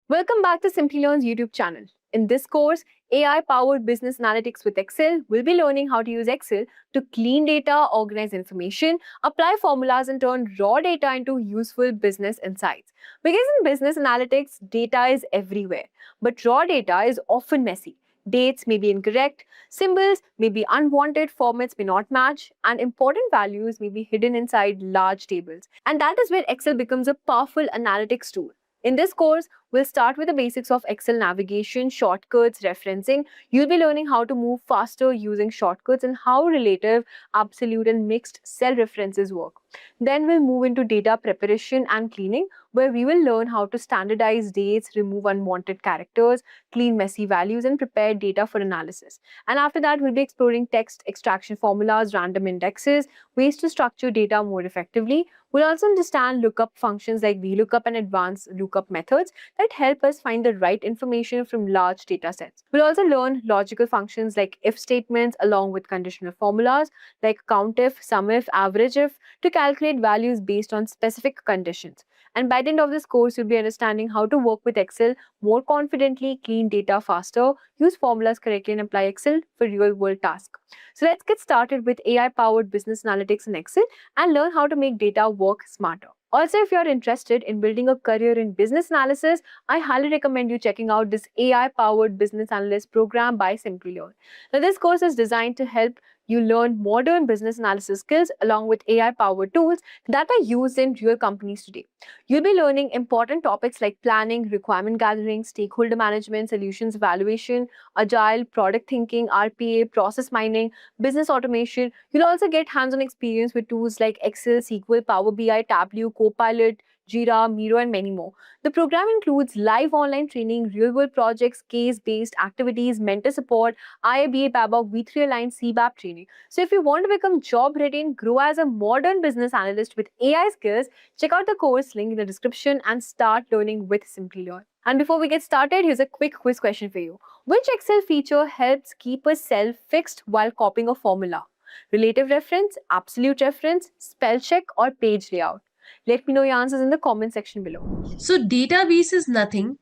Welcome back to Simplilearn's YouTube channel. In this course, AI-powered business analytics with Excel, we'll be learning how to use Excel to clean data, organize information, apply formulas, and turn raw data into useful business insights. Because in business analytics, data is everywhere, but raw data is often messy. Dates may be incorrect, symbols may be unwanted, formats may not match, and important values may be hidden inside large tables. And that is where Excel becomes a powerful analytics tool. In this course, we'll start with the basics of Excel navigation, shortcuts, referencing. You'll be learning how to move faster using shortcuts and how relative, absolute, and mixed cell references work. Then we'll move into data preparation and cleaning, where we will learn how to standardize dates, remove unwanted characters, clean messy values, and prepare data for analysis. And after that, we'll be exploring text extraction formulas, random indexes, ways to structure data more effectively. We'll also understand lookup functions like VLOOKUP and advanced lookup methods that help us find the right information from large data sets. We'll also learn logical functions like if statements along with conditional formulas like COUNTIF, SUMIF, AVERAGEIF to calculate values based on specific conditions. And by the end of this course, you'll be understanding how to work with Excel more confidently, clean data faster, use formulas correctly, and apply Excel for real-world tasks. So let's get started with AI-powered business analytics in Excel and learn how to make data work smarter. Also, if you're interested in building a career in business analysis, I highly recommend you checking out this AI-powered business analyst program by Simplilearn. Now, this course is designed to help you learn modern business analysis skills along with AI-powered tools that are used in real companies today. You'll be learning important topics like planning, requirement gathering, stakeholder management, solutions evaluation, agile, product thinking, RPA, process mining, business automation. You'll also get hands-on experience with tools like Excel, SQL, Power BI, Tableau, Copilot, Jira, Miro, and many more. The program includes live online training, real-world projects, case-based activities, mentor support, IABA, PABOK, V3 Aligned, CBAP training. So if you want to become job-ready and grow as a modern business analyst with AI skills, check out the course link in the description and start learning with Simplilearn. And before we get started, here's a quick quiz question for you. Which Excel feature helps keep a cell fixed while copying a formula? Relative reference, absolute reference, spell check, or page layout? Let me know your answers in the comment section below. So database is nothing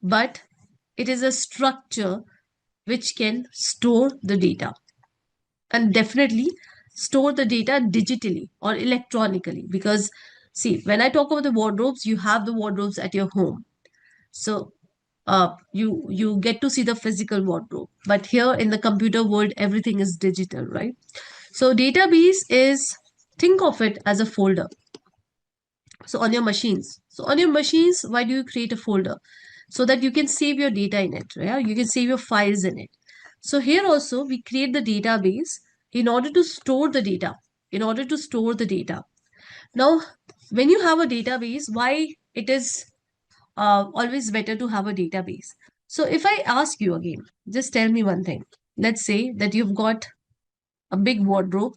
but it is a structure which can store the data and definitely store the data digitally or electronically, because see, when I talk about the wardrobes, you have the wardrobes at your home. So you get to see the physical wardrobe, but here in the computer world everything is digital, right? So database is, think of it as a folder. So on your machines, why do you create a folder? So that you can save your data in it, right? You can save your files in it. So here also we create the database in order to store the data, Now, when you have a database, why it is always better to have a database? So if I ask you again, just tell me one thing. Let's say that you've got a big wardrobe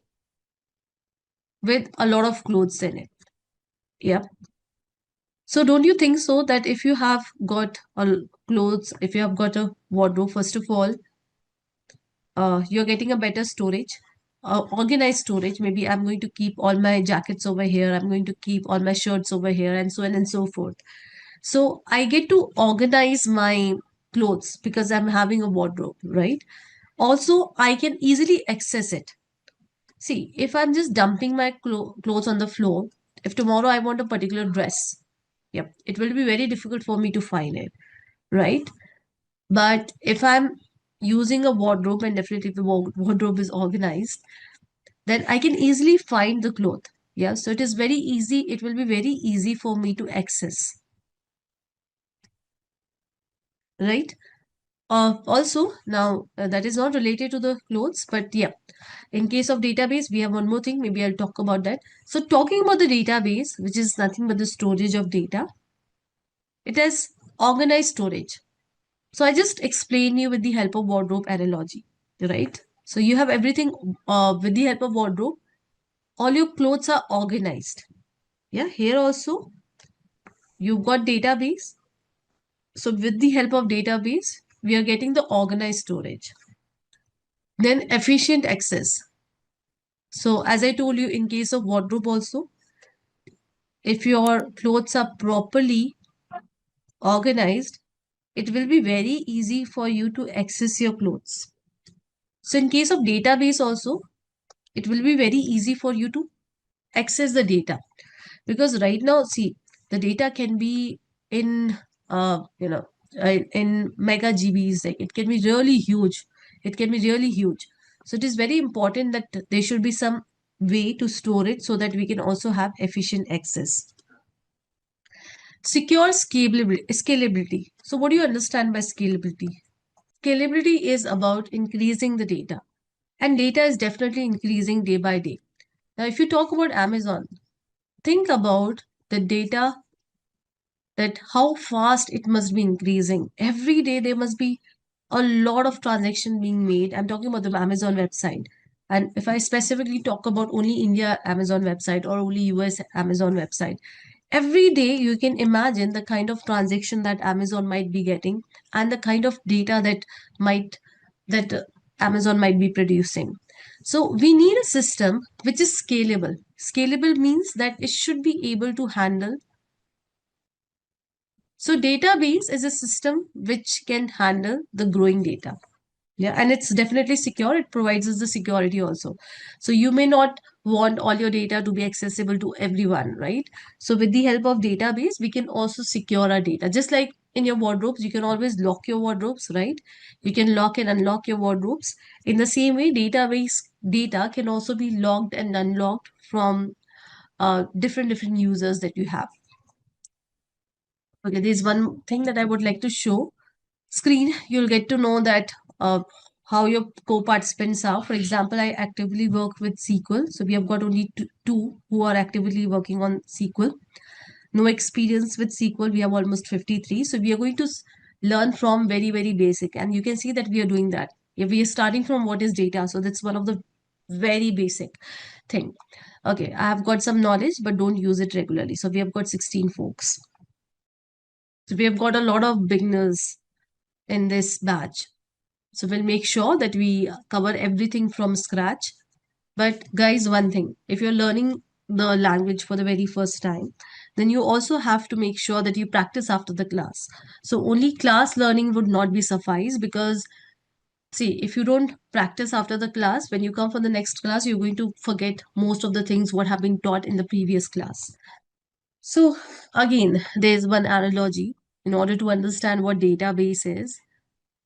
with a lot of clothes in it. Yeah. So don't you think so that if you have got clothes, if you have got a wardrobe, first of all, you're getting a better storage, organized storage. Maybe I'm going to keep all my jackets over here. I'm going to keep all my shirts over here, and so on and so forth. So I get to organize my clothes because I'm having a wardrobe, right? Also, I can easily access it. See, if I'm just dumping my clothes on the floor, if tomorrow I want a particular dress, yep, it will be very difficult for me to find it, right? But if I'm using a wardrobe, and definitely if the wardrobe is organized, then I can easily find the cloth. Yeah, so it is very easy. It will be very easy for me to access, right? Also, now that is not related to the clothes, but yeah, in case of database, we have one more thing. Maybe I'll talk about that. So talking about the database, which is nothing but the storage of data, it has organized storage. So I just explain you with the help of wardrobe analogy, right? So you have everything with the help of wardrobe. All your clothes are organized. Yeah, here also you've got database. So with the help of database, we are getting the organized storage. Then efficient access. So as I told you, in case of wardrobe also, if your clothes are properly organized, it will be very easy for you to access your clothes. So in case of database also, it will be very easy for you to access the data, because right now, see, the data can be in in mega GBs, like it can be really huge. It can be really huge. So it is very important that there should be some way to store it so that we can also have efficient access. Secure scalability. So what do you understand by scalability? Scalability is about increasing the data, and data is definitely increasing day by day. Now, if you talk about Amazon, think about the data, that how fast it must be increasing. Every day there must be a lot of transaction being made. I'm talking about the Amazon website. And if I specifically talk about only India Amazon website or only US Amazon website, every day you can imagine the kind of transaction that Amazon might be getting, and the kind of data might that Amazon might be producing. So we need a system which is scalable. Scalable means that it should be able to handle. So database is a system which can handle the growing data. Yeah, and it's definitely secure. It provides us the security also. So you may not want all your data to be accessible to everyone, right? So with the help of database, we can also secure our data. Just like in your wardrobes, you can always lock your wardrobes, right? You can lock and unlock your wardrobes. In the same way, database data can also be locked and unlocked from different users that you have. Okay, there's one thing that I would like to show. Screen, you'll get to know that how your co-participants are. For example, I actively work with SQL. So we have got only two who are actively working on SQL. No experience with SQL. We have almost 53. So we are going to learn from very, very basic. And you can see that we are doing that. If we are starting from what is data. So that's one of the very basic thing. Okay, I have got some knowledge, but don't use it regularly. So we have got 16 folks. So we have got a lot of beginners in this batch. So we'll make sure that we cover everything from scratch. But guys, one thing, if you're learning the language for the very first time, then you also have to make sure that you practice after the class. So only class learning would not be suffice, because see, if you don't practice after the class, when you come for the next class, you're going to forget most of the things what have been taught in the previous class. So again, there's one analogy in order to understand what database is.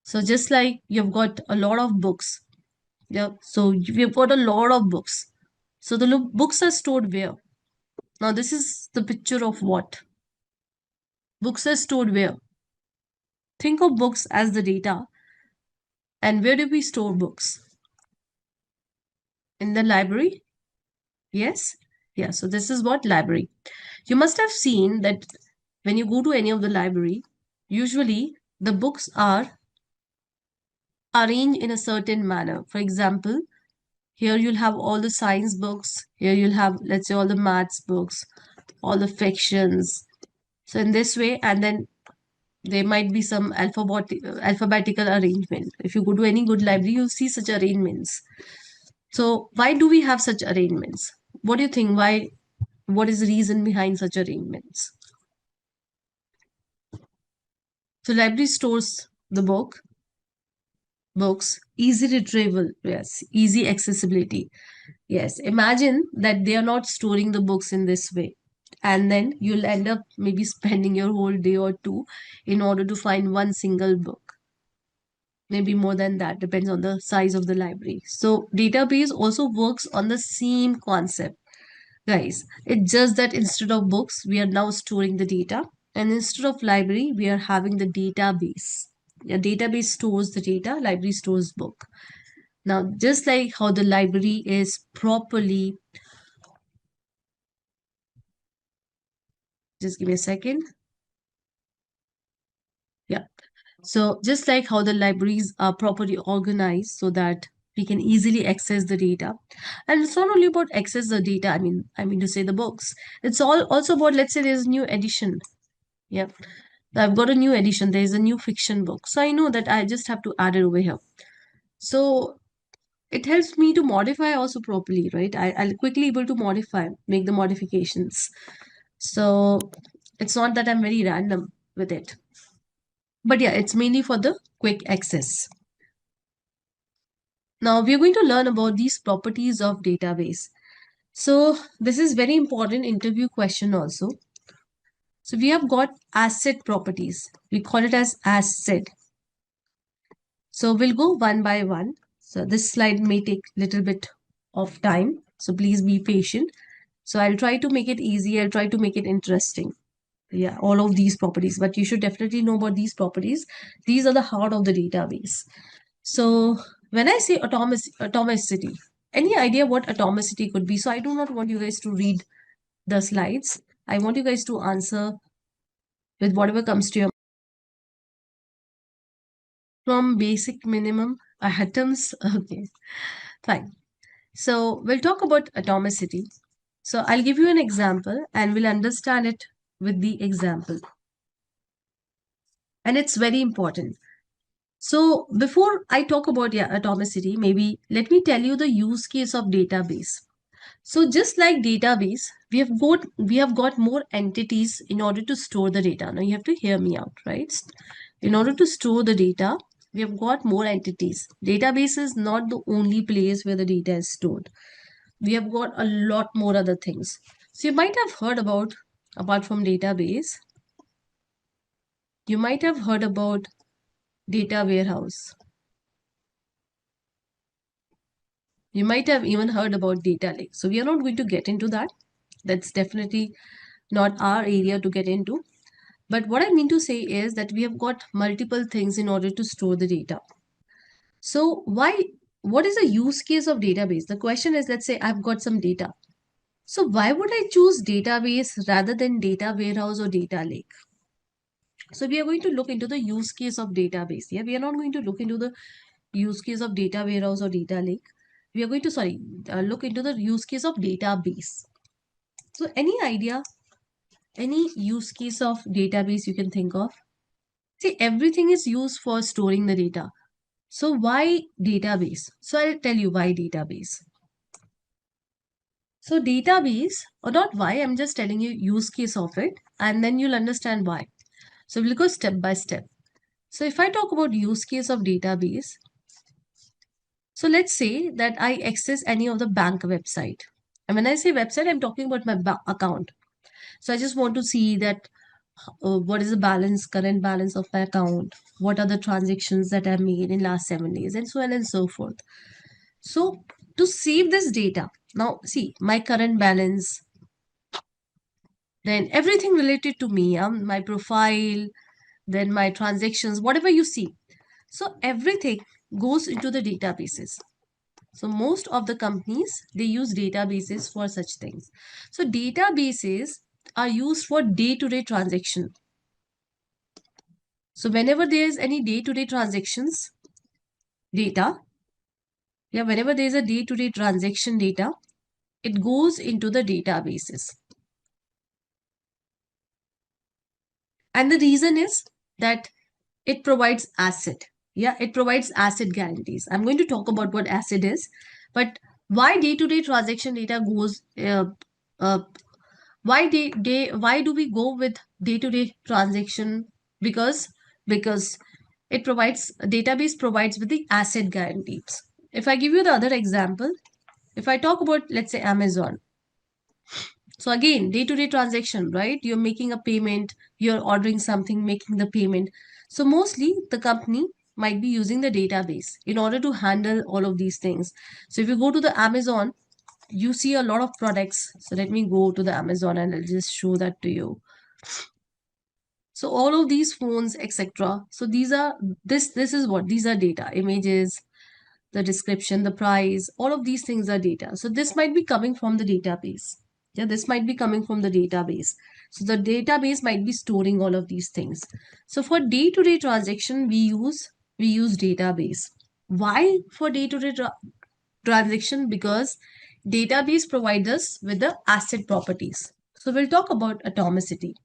So just like you've got a lot of books, yeah. So we've got a lot of books. So the books are stored where? Now this is the picture of what? Books are stored where? Think of books as the data. And where do we store books? In the library? Yes? Yeah, so this is what library. You must have seen that when you go to any of the library, usually the books are arranged in a certain manner. For example, here you'll have all the science books. Here you'll have, let's say, all the maths books, all the fictions. So in this way, and then there might be some alphabetical arrangement. If you go to any good library, you'll see such arrangements. So why do we have such arrangements? What do you think? Why? What is the reason behind such arrangements? So library stores the books, easy retrieval, yes, easy accessibility. Yes, imagine that they are not storing the books in this way. And then you'll end up maybe spending your whole day or two in order to find one single book. Maybe more than that, depends on the size of the library. So database also works on the same concept. Guys, it's just that instead of books, we are now storing the data. And instead of library, we are having the database. A database stores the data, library stores book. Now, just like how the library is properly, just give me a second. Yeah. So just like how the libraries are properly organized so that we can easily access the data. And it's not only about access the data, I mean to say the books. It's all also about, let's say there's a new edition. Yeah. I've got a new edition. There's a new fiction book. So I know that I just have to add it over here. So it helps me to modify also properly, right? I'll quickly able to make the modifications. So it's not that I'm very random with it. But yeah, it's mainly for the quick access. Now we are going to learn about these properties of database. So this is very important interview question also. So we have got asset properties. We call it as asset. So we'll go one by one. So this slide may take a little bit of time. So please be patient. So I'll try to make it easy. I'll try to make it interesting. Yeah, all of these properties, but you should definitely know about these properties. These are the heart of the database. So when I say atomicity, any idea what atomicity could be? So I do not want you guys to read the slides. I want you guys to answer with whatever comes to your from basic minimum atoms. Okay, fine. So we'll talk about atomicity. So I'll give you an example and we'll understand it with the example. And it's very important. So before I talk about atomicity, maybe let me tell you the use case of database. So just like database, we have got more entities in order to store the data. Now you have to hear me out, right? In order to store the data, we have got more entities. Database is not the only place where the data is stored. We have got a lot more other things. So you might have heard about, apart from database, you might have heard about data warehouse. You might have even heard about data lake. So we are not going to get into that. That's definitely not our area to get into. But what I mean to say is that we have got multiple things in order to store the data. So what is the use case of database? The question is, let's say I've got some data. So why would I choose database rather than data warehouse or data lake? So we are going to look into the use case of database. Yeah, we are not going to look into the use case of data warehouse or data lake. We are going to, look into the use case of database. So any idea, any use case of database you can think of? See, everything is used for storing the data. So why database? So I'll tell you why database. So database, or not why, I'm just telling you use case of it, and then you'll understand why. So we'll go step by step. So if I talk about use case of database, so let's say that I access any of the bank website. And when I say website, I'm talking about my account. So I just want to see that what is the balance, current balance of my account, what are the transactions that I made in last 7 days, and so on and so forth. So to save this data, now see my current balance, then everything related to me, my profile, then my transactions, whatever you see. So everything goes into the databases. So most of the companies, they use databases for such things. So databases are used for day-to-day transaction. So whenever there is any day-to-day transactions data, whenever there is a day-to-day transaction data, it goes into the databases. And the reason is that it provides asset. It provides asset guarantees. I'm going to talk about what asset is, but why day-to-day transaction data goes, uh, why do we go with day-to-day transaction? Because it provides, database provides with the asset guarantees. If I give you the other example, if I talk about, let's say, Amazon. So again, day-to-day transaction, right? You're making a payment, you're ordering something, making the payment. So mostly the company might be using the database in order to handle all of these things. So if you go to the Amazon, you see a lot of products. So let me go to the Amazon and I'll just show that to you. So all of these phones, etc. So this is what these are data, images, the description, the price, all of these things are data. So this might be coming from the database. This might be coming from the database. So the database might be storing all of these things. So for day-to-day transaction, we use database. Why for day-to-day transaction? Because database provides us with the asset properties. So we'll talk about atomicity.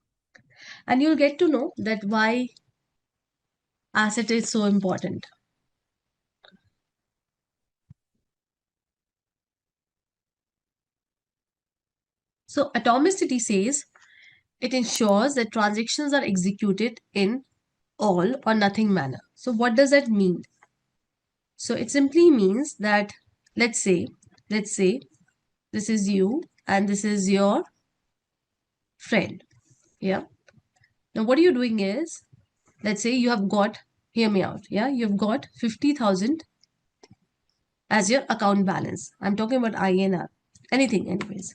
And you'll get to know that why asset is so important. So atomicity says it ensures that transactions are executed in all or nothing manner. So what does that mean? So it simply means that, let's say this is you and this is your friend. Yeah. Now what you're doing is, let's say you have got, hear me out. Yeah. You've got 50,000 as your account balance. I'm talking about INR. Anything, anyways.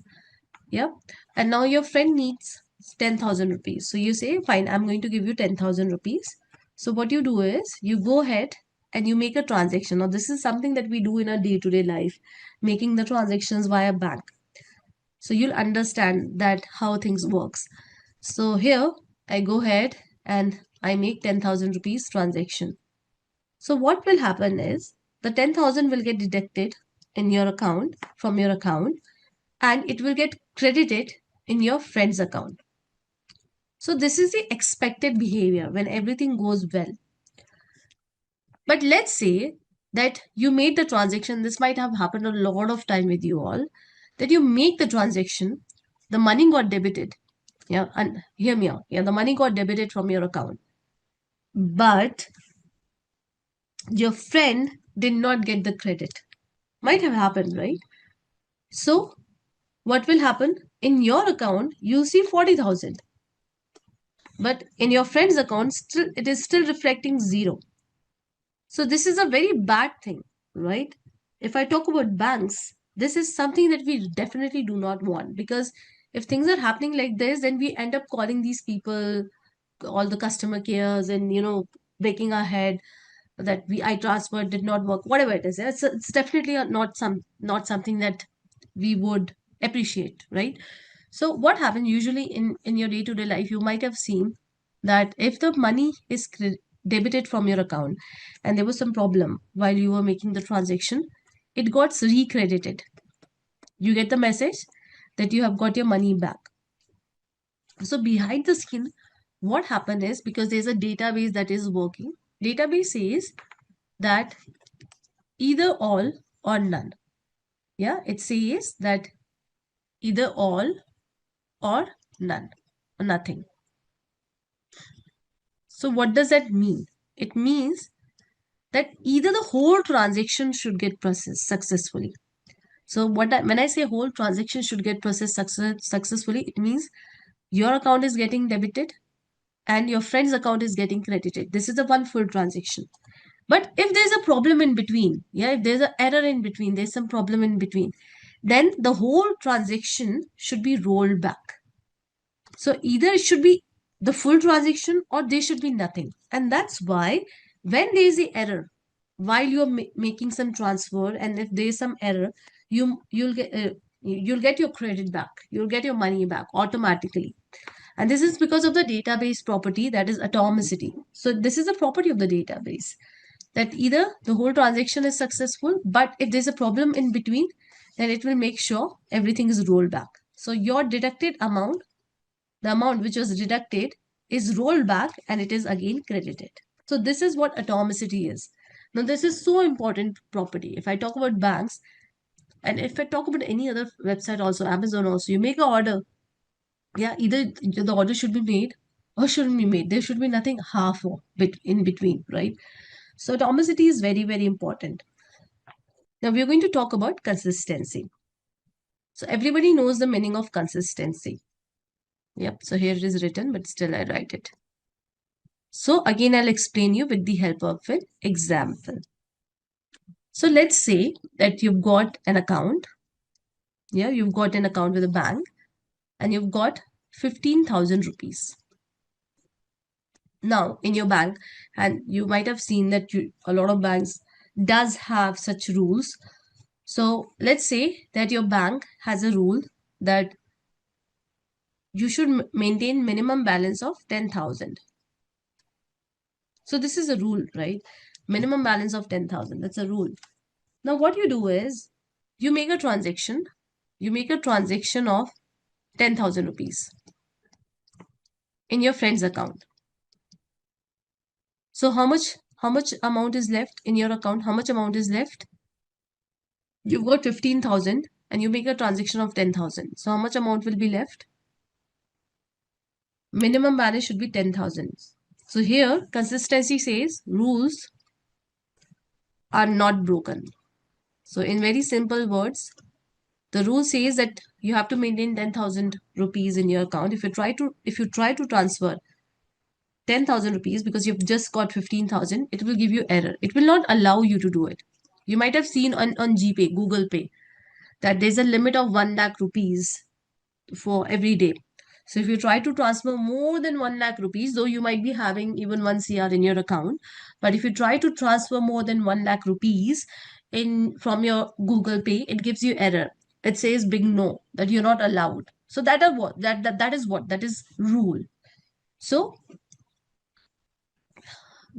Yeah. And now your friend needs 10,000 rupees. So you say, fine, I'm going to give you 10,000 rupees. So what you do is you go ahead and you make a transaction. Now, this is something that we do in our day-to-day life, making the transactions via bank. So you'll understand that how things works. So here I go ahead and I make 10,000 rupees transaction. So what will happen is the 10,000 will get deducted in your account from your account, and it will get credited in your friend's account. So this is the expected behavior when everything goes well. But let's say that you made the transaction. This might have happened a lot of time with you all, that you make the transaction, the money got debited. Yeah, and hear me out. Yeah, the money got debited from your account, but your friend did not get the credit. Might have happened, right? So what will happen? In your account, you see 40,000, but in your friend's account, still it is still reflecting zero. So this is a very bad thing, right? If I talk about banks, this is something that we definitely do not want, because if things are happening like this, then we end up calling these people, all the customer cares, and breaking our head that I transferred did not work, whatever it is. It's definitely not something that we would appreciate, right? So what happens usually in your day-to-day life, you might have seen that if the money is debited from your account and there was some problem while you were making the transaction, it got recredited. You get the message that you have got your money back. So behind the scene, what happened is, because there's a database that is working, database says that either all or none. Yeah, it says that either all or none or nothing. So what does that mean? It means that either the whole transaction should get processed successfully. So when I say whole transaction should get processed successfully, it means your account is getting debited and your friend's account is getting credited. This is the one full transaction. But if there's a problem in between, yeah, if there's an error in between, there's some problem in between, then the whole transaction should be rolled back. So either it should be the full transaction or there should be nothing. And that's why when there is the error, while you're making some transfer, and if there is some error, you'll get your credit back. You'll get your money back automatically. And this is because of the database property, that is atomicity. So this is a property of the database, that either the whole transaction is successful, but if there's a problem in between, then it will make sure everything is rolled back. So your deducted amount, the amount which was deducted, is rolled back and it is again credited. So this is what atomicity is. Now this is so important property. If I talk about banks, and if I talk about any other website also, Amazon also, you make an order. Yeah, either the order should be made or shouldn't be made. There should be nothing half or bit in between, right? So atomicity is very, very important. Now we're going to talk about consistency. So everybody knows the meaning of consistency. Yep, so here it is written, but still I write it. So again, I'll explain you with the help of an example. So let's say that you've got an account. Yeah, you've got an account with a bank and you've got 15,000 rupees. Now in your bank, and you might have seen that a lot of banks does have such rules. So let's say that your bank has a rule that you should maintain minimum balance of 10,000. So this is a rule, right? Minimum balance of 10,000. That's a rule. Now what you do is you make a transaction. You make a transaction of 10,000 rupees in your friend's account. So how much amount is left in your account? How much amount is left? You've got 15,000 and you make a transaction of 10,000. So how much amount will be left? Minimum balance should be 10,000. So here consistency says rules are not broken. So in very simple words, the rule says that you have to maintain 10,000 rupees in your account. If you try to transfer 10,000 rupees because you've just got 15,000, it will give you error. It will not allow you to do it. You might have seen on GPay, Google Pay, that there's a limit of 1 lakh rupees for every day. So if you try to transfer more than 1 lakh rupees, though you might be having even 1 CR in your account, but if you try to transfer more than 1 lakh rupees in from your Google Pay, it gives you error. It says big no, that you're not allowed. So that is rule. So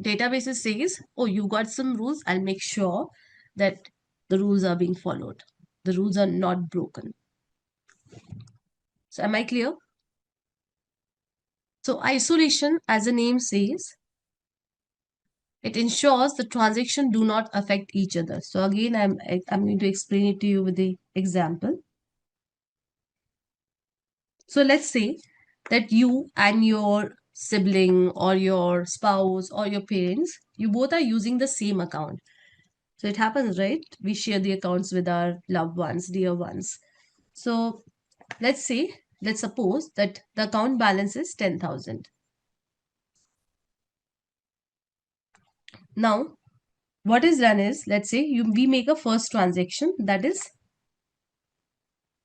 databases says, oh, you got some rules, I'll make sure that the rules are being followed. The rules are not broken. So am I clear? So isolation, as the name says, it ensures the transaction do not affect each other. So again, I'm going to explain it to you with the example. So let's say that you and your sibling or your spouse or your parents, you both are using the same account. So it happens, right? We share the accounts with our loved ones, dear ones. So let's suppose that the account balance is 10,000. Now, what is done is, let's say we make a first transaction, that is,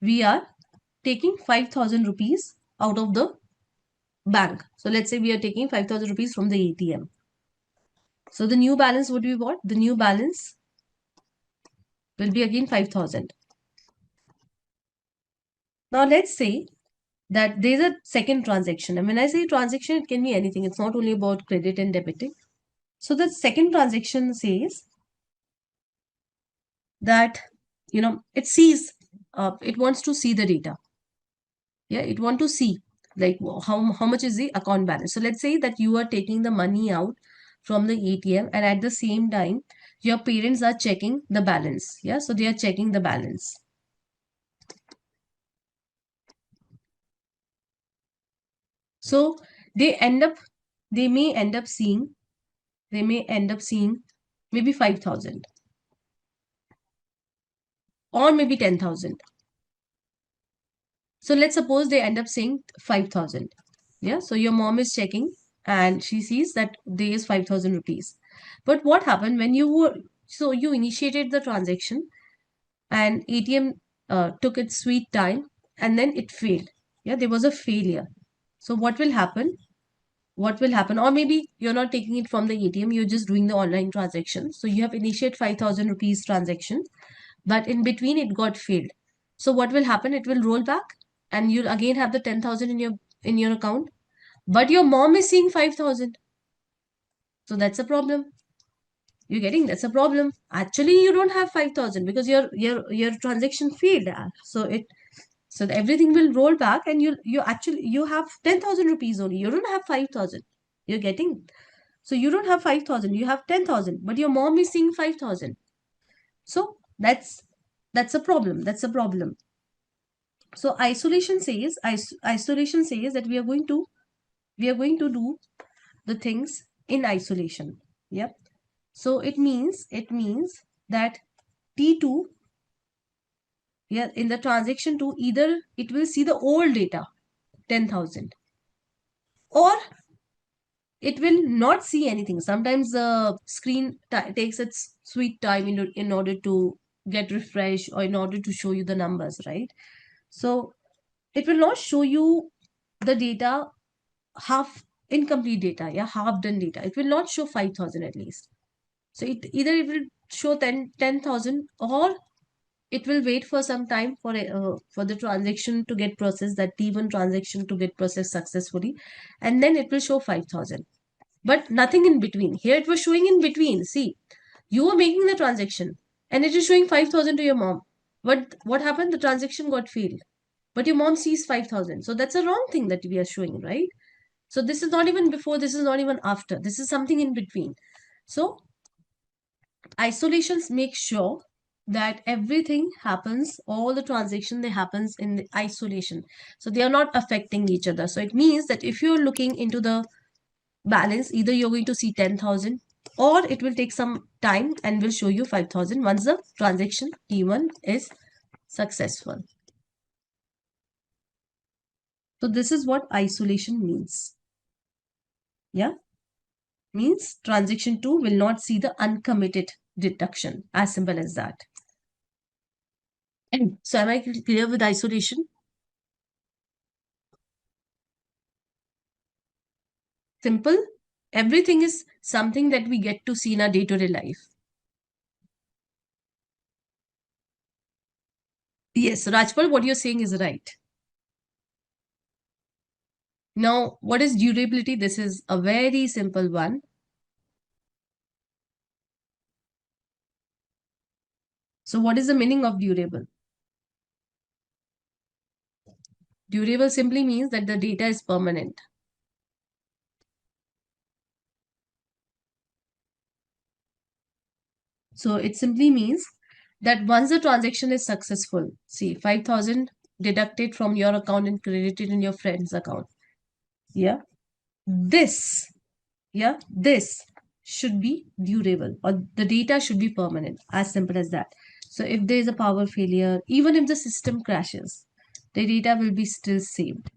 we are taking 5,000 rupees out of the bank. So let's say we are taking 5,000 rupees from the ATM. So the new balance would be what? The new balance will be again 5,000. Now let's say that there's a second transaction. And when I say transaction, it can be anything. It's not only about credit and debiting. So the second transaction says that, it sees, it wants to see the data. Yeah, it want to see like how much is the account balance. So let's say that you are taking the money out from the ATM, and at the same time your parents are checking the balance. Yeah, so they are checking the balance. So they may end up seeing maybe 5,000 or maybe 10,000. So let's suppose they end up saying 5,000. Yeah, so your mom is checking and she sees that there is 5,000 rupees. But what happened when you initiated the transaction and ATM took its sweet time and then it failed. Yeah, there was a failure. So what will happen? Or maybe you're not taking it from the ATM, you're just doing the online transaction. So you have initiated 5,000 rupees transaction, but in between it got failed. So what will happen? It will roll back and you'll again have the 10,000 in your account, but your mom is seeing 5,000. So that's a problem. You're getting, that's a problem. Actually, you don't have 5,000 because your transaction failed. So everything will roll back and you have 10,000 rupees only. You don't have 5,000. You're getting, so you don't have 5,000. You have 10,000, but your mom is seeing 5,000. So that's a problem. That's a problem. So isolation says that we are going to do the things in isolation. Yep. So it means that T2, yeah, in the transaction 2, either it will see the old data 10,000 or it will not see anything. Sometimes the screen takes its sweet time in order to get refreshed or in order to show you the numbers, right? So it will not show you the data, half incomplete data, yeah, half done data. It will not show 5,000 at least. So it will show 10,000 or it will wait for some time for the transaction to get processed, that T1 transaction to get processed successfully, and then it will show 5,000. But nothing in between. Here it was showing in between. See, you were making the transaction and it is showing 5,000 to your mom. What happened? The transaction got failed. But your mom sees 5,000. So that's a wrong thing that we are showing, right? So this is not even before, this is not even after. This is something in between. So isolations make sure that everything happens, all the transaction they happens in the isolation. So they are not affecting each other. So it means that if you're looking into the balance, either you're going to see 10,000 or it will take some time and will show you 5,000 once the transaction T1 is successful. So this is what isolation means. Yeah, means transaction 2 will not see the uncommitted deduction. As simple as that. So am I clear with isolation? Simple. Everything is something that we get to see in our day-to-day life. Yes, Rajpal, what you're saying is right. Now, what is durability? This is a very simple one. So what is the meaning of durable? Durable simply means that the data is permanent. So it simply means that once the transaction is successful, see 5,000 deducted from your account and credited in your friend's account. Yeah. This, this should be durable, or the data should be permanent, as simple as that. So if there is a power failure, even if the system crashes, the data will be still saved.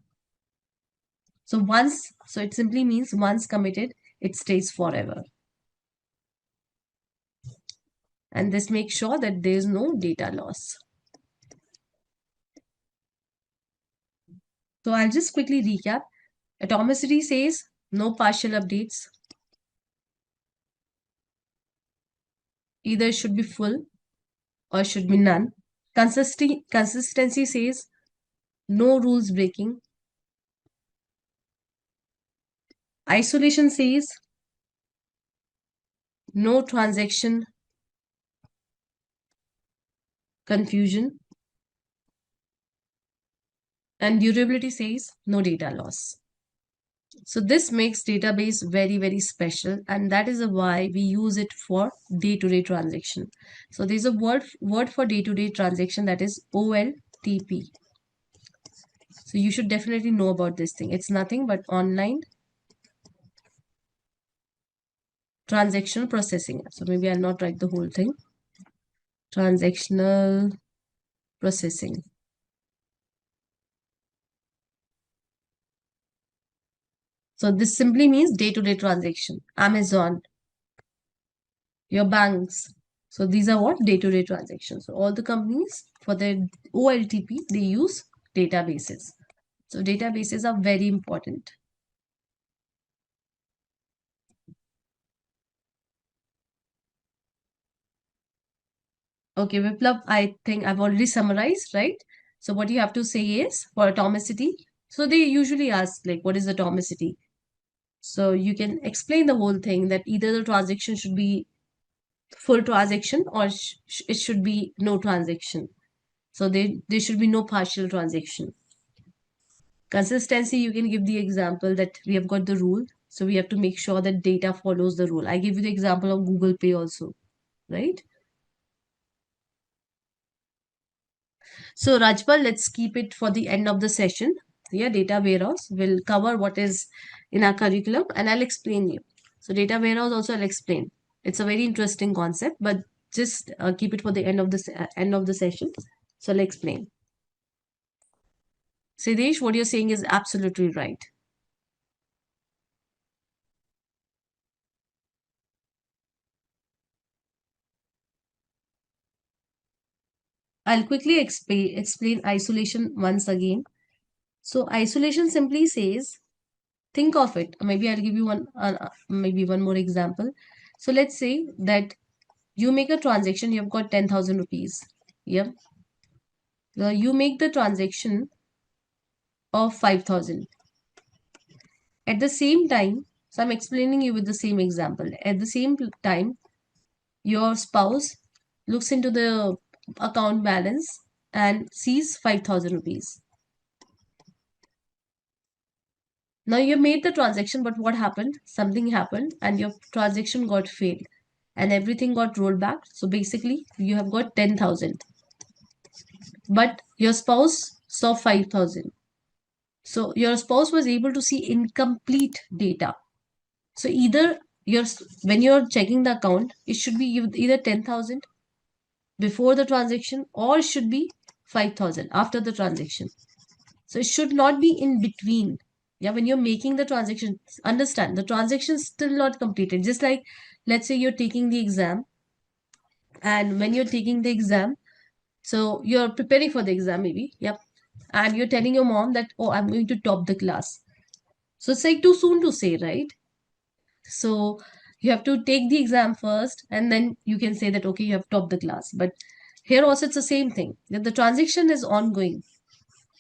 So it simply means once committed, it stays forever. And this makes sure that there is no data loss. So I'll just quickly recap. Atomicity says no partial updates. Either it should be full or should be none. Consistency says no rules breaking. Isolation says no transaction confusion. And durability says no data loss. So this makes database very, very special, and that is why we use it for day-to-day transaction. So there's a word for day-to-day transaction, that is OLTP. So you should definitely know about this thing. It's nothing but online transactional processing. So maybe I'll not write the whole thing. Transactional processing. So this simply means day-to-day transaction. Amazon, your banks. So these are what? Day-to-day transactions. So all the companies, for their OLTP, they use databases. So databases are very important. Okay, Viplav, I think I've already summarized, right? So what you have to say is for atomicity. So they usually ask like, what is atomicity? So you can explain the whole thing, that either the transaction should be full transaction or it should be no transaction. So there should be no partial transaction. Consistency, you can give the example that we have got the rule. So we have to make sure that data follows the rule. I give you the example of Google Pay also, right? So Rajpal, let's keep it for the end of the session. Yeah, data warehouse will cover what is in our curriculum and I'll explain you. So data warehouse also I'll explain. It's a very interesting concept, but just keep it for the end of the end of the session. So I'll explain. Siddesh, what you're saying is absolutely right. I'll quickly explain isolation once again. So isolation simply says, think of it. Maybe I'll give you maybe one more example. So let's say that you make a transaction, you've got 10,000 rupees. Yep. You make the transaction of 5,000. At the same time, so I'm explaining you with the same example. At the same time, your spouse looks into the account balance and sees 5,000 rupees. Now you made the transaction, but what happened? Something happened and your transaction got failed and everything got rolled back. So basically, you have got 10,000. But your spouse saw 5,000. So your spouse was able to see incomplete data. So either when you're checking the account, it should be either 10,000 before the transaction or it should be 5,000 after the transaction. So it should not be in between. Yeah, when you're making the transaction, understand the transaction is still not completed. Just like, let's say you're taking the exam, and when you're taking the exam, so you're preparing for the exam, maybe, yep, and you're telling your mom that, oh, I'm going to top the class. So it's like too soon to say, right? So you have to take the exam first, and then you can say that, okay, you have topped the class. But here also it's the same thing, that the transaction is ongoing.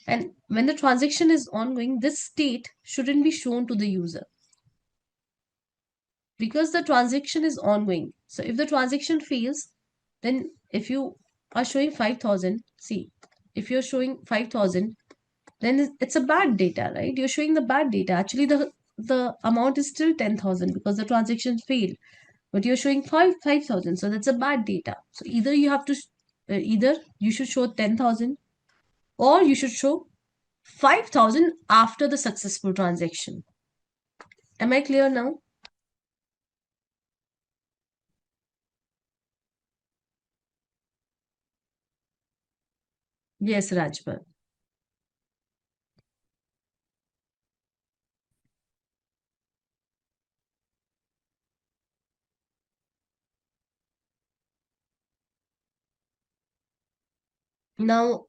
And when the transaction is ongoing, this state shouldn't be shown to the user because the transaction is ongoing. So if the transaction fails, then if you are showing 5,000, see, if you're showing 5,000, then it's a bad data, right? You're showing the bad data. Actually, the amount is still 10,000 because the transaction failed, but you're showing 5,000, so that's a bad data. So either you have to either you should show 10,000 or you should show 5,000 after the successful transaction. Am I clear now? Yes, Rajpal. Now,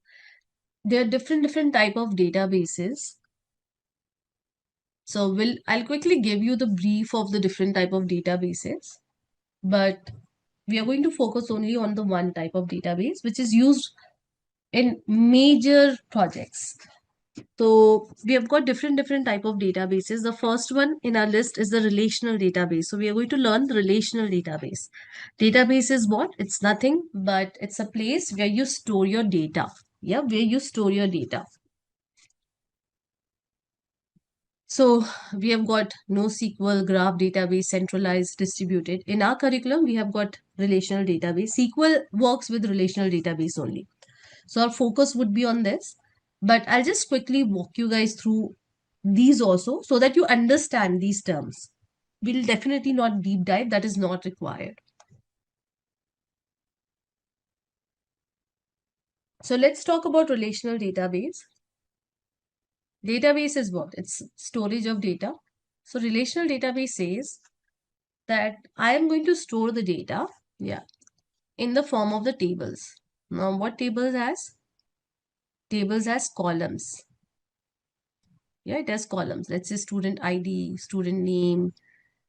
there are different type of databases. So I'll quickly give you the brief of the different type of databases, but we are going to focus only on the one type of database which is used in major projects. So we have got different type of databases. The first one in our list is the relational database. So we are going to learn the relational database. Database is what? It's nothing but it's a place where you store your data. Yeah, where you store your data. So we have got NoSQL, graph database, centralized, distributed. In our curriculum, we have got relational database. SQL works with relational database only. So our focus would be on this. But I'll just quickly walk you guys through these also so that you understand these terms. We'll definitely not deep dive, that is not required. So let's talk about relational database. Database is what? It's storage of data. So relational database says that I am going to store the data, yeah, in the form of the tables. Now, what tables has? Tables has columns. Yeah, it has columns. Let's say student ID, student name,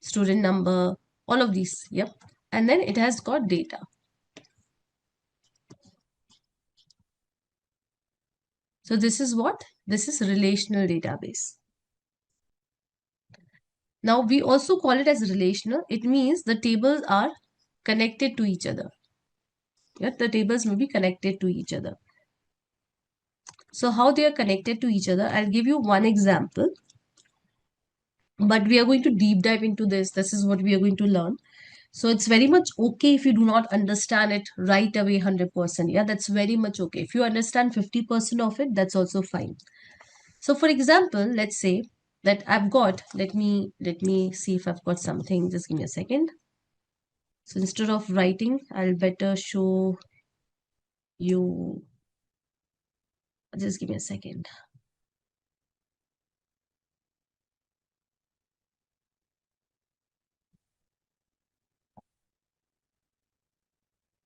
student number, all of these. Yep. And then it has got data. So this is what? This is relational database. Now we also call it as relational. It means the tables are connected to each other. Yeah, the tables may be connected to each other. So how they are connected to each other, I'll give you one example. But we are going to deep dive into this. This is what we are going to learn. So it's very much okay if you do not understand it right away 100%. Yeah, that's very much okay. If you understand 50% of it, that's also fine. So for example, let's say that I've got, let me see if I've got something. Just give me a second. So instead of writing, I'll better show you. Just give me a second.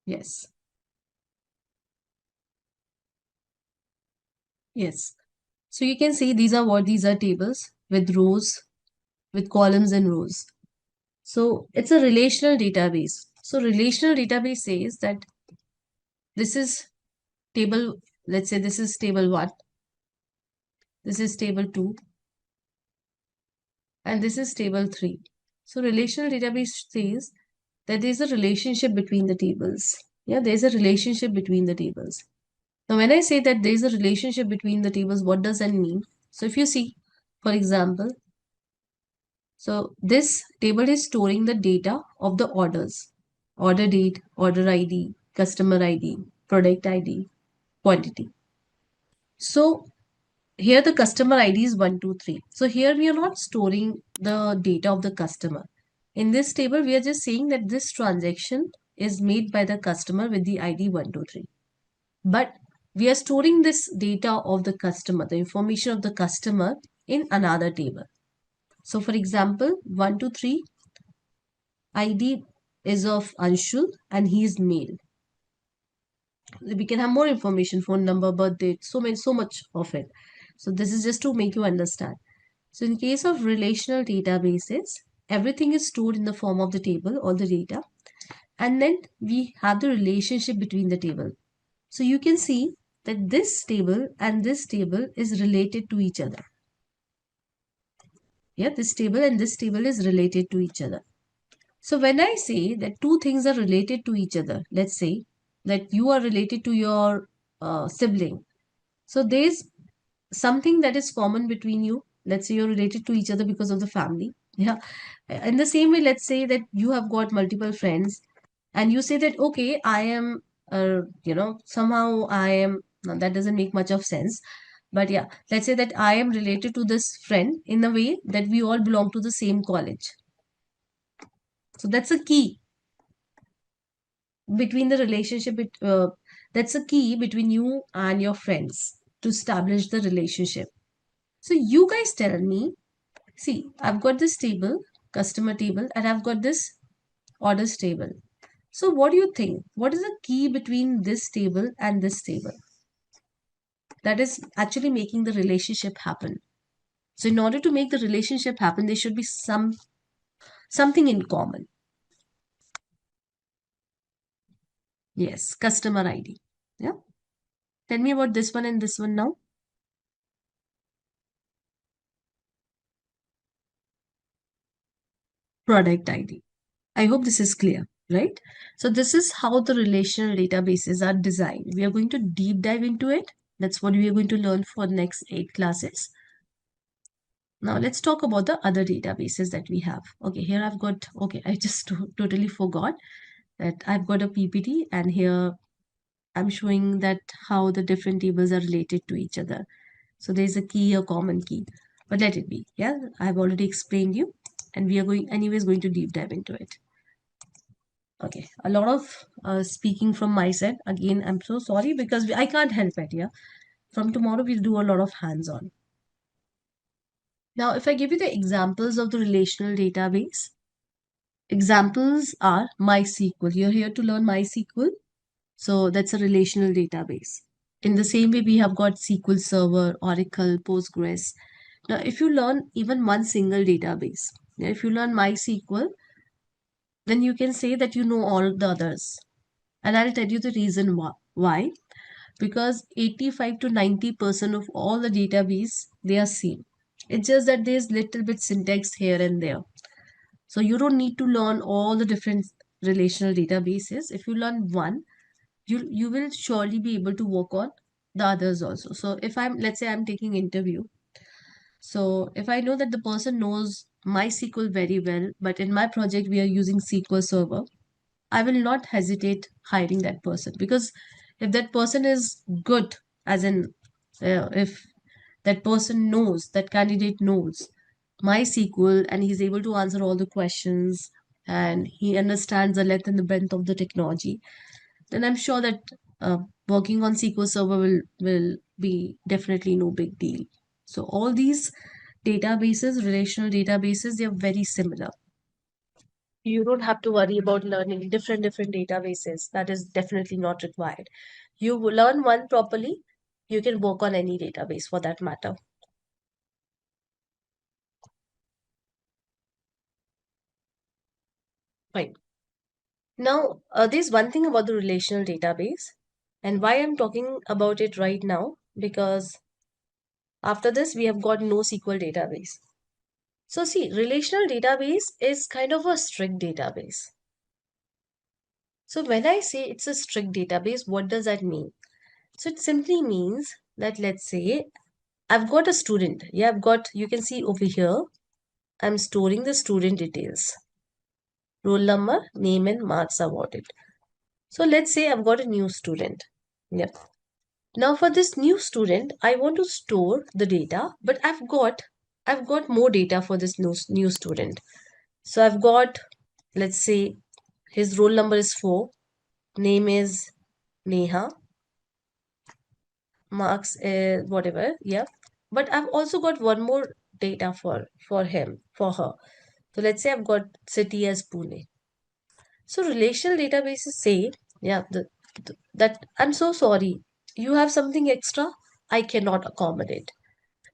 Yes. Yes. So you can see these are what? These are tables with rows, with columns and rows. So it's a relational database. So relational database says that this is table, let's say this is table 1, this is table 2, and this is table 3. So relational database says that there's a relationship between the tables. Yeah, there's a relationship between the tables. Now, when I say that there's a relationship between the tables, what does that mean? So if you see, for example, so this table is storing the data of the orders, order date, order ID, customer ID, product ID, quantity. So here the customer ID is 123. So here we are not storing the data of the customer. In this table, we are just saying that this transaction is made by the customer with the ID 123. But we are storing this data of the customer, the information of the customer in another table. So for example, 123 ID is of Anshul and he is male. We can have more information, phone number, birth date, so much of it. So this is just to make you understand. So in case of relational databases, everything is stored in the form of the table, all the data, and then we have the relationship between the table. So you can see that this table and this table is related to each other. Yeah, this table and this table is related to each other. So when I say that two things are related to each other, let's say that you are related to your sibling. So there's something that is common between you. Let's say you're related to each other because of the family. Yeah. In the same way, let's say that you have got multiple friends and you say that, okay, I am, somehow I am, now that doesn't make much of sense. But yeah, let's say that I am related to this friend in a way that we all belong to the same college. So that's a key between the relationship. That's a key between you and your friends to establish the relationship. So you guys tell me, see, I've got this table, customer table, and I've got this orders table. So what do you think? What is the key between this table and this table? That is actually making the relationship happen. So in order to make the relationship happen, there should be something in common. Yes, customer ID. Yeah. Tell me about this one and this one now. Product ID. I hope this is clear, right? So this is how the relational databases are designed. We are going to deep dive into it. That's what we are going to learn for the next 8 classes. Now let's talk about the other databases that we have. Okay, here I've got, okay, I just totally forgot that I've got a PPT and here I'm showing that how the different tables are related to each other. So there's a key, a common key, but let it be. Yeah, I've already explained you and we are going to deep dive into it. Okay, a lot of speaking from my side. Again, I'm so sorry because I can't help it. Yeah, from tomorrow we'll do a lot of hands-on. Now, if I give you the examples of the relational database, examples are MySQL. You're here to learn MySQL. So that's a relational database. In the same way, we have got SQL Server, Oracle, Postgres. Now, if you learn even one single database, yeah, if you learn MySQL, then you can say that you know all the others. And I'll tell you the reason why. Because 85 to 90% of all the database, they are same. It's just that there's little bit syntax here and there. So you don't need to learn all the different relational databases. If you learn one, you will surely be able to work on the others also. So if let's say I'm taking interview. So if I know that the person knows MySQL very well, but in my project we are using SQL Server, I will not hesitate hiring that person because if that person is good, as in if that person knows, that candidate knows MySQL and he's able to answer all the questions and he understands the length and the breadth of the technology, then I'm sure that working on SQL Server will be definitely no big deal. So all these databases, relational databases, they are very similar. You don't have to worry about learning different databases. That is definitely not required. You will learn one properly, you can work on any database for that matter. Fine. Now, there's one thing about the relational database, and why I'm talking about it right now, because after this, we have got NoSQL database. So see, relational database is kind of a strict database. So when I say it's a strict database, what does that mean? So it simply means that let's say I've got a student. Yeah, you can see over here, I'm storing the student details. Roll number, name and marks awarded. So let's say I've got a new student. Yep. Now for this new student, I want to store the data, but I've got more data for this new student. So I've got, let's say, his roll number is 4, name is Neha, marks is whatever, yeah. But I've also got one more data for him, for her. So let's say I've got city as Pune. So relational databases say, yeah, that I'm so sorry, you have something extra, I cannot accommodate.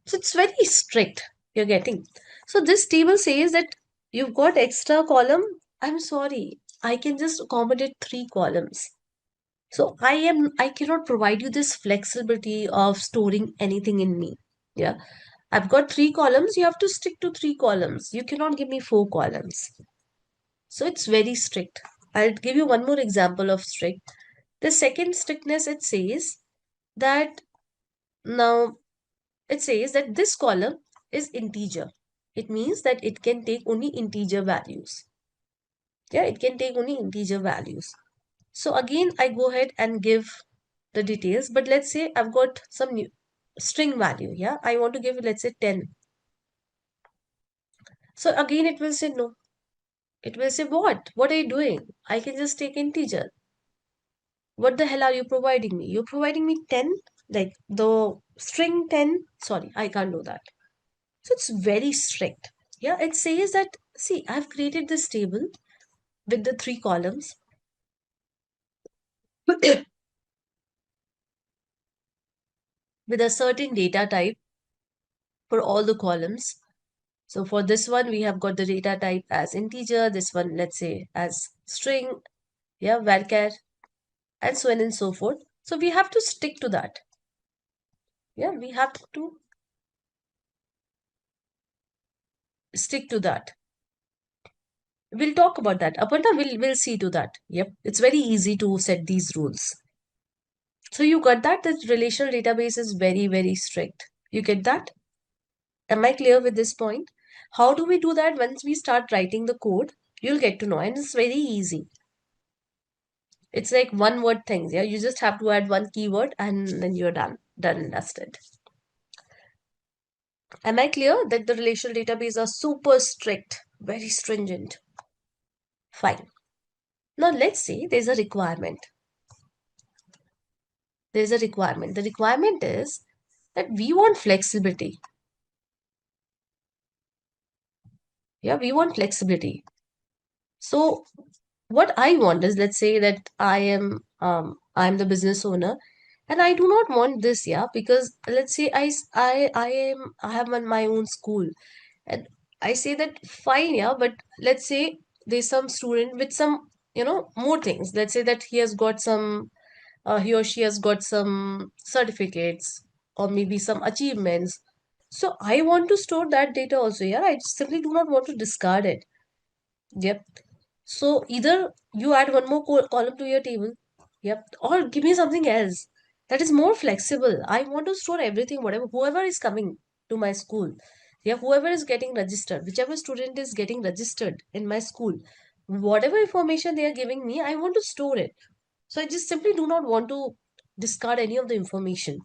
So it's very strict, you're getting. So this table says that you've got extra column, I'm sorry, I can just accommodate 3 columns. So I cannot provide you this flexibility of storing anything in me. Yeah. I've got 3 columns, you have to stick to 3 columns. You cannot give me 4 columns. So it's very strict. I'll give you one more example of strict. The second strictness, that now it says that this column is integer. It means that it can take only integer values. Yeah, it can take only integer values. So again, I go ahead and give the details, but let's say I've got some new string value. Yeah, I want to give, let's say 10. So again, it will say no. It will say, what are you doing? I can just take integer. What the hell are you providing me? You're providing me 10, like the string 10. Sorry, I can't do that. So it's very strict. Yeah, it says that, see, I've created this table with the 3 columns with a certain data type for all the columns. So for this one, we have got the data type as integer, this one, let's say, as string, yeah, varchar, and so on and so forth. So we have to stick to that. Yeah, we have to stick to that. We'll talk about that. Aparna, we'll see to that. Yep, it's very easy to set these rules. So you got that? The relational database is very, very strict. You get that? Am I clear with this point? How do we do that? Once we start writing the code, you'll get to know, and it's very easy. It's like one word things. Yeah, you just have to add one keyword and then you're done and dusted. Am I clear that the relational database are super strict, very stringent? Fine. Now let's say there's a requirement. There's a requirement. The requirement is that we want flexibility. Yeah, we want flexibility. So what I want is, let's say that I'm the business owner and I do not want this, yeah, because let's say I have my own school and I say that fine, yeah, but let's say there's some student with some, more things. Let's say that he or she has got some certificates or maybe some achievements. So I want to store that data also, yeah. I simply do not want to discard it. Yep. So either you add one more column to your table, yep, or give me something else that is more flexible. I want to store everything, whatever, whoever is coming to my school, yeah, whoever is getting registered, whichever student is getting registered in my school, whatever information they are giving me, I want to store it. So I just simply do not want to discard any of the information.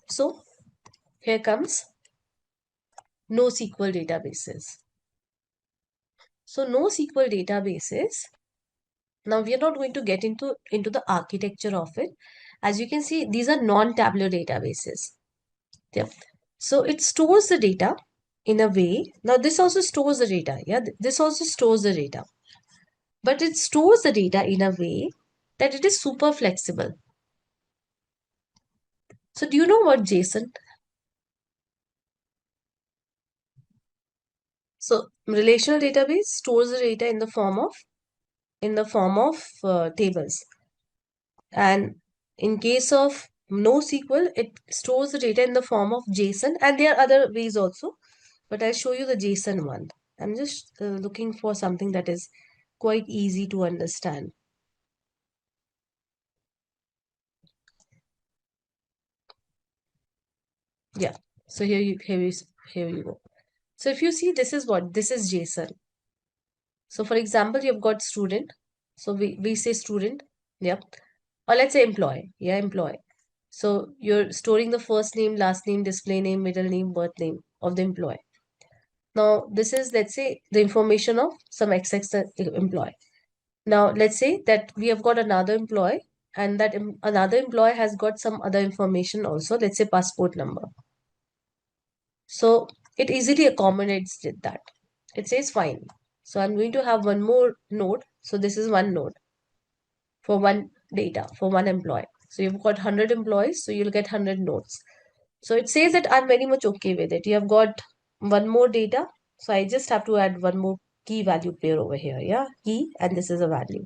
So here comes NoSQL databases. So NoSQL databases. Now we are not going to get into the architecture of it. As you can see, these are non-tabular databases. Yep. So it stores the data in a way. Now this also stores the data. Yeah, this also stores the data. But it stores the data in a way that it is super flexible. So do you know what JSON? So relational database stores the data in the form of tables. And in case of NoSQL, it stores the data in the form of JSON, and there are other ways also, but I'll show you the JSON one. I'm just looking for something that is quite easy to understand. Yeah. So here you go. So if you see, this is JSON. So for example, you've got student. So we say student. Yep. Or let's say employee. Yeah, employee. So you're storing the first name, last name, display name, middle name, birth name of the employee. Now, this is, let's say, the information of some XX employee. Now, let's say that we have got another employee, and that another employee has got some other information also, let's say passport number. So it easily accommodates with that. It says fine. So I'm going to have one more node. So this is one node for one data for one employee. So you've got 100 employees, so you'll get 100 nodes. So it says that I'm very much okay with it. You have got one more data. So I just have to add one more key value pair over here. Yeah, key, and this is a value.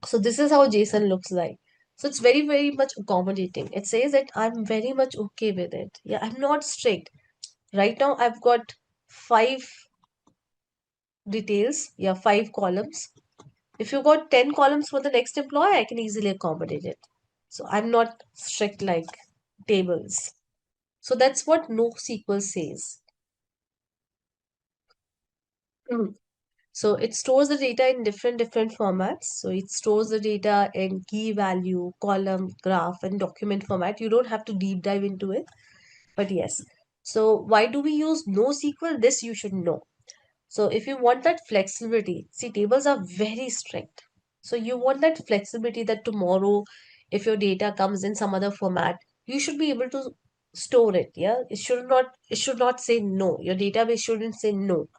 So this is how JSON looks like. So it's very, very much accommodating. It says that I'm very much okay with it. Yeah, I'm not strict. Right now, I've got 5 details. Yeah, 5 columns. If you got 10 columns for the next employee, I can easily accommodate it. So I'm not strict like tables. So that's what NoSQL says. Mhm. So it stores the data in different formats. So it stores the data in key value, column, graph, and document format. You don't have to deep dive into it, but yes. So why do we use NoSQL? This you should know. So if you want that flexibility, see, tables are very strict. So you want that flexibility that tomorrow, if your data comes in some other format, you should be able to store it. Yeah, it should not say no. Your database shouldn't say no.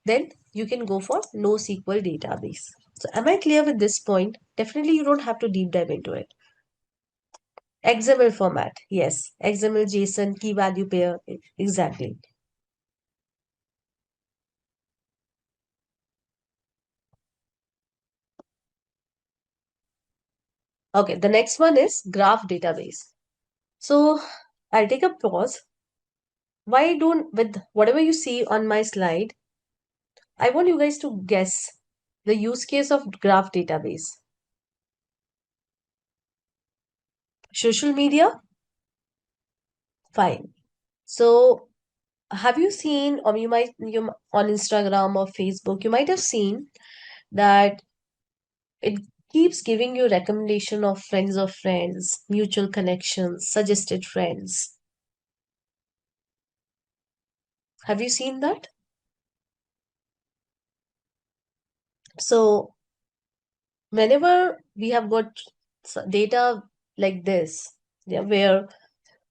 Then you can go for NoSQL database. So am I clear with this point? Definitely you don't have to deep dive into it. XML format. Yes. XML, JSON, key value pair. Exactly. Okay. The next one is graph database. So I'll take a pause. Why don't, with whatever you see on my slide, I want you guys to guess the use case of graph database. Social media? Fine. So have you seen, or on Instagram or Facebook, you might have seen that it keeps giving you recommendation of friends, mutual connections, suggested friends. Have you seen that? So whenever we have got data like this, yeah, where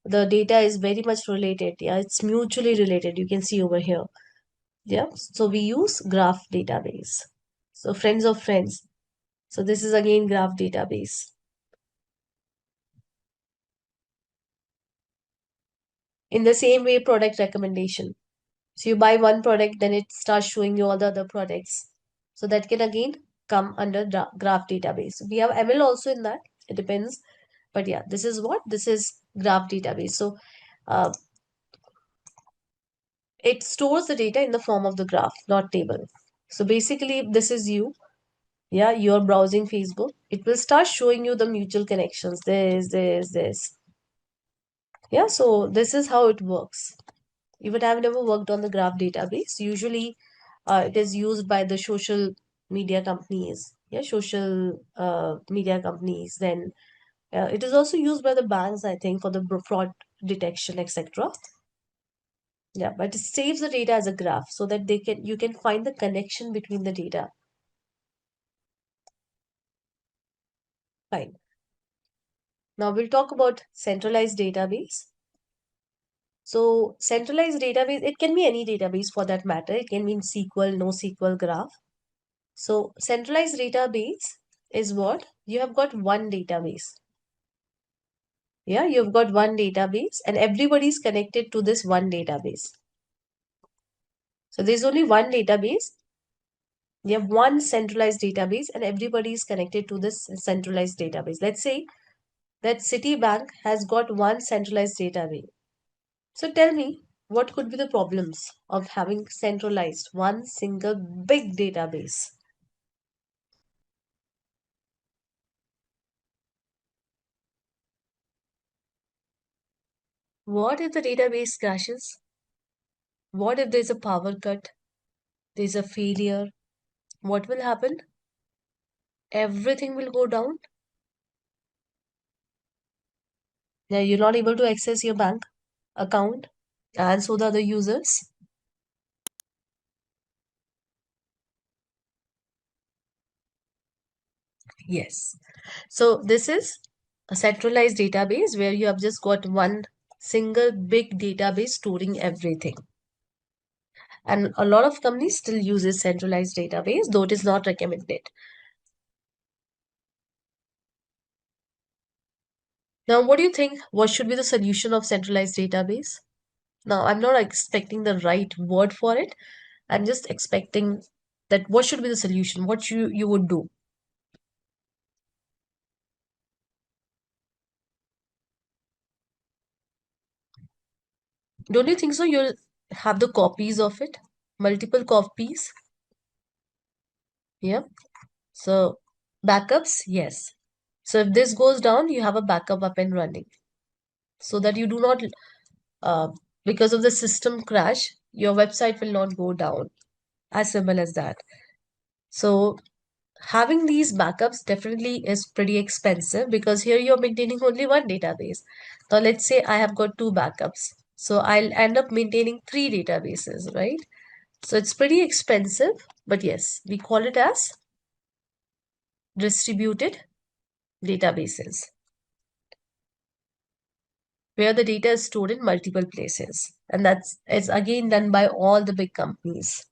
the data is very much related, yeah, it's mutually related, you can see over here. Yeah, so we use graph database. So friends of friends. So this is again graph database. In the same way, product recommendation. So you buy one product, then it starts showing you all the other products. So that can again come under graph database. We have ML also in that. It depends. But yeah, this is what? This is graph database. So uh, it stores the data in the form of the graph, not table. So basically, if this is you. Yeah, you're browsing Facebook. It will start showing you the mutual connections. This. Yeah, so this is how it works. Even I've never worked on the graph database. Usually, it is used by the social media companies. Yeah, social media companies. Then it is also used by the banks, I think, for the fraud detection, etc. Yeah, but it saves the data as a graph so that you can find the connection between the data. Fine. Now we'll talk about centralized database. So centralized database, it can be any database for that matter. It can be SQL, NoSQL, graph. So centralized database is what? You have got one database. Yeah, you've got one database and everybody is connected to this one database. So there's only one database. You have one centralized database and everybody is connected to this centralized database. Let's say that Citibank has got one centralized database. So tell me, what could be the problems of having centralized one single big database? What if the database crashes? What if there's a power cut? There's a failure? What will happen? Everything will go down. Now you're not able to access your bank account, and so the other users. Yes. So this is a centralized database where you have just got one single big database storing everything. And a lot of companies still uses centralized database, though it is not recommended. Now, what do you think? What should be the solution of centralized database? Now, I'm not expecting the right word for it. I'm just expecting that what should be the solution? What you would do? Don't you think so? You'll have the copies of it, multiple copies. Yeah. So backups, yes. So if this goes down, you have a backup up and running so that you do not, uh, because of the system crash, your website will not go down. As simple as that. So having these backups definitely is pretty expensive because here you're maintaining only one database. Now let's say I have got two backups. So I'll end up maintaining three databases, right? So it's pretty expensive, but yes, we call it as distributed databases, where the data is stored in multiple places. And that's it's again done by all the big companies.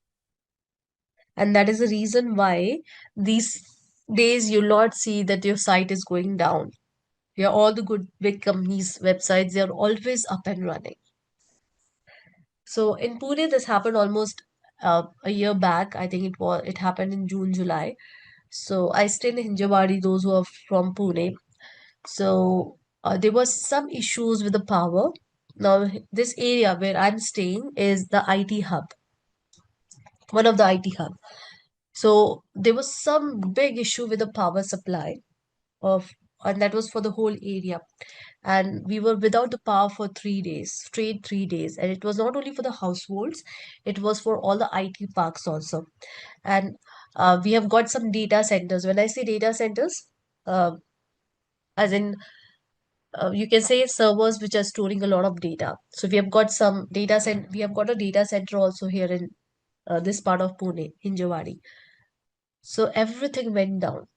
And that is the reason why these days you'll not see that your site is going down. Yeah, all the good big companies' websites, they are always up and running. So in Pune, this happened almost a year back. I think it happened in June, July. So I stay in Hinjawadi, those who are from Pune. So there was some issues with the power. Now, this area where I'm staying is the IT hub, one of the IT hub. So there was some big issue with the power supply of, and that was for the whole area. And we were without the power for 3 days, straight 3 days. And it was not only for the households, it was for all the IT parks also. And we have got some data centers. When I say data centers, as in you can say servers which are storing a lot of data. So we have got some data center. We have got a data center also here in this part of Pune, Hinjawadi. So everything went down.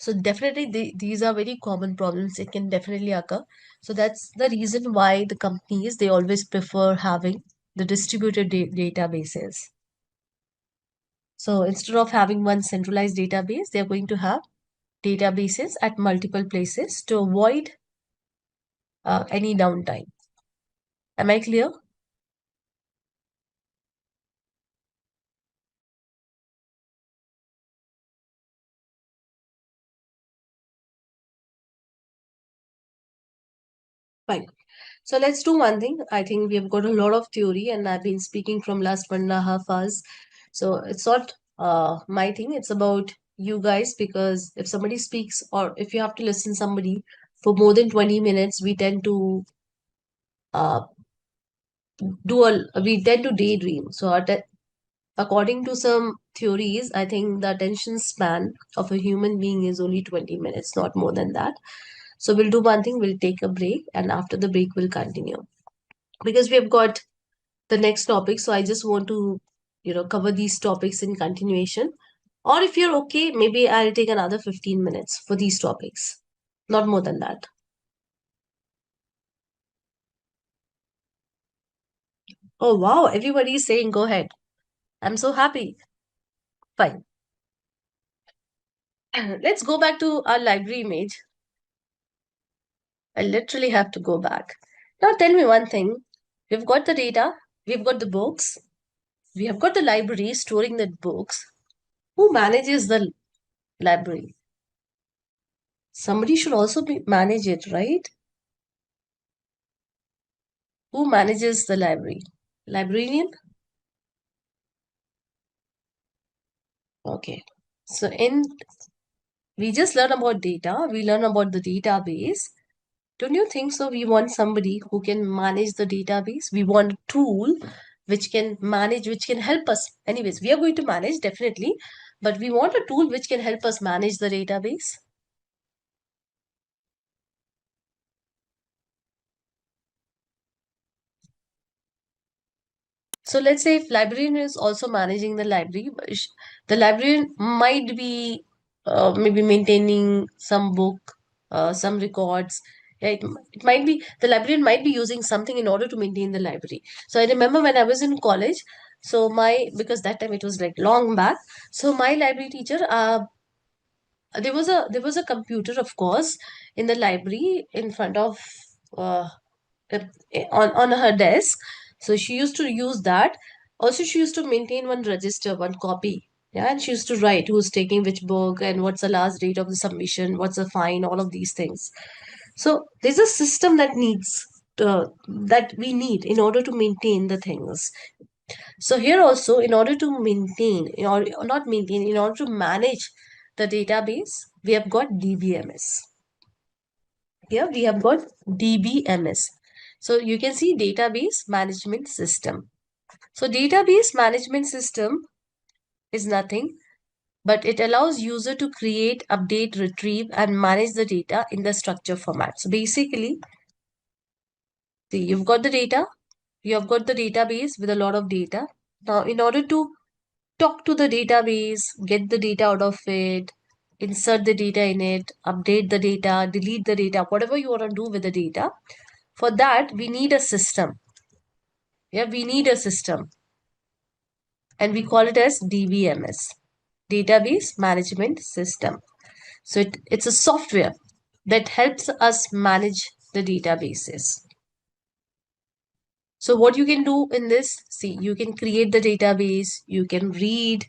So definitely these are very common problems. It can definitely occur. So that's the reason why the companies, they always prefer having the distributed databases. So instead of having one centralized database, they're going to have databases at multiple places to avoid any downtime. Am I clear? Fine. So let's do one thing. I think we have got a lot of theory, and I've been speaking from last 1.5 hours. So it's not my thing. It's about you guys, because if somebody speaks or if you have to listen somebody for more than 20 minutes, uh, we tend to daydream. So according to some theories, I think the attention span of a human being is only 20 minutes, not more than that. So we'll do one thing. We'll take a break, and after the break, we'll continue because we have got the next topic. So I just want to, cover these topics in continuation. Or if you're okay, maybe I'll take another 15 minutes for these topics. Not more than that. Oh, wow. Everybody is saying go ahead. I'm so happy. Fine. Let's go back to our library image. I literally have to go back. Now tell me one thing. We've got the data, we've got the books, we have got the library storing the books. Who manages the library? Somebody should also manage it, right? Who manages the library? Librarian? Okay. So we just learn about data, we learn about the database. Don't you think so? We want somebody who can manage the database. We want a tool which can manage, which can help us. Anyways, we are going to manage definitely, but we want a tool which can help us manage the database. So let's say if librarian is also managing the library, the librarian might be maybe maintaining some book, some records. Yeah, it might be the librarian might be using something in order to maintain the library. So I remember when I was in college, so my because that time it was like long back. So my library teacher, there was a computer, of course, in the library in front of uh, on her desk. So she used to use that. Also, she used to maintain one register, one copy. Yeah, and she used to write who's taking which book and what's the last date of the submission, what's the fine, all of these things. So there's a system that we need in order to maintain the things. So here also, in order to maintain, or not maintain, in order to manage the database, we have got DBMS. Here we have got DBMS. So you can see database management system. So database management system is nothing, but it allows user to create, update, retrieve, and manage the data in the structure format. So basically, see, you've got the data, you have got the database with a lot of data. Now, in order to talk to the database, get the data out of it, insert the data in it, update the data, delete the data, whatever you want to do with the data, for that, we need a system. Yeah, we need a system. And we call it as DBMS, Database Management System. So it's a software that helps us manage the databases. So what you can do in this, see, you can create the database, you can read.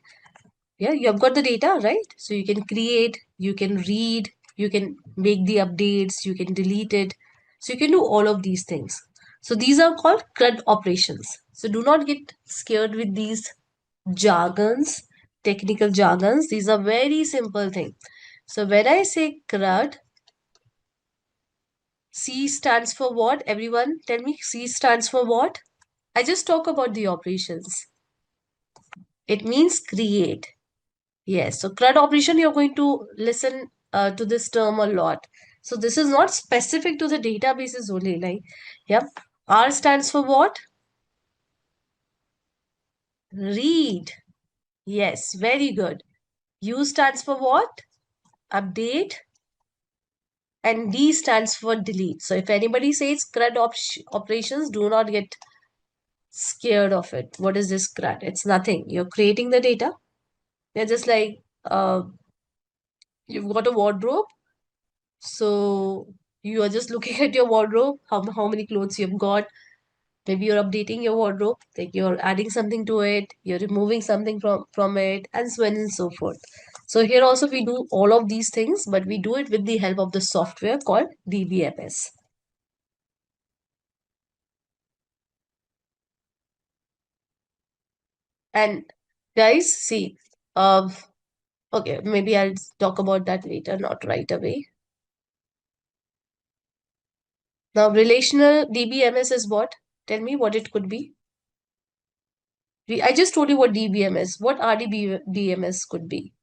Yeah, you have got the data, right? So you can create, you can read, you can make the updates, you can delete it. So you can do all of these things. So these are called CRUD operations. So do not get scared with these jargons, technical jargons. These are very simple things. So when I say CRUD, C stands for what? Everyone tell me, C stands for what? I just talk about the operations. It means create. Yes, so CRUD operation, you're going to listen to this term a lot. So this is not specific to the databases only. Like, yep. R stands for what? Read. Yes, very good. U stands for what? Update. And D stands for delete. So if anybody says CRUD operations, do not get scared of it. What is this CRUD? It's nothing. You're creating the data. They're just like you've got a wardrobe. So you are just looking at your wardrobe, how many clothes you've got. Maybe you're updating your wardrobe, like you're adding something to it, you're removing something from it, and so on and so forth. So here also we do all of these things, but we do it with the help of the software called DBMS. And guys, see, okay, maybe I'll talk about that later, not right away. Now, relational DBMS is what? Tell me what it could be. I just told you what DBMS. What RDBMS could be?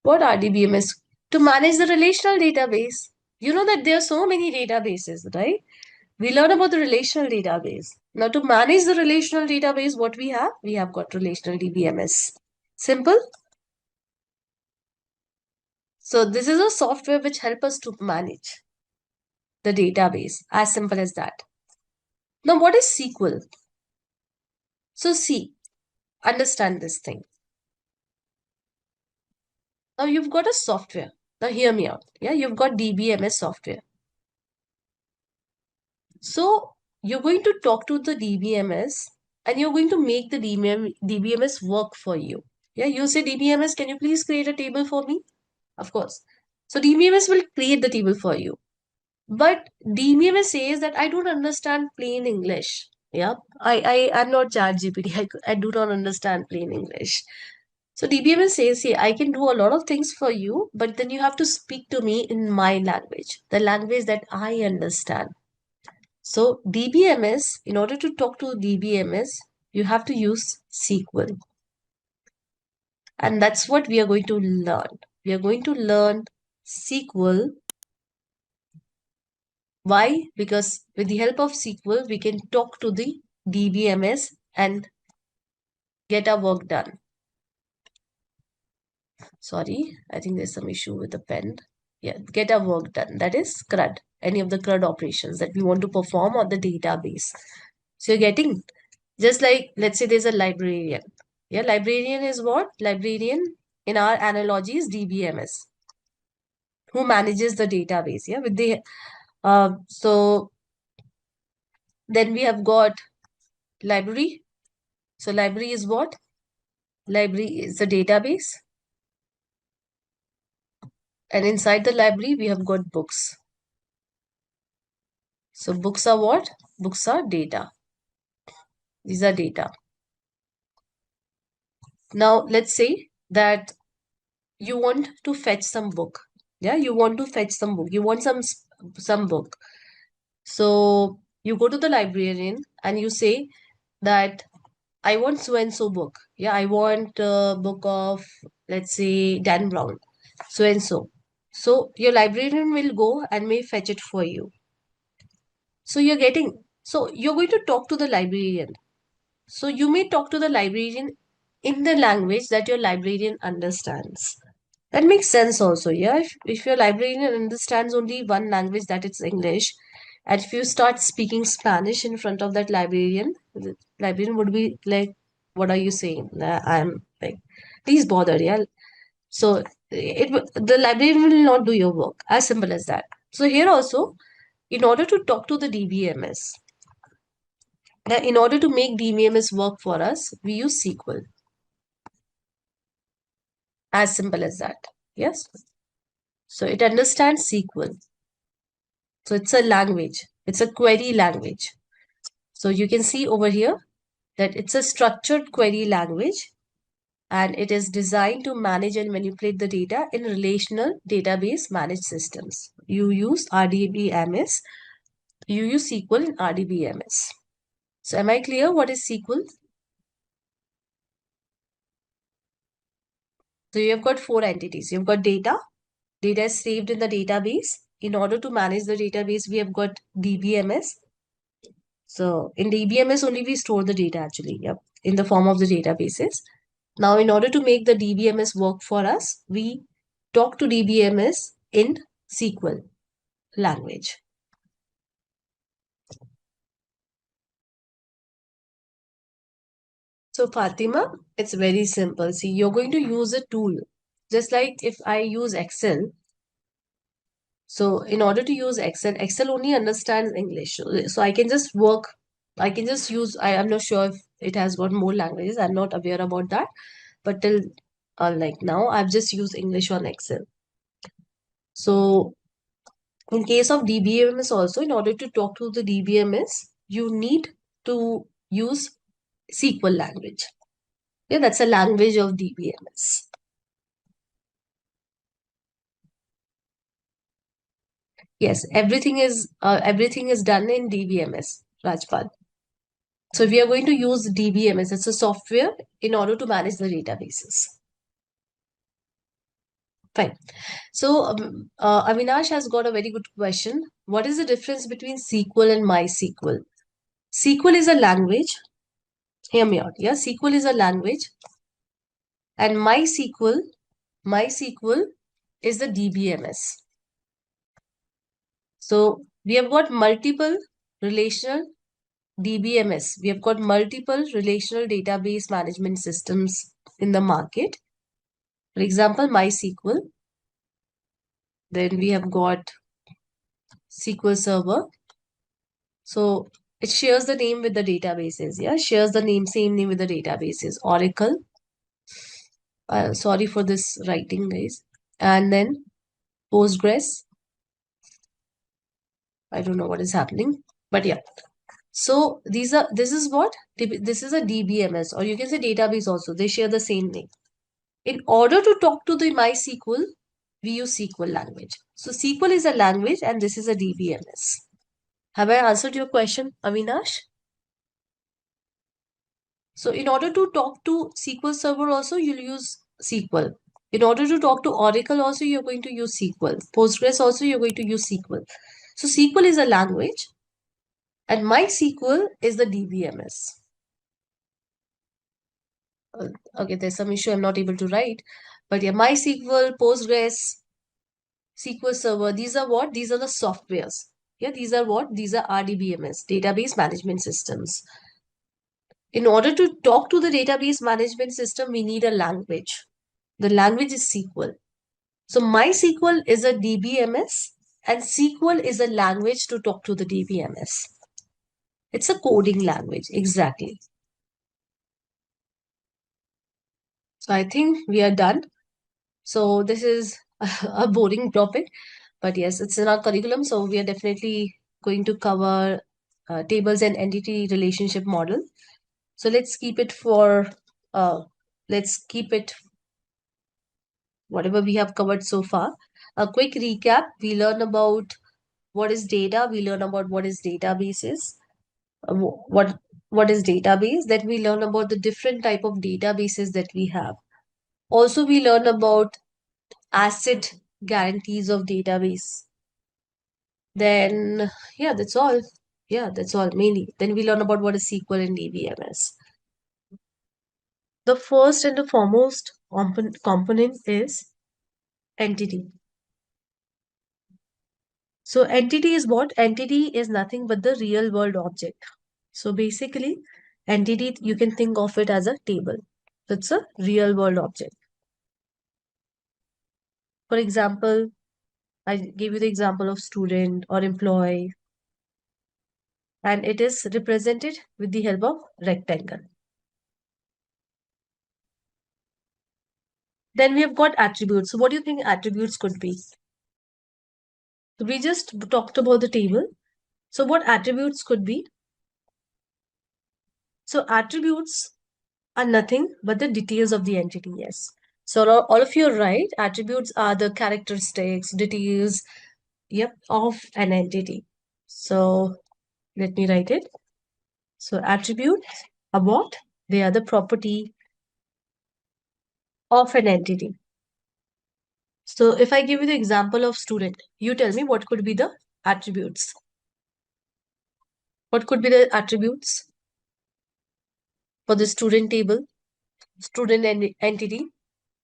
What RDBMS? To manage the relational database. You know that there are so many databases, right? We learn about the relational database. Now, to manage the relational database, what we have? We have got relational DBMS. Simple. So this is a software which help us to manage the database. As simple as that. Now, what is SQL? So see, understand this thing. Now you've got a software. Now hear me out. Yeah, you've got DBMS software. So you're going to talk to the DBMS and you're going to make the DBMS work for you. Yeah, you say DBMS, can you please create a table for me? Of course. So DBMS will create the table for you. But DBMS says that I don't understand plain English. Yeah, I'm not ChatGPT. I do not understand plain English. So DBMS says, hey, I can do a lot of things for you, but then you have to speak to me in my language, the language that I understand. So DBMS, in order to talk to DBMS, you have to use SQL. And that's what we are going to learn. We are going to learn SQL Why? Because with the help of SQL, we can talk to the DBMS and get our work done. Sorry, I think there's some issue with the pen. Yeah, get our work done. That is CRUD, any of the CRUD operations that we want to perform on the database. So you're getting, just like, let's say there's a librarian. Yeah, librarian is what? Librarian in our analogy is DBMS, who manages the database. Yeah, with the, so then we have got library. So library is what? Library is the database. And inside the library, we have got books. So books are what? Books are data. These are data. Now, let's say that you want to fetch some book. Yeah, you want to fetch some book. You want some book. So you go to the librarian and you say that I want so and so book. Yeah, I want a book of, let's say, Dan Brown, so and so. So your librarian will go and may fetch it for you. So you're going to talk to the librarian. So you may talk to the librarian in the language that your librarian understands. That makes sense also, yeah. If your librarian understands only one language, that it's English, and if you start speaking Spanish in front of that librarian, the librarian would be like, "What are you saying?" I'm like, "Please bother, yeah." So the librarian will not do your work. As simple as that. So here also, in order to talk to the DBMS, now in order to make DBMS work for us, we use SQL. As simple as that. Yes. So it understands SQL. So it's a language. It's a query language. So you can see over here that it's a structured query language and it is designed to manage and manipulate the data in relational database managed systems. You use RDBMS. You use SQL in RDBMS. So am I clear what is SQL? So you have got four entities. You've got data. Data is saved in the database. In order to manage the database, we have got DBMS. So in DBMS only we store the data actually, yep, in the form of the databases. Now in order to make the DBMS work for us, we talk to DBMS in SQL language. So Fatima, it's very simple. See, you're going to use a tool. Just like if I use Excel. So in order to use Excel, Excel only understands English. So I can just work, I can just use, I'm not sure if it has got more languages. I'm not aware about that. But till like now, I've just used English on Excel. So in case of DBMS also, in order to talk to the DBMS, you need to use SQL language. Yeah, that's a language of DBMS. Yes, everything is done in DBMS, Rajpal. So we are going to use DBMS. It's a software in order to manage the databases. Fine. So Avinash has got a very good question. What is the difference between SQL and MySQL? SQL is a language. Hear me out. Yeah, SQL is a language, and MySQL is the DBMS. So we have got multiple relational DBMS. We have got multiple relational database management systems in the market. For example, MySQL. Then we have got SQL Server. So it shares the name with the databases. Yeah, shares the same name with the databases. Oracle. Sorry for this writing, guys. And then Postgres. I don't know what is happening, but yeah. So this is what? This is a DBMS, or you can say database also. They share the same name. In order to talk to the MySQL, we use SQL language. So SQL is a language and this is a DBMS. Have I answered your question, Avinash? So in order to talk to SQL Server also, you'll use SQL. In order to talk to Oracle also, you're going to use SQL. Postgres also, you're going to use SQL. So SQL is a language and MySQL is the DBMS. Okay, there's some issue I'm not able to write. But yeah, MySQL, Postgres, SQL Server, these are what? These are the softwares. Yeah, these are what? These are RDBMS, database management systems. In order to talk to the database management system, we need a language. The language is SQL. So MySQL is a DBMS and SQL is a language to talk to the DBMS. It's a coding language, exactly. So I think we are done. So this is a boring topic, but yes, it's in our curriculum. So we are definitely going to cover tables and entity relationship model. So uh, let's keep it whatever we have covered so far. A quick recap, we learn about what is data, we learn about what is databases, what is database, then we learn about the different type of databases that we have. Also, we learn about asset guarantees of database. Then, yeah, that's all. Yeah, that's all mainly. Then we learn about what is SQL and DBMS. The first and the foremost component is entity. So entity is what? Entity is nothing but the real world object. So basically, entity, you can think of it as a table. It's a real world object. For example, I gave you the example of student or employee, and it is represented with the help of rectangle. Then we have got attributes. So what do you think attributes could be? So we just talked about the table. So what attributes could be? So attributes are nothing but the details of the entity, yes. So all of you are right. Attributes are the characteristics, details, yep, of an entity. So let me write it. So attributes are what? They are the property of an entity. So if I give you the example of student, you tell me what could be the attributes. What could be the attributes for the student table, student entity,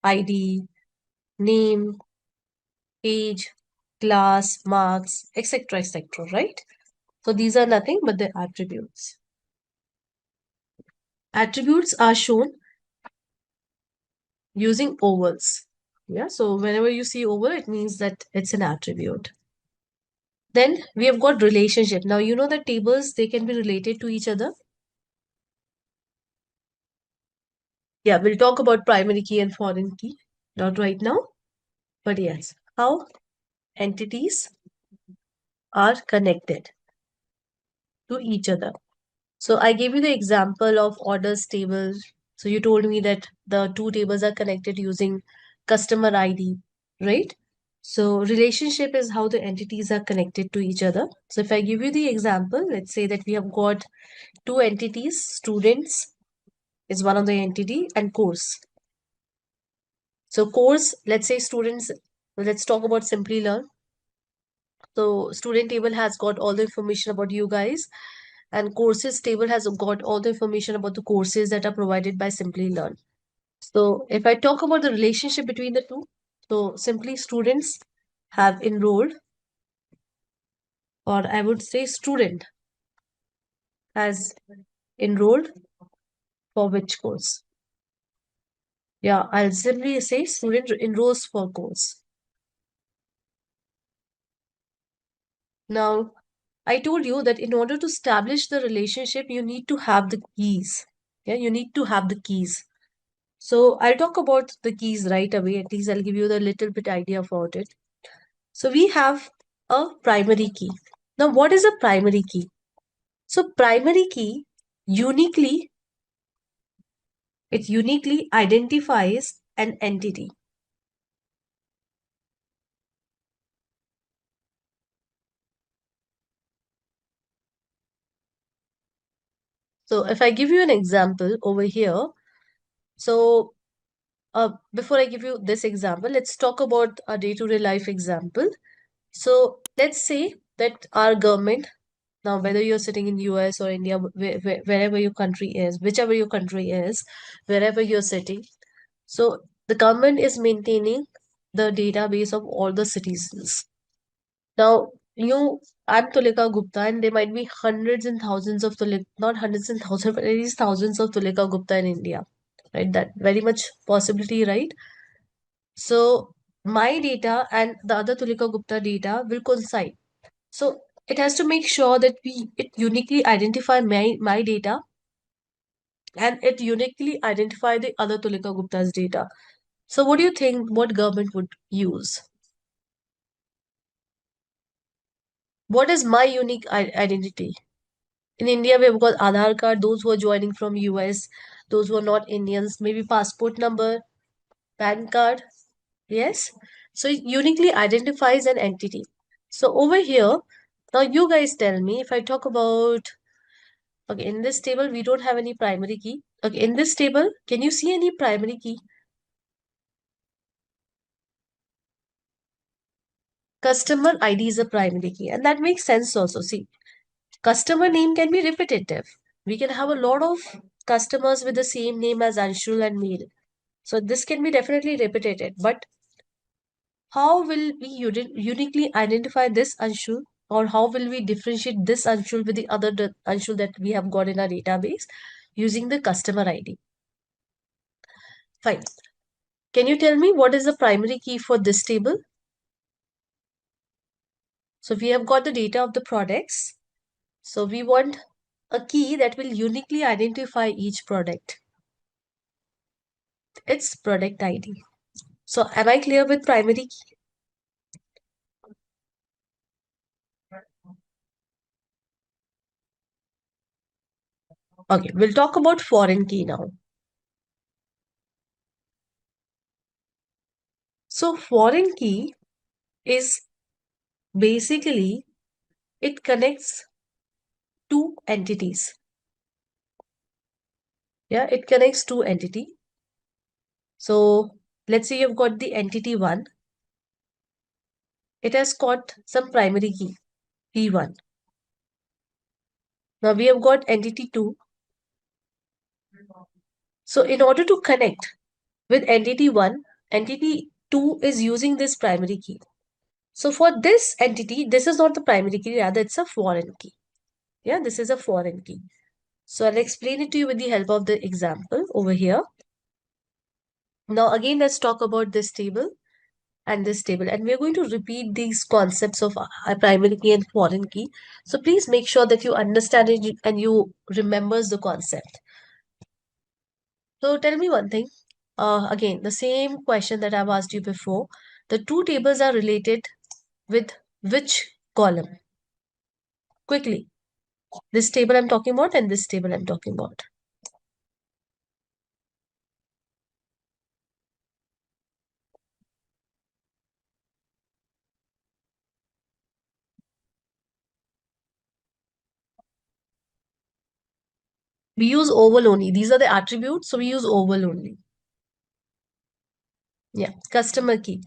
ID, name, age, class, marks, etc., etc., right? So these are nothing but the attributes. Attributes are shown using ovals. Yeah, so whenever you see oval, it means that it's an attribute. Then we have got relationship. Now you know that tables, they can be related to each other. Yeah, we'll talk about primary key and foreign key. Not right now, but yes, how entities are connected to each other. So I gave you the example of orders table. So you told me that the two tables are connected using customer ID, right? So relationship is how the entities are connected to each other. So if I give you the example, let's say that we have got two entities, students is one of the entity and course. So course, let's say students, let's talk about Simplilearn. So student table has got all the information about you guys, and courses table has got all the information about the courses that are provided by Simplilearn. So if I talk about the relationship between the two, so simply students have enrolled, or I would say student has enrolled for which course? Yeah, I'll simply say student enrolls for course. Now, I told you that in order to establish the relationship, you need to have the keys. Yeah, you need to have the keys. So I'll talk about the keys right away. At least I'll give you the little bit idea about it. So we have a primary key. Now, what is a primary key? So primary key uniquely, it uniquely identifies an entity. So if I give you an example over here, so before I give you this example, let's talk about a day-to-day life example. So let's say that our government, now whether you're sitting in US or India, wherever your country is, whichever your country is, wherever you're sitting, so the government is maintaining the database of all the citizens. Now, I'm Tulika Gupta, and there might be hundreds and thousands of not hundreds and thousands, but at least thousands of Tulika Gupta in India, right? That very much possibility, right? So my data and the other Tulika Gupta data will coincide. So it has to make sure that it uniquely identify my data and it uniquely identify the other Tulika Gupta's data. So what do you think what government would use? What is my unique identity? In India, we've got Aadhaar card, those who are joining from US, those who are not Indians, maybe passport number, PAN card. Yes. So it uniquely identifies an entity. So over here, now you guys tell me if I talk about, okay, in this table, we don't have any primary key. Okay, in this table, can you see any primary key? Customer ID is a primary key, and that makes sense also. See, customer name can be repetitive. We can have a lot of customers with the same name as Anshul and Meel. So this can be definitely repeated. But how will we uniquely identify this Anshul, or how will we differentiate this Anshul with the other Anshul that we have got in our database using the customer ID? Fine. Can you tell me what is the primary key for this table? So we have got the data of the products. So we want a key that will uniquely identify each product. It's product ID. So am I clear with primary key? Okay, we'll talk about foreign key now. So foreign key is basically it connects two entities. Yeah, it connects two entity. So let's say you've got the entity one. It has got some primary key, P1. Now we have got entity two. So in order to connect with entity one, entity two is using this primary key. So for this entity, this is not the primary key, rather it's a foreign key. Yeah, this is a foreign key. So I'll explain it to you with the help of the example over here. Now again, let's talk about this table and this table, and we're going to repeat these concepts of a primary key and foreign key. So please make sure that you understand it and you remembers the concept. So tell me one thing. Again, the same question that I've asked you before. The two tables are related with which column? Quickly. This table I'm talking about and this table I'm talking about. We use oval only. These are the attributes, so we use oval only. Yeah, customer key.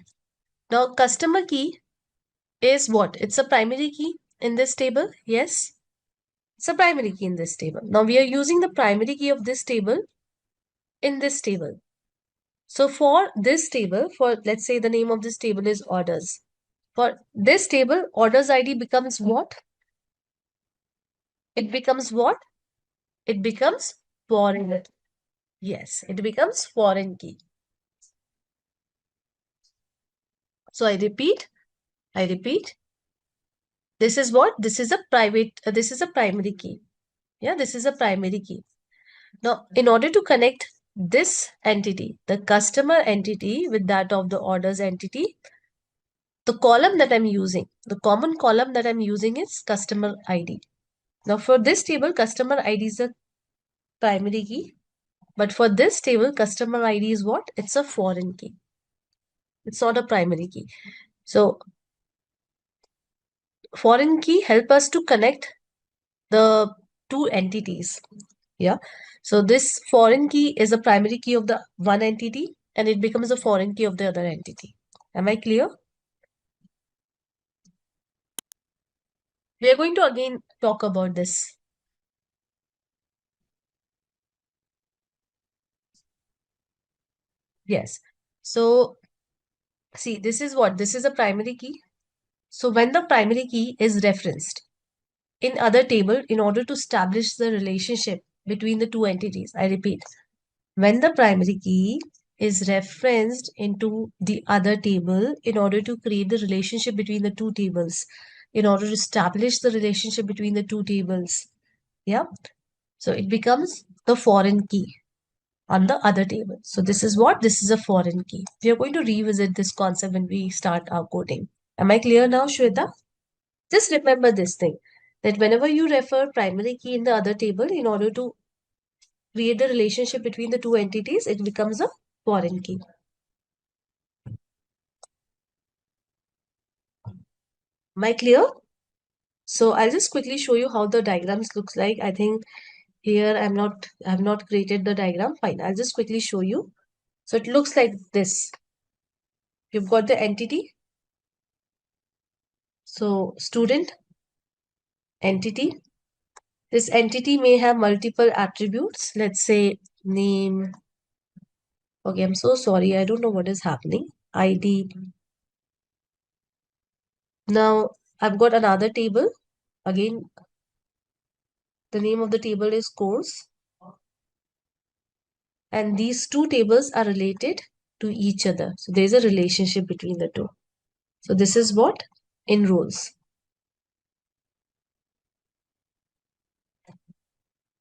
Now, customer key is what? It's a primary key in this table. Yes, it's a primary key in this table. Now, we are using the primary key of this table in this table. So, for this table, for let's say the name of this table is orders. For this table, orders ID becomes what? It becomes what? It becomes foreign. Yes, it becomes foreign key. So, I repeat. This is what? This is a this is a primary key. Yeah, this is a primary key. Now, in order to connect this entity, the customer entity with that of the orders entity, the column that I'm using, the common column that I'm using is customer ID. Now, for this table, customer ID is a primary key. But for this table, customer ID is what? It's a foreign key. It's not a primary key. So, foreign key help us to connect the two entities. Yeah. So this foreign key is a primary key of the one entity and it becomes a foreign key of the other entity. Am I clear? We are going to again talk about this. Yes. So see, this is what? This is a primary key. So when the primary key is referenced in other table in order to establish the relationship between the two entities, I repeat, when the primary key is referenced into the other table in order to create the relationship between the two tables, in order to establish the relationship between the two tables, yeah, so it becomes the foreign key on the other table. So this is what? This is a foreign key. We are going to revisit this concept when we start our coding. Am I clear now, Shweta? Just remember this thing, that whenever you refer primary key in the other table in order to create the relationship between the two entities, it becomes a foreign key. Am I clear? So I'll just quickly show you how the diagrams looks like. I think here I have not created the diagram. Fine. I'll just quickly show you. So it looks like this. You've got the entity. So student, entity. This entity may have multiple attributes. Let's say name. Okay, I'm so sorry. I don't know what is happening. ID. Now I've got another table. Again, the name of the table is course. And these two tables are related to each other. So there's a relationship between the two. So this is what? Enrolls.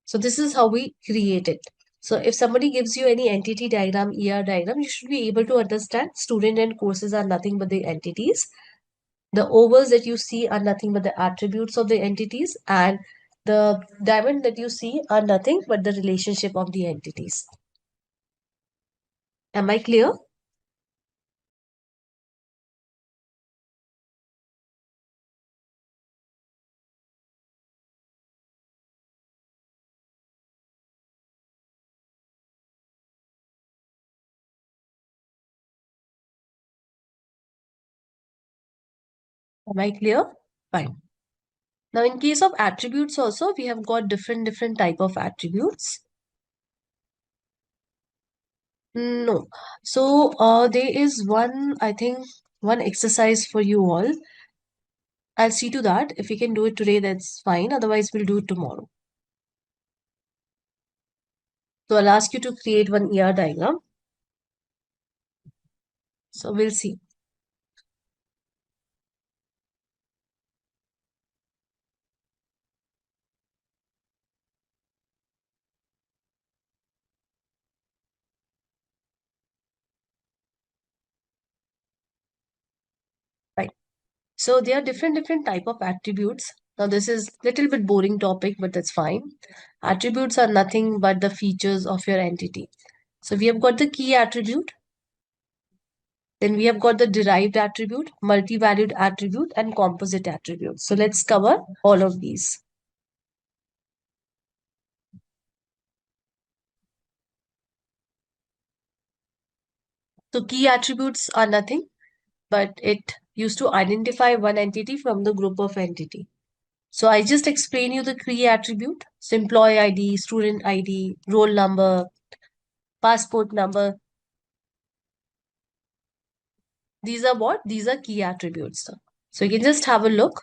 So this is how we create it. So if somebody gives you any entity diagram, ER diagram, you should be able to understand student and courses are nothing but the entities. The ovals that you see are nothing but the attributes of the entities, and the diamond that you see are nothing but the relationship of the entities. Am I clear? Am I clear? Fine. Now, in case of attributes also, we have got different type of attributes. No. So, there is one, I think, one exercise for you all. I'll see to that. If we can do it today, that's fine. Otherwise, we'll do it tomorrow. So, I'll ask you to create one ER diagram. So, we'll see. Right. So, there are different type of attributes. Now, this is little bit boring topic, but that's fine. Attributes are nothing but the features of your entity. So, we have got the key attribute. Then we have got the derived attribute, multi-valued attribute, and composite attribute. So let's cover all of these. So key attributes are nothing, but it used to identify one entity from the group of entity. So I just explain you the key attribute. So employee ID, student ID, roll number, passport number. These are what? These are key attributes. So you can just have a look.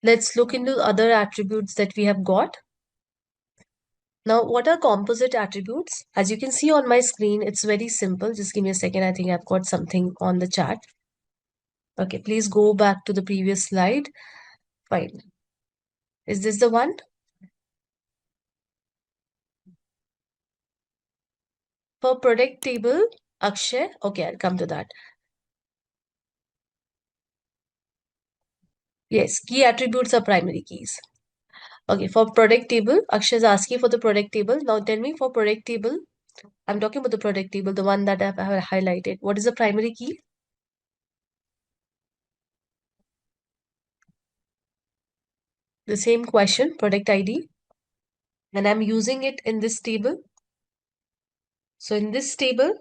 Let's look into other attributes that we have got. Now, what are composite attributes? As you can see on my screen, it's very simple. Just give me a second. I think I've got something on the chat. Okay, please go back to the previous slide. Fine. Is this the one? For product table, Akshay, okay, I'll come to that. Yes, key attributes are primary keys. Okay, for product table, Akshay is asking for the product table. Now tell me for product table, I'm talking about the product table, the one that I have highlighted. What is the primary key? The same question, product ID, and I'm using it in this table. So in this table,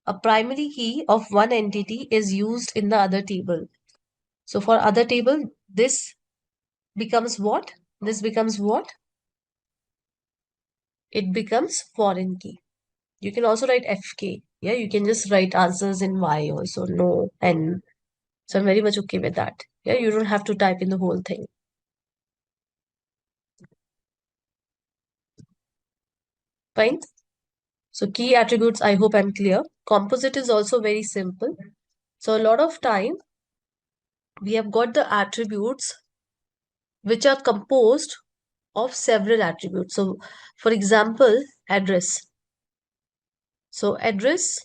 a primary key of one entity is used in the other table. So for other table, this becomes what? This becomes what? It becomes foreign key. You can also write FK. Yeah, you can just write answers in Y also, no, N. So I'm very much okay with that. Yeah, you don't have to type in the whole thing. Fine. So key attributes, I hope I'm clear. Composite is also very simple. So a lot of time we have got the attributes which are composed of several attributes. So for example, address. So address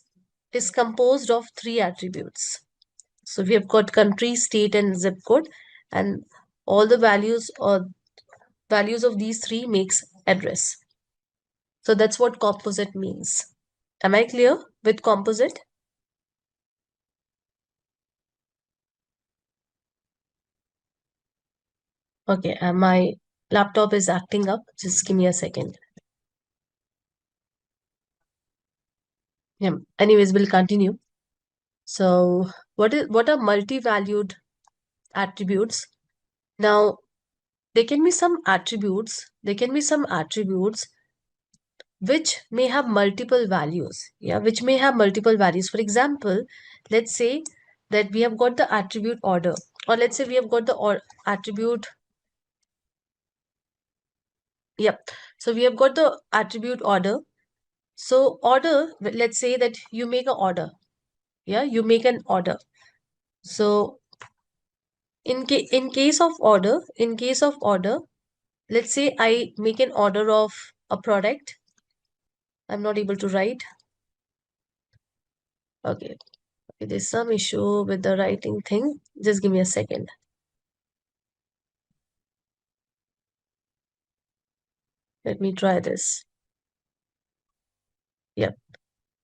is composed of three attributes. So we have got country, state, and zip code, and all the values or values of these three makes address. So that's what composite means. Am I clear with composite? Okay, my laptop is acting up. Just give me a second. Yeah. Anyways, we'll continue. So what are multi-valued attributes? Now, there can be some attributes. There can be some attributes which may have multiple values. Yeah, which may have multiple values. For example, let's say that we have got the attribute order, or let's say we have got the attribute. Yep. So we have got the attribute order. So order, let's say that you make an order. Yeah, you make an order. So in case of order, let's say I make an order of a product. I'm not able to write. Okay. There's some issue with the writing thing. Just give me a second. Let me try this. Yep.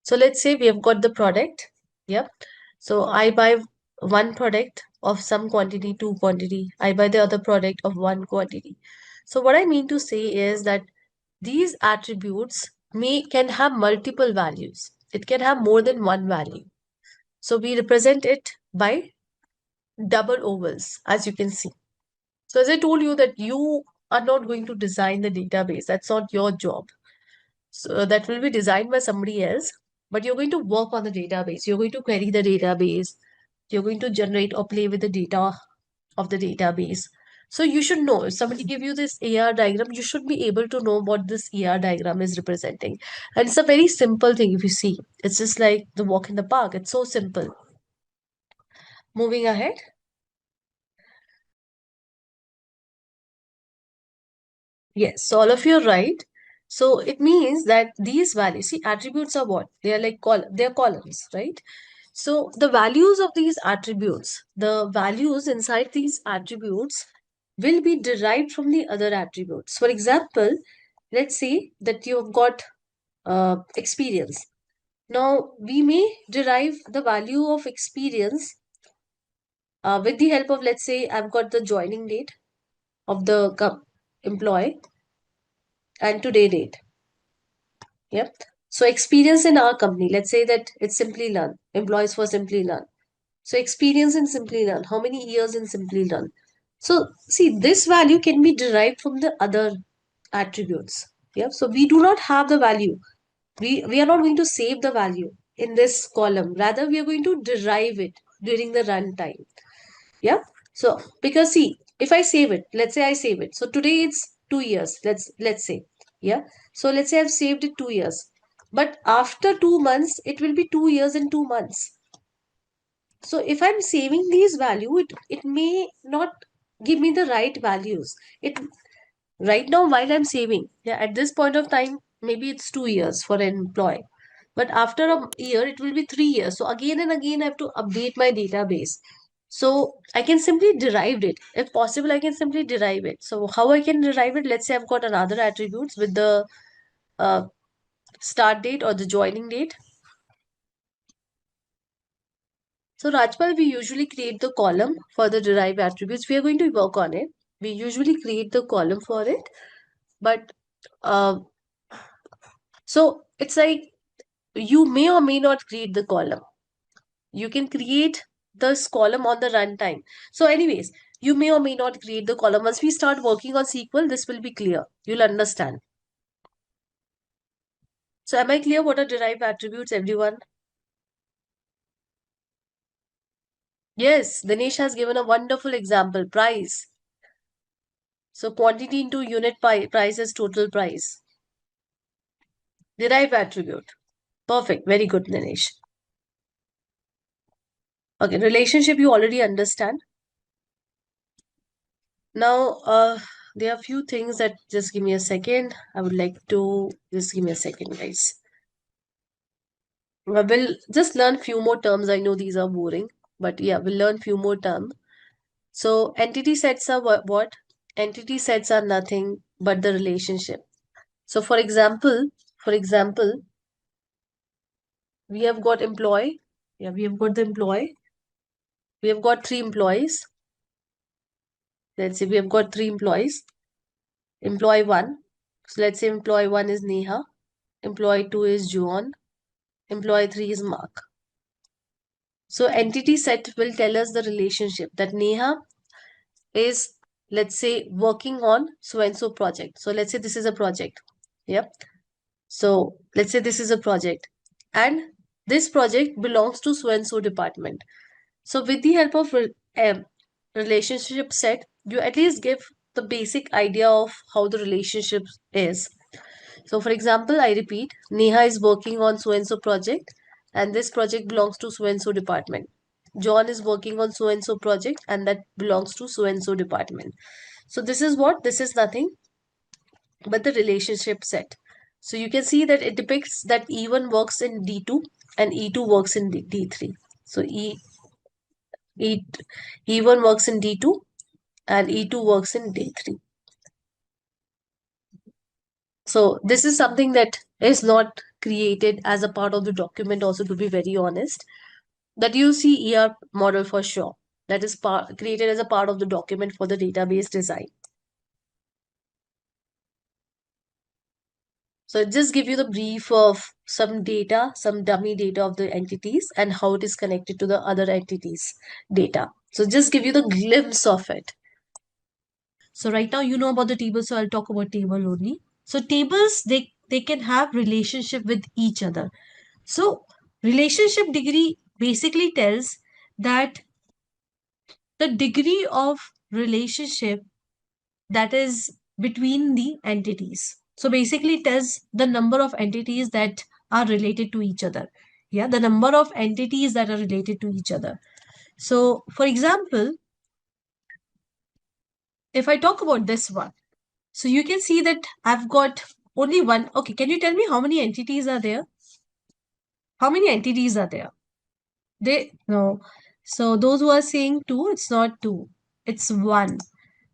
So let's say we have got the product. Yep. So I buy one product of some quantity, two quantity. I buy the other product of one quantity. So what I mean to say is that these attributes can have multiple values. It can have more than one value. So we represent it by double ovals, as you can see. So as I told you that you are not going to design the database. That's not your job. So that will be designed by somebody else, but you're going to work on the database. You're going to query the database. You're going to generate or play with the data of the database. So you should know, if somebody give you this AR diagram, you should be able to know what this AR diagram is representing. And it's a very simple thing if you see. It's just like the walk in the park. It's so simple. Moving ahead. Yes, so all of you are right. So it means that these values, see, attributes are what? They are like they are columns, right? So the values of these attributes, the values inside these attributes will be derived from the other attributes. For example, let's say that you've got experience. Now, we may derive the value of experience with the help of, let's say, I've got the joining date of the employee and today date. Yep. So experience in our company, let's say that it's Simplilearn, employees for Simplilearn. So experience in Simplilearn, how many years in Simplilearn? So see, this value can be derived from the other attributes. Yeah. So we do not have the value. We are not going to save the value in this column. Rather, we are going to derive it during the runtime. Yeah. So because see, if I save it, let's say I save it. So today it's 2 years. Let's say. Yeah. So let's say I've saved it 2 years. But after 2 months, it will be 2 years and 2 months. So if I'm saving these value, it may not give me the right values. It right now while I'm saving, yeah, at this point of time, maybe it's 2 years for an employee. But after a year, it will be 3 years. So again and again, I have to update my database. So I can simply derive it. If possible, I can simply derive it. So how I can derive it? Let's say I've got another attributes with the uh, start date or the joining date. So Rajpal, we usually create the column for the derived attributes. We are going to work on it. We usually create the column for it. But uh, so it's like you may or may not create the column. You can create this column on the runtime. So anyways, you may or may not create the column. Once we start working on SQL, this will be clear. You'll understand. So am I clear what are derived attributes, everyone? Yes, Dinesh has given a wonderful example, price. So quantity into unit price is total price. Derived attribute. Perfect. Very good, Dinesh. Okay, relationship you already understand. Now, there are a few things that just give me a second. I would like to just give me a second, guys. We'll just learn few more terms. I know these are boring, but yeah, we'll learn few more terms. So entity sets are what? Entity sets are nothing but the relationship. So for example, we have got employee. Yeah, we have got the employee. We have got 3 employees. Let's say we have got 3 employees. Employee one. So let's say employee one is Neha. Employee two is John. Employee three is Mark. So entity set will tell us the relationship that Neha is, let's say, working on so and so project. So let's say this is a project. Yep. So let's say this is a project and this project belongs to so and so department. So with the help of relationship set, you at least give the basic idea of how the relationship is. So for example, I repeat, Neha is working on so and so project and this project belongs to so and so department. John is working on so and so project and that belongs to so and so department. So this is what? This is nothing but the relationship set. So you can see that it depicts that E1 works in D2 and E2 works in D3. So E, E1 works in D2 and E2 works in D3. So this is something that is not created as a part of the document also, to be very honest. That you see ER model for sure. That is created as a part of the document for the database design. So just give you the brief of some data, some dummy data of the entities and how it is connected to the other entities data. So just give you the glimpse of it. So right now you know about the table, so I'll talk about table only. So tables, they can have relationship with each other. So relationship degree basically tells that the degree of relationship that is between the entities. So basically it tells the number of entities that are related to each other. Yeah, the number of entities that are related to each other. So for example, if I talk about this one, so you can see that I've got only one. Okay, can you tell me how many entities are there? How many entities are there? No. So those who are saying two, it's not two, it's one.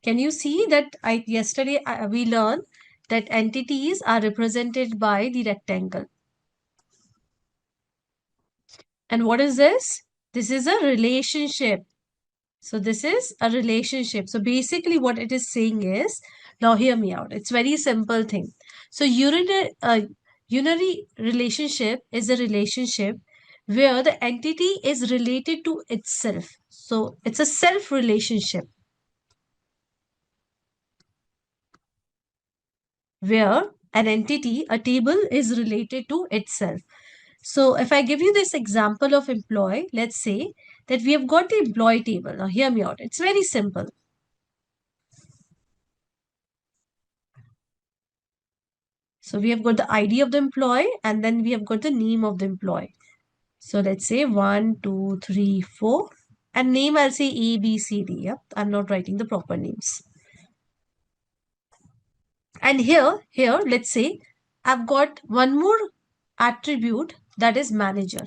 Can you see that yesterday we learned that entities are represented by the rectangle. And what is this? This is a relationship. So this is a relationship. So basically what it is saying is, now hear me out. It's very simple thing. So unary relationship is a relationship where the entity is related to itself. So it's a self relationship where an entity, a table, is related to itself. So if I give you this example of employee, let's say that we have got the employee table. Now hear me out. It's very simple. So we have got the ID of the employee and then we have got the name of the employee. So let's say 1, 2, 3, 4 and name I'll say A, B, C, D. Yeah? I'm not writing the proper names. And here, let's say I've got one more attribute that is manager.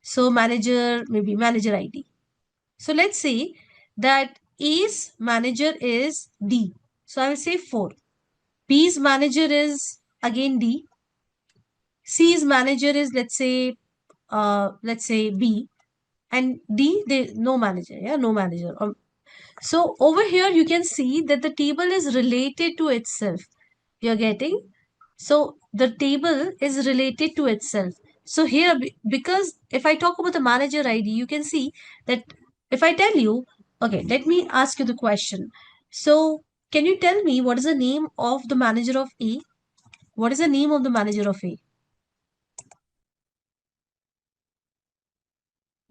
So manager, maybe manager ID. So let's say that A's manager is D. So I will say 4. B's manager is again D. C's manager is let's say B, and D, they no manager, yeah, no manager. So over here you can see that the table is related to itself. You're getting? So the table is related to itself. So here, because if I talk about the manager ID, you can see that if I tell you, okay, let me ask you the question. So can you tell me what is the name of the manager of A? What is the name of the manager of A?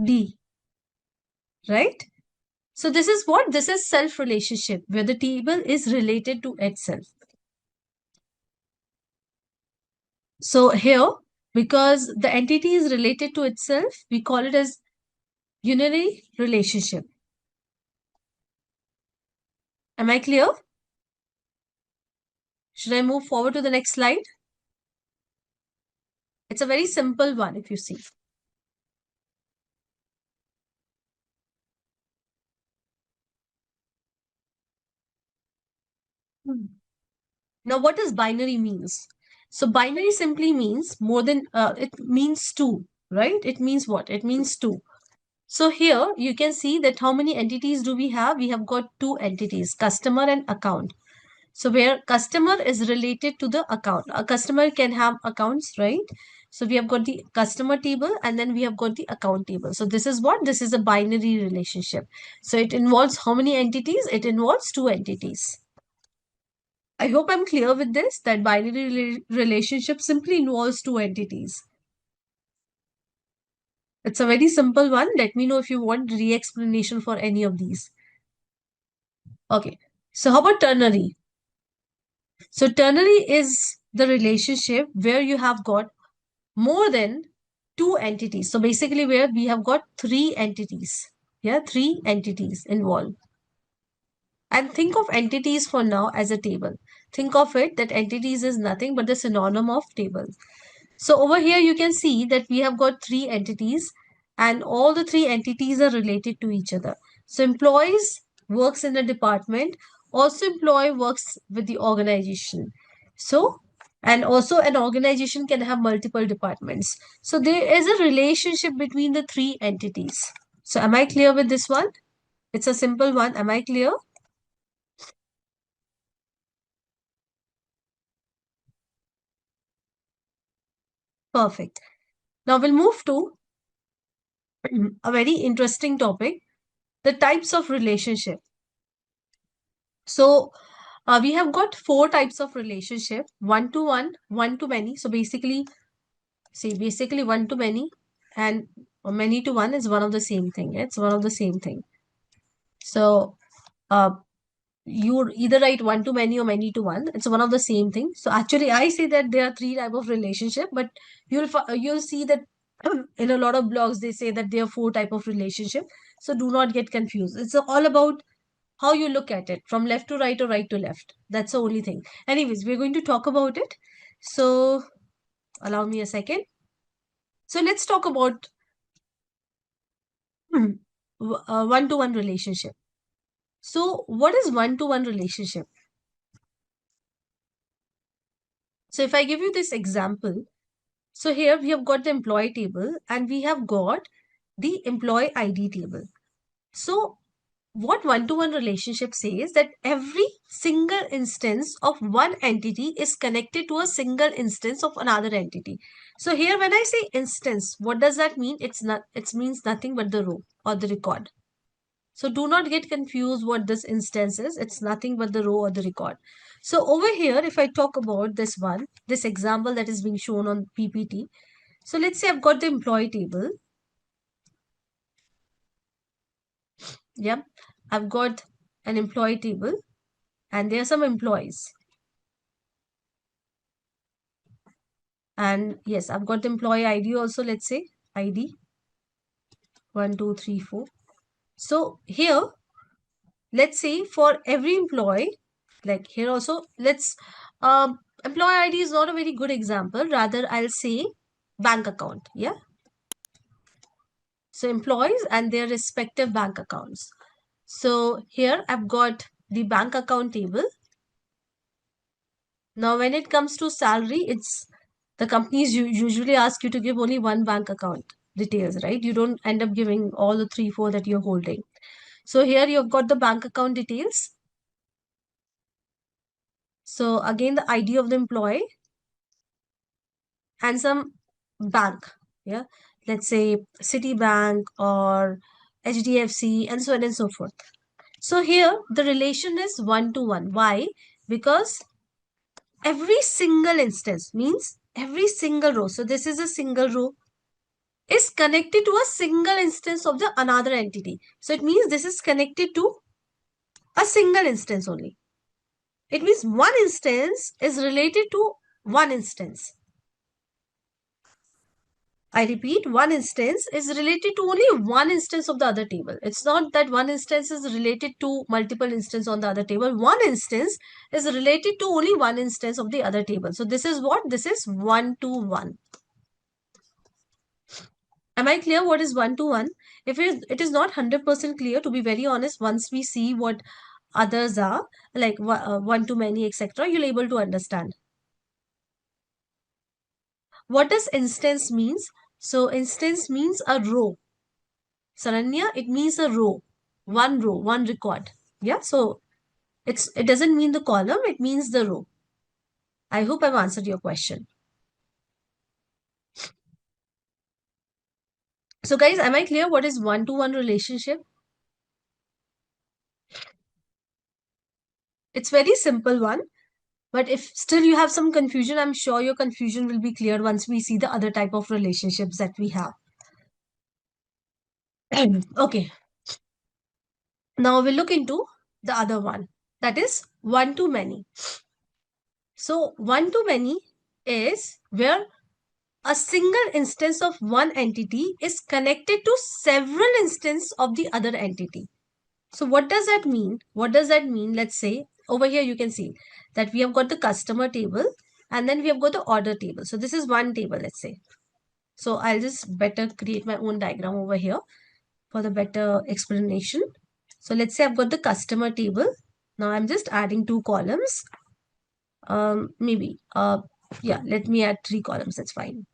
D, right? So this is what? This is self relationship where the table is related to itself. So here, because the entity is related to itself, we call it as unary relationship. Am I clear? Should I move forward to the next slide? It's a very simple one if you see. Now, what does binary means? So binary simply means more than, it means two, right? It means what? It means two. So here you can see that how many entities do we have? We have got two entities, customer and account. So where customer is related to the account. A customer can have accounts, right? So we have got the customer table and then we have got the account table. So this is what? This is a binary relationship. So it involves how many entities? It involves two entities. I hope I'm clear with this, that binary relationship simply involves two entities. It's a very simple one. Let me know if you want re-explanation for any of these. Okay. So how about ternary? So ternary is the relationship where you have got more than two entities. So basically where we have got three entities. Yeah, three entities involved. And think of entities for now as a table. Think of it that entities is nothing but the synonym of table. So over here you can see that we have got three entities and all the three entities are related to each other. So employees works in a department, also employee works with the organization. So, and also an organization can have multiple departments. So there is a relationship between the three entities. So am I clear with this one? It's a simple one. Am I clear? Perfect. Now we'll move to a very interesting topic, the types of relationship. So we have got four types of relationship: one to one, one to many. So basically, basically one to many and many to one is one of the same thing. It's one of the same thing. So uh, you either write one to many or many to one. It's one of the same thing. So actually, I say that there are three type of relationship, but you'll see that in a lot of blogs they say that there are four type of relationship. So do not get confused. It's all about how you look at it, from left to right or right to left. That's the only thing. Anyways, we're going to talk about it. So allow me a second. So let's talk about one-to-one relationship. So what is one-to-one relationship? So if I give you this example, so here we have got the employee table and we have got the employee ID table. So what one-to-one relationship says that every single instance of one entity is connected to a single instance of another entity. So here when I say instance, what does that mean? It means nothing but the row or the record. So do not get confused what this instance is. It's nothing but the row or the record. So over here, if I talk about this one, this example that is being shown on PPT. So let's say I've got the employee table. Yep. I've got an employee table and there are some employees. And yes, I've got the employee ID also, let's say ID 1, 2, 3, 4. So here, let's say for every employee, like here also, employee ID is not a very good example. Rather, I'll say bank account. Yeah. So employees and their respective bank accounts. So here I've got the bank account table. Now, when it comes to salary, it's the companies usually ask you to give only one bank account details, right? You don't end up giving all the 3, 4 that you're holding. So here you've got the bank account details. So again, the ID of the employee and some bank. Yeah. Let's say Citibank or HDFC and so on and so forth. So here the relation is 1 to 1. Why? Because every single instance means every single row. So this is a single row is connected to a single instance of the another entity. So it means this is connected to a single instance only. It means one instance is related to one instance. I repeat, one instance is related to only one instance of the other table. It's not that one instance is related to multiple instances on the other table. One instance is related to only one instance of the other table. So this is what? This is 1 to 1. Am I clear what is 1 to 1? If it is not 100% clear, to be very honest, once we see what others are, like one to many, etc., you'll able to understand. What does instance means? So instance means a row. Saranya, it means a row, one record. Yeah, so it doesn't mean the column, it means the row. I hope I've answered your question. So guys, am I clear what is 1 to 1 relationship? It's very simple one. But if still you have some confusion, I'm sure your confusion will be cleared once we see the other type of relationships that we have. Okay. Now we'll look into the other one. That is one to many. So one to many is where a single instance of one entity is connected to several instances of the other entity. So what does that mean? What does that mean? Let's say over here you can see that we have got the customer table and then we have got the order table. So this is one table, let's say. So I'll just better create my own diagram over here for the better explanation. So let's say I've got the customer table. Now I'm just adding 2 columns. Maybe, yeah, let me add 3 columns. That's fine.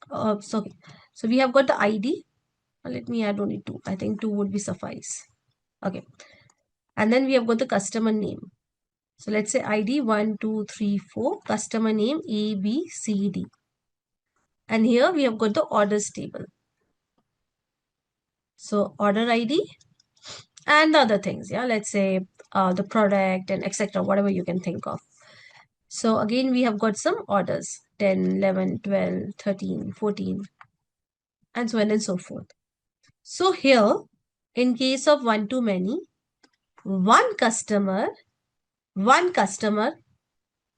So we have got the ID. Let me add only 2. I think 2 would be suffice. Okay. And then we have got the customer name. So let's say ID 1, 2, 3, 4, customer name A, B, C, D. And here we have got the orders table. So order ID and the other things. Yeah, let's say the product and etc. Whatever you can think of. So again, we have got some orders 10, 11, 12, 13, 14, and so on and so forth. So here, in case of one to many, one customer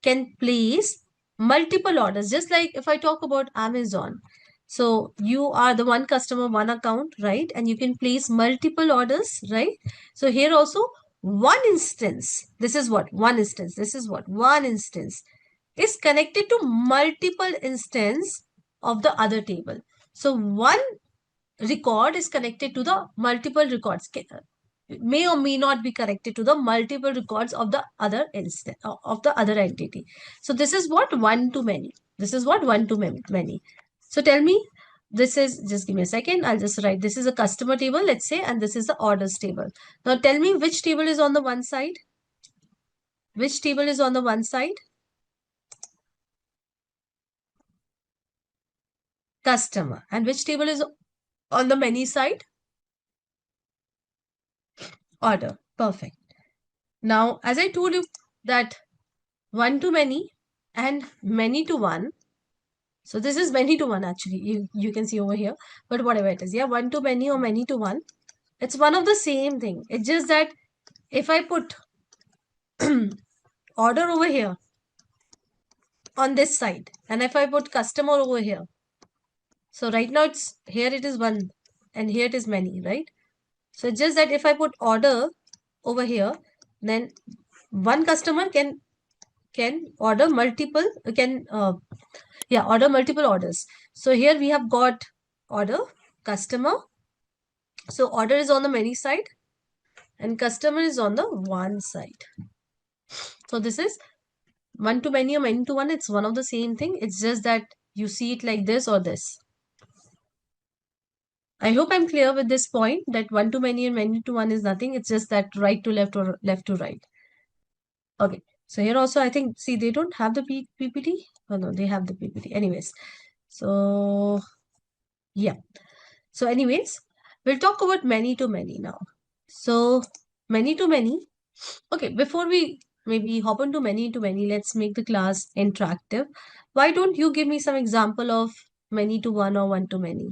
can place multiple orders. Just like if I talk about Amazon. So you are the one customer, one account, right? And you can place multiple orders, right? So here also one instance, this is what? One instance, this is what? One instance is connected to multiple instance of the other table. So one record is connected to the multiple records, may or may not be connected to the multiple records of the other instance of the other entity. So this is what one to many. This is what one to many. So tell me, this is, just give me a second, I'll just write, this is a customer table, let's say, and this is the orders table. Now tell me which table is on the one side. Which table is on the one side? Customer. And which table is on the many side? Order. Perfect. Now, as I told you that one to many and many to one. So this is many to one actually. You can see over here. But whatever it is. Yeah, one to many or many to one. It's one of the same thing. It's just that if I put order over here on this side and if I put customer over here. So right now it's here it is one and here it is many, right? So it's just that if I put order over here, then one customer can can order multiple, order multiple orders. So here we have got order, customer. So order is on the many side and customer is on the one side. So this is one to many or many to one. It's one of the same thing. It's just that you see it like this or this. I hope I'm clear with this point that one to many and many to one is nothing. It's just that right to left or left to right. Okay. So here also, I think, see, they don't have the PPT. Oh, no, they have the PPT. Anyways. So, yeah. So anyways, we'll talk about many to many now. So many to many. Okay, before we maybe hop into many to many, let's make the class interactive. Why don't you give me some example of many to one or one to many?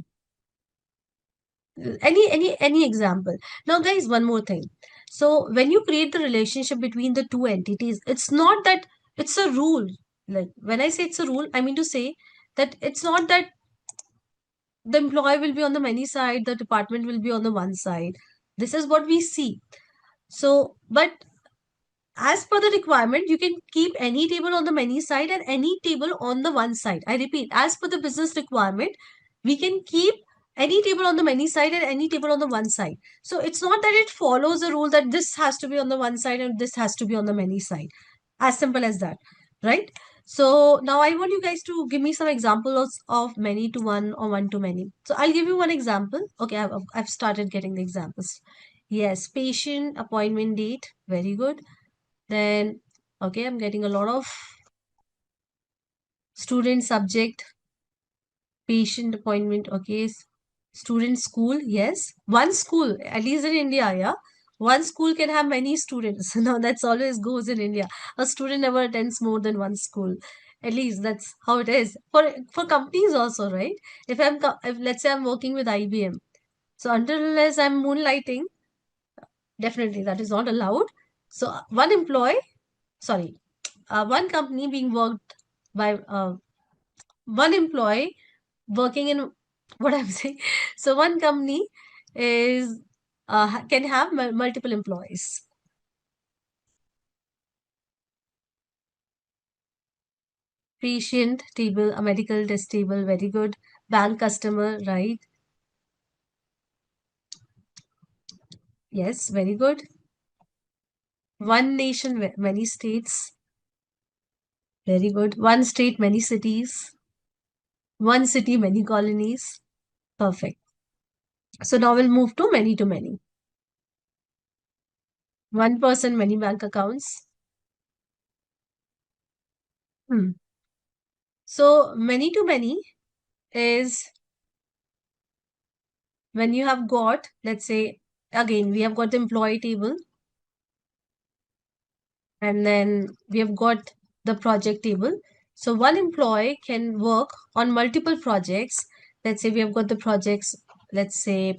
Any example. Now, guys, one more thing. So when you create the relationship between the two entities, it's not that it's a rule. Like when I say it's a rule, I mean to say that it's not that the employee will be on the many side, the department will be on the one side. This is what we see. So, but as per the requirement, you can keep any table on the many side and any table on the one side. I repeat, as per the business requirement, we can keep any table on the many side and any table on the one side. So it's not that it follows a rule that this has to be on the one side and this has to be on the many side. As simple as that, right? So now I want you guys to give me some examples of many to one or one to many. So I'll give you one example. Okay, I've started getting the examples. Yes, patient appointment date. Very good. Then, okay, I'm getting a lot of student subject, patient appointment, okay, student school, yes. One school, at least in India, yeah. One school can have many students. Now, that's always goes in India. A student never attends more than one school. At least that's how it is. For companies also, right? If let's say I'm working with IBM, so until unless I'm moonlighting, definitely that is not allowed. So one employee, sorry, one company being worked by one employee working in what I'm saying. So one company is can have multiple employees. Patient table, a medical test table, very good. Bank customer, right? Yes, very good. One nation, many states, very good. One state, many cities. One city, many colonies. Perfect. So now we'll move to many to many. One person, many bank accounts. Hmm. So many to many is when you have got, let's say, again, we have got the employee table and then we have got the project table. So one employee can work on multiple projects. Let's say we have got the projects, let's say,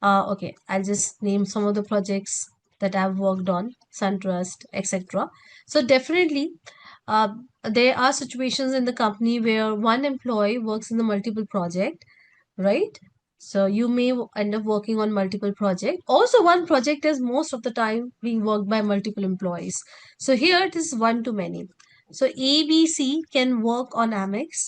okay, I'll just name some of the projects that I've worked on, SunTrust, etc. So definitely, uh, there are situations in the company where one employee works in the multiple project, right? So you may end up working on multiple projects. Also, one project is most of the time being worked by multiple employees. So here it is one to many. So A, B, C can work on Amex,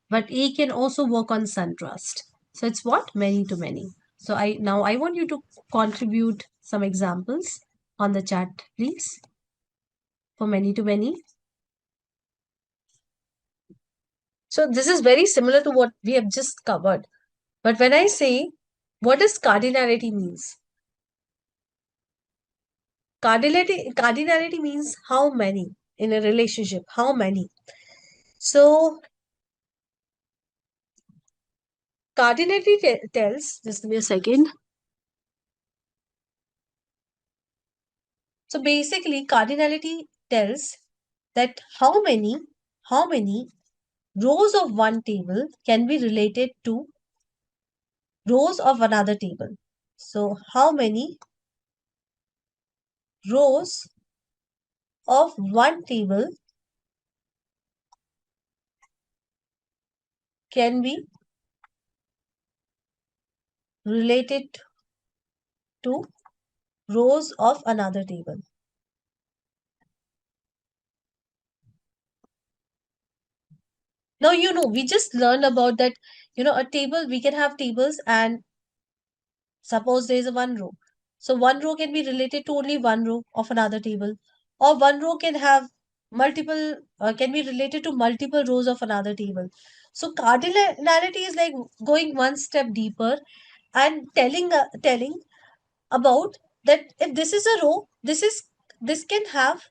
but A can also work on SunTrust. So it's what? Many to many. So I want you to contribute some examples on the chat, please, for many to many. So this is very similar to what we have just covered. But when I say, what does cardinality means? Cardinality means how many in a relationship, how many. So cardinality tells, just give me a second. So basically, cardinality tells that how many rows of one table can be related to rows of another table. So how many rows of one table can be related to rows of another table. Now, we just learned about that, a table, we can have tables, and suppose there is a one row. So one row can be related to only one row of another table, or one row can have multiple, can be related to multiple rows of another table. So cardinality is like going one step deeper and telling about that if this is a row, this can have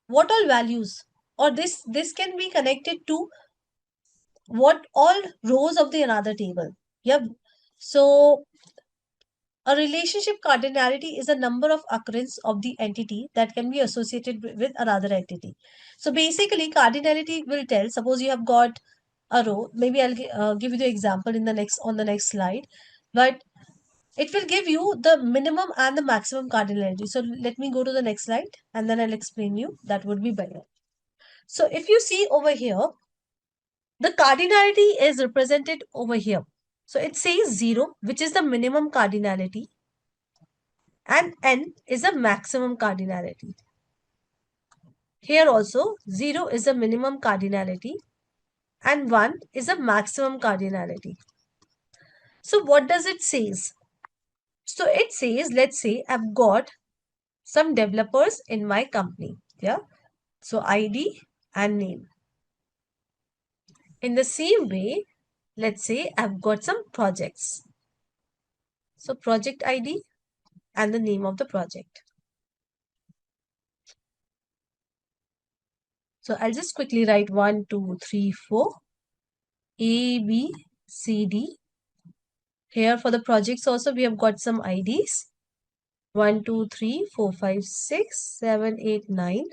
what all values, or this can be connected to what all rows of the another table. Yep. So a relationship cardinality is a number of occurrence of the entity that can be associated with another entity. So basically, cardinality will tell. Suppose you have got a row. Maybe I'll give you the example in the next slide, but it will give you the minimum and the maximum cardinality. So let me go to the next slide, and then I'll explain you. That would be better. So if you see over here, the cardinality is represented over here. So it says 0, which is the minimum cardinality, and n is a maximum cardinality. Here also 0 is a minimum cardinality and 1 is a maximum cardinality. So what does it says? So it says, let's say I've got some developers in my company. Yeah. So ID and name. In the same way, let's say I've got some projects. So project ID and the name of the project. So I'll just quickly write 1, 2, 3, 4, A, B, C, D. Here for the projects also we have got some IDs. 1, 2, 3, 4, 5, 6, 7, 8, 9.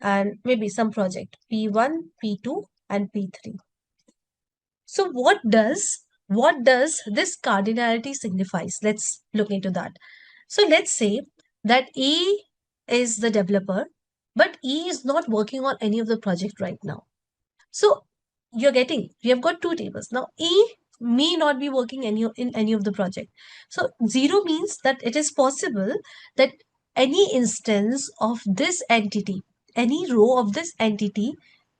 And maybe some project P1, P2 and P3. So what does this cardinality signifies? Let's look into that. So let's say that A is the developer, but E is not working on any of the project right now. So we have got two tables. Now E may not be working in any of the project. So 0 means that it is possible that any instance of this entity, any row of this entity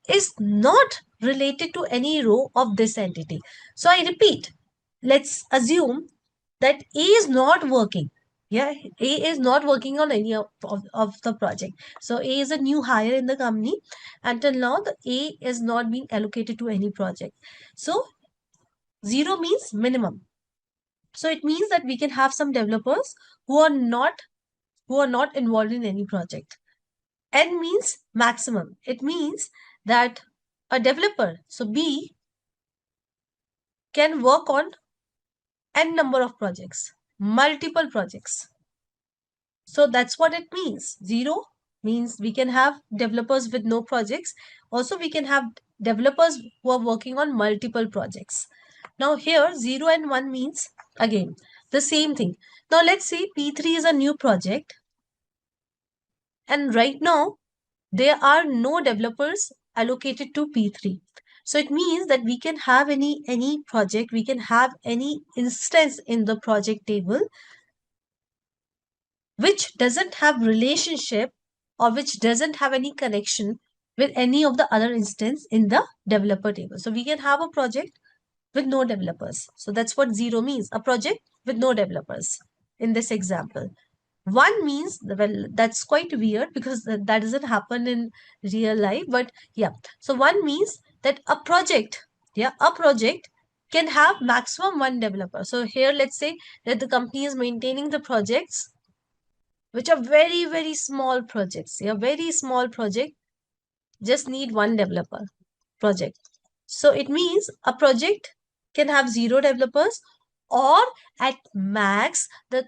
is not related to any row of this entity. So I repeat, let's assume that A is not working. Yeah, A is not working on any of the project. So A is a new hire in the company. Until now, the A is not being allocated to any project. So 0 means minimum. So it means that we can have some developers who are not involved in any project. N means maximum. It means that a developer, so B, can work on n number of projects, multiple projects. So that's what it means. 0 means we can have developers with no projects. Also, we can have developers who are working on multiple projects. Now here 0 and 1 means again the same thing. Now let's say P3 is a new project, and right now there are no developers allocated to P3. So it means that we can have any project, we can have any instance in the project table which doesn't have relationship or which doesn't have any connection with any of the other instance in the developer table. So we can have a project with no developers. So that's what 0 means, a project with no developers in this example. 1 means, well, that's quite weird because that doesn't happen in real life, but yeah. So 1 means that a project can have maximum 1 developer. So here let's say that the company is maintaining the projects which are very, very small projects. Yeah, very small project, just need 1 developer project. So it means a project can have 0 developers, or at max the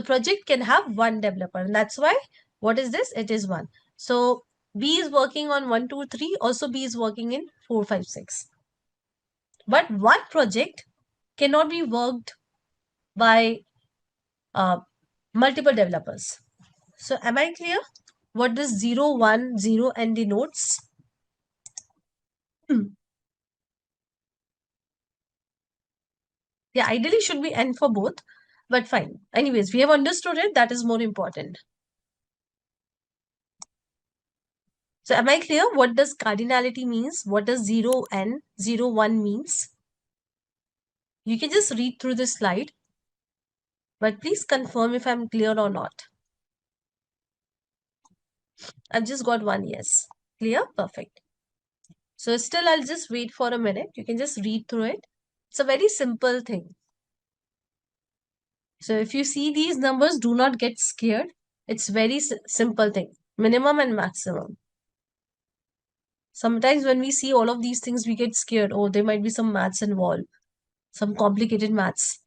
project can have 1 developer, and that's why what is this? It is 1. So B is working on 1, 2, 3. Also B is working in 4, 5, 6. But one project cannot be worked by multiple developers. So am I clear what this 0, 1, 0 and denotes? Yeah, ideally should be n for both, but fine. Anyways, we have understood it. That is more important. So am I clear? What does cardinality means? What does 0 and 0, 1 means? You can just read through this slide, but please confirm if I'm clear or not. I've just got one yes. Clear? Perfect. So still I'll just wait for a minute. You can just read through it. It's a very simple thing. So if you see these numbers, do not get scared. It's very simple thing. Minimum and maximum. Sometimes when we see all of these things, we get scared. Oh, there might be some maths involved, some complicated maths.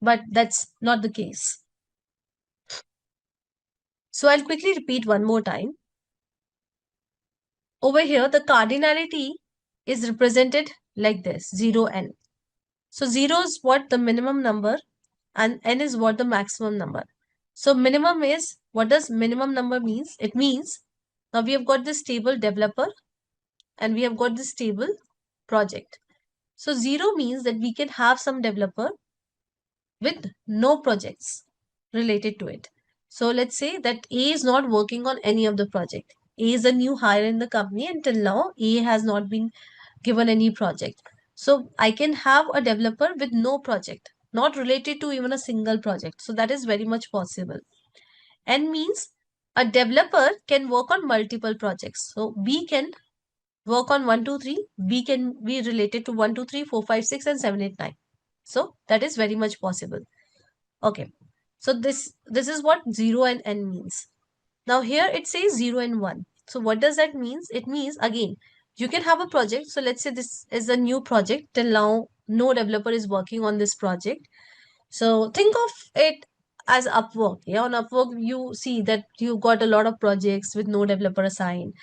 But that's not the case. So I'll quickly repeat one more time. Over here, the cardinality is represented like this, 0 n. So 0 is what the minimum number and n is what the maximum number. So minimum is, what does minimum number means? It means, now we have got this table developer and we have got this table project. So 0 means that we can have some developer with no projects related to it. So let's say that A is not working on any of the project. A is a new hire in the company. Until now, A has not been given any project. So I can have a developer with no project, not related to even a single project. So that is very much possible. N means a developer can work on multiple projects. So B can work on 1, 2, 3. B can be related to 1, 2, 3, 4, 5, 6, and 7, 8, 9. So that is very much possible. Okay. So this is what 0 and n means. Now here it says 0 and 1. So what does that mean? It means, again, you can have a project. So let's say this is a new project. Till now, no developer is working on this project. So think of it as Upwork. Yeah, on Upwork, you see that you got a lot of projects with no developer assigned,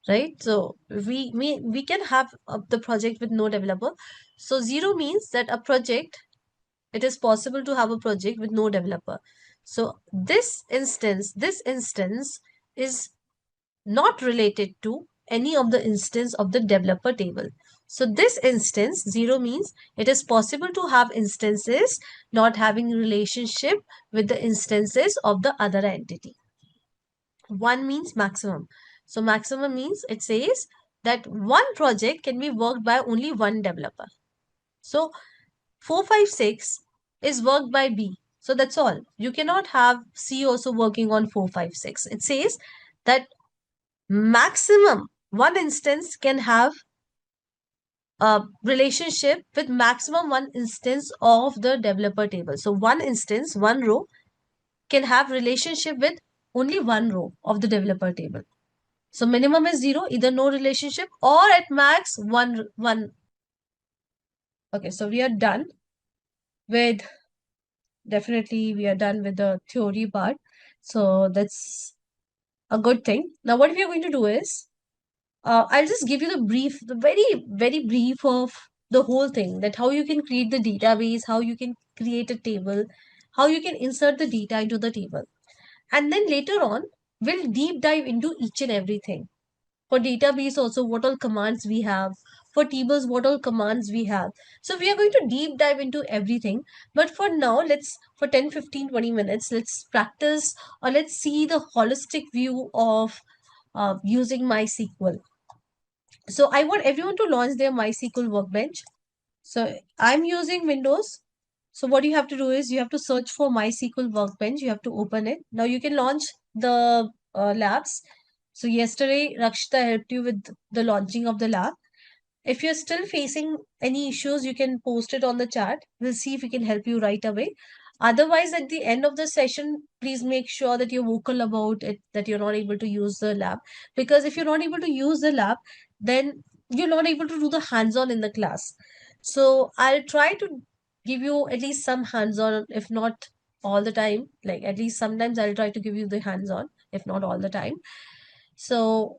right? So we can have the project with no developer. So 0 means that a project, it is possible to have a project with no developer. So this instance is not related to any of the instance of the developer table. So this instance 0 means it is possible to have instances not having relationship with the instances of the other entity. 1 means maximum. So maximum means it says that one project can be worked by only one developer. So 4, 5, 6 is worked by B. So that's all. You cannot have C also working on 4, 5, 6. It says that maximum one instance can have a relationship with maximum one instance of the developer table. So one instance, one row can have relationship with only one row of the developer table. So minimum is 0, either no relationship or at max one. Okay, so we are done with, definitely we are done with the theory part. So that's a good thing. Now what we are going to do is, I'll just give you the very, very brief of the whole thing, that how you can create the database, how you can create a table, how you can insert the data into the table. And then later on, we'll deep dive into each and everything. For database also, what all commands we have. For tables, what all commands we have. So we are going to deep dive into everything. But for now, for 10, 15, 20 minutes, let's practice, or let's see the holistic view of using MySQL. So I want everyone to launch their MySQL workbench. So I'm using Windows. So what you have to do is you have to search for MySQL workbench. You have to open it. Now you can launch the labs. So yesterday, Rakshita helped you with the launching of the lab. If you're still facing any issues, you can post it on the chat. We'll see if we can help you right away. Otherwise, at the end of the session, please make sure that you're vocal about it, that you're not able to use the lab. Because if you're not able to use the lab, then you're not able to do the hands-on in the class. So I'll try to give you at least some hands-on, if not all the time. Like at least sometimes I'll try to give you the hands-on, if not all the time. So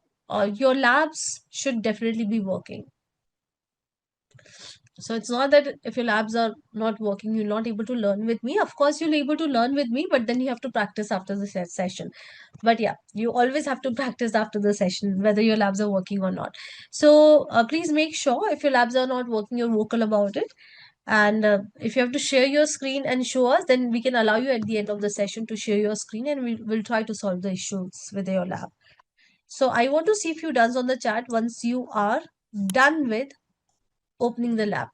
your labs should definitely be working. So it's not that if your labs are not working, you're not able to learn with me. Of course, you'll able to learn with me, but then you have to practice after the session. But yeah, you always have to practice after the session, whether your labs are working or not. So please make sure if your labs are not working, you're vocal about it. And if you have to share your screen and show us, then we can allow you at the end of the session to share your screen and we will try to solve the issues with your lab. So I want to see if you done on the chat once you are done with opening the lab.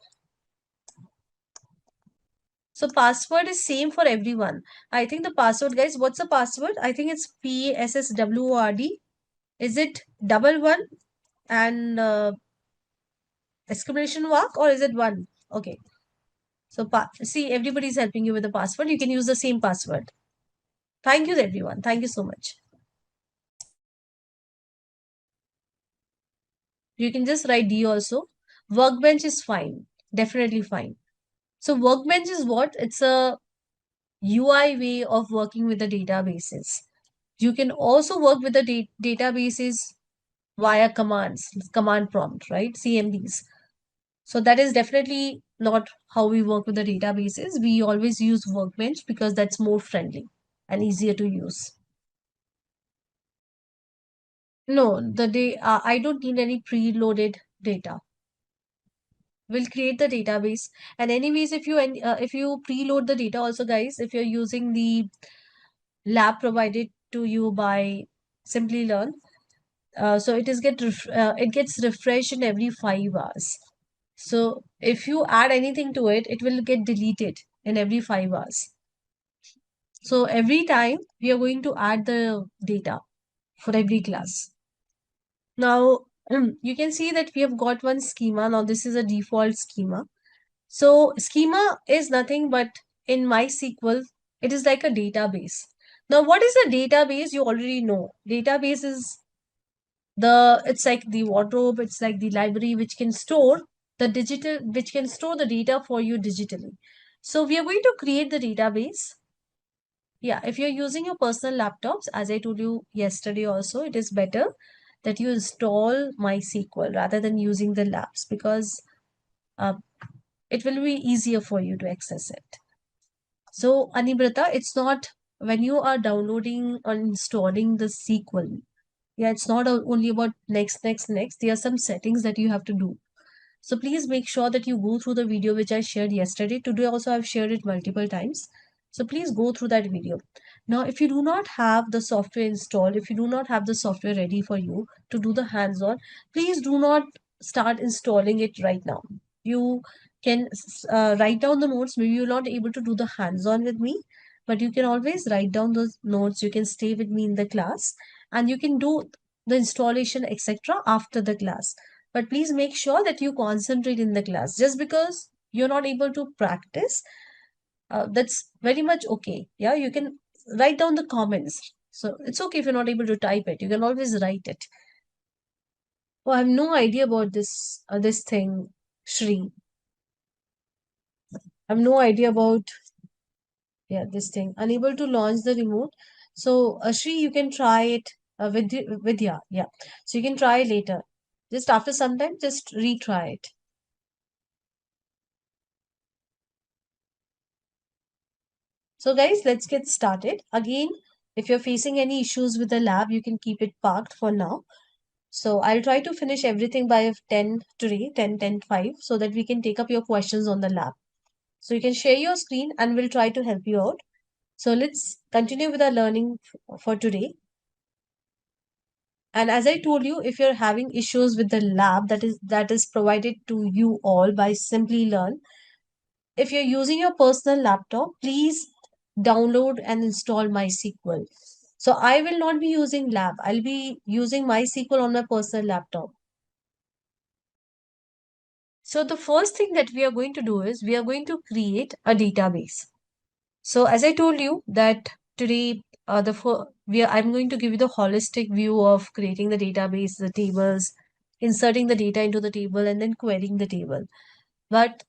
So password is same for everyone. I think the password, guys, what's the password? I think it's PASSWORD. Is it double one and exclamation mark, or is it one? Okay. So see, everybody's helping you with the password. You can use the same password. Thank you, everyone. Thank you so much. You can just write D also. Workbench is fine. Definitely fine. So workbench is what? It's a UI way of working with the databases. You can also work with the databases via commands, command prompt, right? CMDs. So that is definitely not how we work with the databases. We always use Workbench because that's more friendly and easier to use. No, I don't need any preloaded data. We'll create the database, and anyways, if you preload the data also, guys, if you're using the lab provided to you by Simplilearn, so it gets refreshed in every 5 hours. So if you add anything to it, it will get deleted in every 5 hours. So every time we are going to add the data for every class. Now you can see that we have got one schema. Now this is a default schema. So schema is nothing but in MySQL, it is like a database. Now what is a database? You already know. Database is it's like the wardrobe, it's like the library which can store the data for you digitally. So we are going to create the database. Yeah, if you're using your personal laptops, as I told you yesterday also, it is better that you install MySQL rather than using the labs, because uh, it will be easier for you to access it. So Anibrata, it's not when you are downloading or installing the SQL. Yeah, it's not only about next. There are some settings that you have to do. So please make sure that you go through the video which I shared yesterday. Today also I've shared it multiple times. So please go through that video. Now, if you do not have the software installed, if you do not have the software ready for you to do the hands-on, please do not start installing it right now. You can write down the notes. Maybe you're not able to do the hands-on with me, but you can always write down those notes. You can stay with me in the class and you can do the installation, etc. after the class. But please make sure that you concentrate in the class. Just because you're not able to practice, that's very much okay. Yeah, you can write down the comments. So it's okay if you're not able to type it. You can always write it. Oh, I have no idea about this thing, Shri. I have no idea about this thing. Unable to launch the remote. So Shri, you can try it with Vidya. Yeah. So you can try later. Just after some time, just retry it. So guys, let's get started. Again, if you're facing any issues with the lab, you can keep it parked for now. So I'll try to finish everything by 10 today, 10:5, so that we can take up your questions on the lab. So you can share your screen and we'll try to help you out. So let's continue with our learning for today. And as I told you, if you're having issues with the lab that is provided to you all by Simplilearn, if you're using your personal laptop, please download and install MySQL. So I will not be using lab. I'll be using MySQL on my personal laptop. So the first thing that we are going to do is we are going to create a database. So as I told you that today, I'm going to give you the holistic view of creating the database, the tables, inserting the data into the table, and then querying the table. But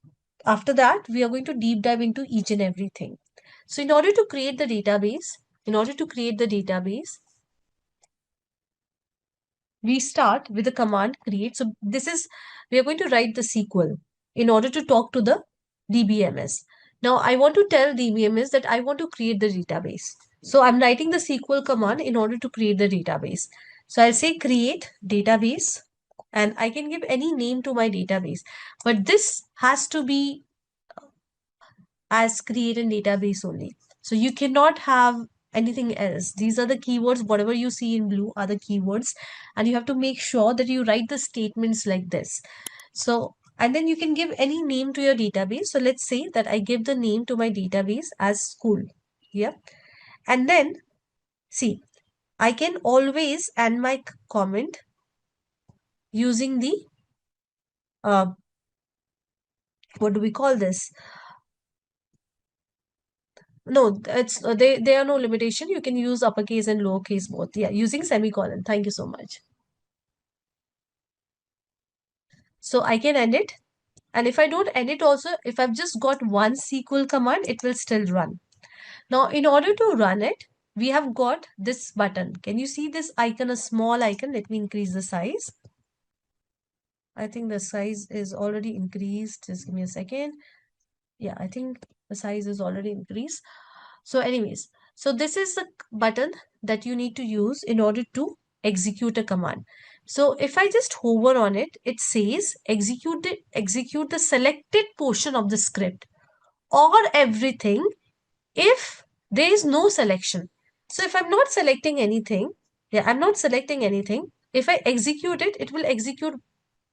after that, we are going to deep dive into each and everything. So in order to create the database, we start with the command create. So we are going to write the SQL in order to talk to the DBMS. Now I want to tell DBMS that I want to create the database. So I'm writing the SQL command in order to create the database. So I'll say create database and I can give any name to my database, but this has to be as create a database only. So you cannot have anything else. These are the keywords. Whatever you see in blue are the keywords, and you have to make sure that you write the statements like this. So, and then you can give any name to your database. So let's say that I give the name to my database as school. Yeah. And then see, I can always end my comment using the uh, what do we call this? No, it's there are no limitation. You can use uppercase and lowercase both. Yeah, using semicolon. Thank you so much. So I can end it. And if I don't end it also, if I've just got one SQL command, it will still run. Now, in order to run it, we have got this button. Can you see this icon, a small icon? Let me increase the size. I think the size is already increased. Just give me a second. Yeah, I think the size is already increased. So anyways, so this is the button that you need to use in order to execute a command. So if I just hover on it, it says execute the selected portion of the script or everything if there is no selection. So if I'm not selecting anything, yeah, I'm not selecting anything. If I execute it, it will execute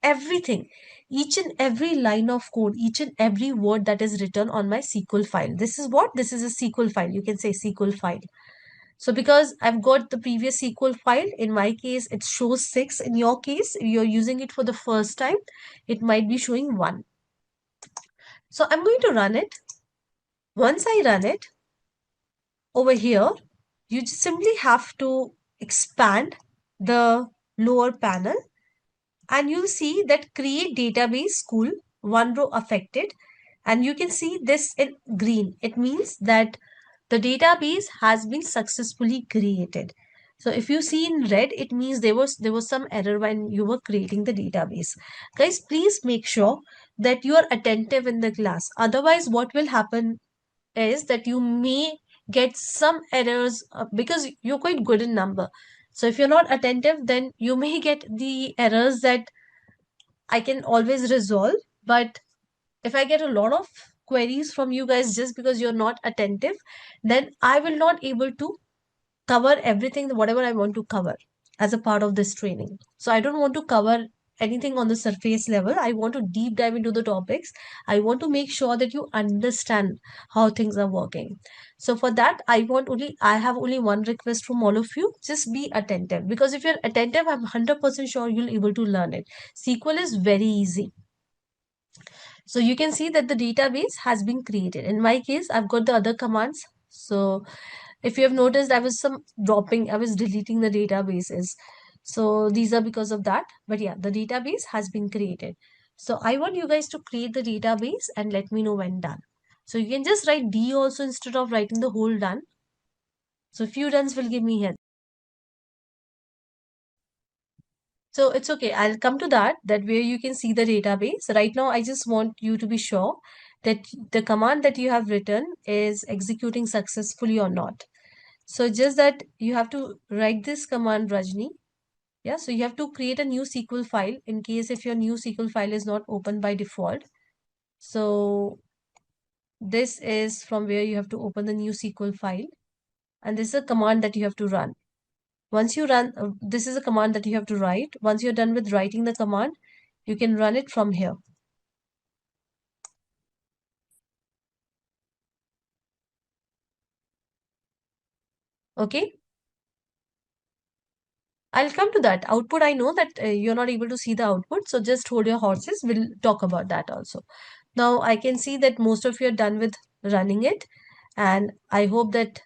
everything, each and every line of code, each and every word that is written on my SQL file. This is what? This is a SQL file. You can say SQL file. So because I've got the previous SQL file, in my case, it shows 6. In your case, if you're using it for the first time, it might be showing 1. So I'm going to run it. Once I run it, over here, you just simply have to expand the lower panel and you'll see that create database school, one row affected, and you can see this in green. It means that the database has been successfully created. So if you see in red, it means there was some error when you were creating the database. Guys, please make sure that you are attentive in the class. Otherwise, what will happen is that you may get some errors because you're quite good in number. So if you're not attentive, then you may get the errors that I can always resolve. But if I get a lot of queries from you guys just because you're not attentive, then I will not able to cover everything, whatever I want to cover as a part of this training. So I don't want to cover anything on the surface level. I want to deep dive into the topics. I want to make sure that you understand how things are working. So for that, I have only one request from all of you. Just be attentive, because if you're attentive, I'm 100% sure you'll able to learn it. SQL is very easy. So you can see that the database has been created. In my case, I've got the other commands. So if you have noticed, I was deleting the databases. So these are because of that. But yeah, the database has been created. So I want you guys to create the database and let me know when done. So you can just write D also instead of writing the whole done. So few dones will give me here. So it's okay. I'll come to that where you can see the database. Right now, I just want you to be sure that the command that you have written is executing successfully or not. So just that you have to write this command, Rajni. Yeah, so you have to create a new SQL file in case if your new SQL file is not open by default. So this is from where you have to open the new SQL file. And this is a command that you have to run. Once you run, this is a command that you have to write. Once you're done with writing the command, you can run it from here. Okay. I'll come to that. Output, I know that you're not able to see the output. So just hold your horses. We'll talk about that also. Now I can see that most of you are done with running it. And I hope that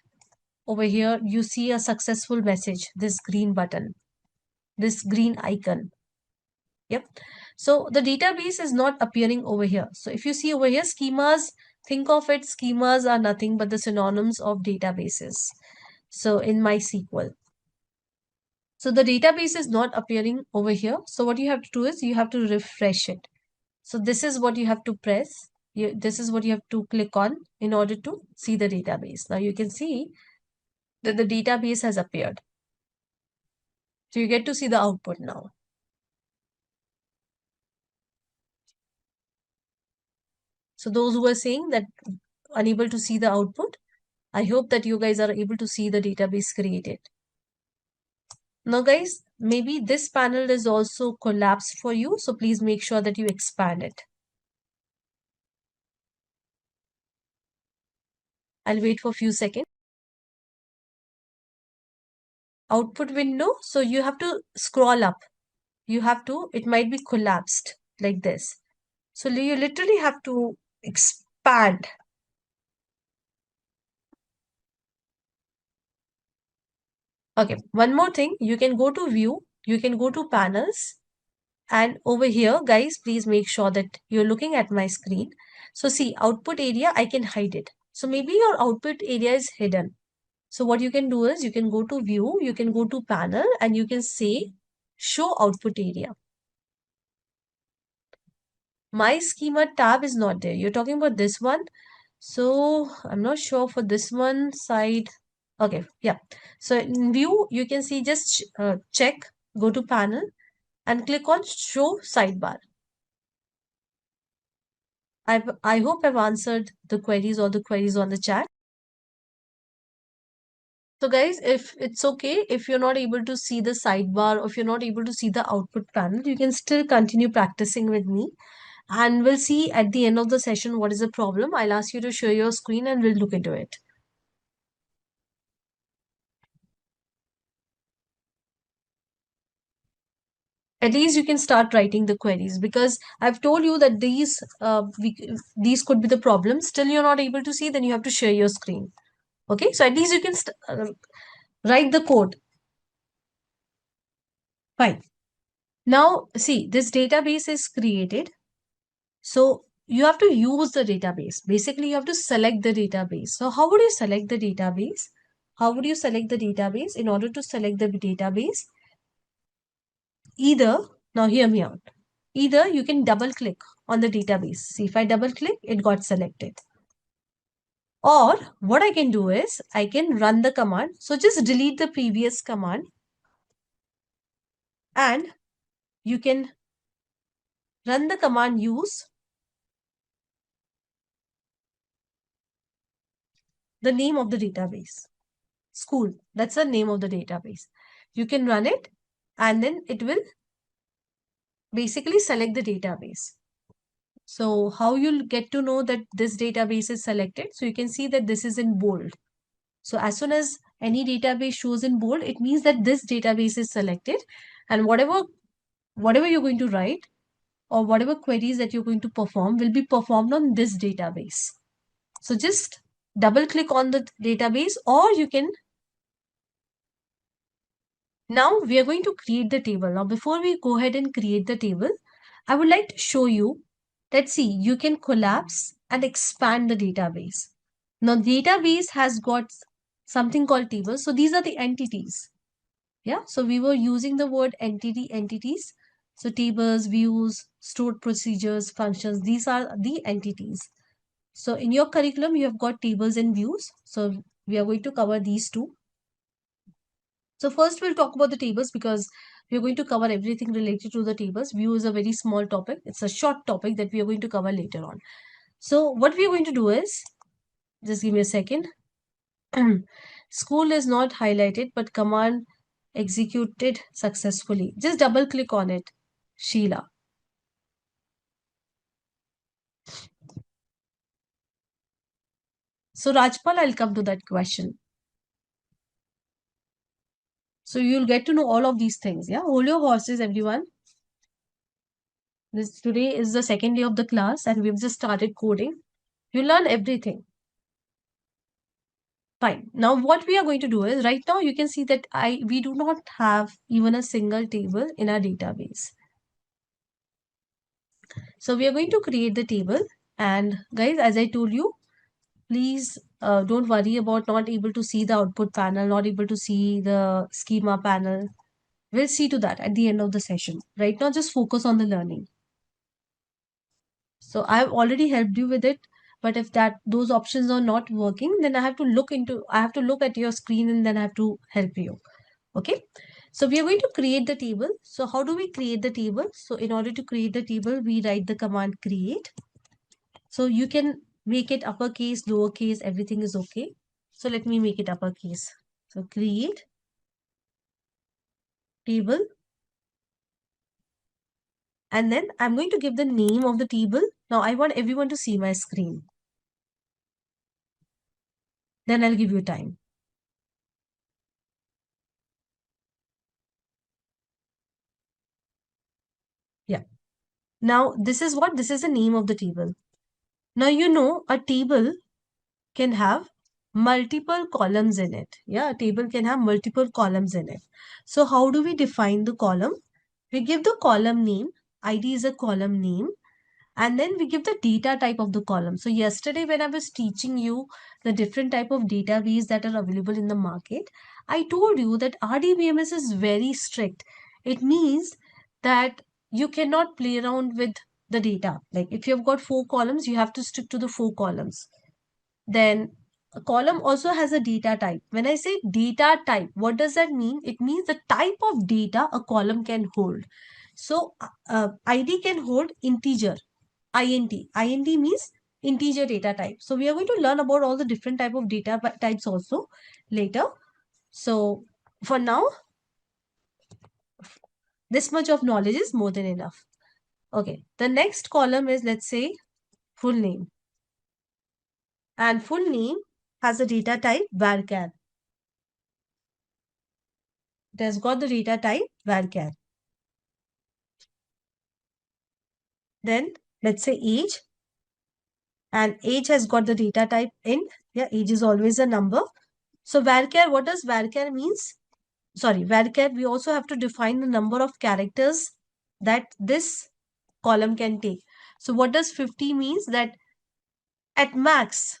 over here you see a successful message, this green button, this green icon. Yep. So the database is not appearing over here. So if you see over here, schemas, think of it, schemas are nothing but the synonyms of databases. So in MySQL. So the database is not appearing over here. So what you have to do is you have to refresh it. So this is what you have to press. This is what you have to click on in order to see the database. Now you can see that the database has appeared. So you get to see the output now. So those who are saying that unable to see the output, I hope that you guys are able to see the database created. Now guys, maybe this panel is also collapsed for you, so please make sure that you expand it. I'll wait for a few seconds. Output window, so you have to scroll up. It might be collapsed like this. So you literally have to expand. Okay, one more thing, you can go to view, you can go to panels, and over here, guys, please make sure that you're looking at my screen. So see, output area, I can hide it. So maybe your output area is hidden. So what you can do is you can go to view, you can go to panel, and you can say show output area. My schema tab is not there. You're talking about this one. So I'm not sure for this one side. Okay, yeah. So in view, you can see just check, go to panel and click on show sidebar. I hope I've answered the queries, all the queries on the chat. So guys, if it's okay, if you're not able to see the sidebar, or if you're not able to see the output panel, you can still continue practicing with me. And we'll see at the end of the session what is the problem. I'll ask you to share your screen and we'll look into it. At least you can start writing the queries, because I've told you that these could be the problems. Still you're not able to see, then you have to share your screen. Okay, so at least you can write the code. Fine. Now see, this database is created. So you have to use the database. Basically, you have to select the database. So how would you select the database? How would you select the database? In order to select the database, now hear me out. Either you can double click on the database. See, if I double click, it got selected. Or what I can do is I can run the command. So just delete the previous command and you can run the command use the name of the database. School, that's the name of the database. You can run it and then it will basically select the database. So how you'll get to know that this database is selected? So you can see that this is in bold. So as soon as any database shows in bold, it means that this database is selected, and whatever you're going to write or whatever queries that you're going to perform will be performed on this database. So just double click on the database, or you can. Now we are going to create the table. Now before we go ahead and create the table, I would like to show you that see, you can collapse and expand the database. Now database has got something called tables. So these are the entities. Yeah, so we were using the word entities. So tables, views, stored procedures, functions, these are the entities. So in your curriculum, you have got tables and views. So we are going to cover these two. So first we'll talk about the tables, because we're going to cover everything related to the tables. View is a very small topic. It's a short topic that we are going to cover later on. So what we are going to do is, just give me a second. School is not highlighted, but command executed successfully. Just double click on it, Sheila. So Rajpal, I'll come to that question. So you'll get to know all of these things. Yeah, hold your horses, everyone. Today is the second day of the class and we've just started coding. You learn everything. Fine. Now what we are going to do is, right now you can see that we do not have even a single table in our database. So we are going to create the table, and guys, as I told you, please don't worry about not able to see the output panel, not able to see the schema panel. We'll see to that at the end of the session. Right now, just focus on the learning. So I've already helped you with it, but if those options are not working, then I have to look at your screen and then I have to help you. Okay. So we are going to create the table. So how do we create the table? So in order to create the table, we write the command create. So you can make it uppercase, lowercase, everything is okay. So let me make it uppercase. So create table, and then I'm going to give the name of the table. Now I want everyone to see my screen. Then I'll give you time. Yeah. Now this is what? This is the name of the table. Now you know a table can have multiple columns in it. Yeah, a table can have multiple columns in it. So how do we define the column? We give the column name. ID is a column name. And then we give the data type of the column. So yesterday when I was teaching you the different type of database that are available in the market, I told you that RDBMS is very strict. It means that you cannot play around with the data. Like if you've got 4 columns, you have to stick to the 4 columns. Then a column also has a data type. When I say data type, what does that mean? It means the type of data a column can hold. So ID can hold integer, int. Int means integer data type. So we are going to learn about all the different type of data types also later. So for now, this much of knowledge is more than enough. Okay, the next column is, let's say, full name. And full name has a data type varchar. It has got the data type varchar. Then let's say age, and age has got the data type int. Yeah, age is always a number. So varchar, what does varchar means? Sorry, varchar, we also have to define the number of characters that this column can take. So what does 50 means? That at max,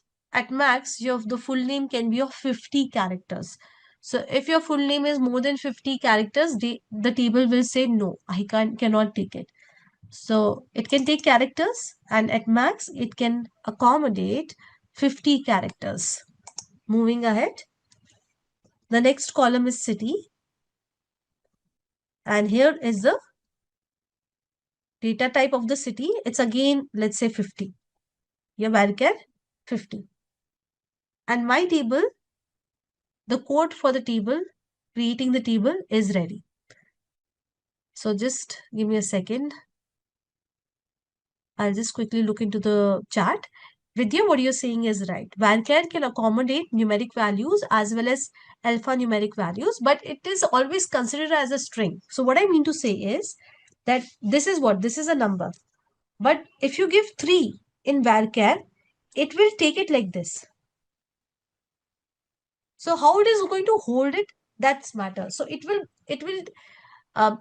your the full name can be of 50 characters. So if your full name is more than 50 characters, the table will say no, I cannot take it. So it can take characters, and at max it can accommodate 50 characters. Moving ahead, the next column is city, and here is the data type of the city. It's again, let's say 50. Your varchar 50. And my table, the code for the table, creating the table is ready. So just give me a second. I'll just quickly look into the chat. Vidya, what you're saying is right. Varchar can accommodate numeric values as well as alphanumeric values, but it is always considered as a string. So what I mean to say is that this is what? This is a number. But if you give 3 in varchar, it will take it like this. So how it is going to hold it, that's matter. So it will uh,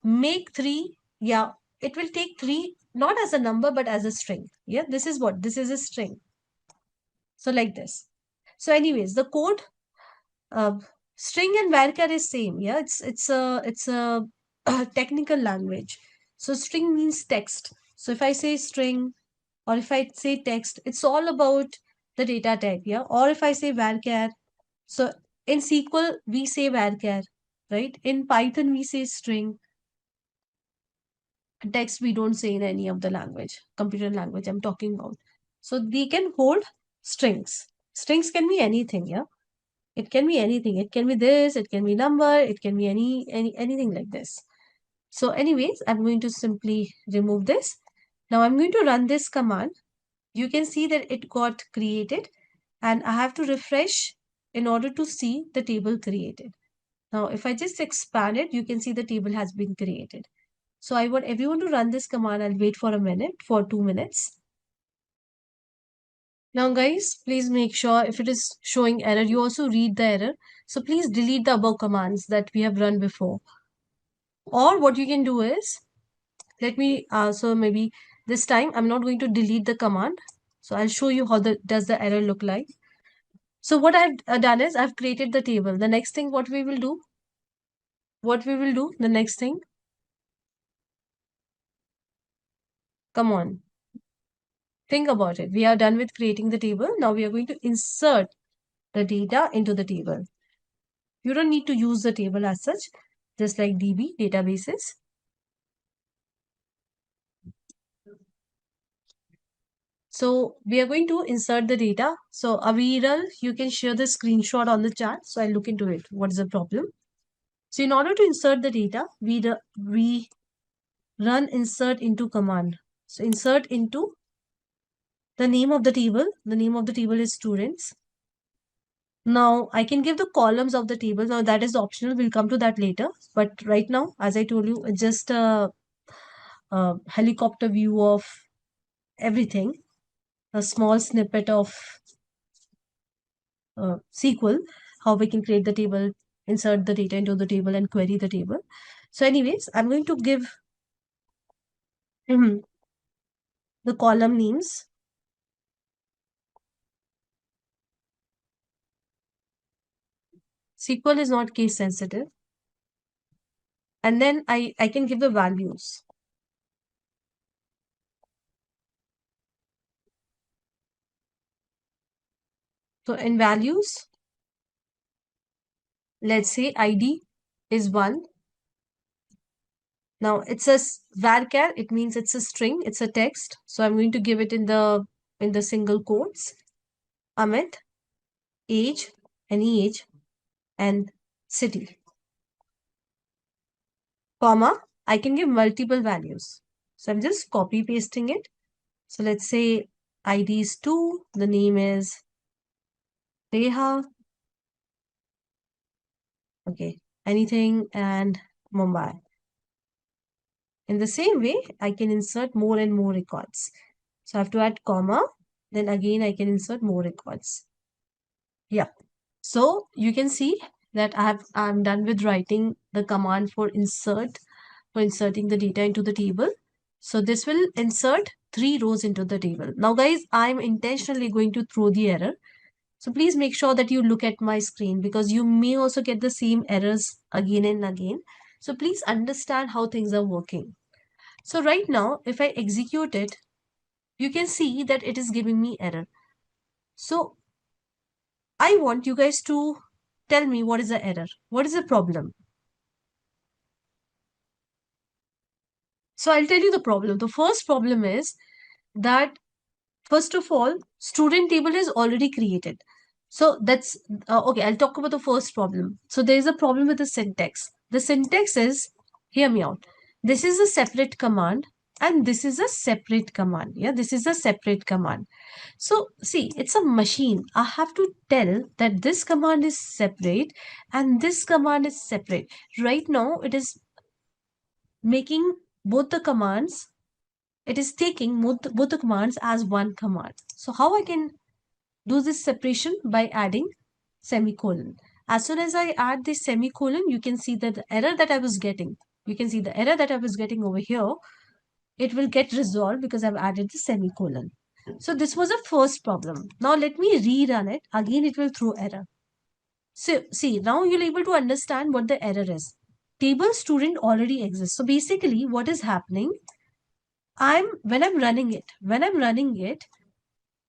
make 3, yeah, it will take 3 not as a number but as a string. Yeah, this is what? This is a string. So like this. So anyways, the code, uh, string and varchar is same. Yeah, it's a technical language. So string means text. So if I say string or if I say text, it's all about the data type. Yeah, or if I say varchar. So in SQL, we say varchar, right? In Python, we say string. Text, we don't say in any of the language, computer language I'm talking about. So they can hold strings. Strings can be anything, yeah? It can be anything. It can be this, it can be number, it can be anything like this. So anyways, I'm going to simply remove this. Now I'm going to run this command. You can see that it got created, and I have to refresh in order to see the table created. Now, if I just expand it, you can see the table has been created. So I want everyone to run this command. I'll wait for a minute, for 2 minutes. Now guys, please make sure if it is showing error, you also read the error. So please delete the above commands that we have run before. Or what you can do is, let me, so maybe this time I'm not going to delete the command. So I'll show you how does the error look like. So what I've done is I've created the table. The next thing what we will do, the next thing, come on, think about it. We are done with creating the table. Now we are going to insert the data into the table. You don't need to use the table as such, just like DB, databases. So we are going to insert the data. So Aviral, you can share the screenshot on the chat. So I'll look into it. What is the problem? So in order to insert the data, we run insert into command. So insert into the name of the table. The name of the table is students. Now I can give the columns of the table. Now that is optional. We'll come to that later. But right now, as I told you, it's just a helicopter view of everything. A small snippet of SQL, how we can create the table, insert the data into the table and query the table. So anyways, I'm going to give the column names. SQL is not case sensitive. And then I can give the values. So in values, let's say ID is 1. Now it's a varchar, it means it's a string, it's a text. So I'm going to give it in the single quotes. Amit, age, any age, and city. Comma, I can give multiple values. So I'm just copy pasting it. So let's say ID is 2, the name is Reha. Okay, anything and Mumbai. In the same way, I can insert more and more records. So I have to add comma, then again I can insert more records. Yeah. So you can see that I'm done with writing the command for inserting the data into the table. So this will insert 3 rows into the table. Now guys, I'm intentionally going to throw the error. So please make sure that you look at my screen because you may also get the same errors again and again. So please understand how things are working. So right now, if I execute it, you can see that it is giving me error. So I want you guys to tell me what is the error. What is the problem? So I'll tell you the problem. The first problem is that, first of all, student table is already created. So that's okay. I'll talk about the first problem. So there is a problem with the syntax. The syntax is, hear me out. This is a separate command and this is a separate command. Yeah, this is a separate command. So see, it's a machine. I have to tell that this command is separate and this command is separate. Right now, it is making both the commands, it is taking both the commands as one command. So how I can do this separation? By adding semicolon. As soon as I add this semicolon, you can see that the error that I was getting, you can see the error that I was getting over here, it will get resolved because I've added the semicolon. So this was a first problem. Now let me rerun it. Again, it will throw error. So see, now you're able to understand what the error is. Table student already exists. So basically what is happening, when I'm running it,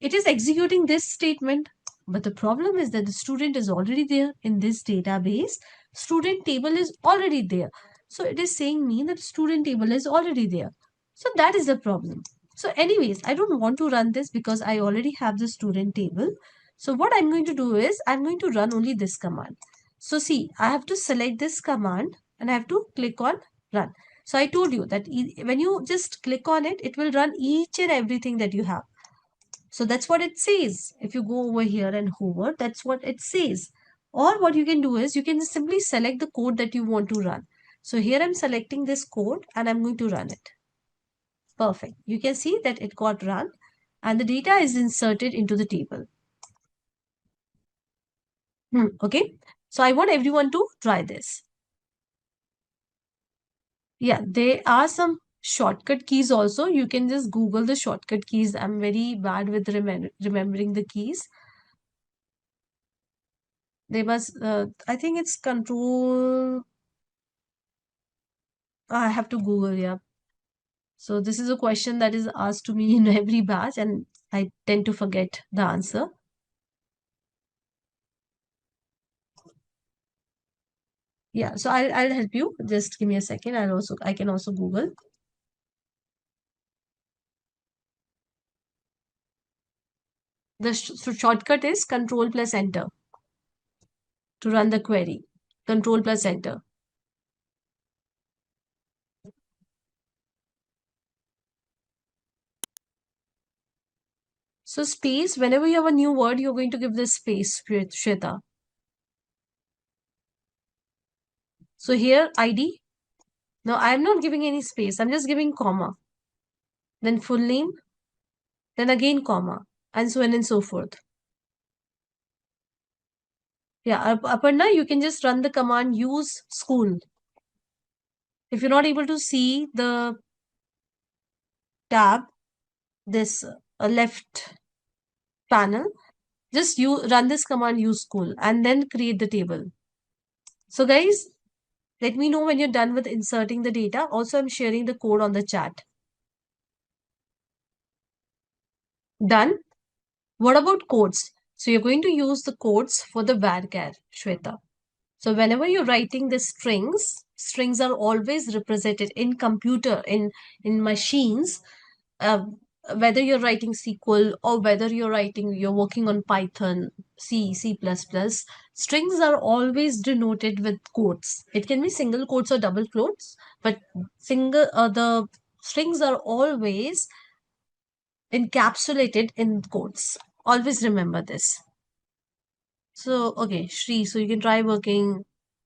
it is executing this statement. But the problem is that the student is already there in this database. Student table is already there. So it is saying me that student table is already there. So that is the problem. So anyways, I don't want to run this because I already have the student table. So what I'm going to do is I'm going to run only this command. So see, I have to select this command and I have to click on run. So I told you that when you just click on it, it will run each and everything that you have. So that's what it says. If you go over here and hover, that's what it says. Or what you can do is you can simply select the code that you want to run. So here I'm selecting this code and I'm going to run it. Perfect. You can see that it got run and the data is inserted into the table. Okay. So I want everyone to try this. Yeah, there are some shortcut keys also. You can just Google the shortcut keys. I'm very bad with remembering the keys. They must, I think it's control. I have to Google, yeah. So this is a question that is asked to me in every batch and I tend to forget the answer. Yeah, so I'll help you. Just give me a second. I can also Google. The shortcut is Control plus Enter to run the query. Control plus Enter. So space, whenever you have a new word, you're going to give this space, Shweta. So here, ID. Now I'm not giving any space. I'm just giving comma. Then full name. Then again comma. And so on and so forth. Yeah, Aparna, you can just run the command use school. If you're not able to see the tab, this left panel, just you run this command use school and then create the table. So guys, let me know when you're done with inserting the data. Also, I'm sharing the code on the chat. Done. What about codes? So you're going to use the codes for the varchar, Shweta. So whenever you're writing the strings, strings are always represented in computer, in machines, uh, whether you're writing SQL or whether you're working on Python, C, C++, strings are always denoted with quotes. It can be single quotes or double quotes, but the strings are always encapsulated in quotes. Always remember this. So, okay, Shri, so you can try working.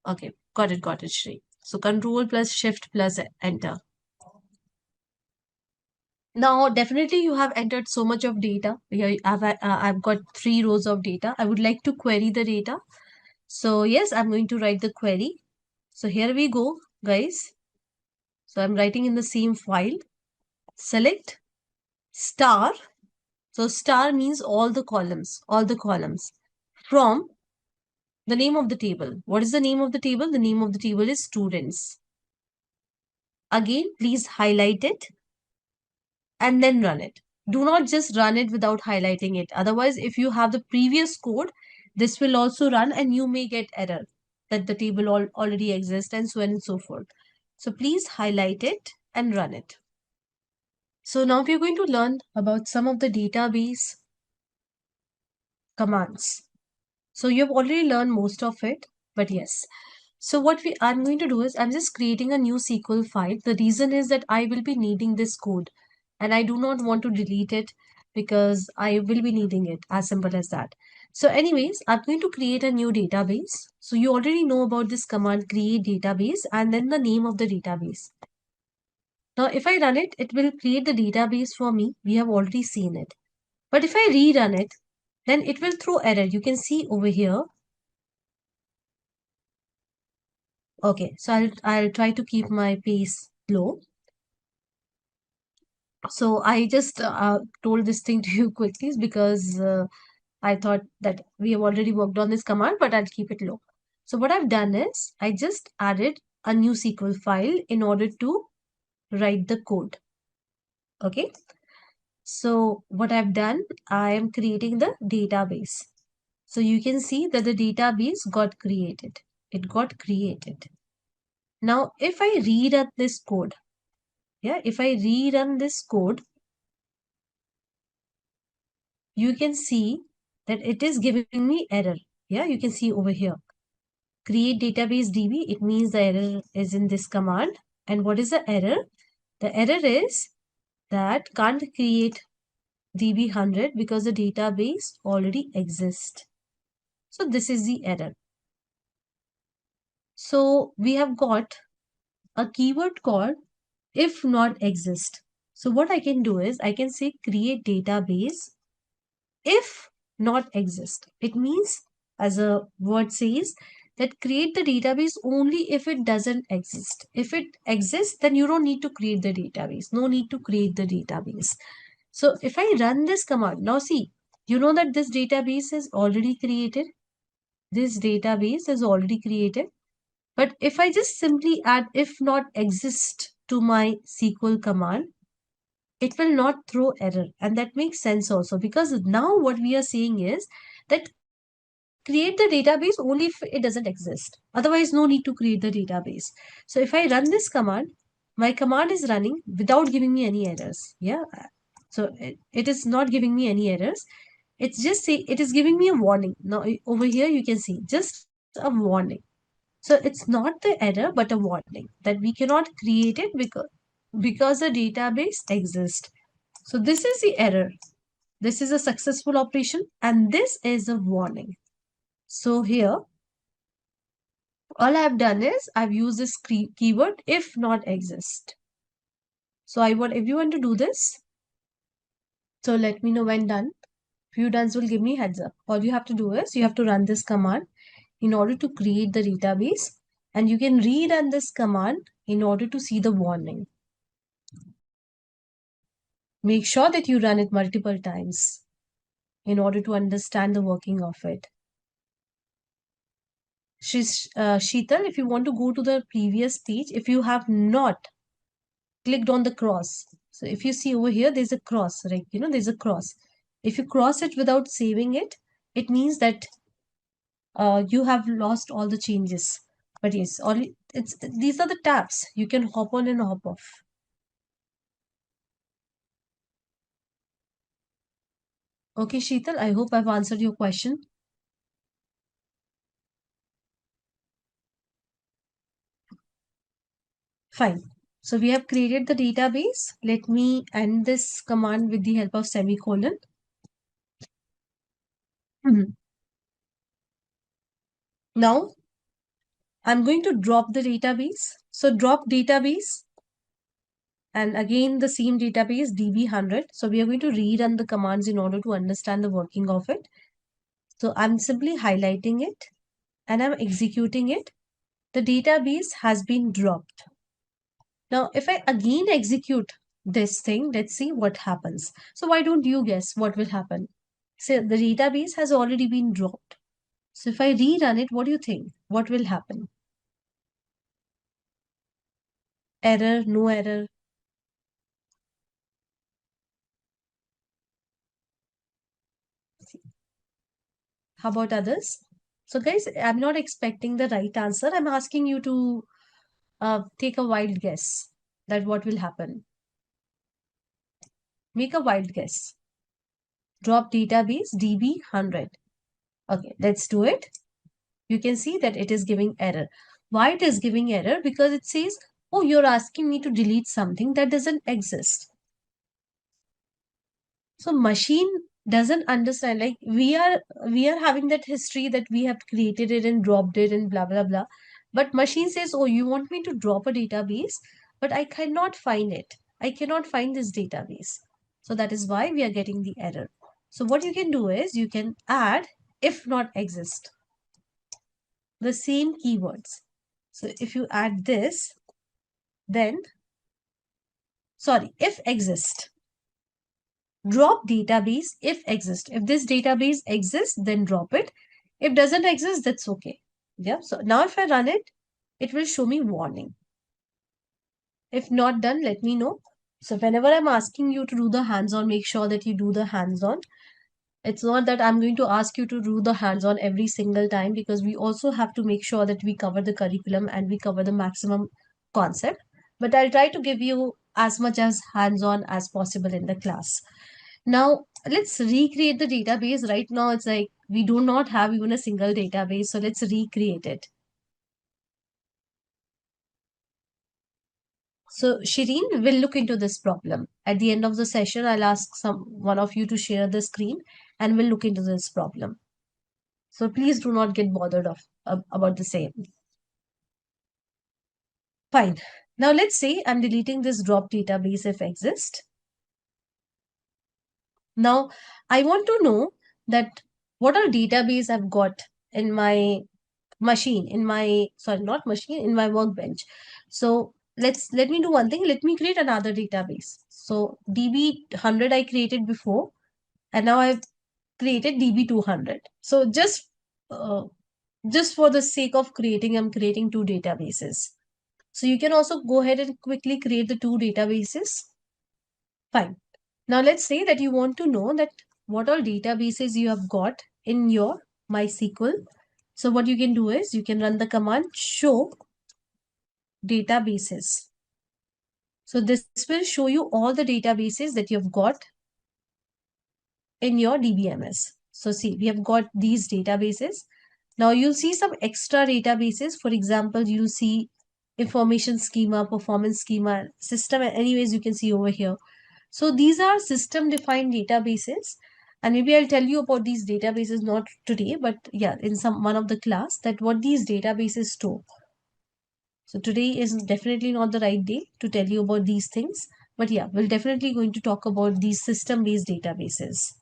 Okay, got it, Shri. So Control plus Shift plus Enter. Now, definitely you have entered so much of data. Here, I've got 3 rows of data. I would like to query the data. So yes, I'm going to write the query. So here we go, guys. So I'm writing in the same file. Select star. So star means all the columns, from the name of the table. What is the name of the table? The name of the table is students. Again, please highlight it and then run it. Do not just run it without highlighting it. Otherwise, if you have the previous code, this will also run and you may get error that the table already exists and so on and so forth. So please highlight it and run it. So now we are going to learn about some of the database commands. So you have already learned most of it, but yes. So what I'm going to do is I'm just creating a new SQL file. The reason is that I will be needing this code and I do not want to delete it because I will be needing it, as simple as that. So anyways, I'm going to create a new database. So you already know about this command, create database, and then the name of the database. Now if I run it, it will create the database for me. We have already seen it. But if I rerun it, then it will throw error. You can see over here. Okay, so I'll try to keep my pace low. So I just told this thing to you quickly because I thought that we have already worked on this command, but I'll keep it low. So what I've done is I just added a new SQL file in order to write the code. Okay. So what I've done, I am creating the database. So you can see that the database got created. It got created. Now, if I rerun this code, if I rerun this code, you can see that it is giving me error. Yeah, you can see over here. Create database DB, it means the error is in this command. And what is the error? The error is that can't create DB100 because the database already exists. So this is the error. So we have got a keyword called if not exist. So what I can do is I can say create database if not exist. It means, as a word says, that create the database only if it doesn't exist. If it exists, then you don't need to create the database. No need to create the database. So if I run this command, now see, you know that this database is already created. This database is already created. But if I just simply add if not exist to my SQL command, it will not throw error. And that makes sense also because now what we are saying is that create the database only if it doesn't exist. Otherwise, no need to create the database. So if I run this command, my command is running without giving me any errors. Yeah. So it is not giving me any errors. It's just say it is giving me a warning. Now over here you can see just a warning. So it's not the error but a warning that we cannot create it because the database exists. So this is the error. This is a successful operation and this is a warning. So here all I've done is I've used this keyword if not exist. So I want everyone to do this. So let me know when done. Few dones will give me heads up. All you have to do is you have to run this command in order to create the database, and you can rerun this command in order to see the warning. Make sure that you run it multiple times in order to understand the working of it. Sheetal, if you want to go to the previous page, if you have not clicked on the cross, so if you see over here, there's a cross, right? There's a cross. If you cross it without saving it, it means that you have lost all the changes. But yes, these are the tabs. You can hop on and hop off. Okay, Sheetal, I hope I've answered your question. Fine. So we have created the database. Let me end this command with the help of semicolon. Now, I'm going to drop the database. So drop database. And again, the same database, db100. So we are going to rerun the commands in order to understand the working of it. So I'm simply highlighting it and I'm executing it. The database has been dropped. Now, if I again execute this thing, let's see what happens. So why don't you guess what will happen? So the database has already been dropped. So if I rerun it, what do you think? What will happen? Error, no error? How about others? So guys, I'm not expecting the right answer. I'm asking you to take a wild guess that what will happen. Make a wild guess. Drop database db100. Okay, let's do it. You can see that it is giving error. Why it is giving error? Because it says, oh, you're asking me to delete something that doesn't exist. So machine doesn't understand, like we are having that history that we have created it and dropped it and blah blah blah. But machine says, oh, you want me to drop a database, but I cannot find it. I cannot find this database. So that is why we are getting the error. So what you can do is you can add if not exist, the same keywords. So if you add this, then, sorry, if exist, drop database if exist. If this database exists, then drop it. If doesn't exist, that's okay. Yeah. So now if I run it, it will show me warning. If not done, let me know. So whenever I'm asking you to do the hands-on, make sure that you do the hands-on. It's not that I'm going to ask you to do the hands-on every single time, because we also have to make sure that we cover the curriculum and we cover the maximum concept. But I'll try to give you as much as hands-on as possible in the class. Now, let's recreate the database. Right now, it's like we do not have even a single database. So let's recreate it. So Shireen will look into this problem. At the end of the session, I'll ask one of you to share the screen and we'll look into this problem. So please do not get bothered about the same. Fine. Now let's say I'm deleting this drop database if exist. Now I want to know that what are database I've got in my machine, in my, sorry, not machine, in my workbench. So let me do one thing. Let me create another database. So db100 I created before, and now I've created db200. So just for the sake of creating, I'm creating two databases. So you can also go ahead and quickly create the two databases. Fine. Now let's say that you want to know that what all databases you have got in your MySQL. So what you can do is you can run the command show databases. So this will show you all the databases that you've got in your DBMS. So see, we have got these databases. Now you'll see some extra databases. For example, you'll see information schema, performance schema, system. Anyways, you can see over here. So these are system defined databases. And maybe I'll tell you about these databases, not today, but yeah, in some one of the class, that what these databases store. So today is definitely not the right day to tell you about these things. But yeah, we're definitely going to talk about these system based databases.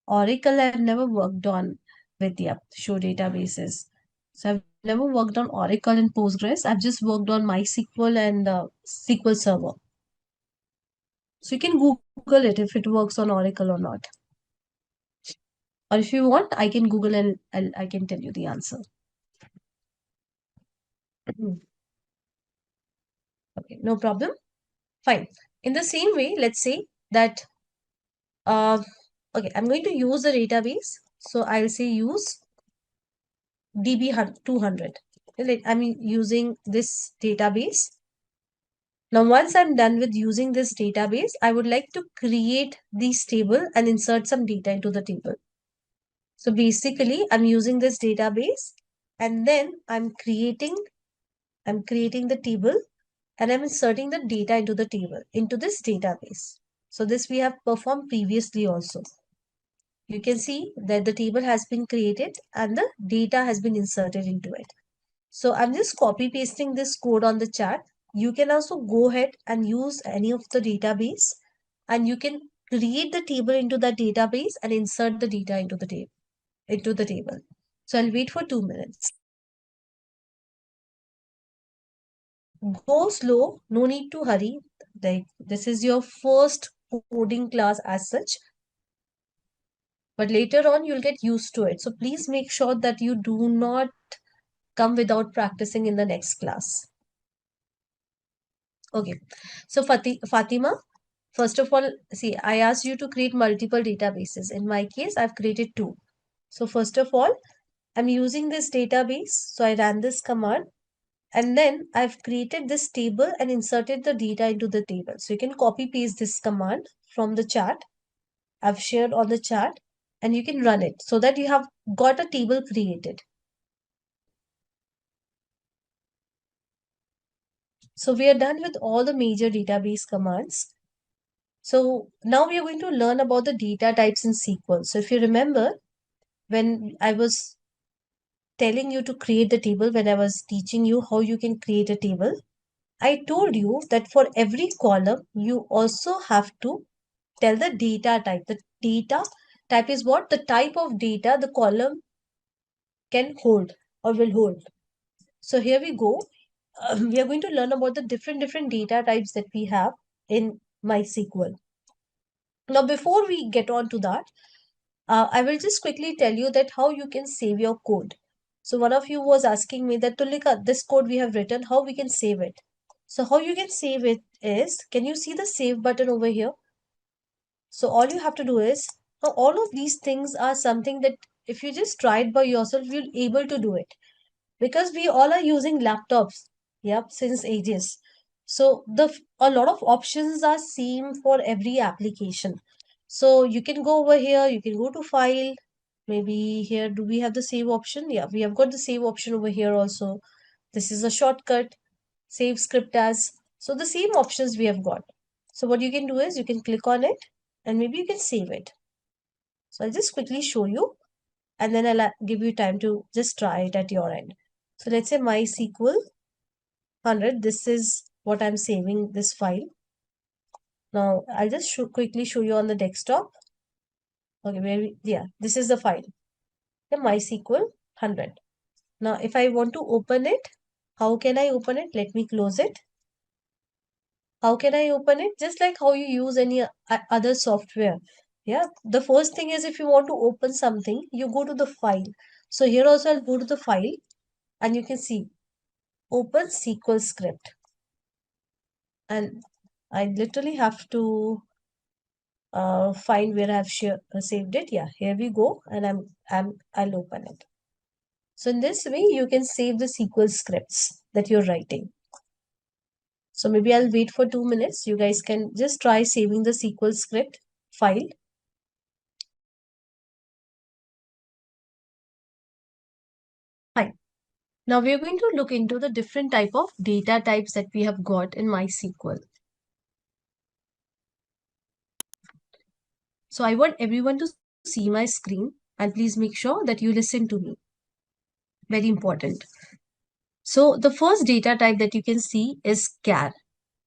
Oracle, I've never worked on with, yeah, show databases. So I've never worked on Oracle and Postgres. I've just worked on MySQL and SQL Server. So you can Google it if it works on Oracle or not. Or if you want, I can Google and I can tell you the answer. Okay, no problem. Fine. In the same way, let's say that, okay, I'm going to use a database. So I'll say use DB200. I'm using this database. Now, once I'm done with using this database, I would like to create this table and insert some data into the table. So basically, I'm using this database and then I'm creating the table and I'm inserting the data into the table, into this database. So this we have performed previously also. You can see that the table has been created and the data has been inserted into it. So I'm just copy pasting this code on the chart. You can also go ahead and use any of the database and you can create the table into that database and insert the data into the table. So I'll wait for 2 minutes. Go slow, no need to hurry. Like this is your first coding class as such. But later on you'll get used to it. So please make sure that you do not come without practicing in the next class. Okay. So Fatima, first of all, see, I asked you to create multiple databases. In my case, I've created 2. So first of all, I'm using this database. So I ran this command and then I've created this table and inserted the data into the table. So you can copy paste this command from the chart. I've shared on the chart and you can run it so that you have got a table created. So we are done with all the major database commands. So now we are going to learn about the data types in SQL. So if you remember, when I was telling you to create the table, when I was teaching you how you can create a table, I told you that for every column, you also have to tell the data type. The data type is what? The type of data the column can hold or will hold. So here we go. We are going to learn about the different data types that we have in MySQL. Now, before we get on to that, I will just quickly tell you that how you can save your code. So one of you was asking me that, Tulika, this code we have written, how we can save it? So how you can save it is, can you see the save button over here? So all you have to do is, now all of these things are something that if you just try it by yourself, you'll able to do it. Because we all are using laptops, yep, since ages. So a lot of options are same for every application. So you can go over here, you can go to file, maybe here, do we have the save option? Yeah, we have got the save option over here also. This is a shortcut, save script as. So the same options we have got. So what you can do is you can click on it and maybe you can save it. So I'll just quickly show you and then I'll give you time to just try it at your end. So let's say MySQL 100. This is what I'm saving this file. Now I'll just quickly show you on the desktop. Okay, yeah, this is the file. The MySQL 100. Now if I want to open it, how can I open it? Let me close it. How can I open it? Just like how you use any other software. Yeah, the first thing is if you want to open something, you go to the file. So here also I'll go to the file and you can see open SQL script. And I literally have to find where I've saved it. Yeah, here we go. And I'll open it. So in this way, you can save the SQL scripts that you're writing. So maybe I'll wait for 2 minutes. You guys can just try saving the SQL script file. Now we are going to look into the different type of data types that we have got in MySQL. So I want everyone to see my screen and please make sure that you listen to me. Very important. So the first data type that you can see is char.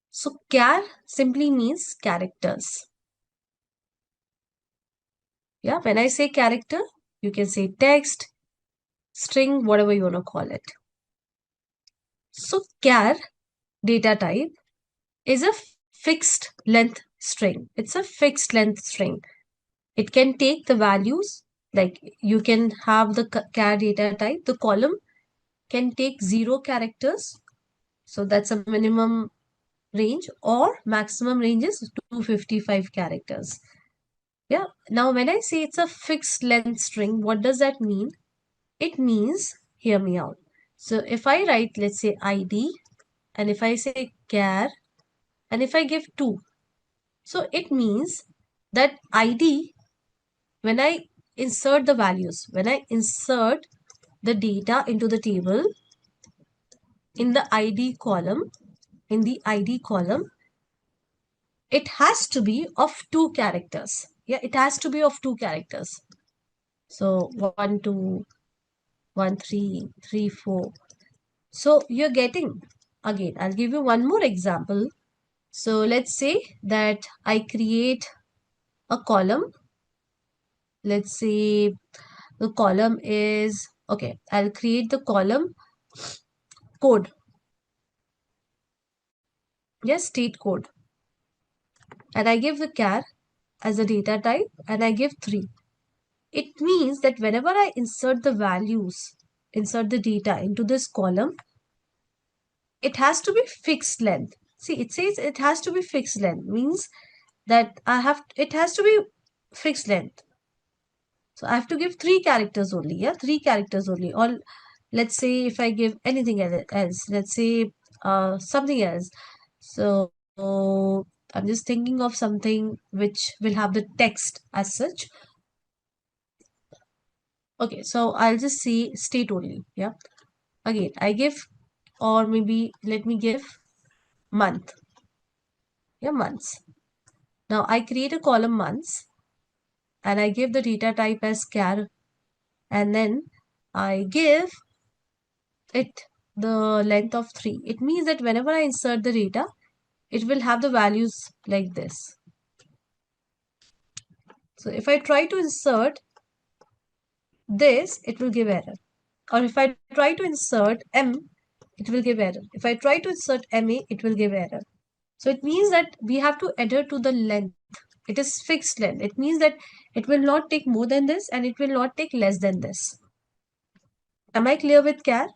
So char simply means characters. Yeah, when I say character, you can say text, string, whatever you want to call it. So char data type is a fixed length string. It's a fixed length string. It can take the values, like you can have the char data type, the column can take 0 characters. So that's a minimum range, or maximum range is 255 characters. Yeah. Now, when I say it's a fixed length string, what does that mean? It means, hear me out. So if I write, let's say ID, and if I say char, and if I give 2, so it means that ID, when I insert the values, when I insert the data into the table in the ID column, it has to be of 2 characters. Yeah, it has to be of 2 characters. So 1, 2, 1, 3, 3, 4. So you're getting, again, I'll give you one more example. So let's say that I create a column. Let's say the column is, okay, I'll create the column code. Yes, state code. And I give the char as a data type and I give 3. It means that whenever I insert the values, insert the data into this column, it has to be fixed length. See, it says it has to be fixed length, means that it has to be fixed length. So I have to give 3 characters only. Yeah, 3 characters only. Or let's say if I give anything else, let's say something else. So I'm just thinking of something which will have the text as such. Okay, so I'll just say state only. Yeah. Again, I give, or maybe let me give month. Yeah, months. Now I create a column months and I give the data type as char, and then I give it the length of 3. It means that whenever I insert the data, it will have the values like this. So if I try to insert this, it will give error. Or if I try to insert M, it will give error. If I try to insert MA, it will give error. So it means that we have to adhere to the length. It is fixed length. It means that it will not take more than this and it will not take less than this. Am I clear with char?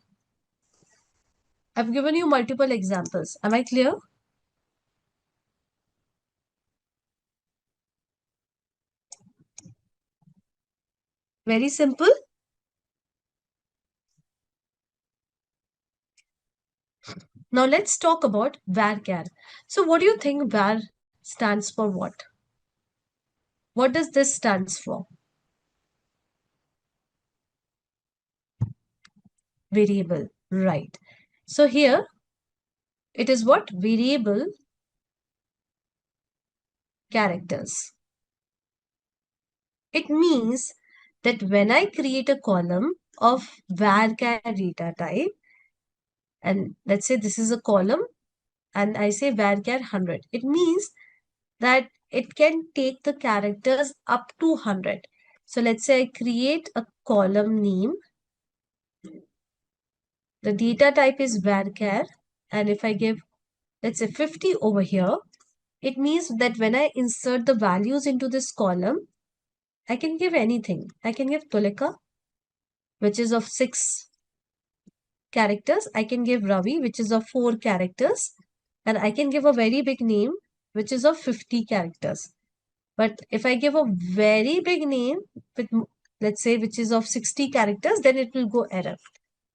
I've given you multiple examples. Am I clear? Very simple. Now let's talk about varchar. So what do you think var stands for what? What does this stands for? Variable, right. So here it is what? Variable characters. It means that when I create a column of varchar data type, and let's say this is a column and I say varchar 100, it means that it can take the characters up to 100. So let's say I create a column name. The data type is varchar, and if I give, let's say 50 over here, it means that when I insert the values into this column, I can give anything. I can give Tulika, which is of 6 characters. I can give Ravi, which is of 4 characters. And I can give a very big name, which is of 50 characters. But if I give a very big name, with, let's say, which is of 60 characters, then it will go error.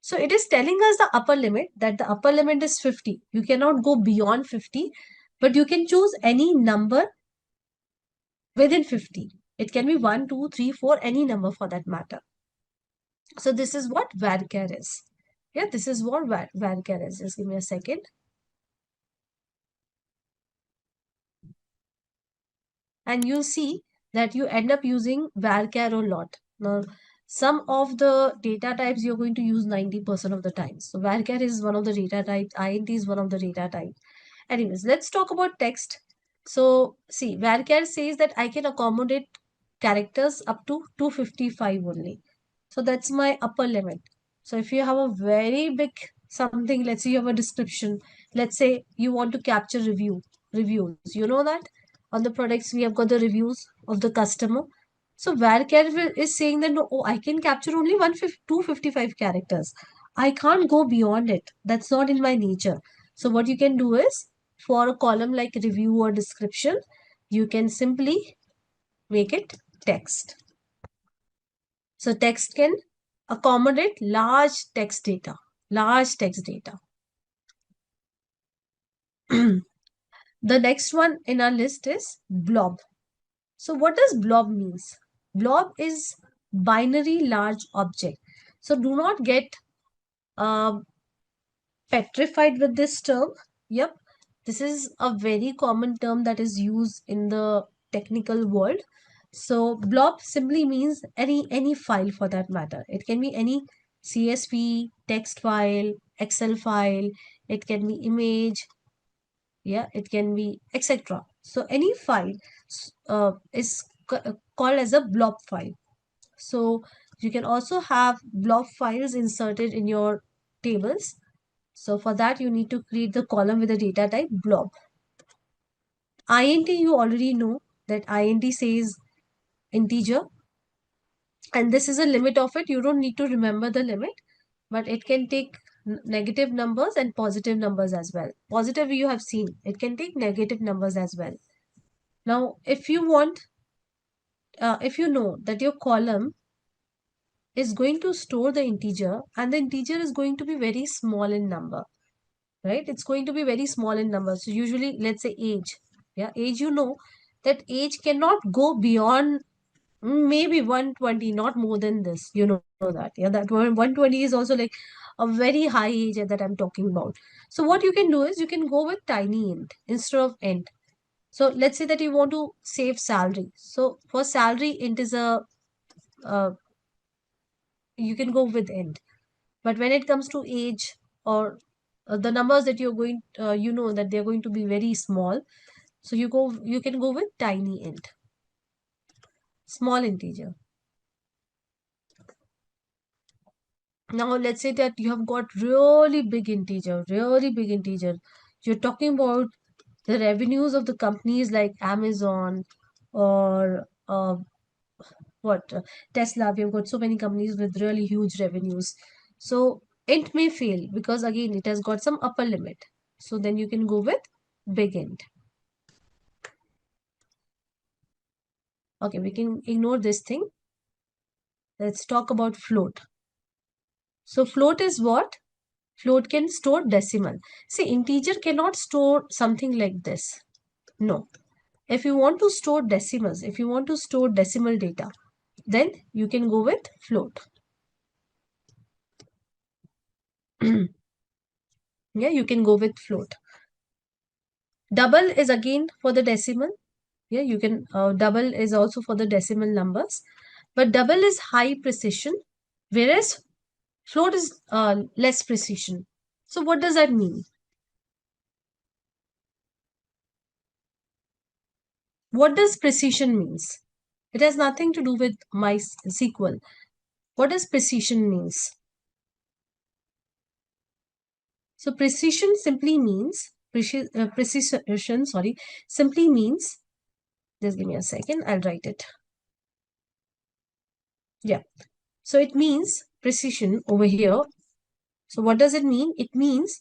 So it is telling us the upper limit, that the upper limit is 50. You cannot go beyond 50, but you can choose any number within 50. It can be 1, 2, 3, 4, any number for that matter. So this is what varchar is. Yeah, this is what varchar is. Just give me a second. And you'll see that you end up using varchar a lot. Now, some of the data types you're going to use 90% of the time. So varchar is one of the data types, int is one of the data types. Anyways, let's talk about text. So see, varchar says that I can accommodate characters up to 255 only. So that's my upper limit. So if you have a very big something, let's say you have a description, let's say you want to capture reviews, you know that on the products we have got the reviews of the customer. So varchar is saying that no, oh, I can capture only 255 characters. I can't go beyond it. That's not in my nature. So what you can do is for a column like review or description, you can simply make it text. So text can accommodate large text data, large text data. The next one in our list is blob. So what does blob means? Blob is binary large object. So do not get uh, petrified with this term. Yep, this is a very common term that is used in the technical world. So blob simply means any file for that matter. It can be any CSV, text file, Excel file, it can be image, yeah, it can be etc. So any file is called as a blob file. So you can also have blob files inserted in your tables. So for that, you need to create the column with the data type blob. Int, you already know that int says integer. And this is a limit of it. You don't need to remember the limit, but it can take negative numbers and positive numbers as well. Positive you have seen. It can take negative numbers as well. Now, if you want, if you know that your column is going to store the integer and the integer is going to be very small in number, right? It's going to be very small in number. So usually, let's say age. Yeah, age, you know that age cannot go beyond maybe 120, not more than this. You know that. Yeah, that 120 is also like a very high age that I'm talking about. So what you can do is you can go with tiny int instead of int. So let's say that you want to save salary. So for salary, int is uh, you can go with int. But when it comes to age or the numbers that you're going, you know that they're going to be very small. So you can go with tiny int, small integer. Now let's say that you have got really big integer, really big integer. You're talking about the revenues of the companies like Amazon or what Tesla. We have got so many companies with really huge revenues. So int may fail because again it has got some upper limit. So then you can go with big int. Okay, we can ignore this thing. Let's talk about float. So float is what? Float can store decimal. See, integer cannot store something like this. No. If you want to store decimals, if you want to store decimal data, then you can go with float. Yeah, you can go with float. Double is again for the decimal. Yeah, you can, double is also for the decimal numbers. But double is high precision, whereas float is less precision. So what does that mean? What does precision means? It has nothing to do with MySQL. What does precision means? So precision simply means, precision, sorry, simply means, just give me a second, I'll write it. Yeah. So it means precision over here. So what does it mean? It means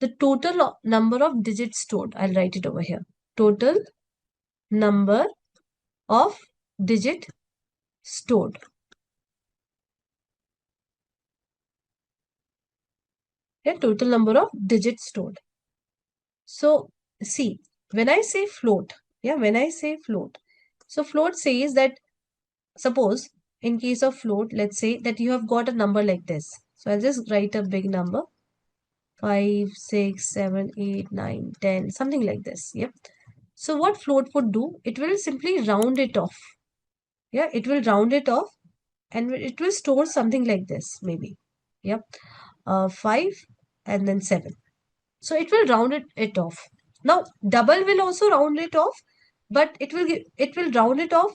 the total number of digits stored. I'll write it over here. Total number of digit stored. Yeah, total number of digits stored. So see, when I say float, yeah, when I say float, so float says that suppose in case of float, let's say that you have got a number like this. So I'll just write a big number, 5, 6, 7, 8, 9, 10, something like this. Yep. So what float would do, it will simply round it off. Yeah, it will round it off and it will store something like this, maybe. Yep. 5 and then 7. So it will round it off. Now double will also round it off, but it will round it off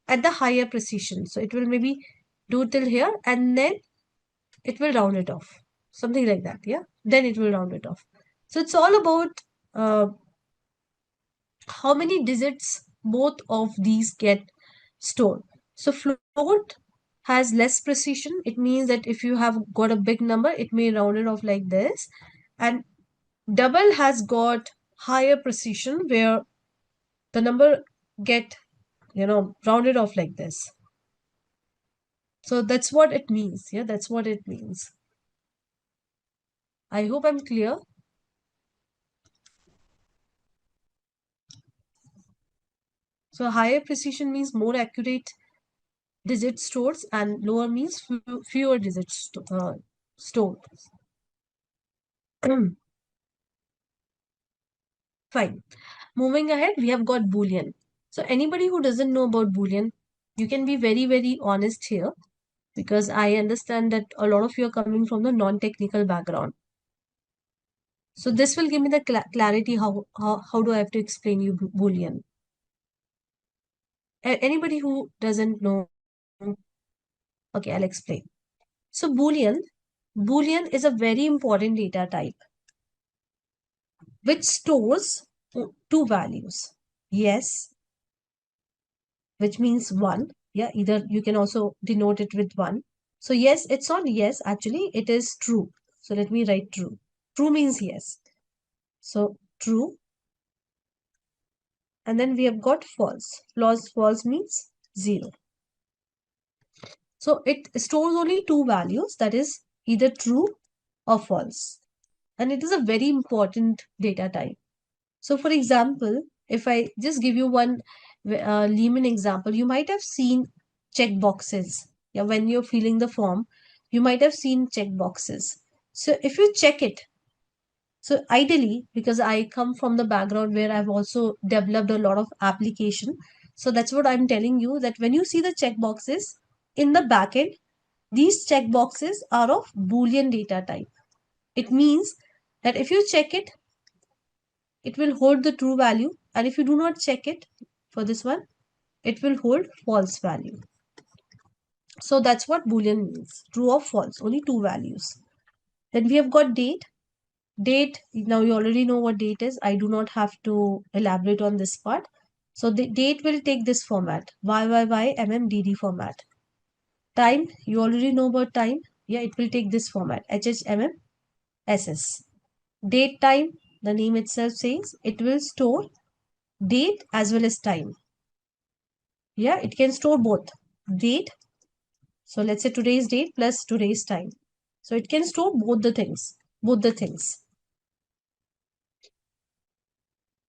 at the higher precision. So it will maybe do till here and then it will round it off. Something like that. Yeah. Then it will round it off. So it's all about uh, how many digits both of these get stored. So float has less precision. It means that if you have got a big number, it may round it off like this. And double has got higher precision where the number get, rounded off like this. So that's what it means. Yeah, that's what it means. I hope I'm clear. So higher precision means more accurate digit stores and lower means fewer digits stored. Fine. Moving ahead, we have got Boolean. So anybody who doesn't know about Boolean, you can be very, very honest here because I understand that a lot of you are coming from the non-technical background. So this will give me the clarity how do I have to explain you Boolean. Anybody who doesn't know, okay, I'll explain. So Boolean is a very important data type which stores two values. Yes, which means 1. Yeah, either you can also denote it with 1. So yes, it's not yes, actually it is true. So let me write true. True means yes. So true. And then we have got false. False means 0. So it stores only two values, that is either true or false. And it is a very important data type. So for example, if I just give you one layman example, you might have seen check boxes. Yeah, when you're filling the form, you might have seen check boxes. So if you check it, so ideally, because I come from the background where I've also developed a lot of application. So that's what I'm telling you, that when you see the check boxes in the backend, these check boxes are of Boolean data type. It means that if you check it, it will hold the true value, and if you do not check it for this one, it will hold false value. So that's what Boolean means, true or false, only two values. Then we have got date. Now you already know what date is. I do not have to elaborate on this part. So the date will take this format, YYYMMDD format. Time, you already know about time. Yeah, it will take this format, HHMMSS. Date time, the name itself says it will store date as well as time. Yeah, it can store both date. So let's say today's date plus today's time. So it can store both the things.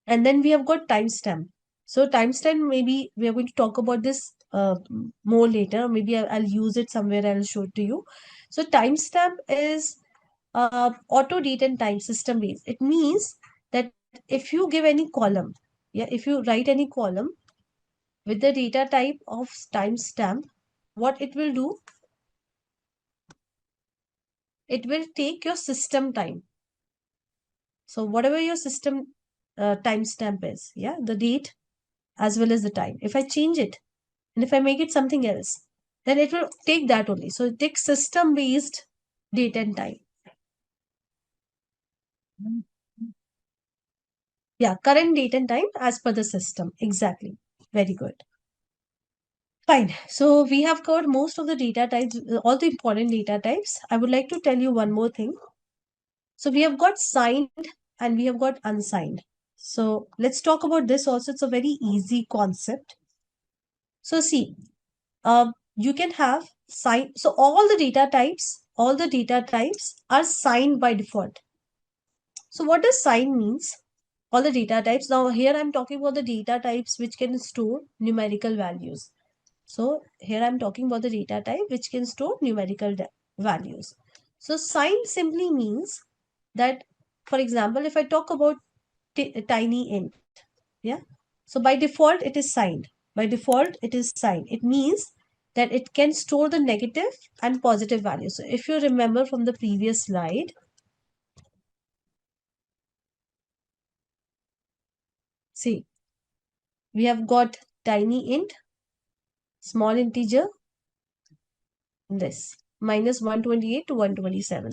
And then we have got timestamp. So timestamp, maybe we are going to talk about this more later. Maybe I'll use it somewhere. I'll show it to you. So timestamp is auto date and time system based. It means that if you give any column, yeah, if you write any column with the data type of timestamp, what it will do, it will take your system time. So whatever your system timestamp is, yeah, the date as well as the time. If I change it and if I make it something else, then it will take that only. So it takes system based date and time. Yeah, current date and time as per the system. Exactly. Very good. Fine. So we have covered most of the data types, all the important data types. I would like to tell you one more thing. So we have got signed and we have got unsigned. So let's talk about this also. It's a very easy concept. So see, you can have signed. So all the data types are signed by default. So what does sign means? All the data types. Now here I'm talking about the data types which can store numerical values. So here I'm talking about the data type which can store numerical values. So signed simply means that, for example, if I talk about tiny int, yeah. So by default, it is signed. By default, it is signed. It means that it can store the negative and positive values. So if you remember from the previous slide, see, we have got tiny int, small integer, this, minus 128 to 127.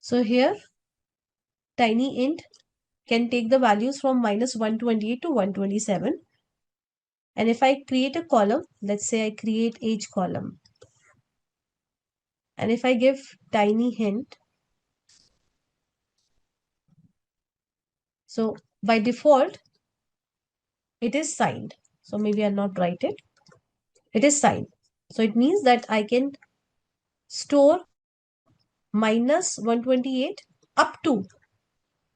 So here, tiny int can take the values from minus 128 to 127. And if I create a column, let's say I create age column. And if I give tiny hint, so by default, it is signed. So maybe I'll not write it. It is signed. So it means that I can store minus 128 up to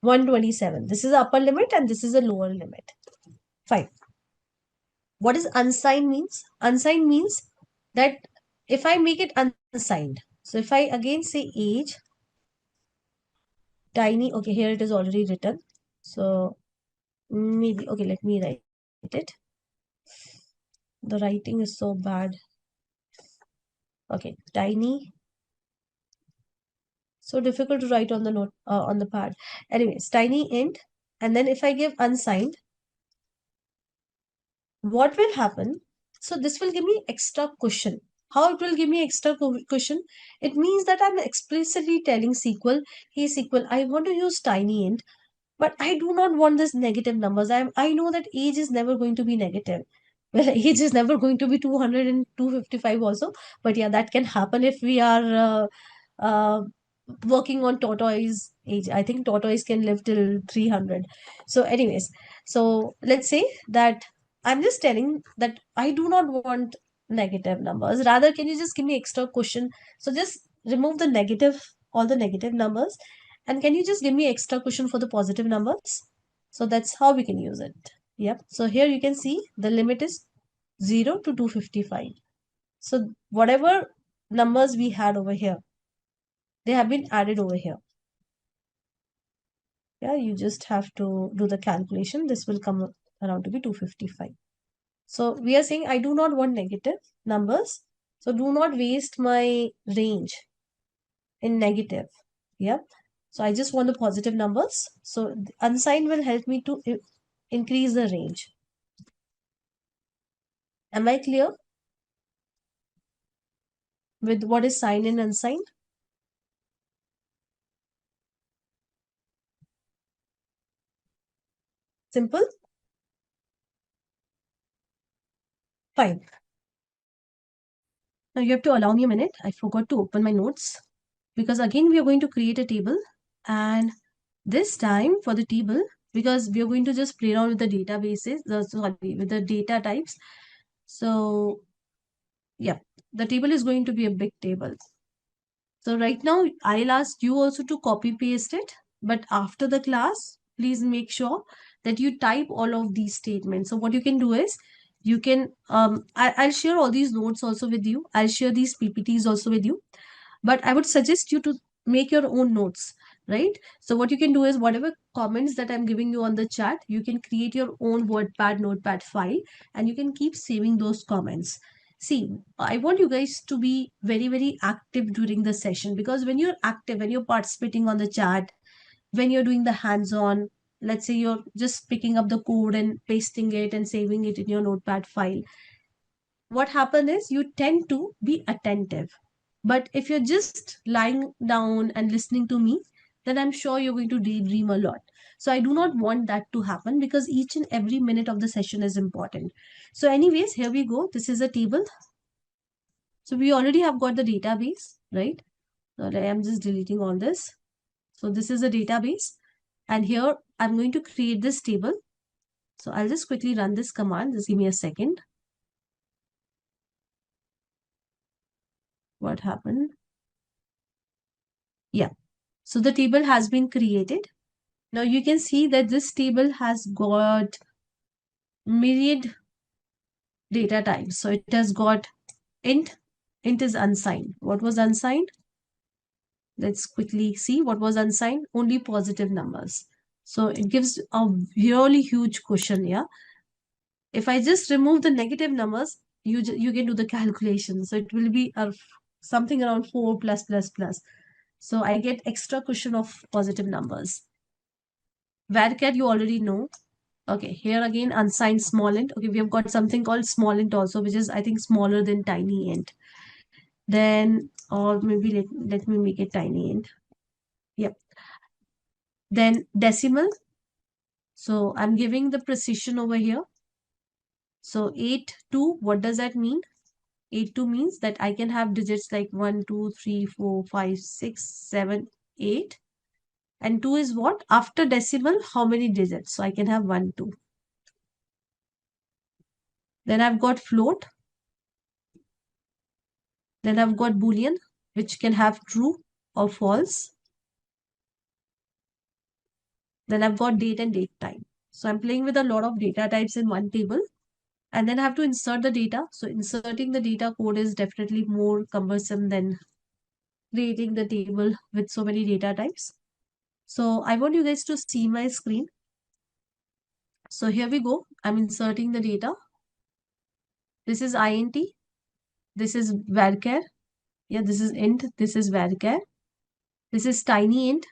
127. This is the upper limit and this is a lower limit. Fine. What is unsigned means? Unsigned means that if I make it unsigned, so if I again say age, tiny, okay, here it is already written. So maybe, okay, let me write it. The writing is so bad. Okay, tiny. So difficult to write on the note, on the pad. Anyways, tiny int. And then if I give unsigned, what will happen? So this will give me extra cushion. How it will give me extra cushion? It means that I'm explicitly telling SQL, hey SQL, I want to use tiny int, but I do not want this negative numbers. I know that age is never going to be negative. Well, age is never going to be 200 and 255 also. But yeah, that can happen if we are working on tortoise age. I think tortoise can live till 300. So anyways, so let's say that I'm just telling that I do not want negative numbers. Rather, can you just give me extra cushion? So just remove the negative, all the negative numbers. And can you just give me extra cushion for the positive numbers? So that's how we can use it. Yep. So here you can see the limit is 0 to 255. So whatever numbers we had over here, they have been added over here. Yeah, you just have to do the calculation. This will come around to be 255. So we are saying I do not want negative numbers. So do not waste my range in negative. Yeah. So I just want the positive numbers. So unsigned will help me to increase the range. Am I clear with what is signed and unsigned? Simple? Fine. Now you have to allow me a minute. I forgot to open my notes because again we are going to create a table, and this time for the table, because we are going to just play around with the databases, with the data types. So yeah, the table is going to be a big table. So right now I'll ask you also to copy paste it, but after the class, please make sure that you type all of these statements. So what you can do is you can, I'll share all these notes also with you. I'll share these PPTs also with you, but I would suggest you to make your own notes, right? So what you can do is whatever comments that I'm giving you on the chat, you can create your own WordPad notepad file and you can keep saving those comments. See, I want you guys to be very, very active during the session, because when you're active, when you're participating on the chat, when you're doing the hands-on, let's say you're just picking up the code and pasting it and saving it in your notepad file, what happens is you tend to be attentive. But if you're just lying down and listening to me, then I'm sure you're going to daydream a lot. So I do not want that to happen, because each and every minute of the session is important. So anyways, here we go. This is a table. So we already have got the database, right? So I am just deleting all this. So this is a database. And here I'm going to create this table. So I'll just quickly run this command. Just give me a second. What happened? Yeah. So the table has been created. Now you can see that this table has got myriad data types. So it has got int, int is unsigned. What was unsigned? Let's quickly see what was unsigned. Only positive numbers. So it gives a really huge cushion. Yeah. If I just remove the negative numbers, you can do the calculation. So it will be something around 4 plus plus plus. So I get extra cushion of positive numbers. Varchar you already know. Okay, here again unsigned small int. Okay, we have got something called small int also, which is I think smaller than tiny int. Then, or maybe let me make it tiny int. Yep. Then decimal. So I'm giving the precision over here. So 8 2, what does that mean? 8 2 means that I can have digits like 1, 2, 3, 4, 5, 6, 7, 8. And 2 is what? After decimal, how many digits? So I can have 1, 2. Then I've got float. Then I've got Boolean, which can have true or false. Then I've got date and date time. So I'm playing with a lot of data types in one table. And then I have to insert the data. So inserting the data code is definitely more cumbersome than creating the table with so many data types. So I want you guys to see my screen. So here we go. I'm inserting the data. This is int. This is varchar. Yeah, this is int. This is varchar. This is tiny int.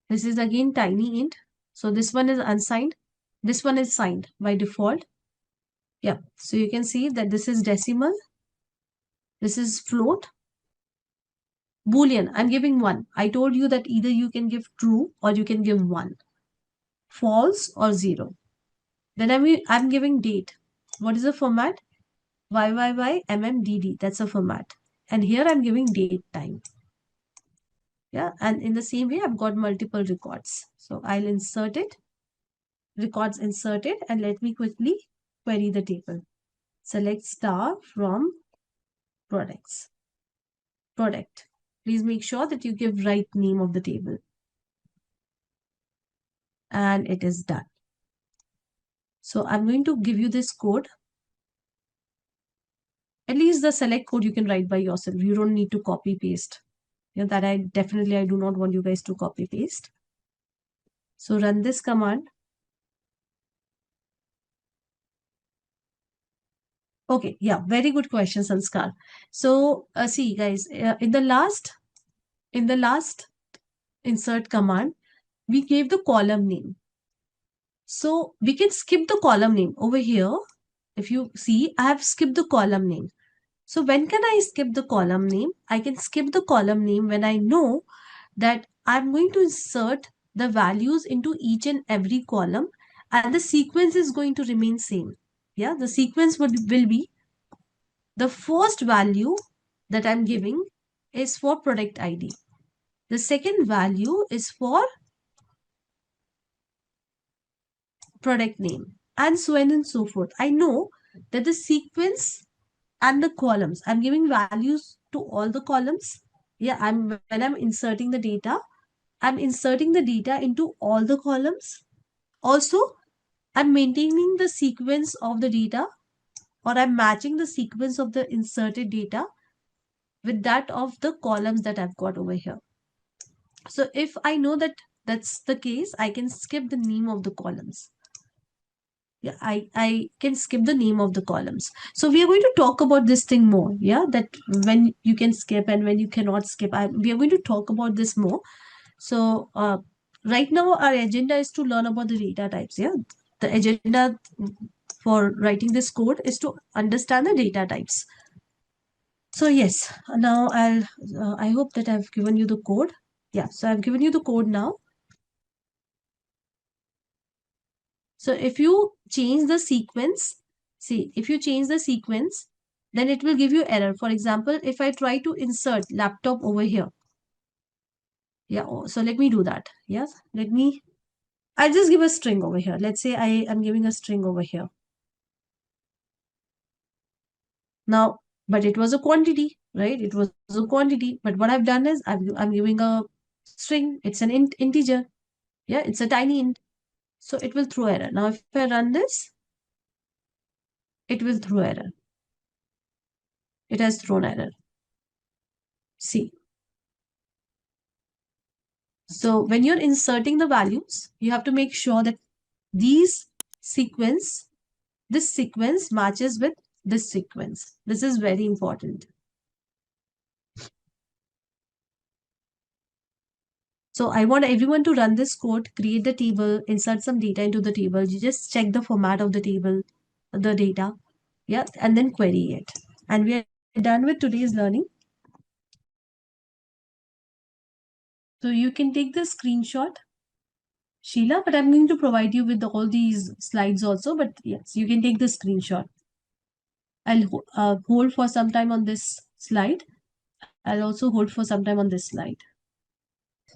This is again tiny int. So this one is unsigned. This one is signed by default. Yeah. So you can see that this is decimal. This is float. Boolean. I'm giving 1. I told you that either you can give true or you can give 1. False or 0. Then I'm giving date. What is the format? YYYMMDD. That's a format. And here I'm giving date time. Yeah. And in the same way, I've got multiple records. So I'll insert it. Records inserted. And let me quickly query the table. Select star from products. Product. Please make sure that you give right name of the table. And it is done. So I'm going to give you this code. At least the select code you can write by yourself. You don't need to copy paste. You know, that I do not want you guys to copy paste. So run this command. Okay, yeah, very good question, Sanskar. So see guys, in the last insert command, we gave the column name. So we can skip the column name over here. If you see, I have skipped the column name. So when can I skip the column name? I can skip the column name when I know that I'm going to insert the values into each and every column and the sequence is going to remain same. Yeah, the sequence will be the first value that I'm giving is for product ID. The second value is for product name and so on and so forth. I know that the sequence and the columns, I'm giving values to all the columns. Yeah, when I'm inserting the data, I'm inserting the data into all the columns. Also, I'm maintaining the sequence of the data or I'm matching the sequence of the inserted data with that of the columns that I've got over here. So if I know that that's the case, I can skip the name of the columns. Yeah, I can skip the name of the columns. So we are going to talk about this thing more. Yeah, that when you can skip and when you cannot skip. We are going to talk about this more. So right now our agenda is to learn about the data types. Yeah, the agenda for writing this code is to understand the data types. So yes, now I hope that I've given you the code. Yeah, so I've given you the code now. So if you change the sequence, see, if you change the sequence, then it will give you error. For example, if I try to insert laptop over here. Yeah, so let me do that. Yes, I'll just give a string over here. Let's say I am giving a string over here. Now, but it was a quantity, right? It was a quantity. But what I've done is I'm giving a string. It's an integer. Yeah, it's a tiny int. So it will throw error. Now, if I run this, it will throw error. it has thrown error. See. So when you're inserting the values, you have to make sure that these sequence, this sequence matches with this sequence. This is very important. So I want everyone to run this code, create the table, insert some data into the table. You just check the format of the table, the data, yeah, and then query it. And we are done with today's learning. So you can take the screenshot, Sheila, but I'm going to provide you with all these slides also. But yes, you can take the screenshot. I'll hold for some time on this slide. I'll also hold for some time on this slide.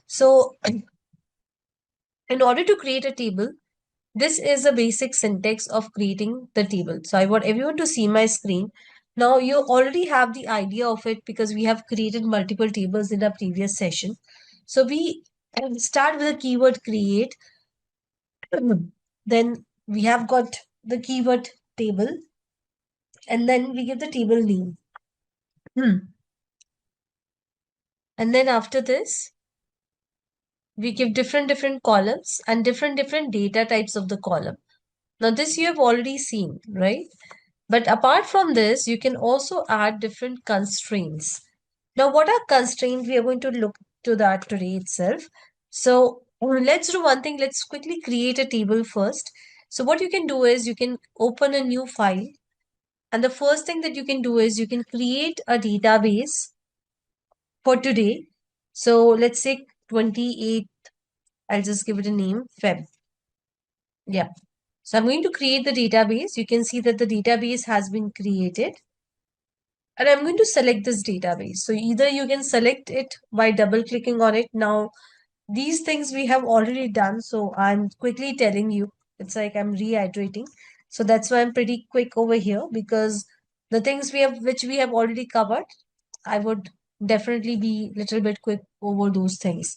So in order to create a table, this is a basic syntax of creating the table. So I want everyone to see my screen. Now you already have the idea of it because we have created multiple tables in our previous session. So we start with the keyword create. Then we have got the keyword table, and then we give the table name. And then after this, we give different columns and different data types of the column. Now this you have already seen, right? But apart from this, you can also add different constraints. Now what are constraints? We are going to look to that today itself. So let's do one thing. Let's quickly create a table first. So what you can do is you can open a new file. And the first thing that you can do is you can create a database for today. So let's say 28th, I'll just give it a name, Feb. Yeah. So I'm going to create the database. You can see that the database has been created. And I'm going to select this database. So either you can select it by double clicking on it. Now, these things we have already done. So I'm quickly telling you, it's like I'm reiterating. So that's why I'm pretty quick over here because the things which we have already covered, I would definitely be a little bit quick over those things.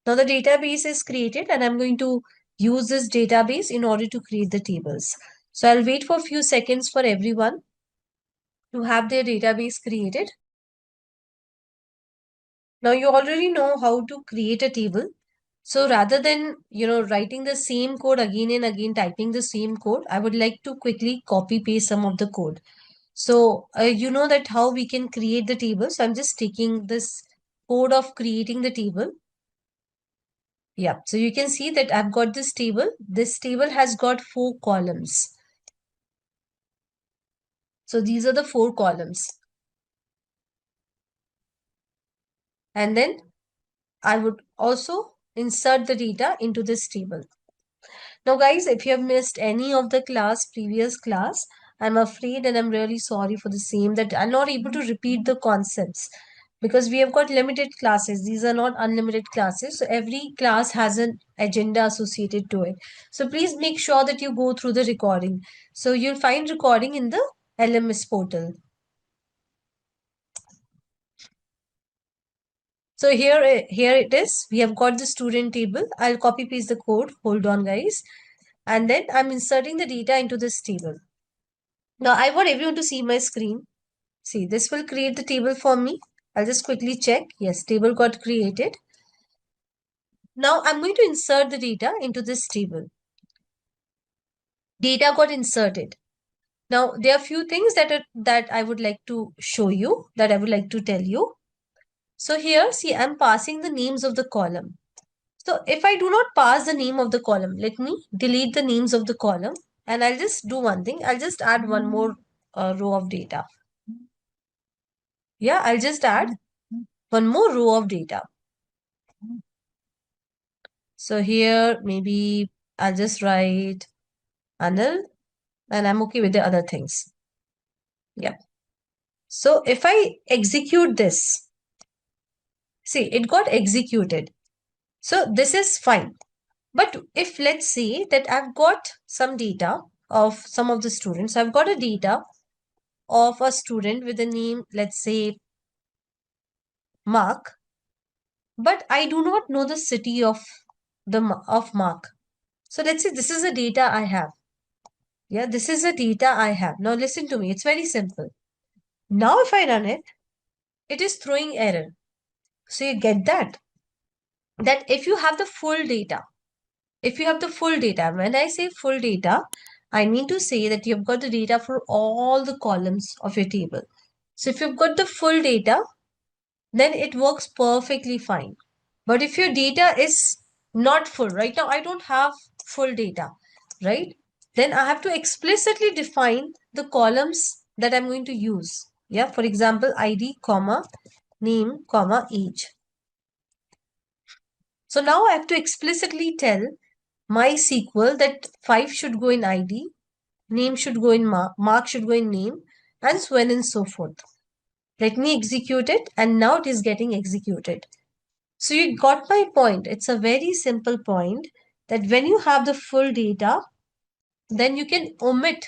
Now the database is created and I'm going to use this database in order to create the tables. So I'll wait for a few seconds for everyone to have their database created. Now you already know how to create a table. So rather than, writing the same code again and again, typing the same code, I would like to quickly copy paste some of the code. So you know that how we can create the table. So I'm just taking this code of creating the table. Yeah, so you can see that I've got this table. This table has got 4 columns. So these are the 4 columns. And then I would also insert the data into this table. Now guys, if you have missed any of the previous class, I'm afraid and I'm really sorry for the same that I'm not able to repeat the concepts because we have got limited classes. These are not unlimited classes. So every class has an agenda associated to it. So please make sure that you go through the recording. So you'll find recording in the LMS portal. So here it is. We have got the student table. I'll copy paste the code. Hold on guys. And then I'm inserting the data into this table. Now I want everyone to see my screen. See, this will create the table for me. I'll just quickly check. Yes, table got created. Now I'm going to insert the data into this table. Data got inserted. Now there are few things that I would like to show you, that I would like to tell you. So here, see, I'm passing the names of the column. So if I do not pass the name of the column, let me delete the names of the column and I'll just do one thing. I'll just add one more row of data. Yeah, I'll just add one more row of data. So here, maybe I'll just write Anil and I'm okay with the other things. Yep. So if I execute this, see, it got executed. So this is fine. But if let's say that I've got some data of some of the students, I've got a data of a student with a name, let's say Mark, but I do not know the city of Mark. So let's say this is the data I have. Yeah, this is the data I have. Now listen to me. It's very simple. Now if I run it, it is throwing error. So you get that if you have the full data, when I say full data, I mean to say that you've got the data for all the columns of your table. So if you've got the full data, then it works perfectly fine. But if your data is not full, right now I don't have full data, right? Then I have to explicitly define the columns that I'm going to use. Yeah, for example, ID, comma, name, comma, age. So now I have to explicitly tell my SQL that 5 should go in ID, name should go in mark should go in name, and so on and so forth. Let me execute it, and now it is getting executed. So you got my point. It's a very simple point that when you have the full data, then you can omit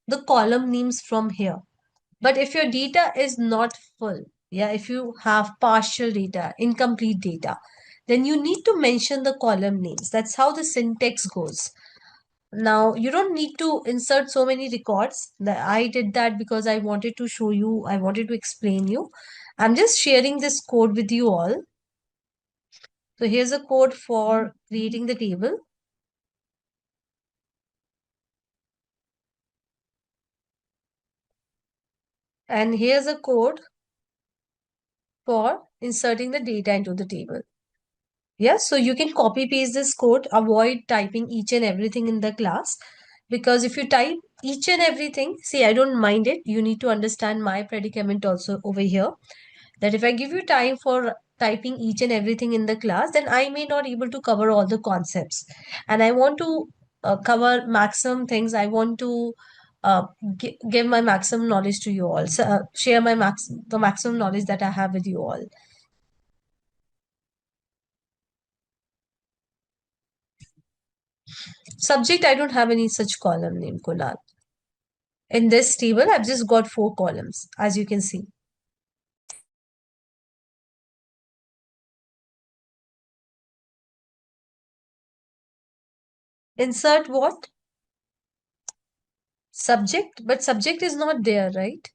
the column names from here. But if your data is not full, yeah, if you have partial data, incomplete data, then you need to mention the column names. That's how the syntax goes. Now, you don't need to insert so many records. I did that because I wanted to show you, I wanted to explain you. I'm just sharing this code with you all. So here's a code for creating the table. And here's a code for inserting the data into the table. Yes, so you can copy paste this code, avoid typing each and everything in the class. Because if you type each and everything, see, I don't mind it. You need to understand my predicament also over here. That if I give you time for typing each and everything in the class, then I may not able to cover all the concepts. And I want to cover maximum things. I want to give my maximum knowledge to you all. So, share the maximum knowledge that I have with you all. Subject, I don't have any such column name, Kunal. In this table, I've just got 4 columns, as you can see. Insert what? Subject, but subject is not there, right?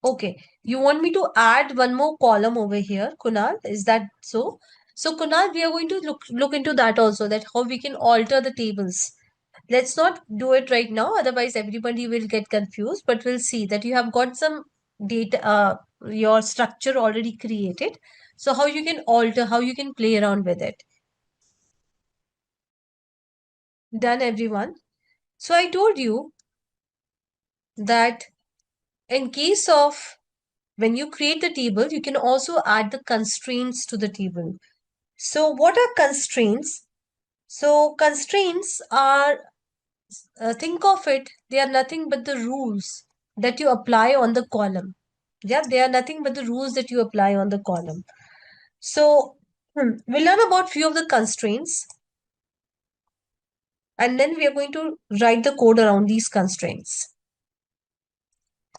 Okay, you want me to add one more column over here, Kunal? Is that so? So, Kunal, we are going to look into that also, that how we can alter the tables. Let's not do it right now, otherwise everybody will get confused. But we'll see that you have got some data, your structure already created. So, how you can alter, how you can play around with it. Done, everyone. So, I told you that in case of when you create the table, you can also add the constraints to the table. So what are constraints? So constraints are, think of it, they are nothing but the rules that you apply on the column. Yeah, they are nothing but the rules that you apply on the column. So we'll learn about few of the constraints, and then we are going to write the code around these constraints.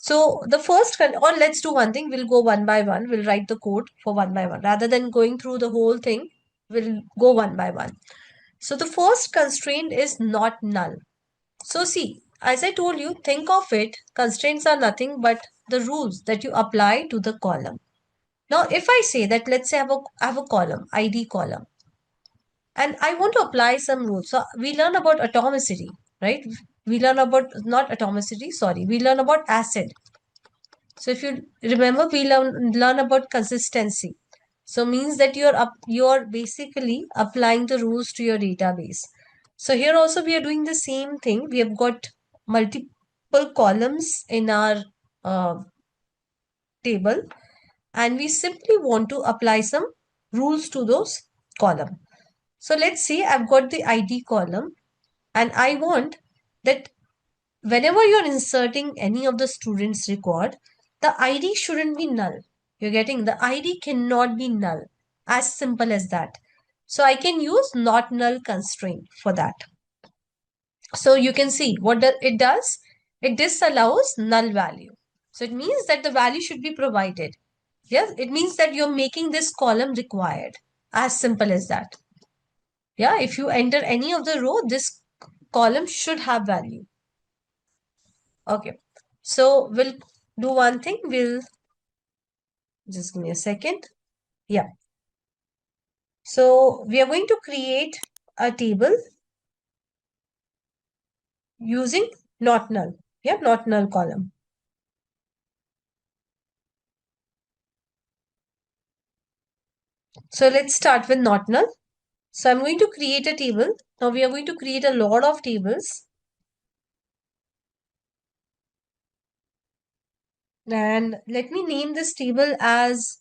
So the first, or let's do one thing, we'll go one by one. We'll write the code for one by one. Rather than going through the whole thing, we'll go one by one. So the first constraint is not null. So see, as I told you, think of it, constraints are nothing but the rules that you apply to the column. Now, if I say that, let's say I have a column, ID column, and I want to apply some rules. So we learn about atomicity, right? We learn about, not atomicity, sorry, we learn about acid. So if you remember, we learn about consistency. So means that you're basically applying the rules to your database. So here also we are doing the same thing. We have got multiple columns in our table, and we simply want to apply some rules to those column. So let's say I've got the ID column, and I want that whenever you're inserting any of the students' record, the ID shouldn't be null. You're getting, the ID cannot be null. As simple as that. So I can use not null constraint for that. So you can see what it does. It disallows null value. So it means that the value should be provided. Yes, it means that you're making this column required. As simple as that. Yeah, if you enter any of the row, this column should have value. Okay. So we'll do one thing. We'll just give me a second. Yeah. So we are going to create a table using not null. Yeah, not null column. So let's start with not null. So I'm going to create a table. Now we are going to create a lot of tables. And let me name this table as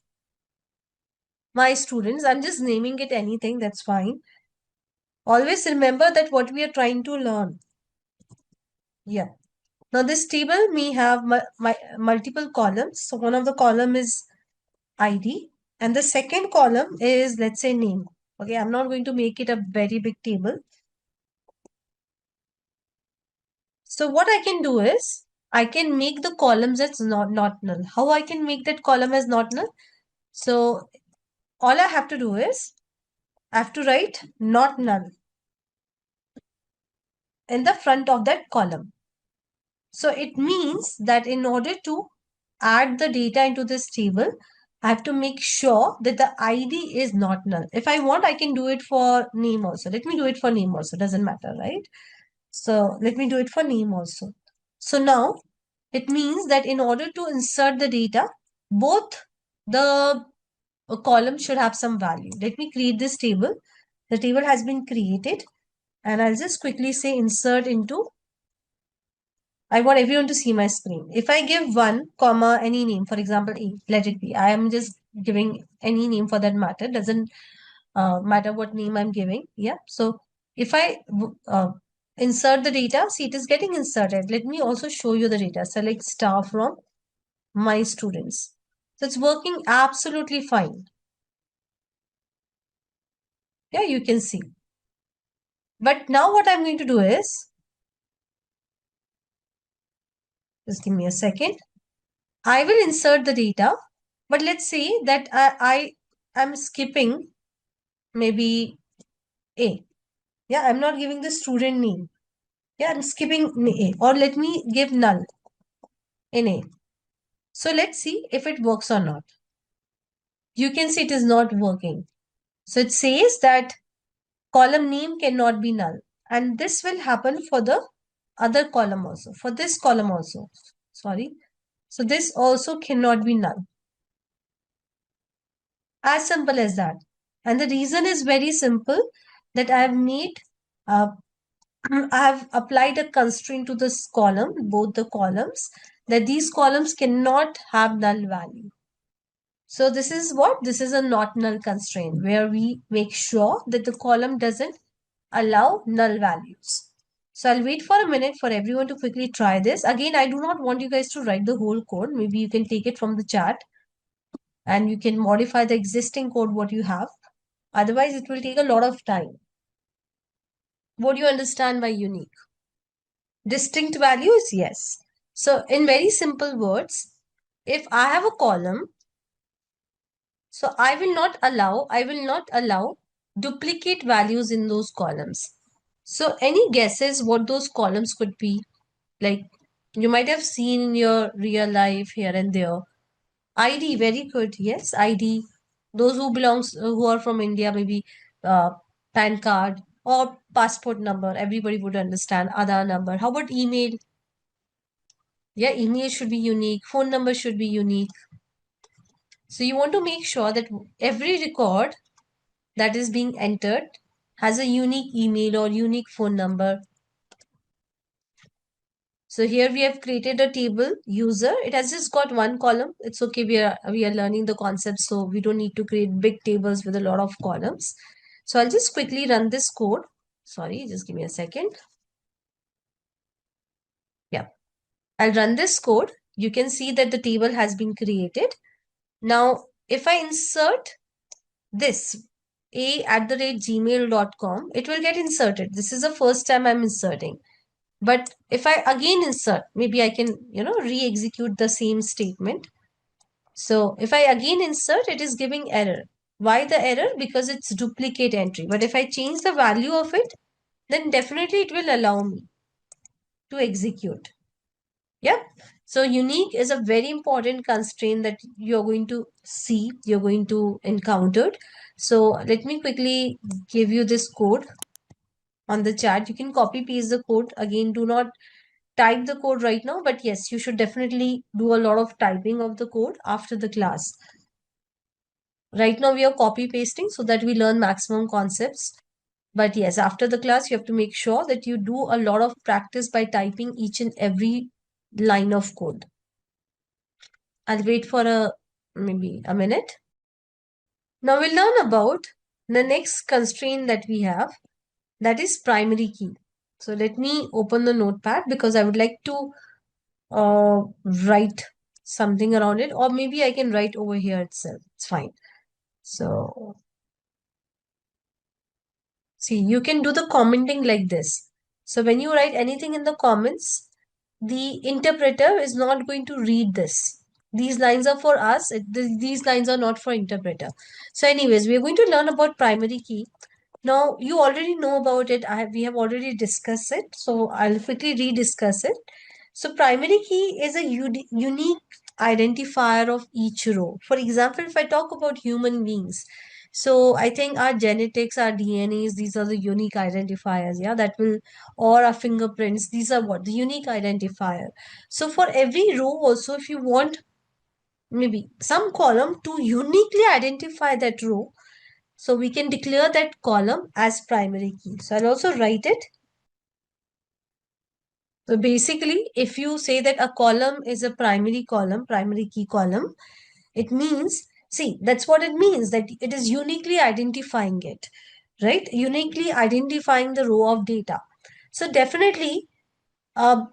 my students. I'm just naming it anything, that's fine. Always remember that what we are trying to learn. Yeah. Now this table may have multiple columns. So one of the column is ID and the second column is, let's say, name. Okay, I'm not going to make it a very big table. So what I can do is I can make the columns as not null. How I can make that column as not null? So all I have to do is I have to write not null in the front of that column. So it means that in order to add the data into this table, I have to make sure that the ID is not null. If I want, I can do it for name also. Let me do it for name also. Doesn't matter, right? So let me do it for name also. So now it means that in order to insert the data, both the columns should have some value. Let me create this table. The table has been created and I'll just quickly say insert into. I want everyone to see my screen. If I give 1, comma, any name, for example, A, let it be. I am just giving any name for that matter. Doesn't matter what name I'm giving. Yeah. So if I insert the data, see it is getting inserted. Let me also show you the data. Select star from my students. So it's working absolutely fine. Yeah, you can see. But now what I'm going to do is, just give me a second. I will insert the data, but let's say that I am skipping maybe A. Yeah, I'm not giving the student name. Yeah, I'm skipping A. Or let me give null in A. So let's see if it works or not. You can see it is not working. So it says that column name cannot be null. And this will happen for the other column also. For this column also. Sorry. So this also cannot be null. As simple as that. And the reason is very simple, that I have made I have applied a constraint to this column, both the columns, that these columns cannot have null value. So this is what? This is a not null constraint where we make sure that the column doesn't allow null values. So I'll wait for a minute for everyone to quickly try this. Again, I do not want you guys to write the whole code. Maybe you can take it from the chat and you can modify the existing code what you have. Otherwise, it will take a lot of time. What do you understand by unique? Distinct values? Yes. So in very simple words, if I have a column, so I will not allow duplicate values in those columns. So any guesses what those columns could be? Like you might have seen in your real life here and there. ID, very good. Yes, ID. Those who are from India, maybe PAN card or passport number. Everybody would understand. Aadhaar number. How about email? Yeah, email should be unique. Phone number should be unique. So you want to make sure that every record that is being entered has a unique email or unique phone number. So here we have created a table user. It has just got one column. It's okay. We are learning the concept, so we don't need to create big tables with a lot of columns. So I'll just quickly run this code. Sorry, just give me a second. Yeah, I'll run this code. You can see that the table has been created. Now, if I insert this a@gmail.com, it will get inserted. This is the first time I'm inserting. But if I again insert, maybe I can, re-execute the same statement. So if I again insert, it is giving error. Why the error? Because it's duplicate entry. But if I change the value of it, then definitely it will allow me to execute. Yep. So unique is a very important constraint that you're going to see, you're going to encounter. So let me quickly give you this code on the chat. You can copy paste the code. Again, do not type the code right now, but yes, you should definitely do a lot of typing of the code after the class. Right now we are copy pasting so that we learn maximum concepts. But yes, after the class, you have to make sure that you do a lot of practice by typing each and every line of code. I'll wait for maybe a minute. Now we'll learn about the next constraint that we have, that is primary key. So let me open the notepad because I would like to write something around it, or maybe I can write over here itself. It's fine. So see, you can do the commenting like this. So when you write anything in the comments, the interpreter is not going to read this. These lines are for us. These lines are not for interpreter. So anyways, we are going to learn about primary key. Now, you already know about it. We have already discussed it. So I'll quickly rediscuss it. So primary key is a unique identifier of each row. For example, if I talk about human beings, so I think our genetics, our DNAs, these are the unique identifiers, yeah, that will, or our fingerprints, these are what? The unique identifier. So for every row also, if you want maybe some column to uniquely identify that row, so we can declare that column as primary key. So I'll also write it. So basically, if you say that a column is a primary column, primary key column, it means, see, that's what it means, that it is uniquely identifying it, right? Uniquely identifying the row of data. So definitely, uh,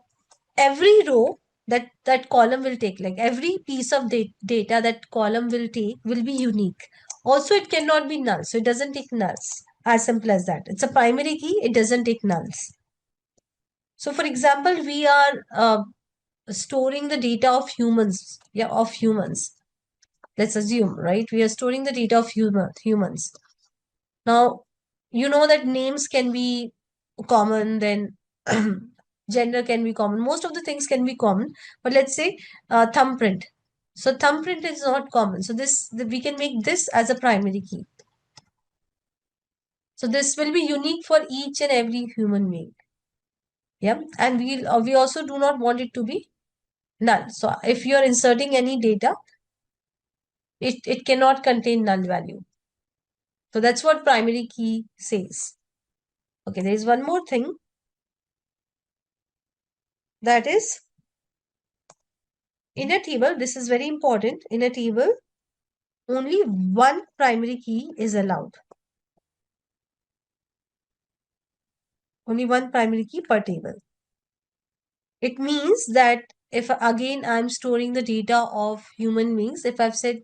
every row that column will take, like every piece of data that column will take will be unique. Also, it cannot be null. So it doesn't take nulls. As simple as that. It's a primary key. It doesn't take nulls. So for example, we are storing the data of humans. Yeah, of humans. Let's assume, right? We are storing the data of humans. Now, you know that names can be common, then gender can be common. Most of the things can be common. But let's say thumbprint. So thumbprint is not common. So we can make this as a primary key. So this will be unique for each and every human being. Yeah, and we also do not want it to be null. So if you are inserting any data, it cannot contain null value. So that's what primary key says. Okay, there is one more thing, that is, in a table, this is very important. In a table, only one primary key is allowed. Only one primary key per table. It means that if again I'm storing the data of human beings, if I've said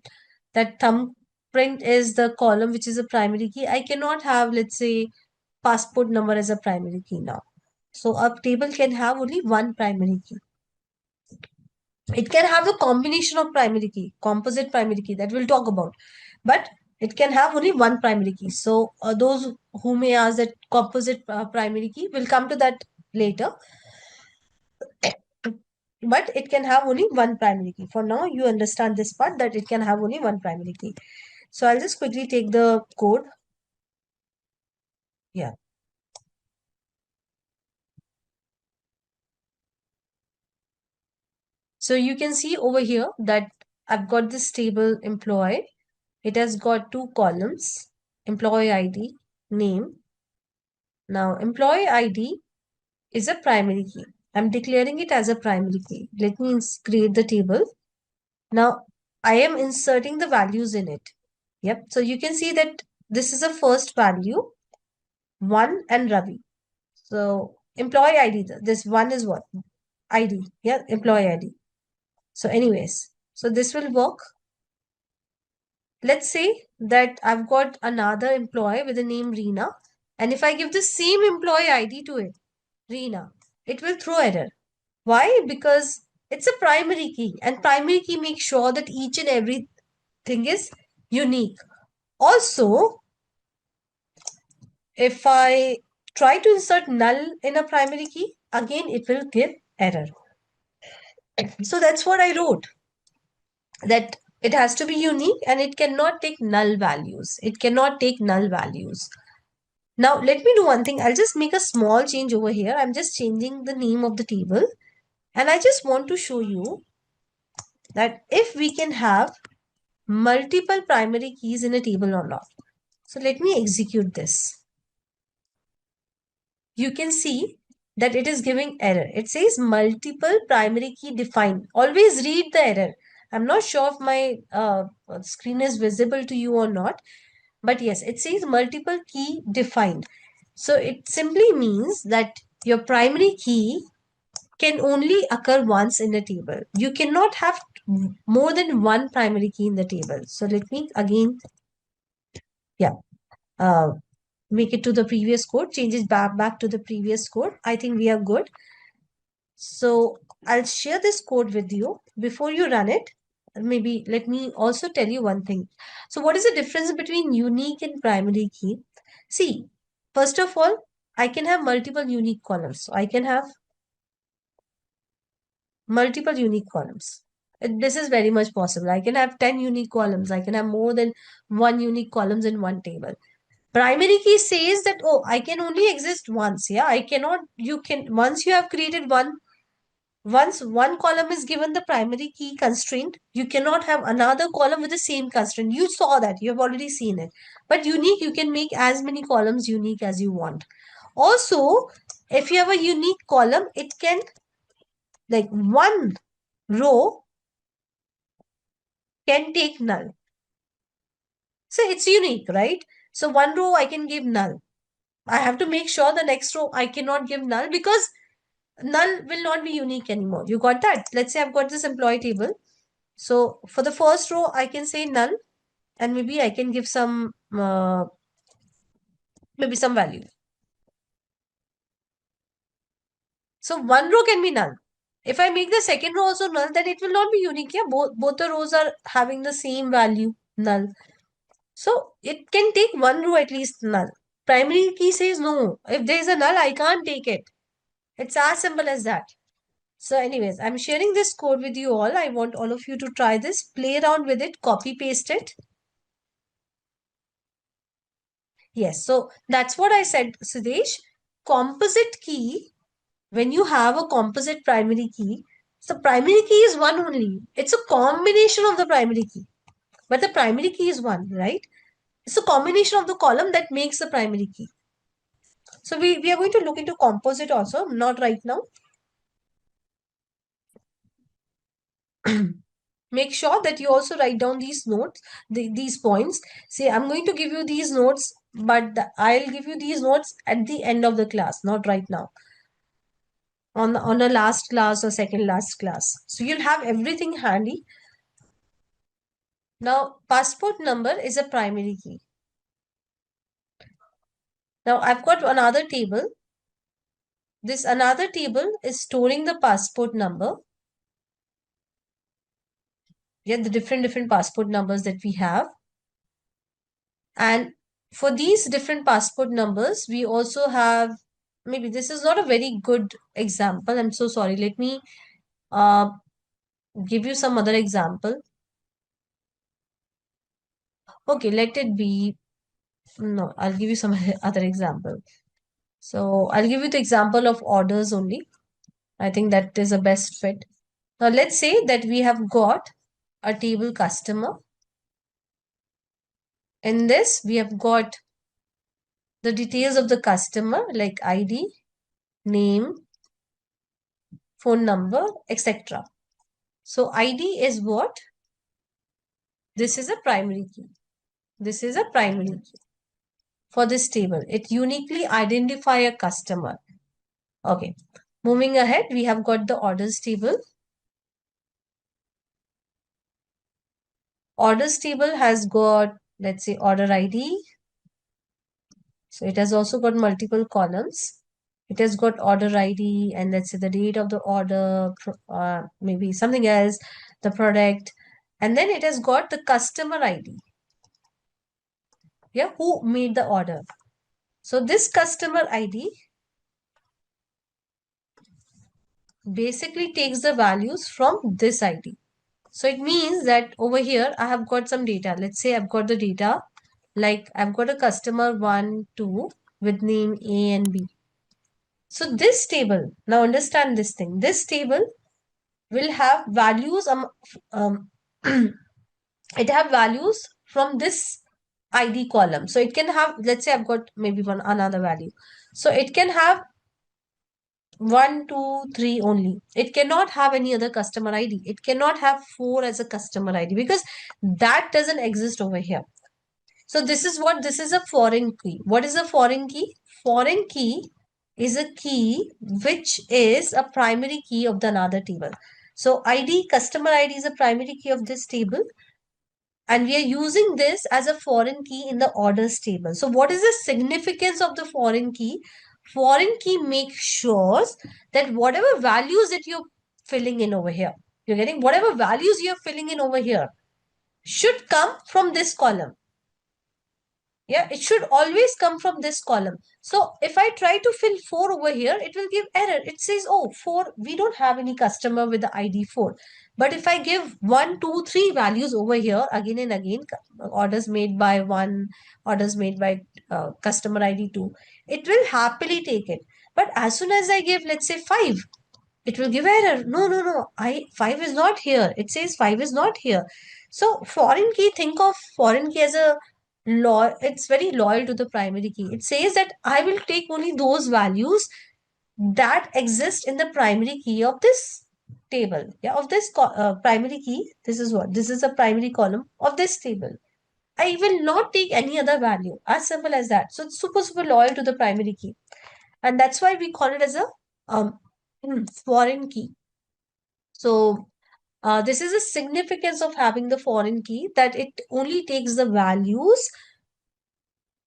that thumbprint is the column which is a primary key, I cannot have, let's say, passport number as a primary key now. So a table can have only one primary key. It can have a combination of primary key, composite primary key, that we'll talk about. But it can have only one primary key. So those who may ask that composite primary key, will come to that later. But it can have only one primary key. For now, you understand this part, that it can have only one primary key. So I'll just quickly take the code. Yeah. So you can see over here that I've got this table employee. It has got two columns, employee ID, name. Now, employee ID is a primary key. I'm declaring it as a primary key. Let me create the table. Now, I am inserting the values in it. Yep. So you can see that this is a first value, 1 and Ravi. So employee ID, this 1 is what? ID. Yeah, employee ID. So anyways, so this will work. Let's say that I've got another employee with the name Reena. And if I give the same employee ID to it, Reena, it will throw error. Why? Because it's a primary key, and primary key makes sure that each and everything is unique. Also, if I try to insert null in a primary key, again it will give error. So that's what I wrote, that it has to be unique and it cannot take null values. It cannot take null values. Now, let me do one thing. I'll just make a small change over here. I'm just changing the name of the table. And I just want to show you that if we can have multiple primary keys in a table or not. So let me execute this. You can see that it is giving error. It says multiple primary key defined. Always read the error. I'm not sure if my screen is visible to you or not. But yes, it says multiple key defined. So it simply means that your primary key can only occur once in a table. You cannot have more than one primary key in the table. So let me again, yeah, uh, make it to the previous code, change it back to the previous code. I think we are good. So I'll share this code with you. Before you run it, maybe let me also tell you one thing. So what is the difference between unique and primary key? See, first of all, I can have multiple unique columns. So I can have multiple unique columns. This is very much possible. I can have 10 unique columns. I can have more than one unique columns in one table. Primary key says that, oh, I can only exist once. Yeah, I cannot, you can, once you have created once one column is given the primary key constraint, you cannot have another column with the same constraint. You saw that, you have already seen it. But unique, you can make as many columns unique as you want. Also, if you have a unique column, it can, like one row can take null. So it's unique, right? So one row I can give null. I have to make sure the next row I cannot give null because null will not be unique anymore. You got that? Let's say I've got this employee table. So for the first row, I can say null and maybe I can give some, maybe some value. So one row can be null. If I make the second row also null, then it will not be unique. Yeah, both the rows are having the same value, null. So it can take one row at least null. Primary key says no. If there is a null, I can't take it. It's as simple as that. So anyways, I'm sharing this code with you all. I want all of you to try this, play around with it, copy paste it. Yes, so that's what I said, Sidesh. Composite key, when you have a composite primary key, so primary key is one only. It's a combination of the primary key. But the primary key is one, right? It's a combination of the column that makes the primary key. So we are going to look into composite also, not right now. Make sure that you also write down these notes, these points. Say, I'm going to give you these notes, but I'll give you these notes at the end of the class, not right now. On the last class or second last class. So you'll have everything handy. Now, passport number is a primary key. Now, I've got another table. This another table is storing the passport number. Yeah, the different passport numbers that we have. And for these different passport numbers, we also have, maybe this is not a very good example. I'm so sorry. Let me give you some other example. Okay, let it be. No, I'll give you some other example. So I'll give you the example of orders only. I think that is a best fit. Now let's say that we have got a table customer. In this, we have got the details of the customer like ID, name, phone number, etc. So ID is what? This is a primary key. This is a primary key for this table. It uniquely identify a customer. Okay. Moving ahead, we have got the orders table. Orders table has got, let's say, order ID. So it has also got multiple columns. It has got order ID and let's say the date of the order, maybe something else, the product. And then it has got the customer ID. Yeah, who made the order. So this customer ID basically takes the values from this ID. So it means that over here, I have got some data. Let's say I've got the data, like I've got a customer 1, 2 with name A and B. So this table, now understand this thing, this table will have values, it have values from this ID column. So it can have, let's say I've got maybe another value. So it can have 1, 2, 3 only. It cannot have any other customer ID. It cannot have 4 as a customer ID because that doesn't exist over here. So this is a foreign key. What is a foreign key? Foreign key is a key which is a primary key of the another table. So ID, customer ID is a primary key of this table, and we are using this as a foreign key in the orders table. So what is the significance of the foreign key? Foreign key makes sure that whatever values that you're filling in over here, you're getting whatever values you're filling in over here should come from this column. Yeah, it should always come from this column. So if I try to fill 4 over here, it will give error. It says, oh, 4, we don't have any customer with the ID 4. But if I give 1, 2, 3 values over here again and again, orders made by 1, orders made by customer ID 2, it will happily take it. But as soon as I give, let's say 5, it will give error. No. 5 is not here. It says 5 is not here. So foreign key, think of foreign key as a it's very loyal to the primary key. It says that I will take only those values that exist in the primary key of this table. Yeah, of this primary key. This is what? This is a primary column of this table. I will not take any other value. As simple as that. So it's super loyal to the primary key. And that's why we call it as a foreign key. So this is the significance of having the foreign key, that it only takes the values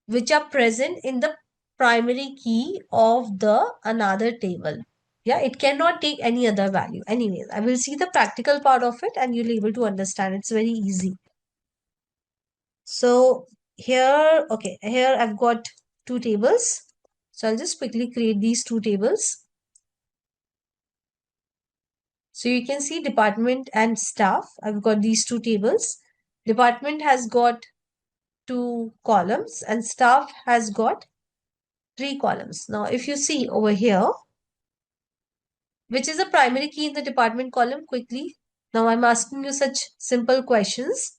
which are present in the primary key of the another table. Yeah, it cannot take any other value. Anyways, I will see the practical part of it and you'll be able to understand. It's very easy. So here, okay, here I've got 2 tables. So I'll just quickly create these 2 tables. So you can see department and staff. I've got these 2 tables. Department has got 2 columns and staff has got 3 columns. Now, if you see over here, which is the primary key in the department column, quickly. Now, I'm asking you such simple questions.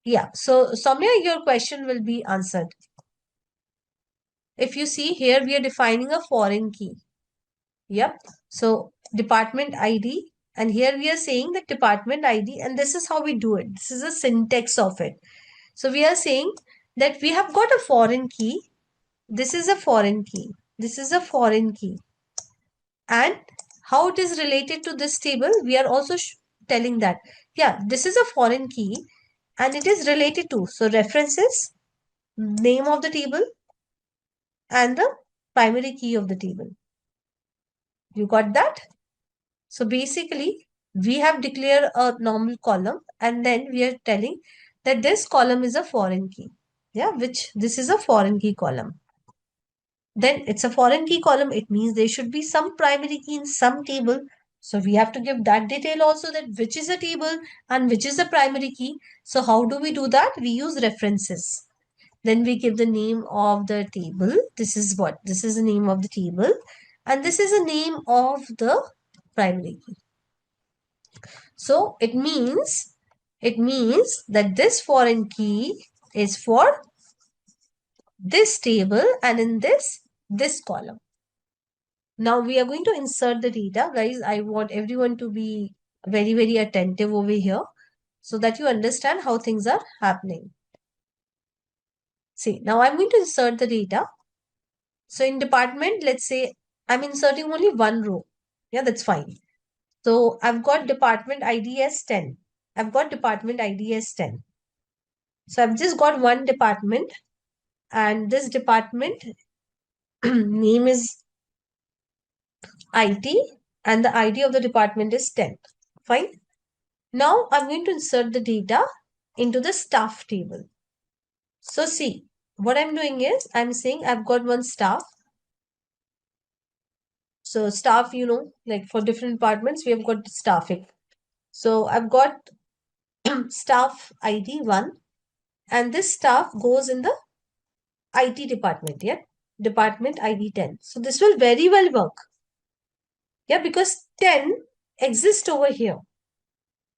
Yeah, so Soumya, your question will be answered. If you see here, we are defining a foreign key. Yep. So department ID, and here we are saying the department ID, and this is how we do it. This is a syntax of it. So we are saying that we have got a foreign key. This is a foreign key. This is a foreign key. And how it is related to this table, we are also telling that, yeah, this is a foreign key and it is related to, so references, name of the table and the primary key of the table. You got that? So basically, we have declared a normal column and then we are telling that this column is a foreign key. Yeah, which this is a foreign key column. Then it's a foreign key column. It means there should be some primary key in some table. So we have to give that detail also, that which is a table and which is the primary key. So how do we do that? We use references. Then we give the name of the table. This is what? This is the name of the table. And this is the name of the primary key. So it means that this foreign key is for this table and in this column. Now we are going to insert the data. Guys, I want everyone to be very attentive over here so that you understand how things are happening. See, now I'm going to insert the data. So in department, let's say I'm inserting only one row. Yeah, that's fine. So I've got department ID as 10. I've got department ID as 10. So I've just got one department and this department name is IT and the ID of the department is 10. Fine. Now I'm going to insert the data into the staff table. So see, what I'm doing is I'm saying I've got one staff. So staff, like for different departments, we have got staffing. So I've got staff ID 1, and this staff goes in the IT department, yeah? Department ID 10. So this will very well work. Yeah, because 10 exists over here.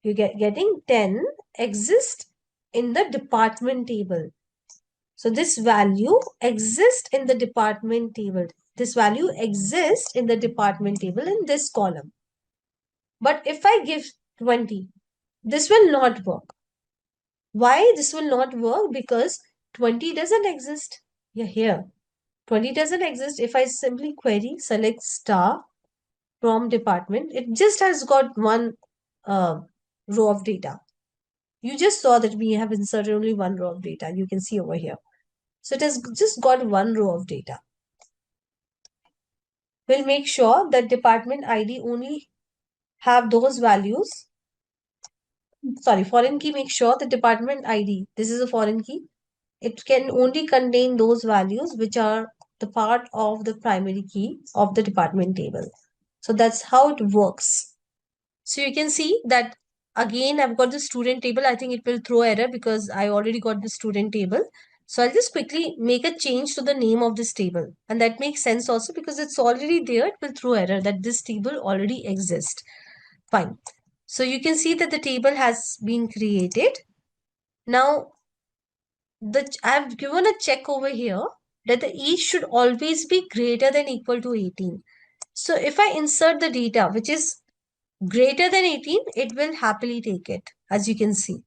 You getting 10 exists in the department table. So this value exists in the department table. This value exists in the department table in this column. But if I give 20, this will not work. Why this will not work? Because 20 doesn't exist. Yeah, here. 20 doesn't exist. If I simply query select star from department, it just has got one row of data. You just saw that we have inserted only one row of data. You can see over here. So it has just got one row of data. We'll make sure that department ID only have those values. Sorry, foreign key, make sure the department ID, this is a foreign key. It can only contain those values which are the part of the primary key of the department table. So that's how it works. So you can see that again, I've got the student table. I think it will throw error because I already got the student table. So I'll just quickly make a change to the name of this table. And that makes sense also because it's already there. It will throw error that this table already exists. Fine. So you can see that the table has been created. Now, I've given a check over here that the age should always be greater than equal to 18. So if I insert the data which is greater than 18, it will happily take it, as you can see.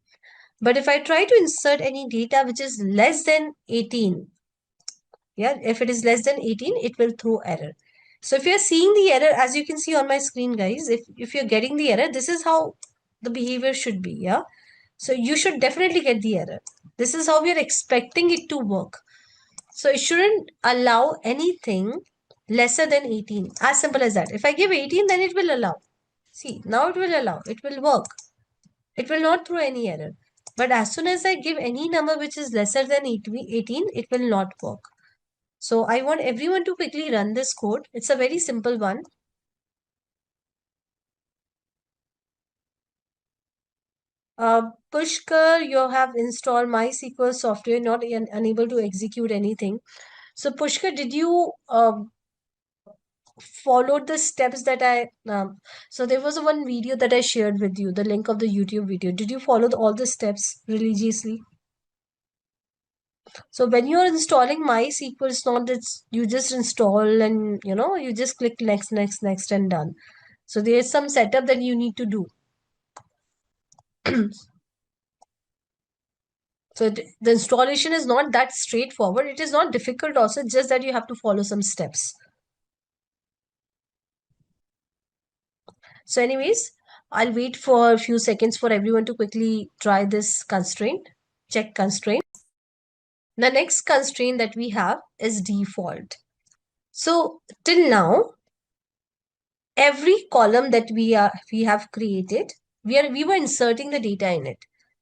But if I try to insert any data which is less than 18, yeah, if it is less than 18, it will throw error. So if you're seeing the error, as you can see on my screen, guys, if you're getting the error, this is how the behavior should be, yeah? So you should definitely get the error. This is how we are expecting it to work. So it shouldn't allow anything lesser than 18. As simple as that. If I give 18, then it will allow. See, now it will allow. It will work. It will not throw any error. But as soon as I give any number which is lesser than 18, it will not work. So I want everyone to quickly run this code. It's a very simple one. Pushkar, you have installed MySQL software, not unable to execute anything. So Pushkar, did you follow the steps that so there was one video that I shared with you, the link of the YouTube video. Did you follow all the steps religiously? So when you're installing MySQL, it's not that you just install and you just click next, next, next and done. So there's some setup that you need to do. So the installation is not that straightforward. It is not difficult also, just that you have to follow some steps. So anyways, I'll wait for a few seconds for everyone to quickly try this constraint, check constraint. The next constraint that we have is default. So till now, every column that we have created, we were inserting the data in it.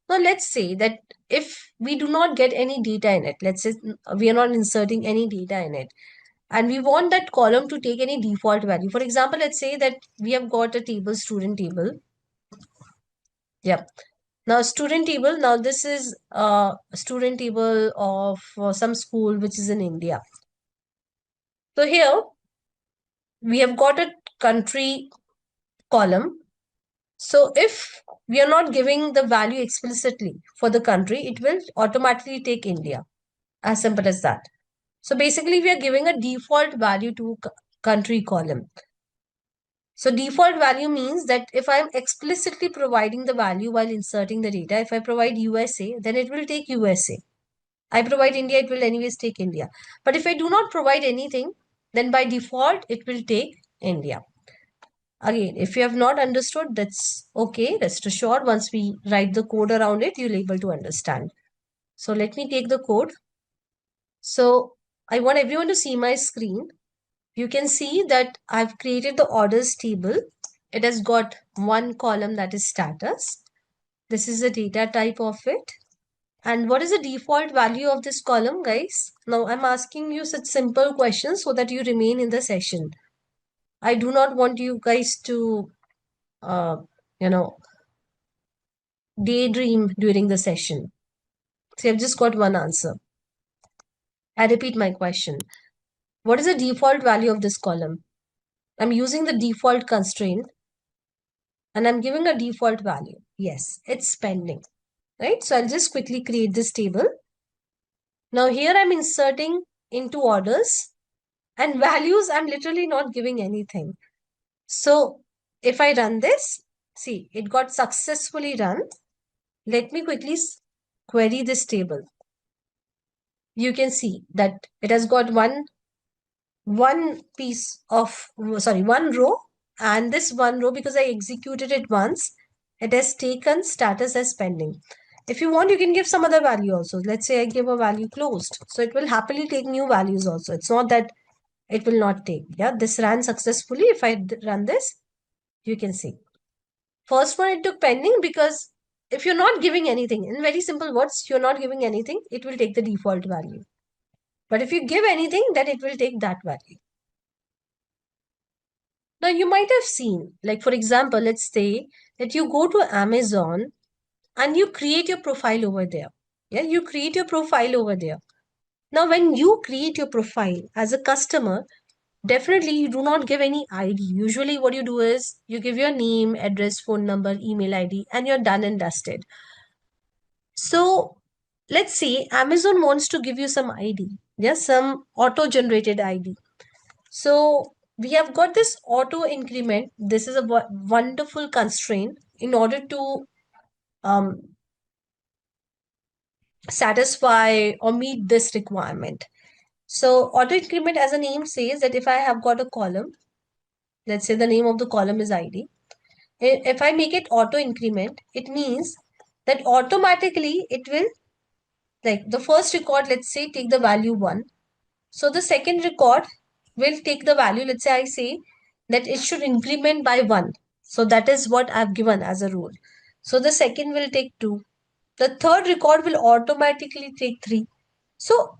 Now let's say that if we do not get any data in it, let's say we are not inserting any data in it, and we want that column to take any default value. For example, let's say that we have got a table, student table. Yep. Now student table, now this is a student table of some school which is in India. So here we have got a country column. So if we are not giving the value explicitly for the country, it will automatically take India. As simple as that. So basically we are giving a default value to country column. So default value means that if I'm explicitly providing the value while inserting the data, if I provide USA, then it will take USA. I provide India, it will anyways take India. But if I do not provide anything, then by default, it will take India. Again, if you have not understood, that's okay. Rest assured, once we write the code around it, you'll be able to understand. So let me take the code. So I want everyone to see my screen. You can see that I've created the orders table. It has got one column that is status. This is the data type of it. And what is the default value of this column, guys? Now I'm asking you such simple questions so that you remain in the session. I do not want you guys to, uh, you know, daydream during the session. See, I've just got one answer. I repeat my question. What is the default value of this column? I'm using the default constraint and I'm giving a default value. Yes, it's spending, right? So I'll just quickly create this table. Now here I'm inserting into orders and values. I'm literally not giving anything. So if I run this, see, it got successfully run. Let me quickly query this table. You can see that it has got one piece of, sorry, one row, and this one row, because I executed it once, it has taken status as pending. If you want, you can give some other value also. Let's say I give a value closed. So it will happily take new values also. It's not that it will not take. Yeah, this ran successfully. If I run this, you can see. First one, it took pending because if you're not giving anything, in very simple words, you're not giving anything, it will take the default value. But if you give anything, then it will take that value. Now, you might have seen, like for example, let's say that you go to Amazon and you create your profile over there. Yeah, you create your profile over there. Now, when you create your profile as a customer, definitely you do not give any ID. Usually, what you do is you give your name, address, phone number, email ID, and you're done and dusted. So, let's say Amazon wants to give you some ID, yeah, some auto generated ID. So we have got this auto increment. This is a wonderful constraint in order to um, satisfy or meet this requirement. So auto increment, as the name says, that if I have got a column, let's say the name of the column is ID. If I make it auto increment, it means that automatically it will, like the first record, let's say, take the value 1. So the second record will take the value. Let's say I say that it should increment by 1. So that is what I've given as a rule. So the second will take 2. The third record will automatically take 3. So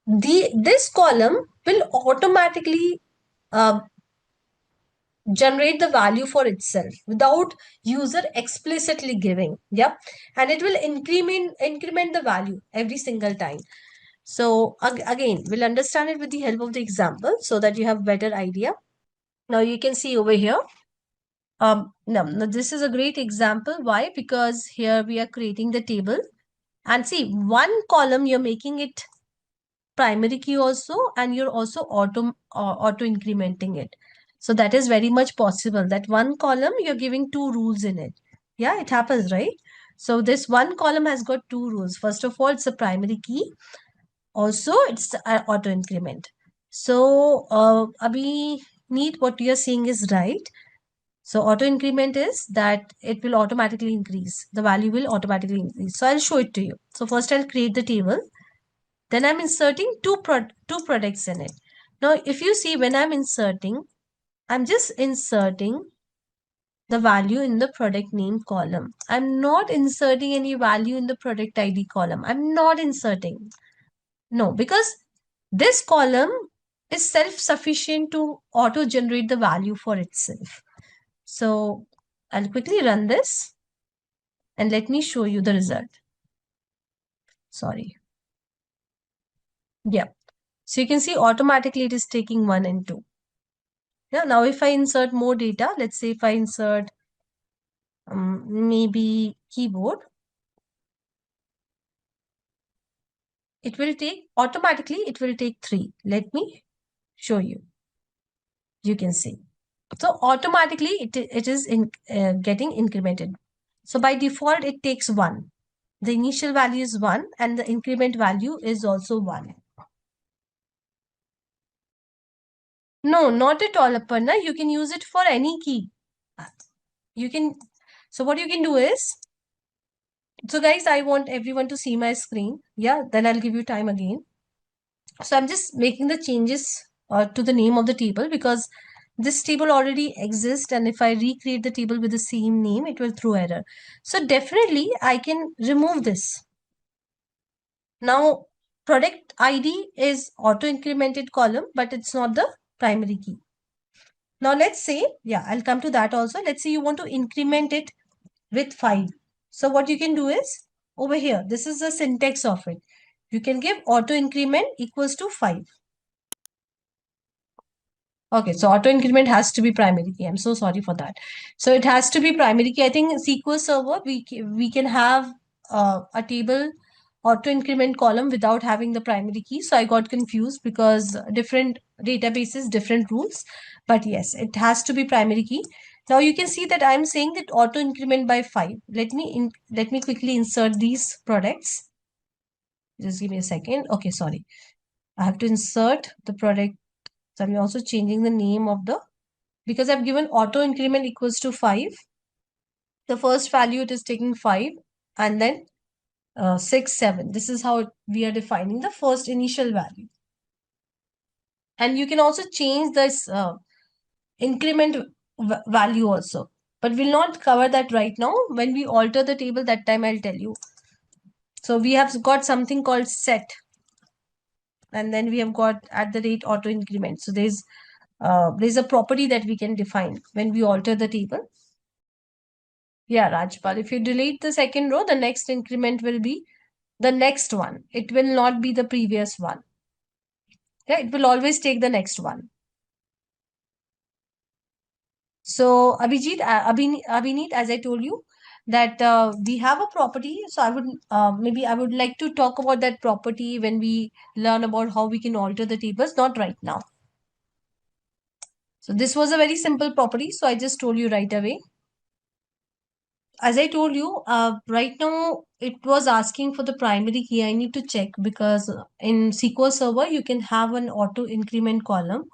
this column will automatically uh, generate the value for itself without user explicitly giving. Yep. And it will increment the value every single time. So again, we'll understand it with the help of the example so that you have better idea. Now you can see over here. Now this is a great example. Why? Because here we are creating the table, and see, one column you're making it primary key also, and you're also auto incrementing it. So that is very much possible that one column you're giving 2 rules in it. Yeah, it happens, right? So this one column has got 2 rules. First of all, it's a primary key. Also, it's auto increment. So, Abhi, need what you're saying is right. So, auto increment is that it will automatically increase. The value will automatically increase. So, I'll show it to you. So, first I'll create the table. Then I'm inserting two products in it. Now, if you see when I'm inserting, I'm just inserting the value in the product name column. I'm not inserting any value in the product ID column. I'm not inserting. No, because this column is self-sufficient to auto-generate the value for itself. So I'll quickly run this and let me show you the result. Sorry. Yeah. So you can see automatically it is taking 1 and 2. Yeah. Now if I insert more data, let's say if I insert maybe keyboard, it will take automatically, it will take 3. Let me show you. You can see. So automatically it is getting incremented. So by default, it takes 1. The initial value is 1 and the increment value is also 1. No, not at all, Aparna. You can use it for any key. You can, so what you can do is, so guys, I want everyone to see my screen. Yeah, then I'll give you time again. So I'm just making the changes to the name of the table because this table already exists, and if I recreate the table with the same name, it will throw error. So definitely I can remove this. Now product ID is auto incremented column, but it's not the primary key. Now let's say, yeah, I'll come to that also. Let's say you want to increment it with 5. So what you can do is, over here, this is the syntax of it. You can give auto increment equals to 5. Okay, so auto increment has to be primary key. I'm so sorry for that. So it has to be primary key. I think SQL Server, we can have a table auto increment column without having the primary key. So I got confused because different databases, different rules. But yes, it has to be primary key. Now you can see that I'm saying that auto increment by 5. Let me quickly insert these products. Just give me a second. Okay, sorry. I have to insert the product. So I'm also changing the name of the, because I've given auto increment equals to 5. The first value it is taking 5 and then 6, 7. This is how we are defining the first initial value. And you can also change this increment value also. But we'll not cover that right now. When we alter the table, that time I'll tell you. So we have got something called set. And then we have got at the rate auto increment. So there's a property that we can define when we alter the table. Yeah, Rajpal, if you delete the second row, the next increment will be the next one. It will not be the previous one. Yeah, it will always take the next one. So Abhineet, as I told you, that we have a property. So maybe I would like to talk about that property when we learn about how we can alter the tables, not right now. So this was a very simple property. So I just told you right away. As I told you, right now it was asking for the primary key. I need to check because in SQL Server, you can have an auto increment column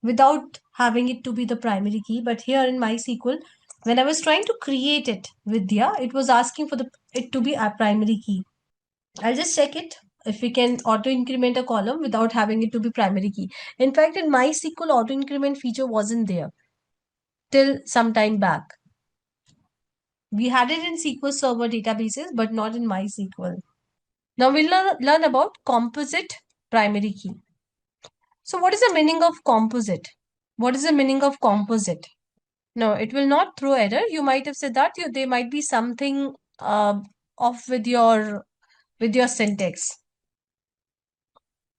without having it to be the primary key. But here in MySQL, when I was trying to create it, Vidya, it was asking for it to be a primary key. I'll just check it if we can auto increment a column without having it to be primary key. In fact, in MySQL, auto increment feature wasn't there till some time back. We had it in SQL Server databases, but not in MySQL. Now we'll learn about composite primary key. So what is the meaning of composite? What is the meaning of composite? No, it will not throw error. You might have said that there might be something off with your syntax.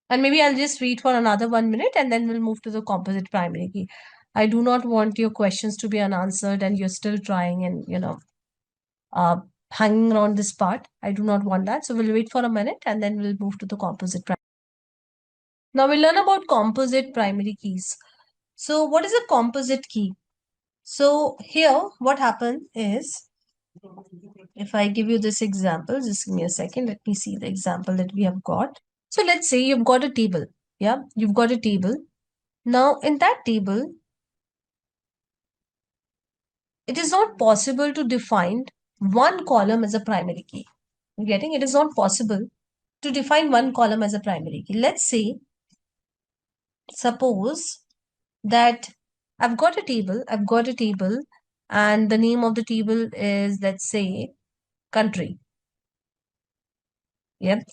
And maybe I'll just wait for another 1 minute and then we'll move to the composite primary key. I do not want your questions to be unanswered and you're still trying and, hanging around this part. I do not want that. So we'll wait for a minute and then we'll move to the composite primary. Now we'll learn about composite primary keys. So what is a composite key? So here what happens is, if I give you this example, just give me a second. Let me see the example that we have got. So let's say you've got a table. Yeah, you've got a table. Now in that table, it is not possible to define one column as a primary key. You're getting? It is not possible to define one column as a primary key. Let's say, suppose that I've got a table, and the name of the table is, let's say, country. Yep.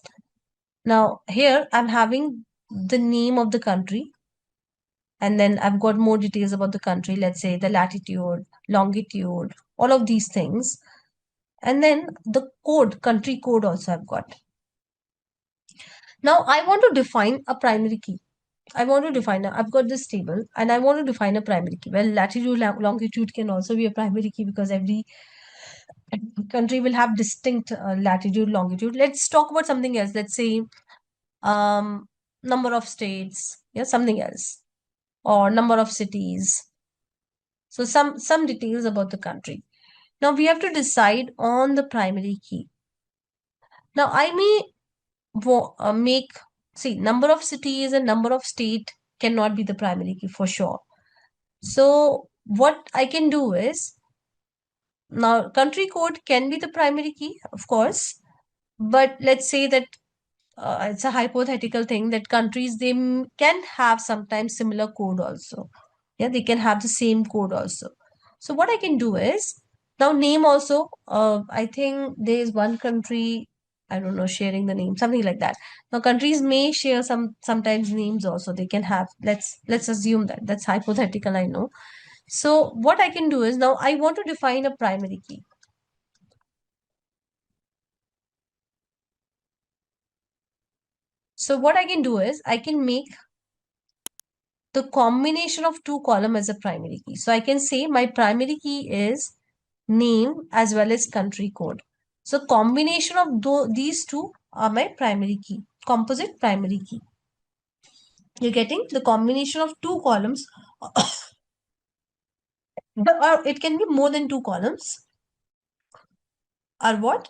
Now here I'm having the name of the country, and then I've got more details about the country, let's say the latitude, longitude, all of these things. And then the code, country code also I've got. Now I want to define a primary key. I've got this table and I want to define a primary key. Well, latitude, longitude can also be a primary key because every country will have distinct latitude, longitude. Let's talk about something else. Let's say number of states, yeah, something else, or number of cities. So some details about the country. Now we have to decide on the primary key. Now I may make, see, number of cities and number of state cannot be the primary key for sure. So what I can do is, now country code can be the primary key, of course, but let's say that it's a hypothetical thing that countries, they can have sometimes similar code also. Yeah, they can have the same code also. So what I can do is, now name also, I think there's one country, I don't know, sharing the name, something like that. Now countries may share sometimes names also. They can have, let's assume that that's hypothetical, I know. So what I can do is, now I want to define a primary key. So what I can do is I can make the combination of two columns as a primary key. So I can say my primary key is name as well as country code. So combination of these two are my primary key, composite primary key. You're getting the combination of two columns, or it can be more than two columns, are what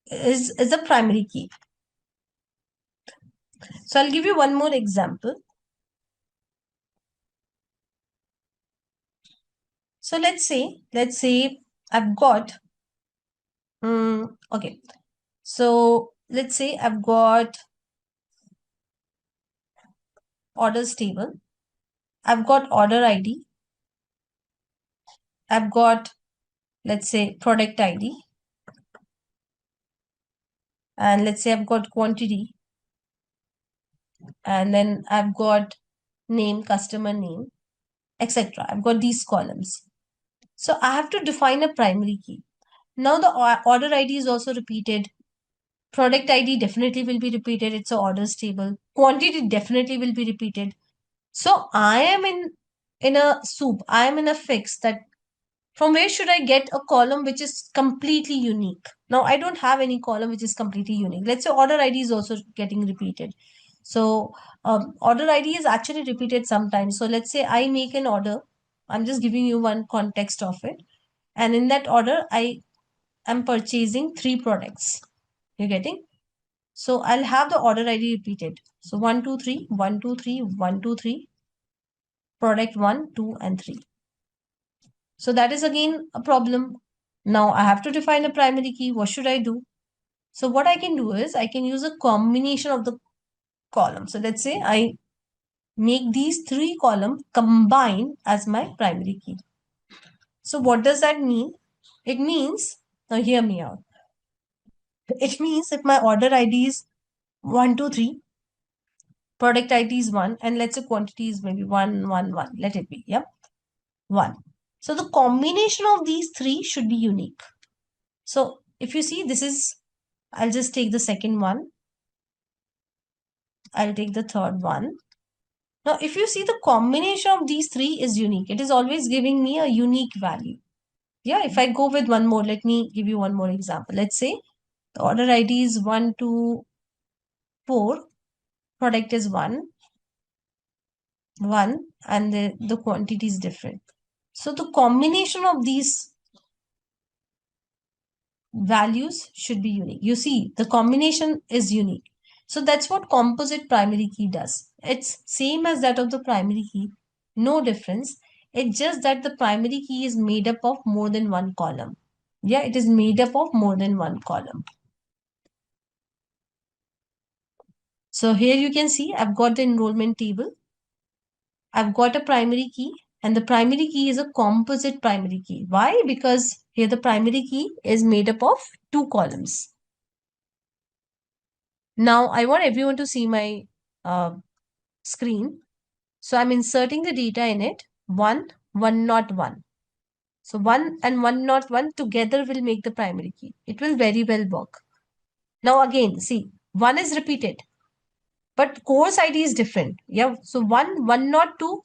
is the primary key. So I'll give you one more example. So let's say I've got okay. So let's say I've got orders table. I've got order ID. I've got, let's say, product ID. And let's say I've got quantity. And then I've got name, customer name, etc. I've got these columns. So I have to define a primary key. Now the order ID is also repeated. Product ID definitely will be repeated. It's a orders table. Quantity definitely will be repeated. So I am in a soup. I am in a fix that from where should I get a column which is completely unique? Now I don't have any column which is completely unique. Let's say order ID is also getting repeated. So order ID is actually repeated sometimes. So let's say I make an order. I'm just giving you one context of it. And in that order, I am purchasing 3 products. You're getting? So I'll have the order ID repeated. So 1, 2, 3, 1, 2, 3, 1, 2, 3, product 1, 2, and 3. So that is again a problem. Now I have to define a primary key. What should I do? So what I can do is I can use a combination of the columns. So let's say I make these 3 columns combined as my primary key. So what does that mean? It means, now hear me out. It means if my order ID is 1, 2, 3, product ID is 1, and let's say quantity is maybe 1, 1, 1. Let it be, yeah, 1. So the combination of these 3 should be unique. So if you see, this is, I'll just take the second one. I'll take the third one. Now, if you see, the combination of these 3 is unique. It is always giving me a unique value. Yeah, if I go with one more, let me give you one more example. Let's say the order ID is 1, 2, 4. Product is 1, 1, and the quantity is different. So the combination of these values should be unique. You see, the combination is unique. So that's what composite primary key does. It's same as that of the primary key. No difference. It's just that the primary key is made up of more than one column. Yeah, it is made up of more than one column. So here you can see I've got the enrollment table. I've got a primary key, and the primary key is a composite primary key. Why? Because here the primary key is made up of 2 columns. Now I want everyone to see my screen. So I'm inserting the data in it. 1, 1 not 1. So 1 and 1 not 1 together will make the primary key. It will very well work. Now again, see, 1 is repeated, but course ID is different. Yeah. So 1, 1 not 2,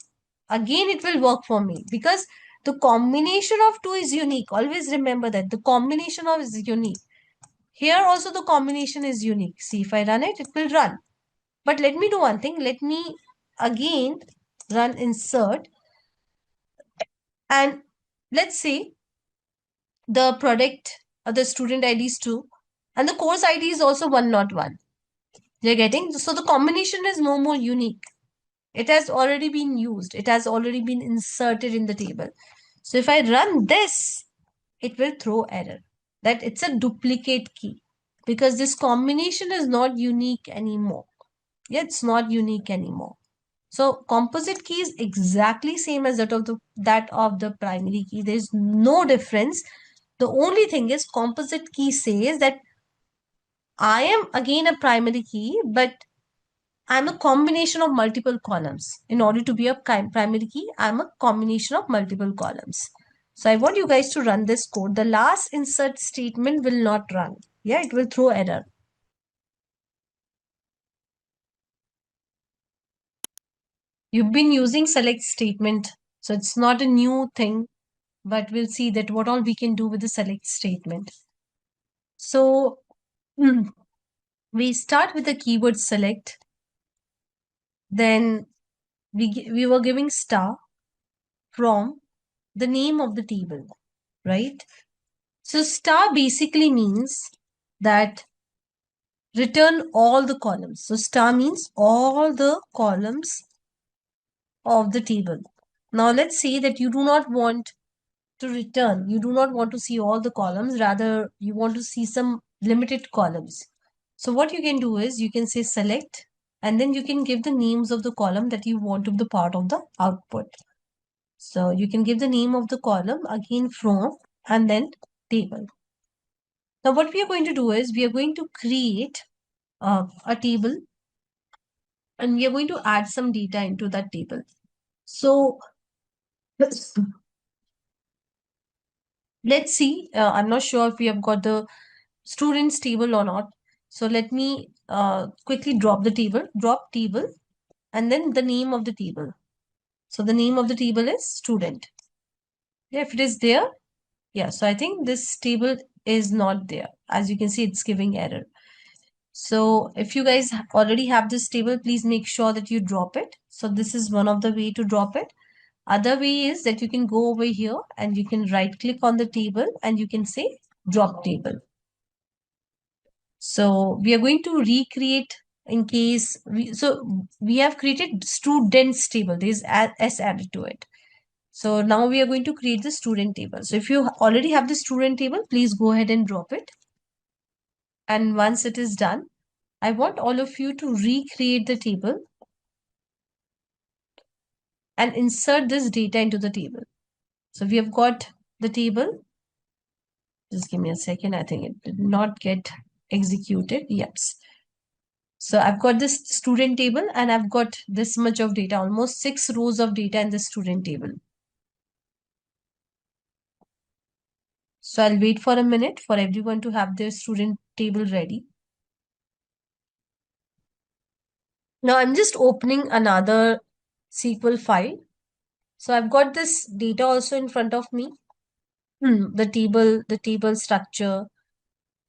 again it will work for me because the combination of 2 is unique. Always remember that the combination of is unique. Here also the combination is unique. See, if I run it, it will run. But let me do one thing. Let me again run insert. And let's say the product or the student ID is 2 and the course ID is also 1 not 1. You're getting? So the combination is no more unique. It has already been used. It has already been inserted in the table. So if I run this, it will throw error that it's a duplicate key because this combination is not unique anymore. Yeah, it's not unique anymore. So composite key is exactly same as that of the primary key. There is no difference. The only thing is composite key says that I am again a primary key, but I'm a combination of multiple columns. In order to be a primary key, I'm a combination of multiple columns. So I want you guys to run this code. The last insert statement will not run. Yeah, it will throw error. You've been using select statement, so it's not a new thing, but we'll see that what all we can do with the select statement. So we start with the keyword select. Then we were giving star from the name of the table, right? So star basically means that return all the columns. So star means all the columns of the table. Now let's say that you do not want to return, you do not want to see all the columns, rather you want to see some limited columns. So what you can do is you can say select, and then you can give the names of the column that you want to be the part of the output. So you can give the name of the column again from and then table. Now what we are going to do is we are going to create a table, and we are going to add some data into that table. So let's see, I'm not sure if we have got the students table or not. So let me quickly drop table, and then the name of the table. So the name of the table is student. Yeah, if it is there, yeah. So I think this table is not there. As you can see, it's giving error. So if you guys already have this table, please make sure that you drop it. So this is one of the way to drop it. Other way is that you can go over here and you can right click on the table and you can say drop table. So we are going to recreate in case we have created students table. There is s added to it. So now we are going to create the student table. So if you already have the student table, please go ahead and drop it. And once it is done, I want all of you to recreate the table and insert this data into the table. So we have got the table. Just give me a second. I think it did not get executed. Yes. So I've got this student table and I've got this much of data, almost 6 rows of data in the student table. So I'll wait for a minute for everyone to have their student table ready. Now I'm just opening another SQL file. So I've got this data also in front of me. The table structure,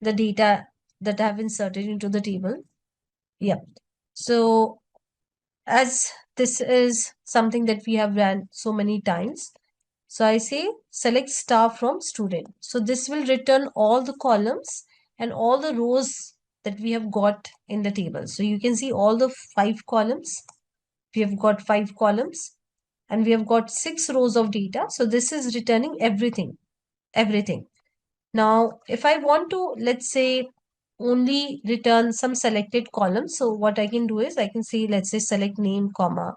the data that I have inserted into the table. Yeah. So as this is something that we have ran so many times, so I say select star from student. So this will return all the columns and all the rows that we have got in the table. So you can see all the 5 columns. We have got 5 columns and we have got 6 rows of data. So this is returning everything. Now, if I want to, let's say, only return some selected columns. So what I can do is I can say, let's say select name, comma,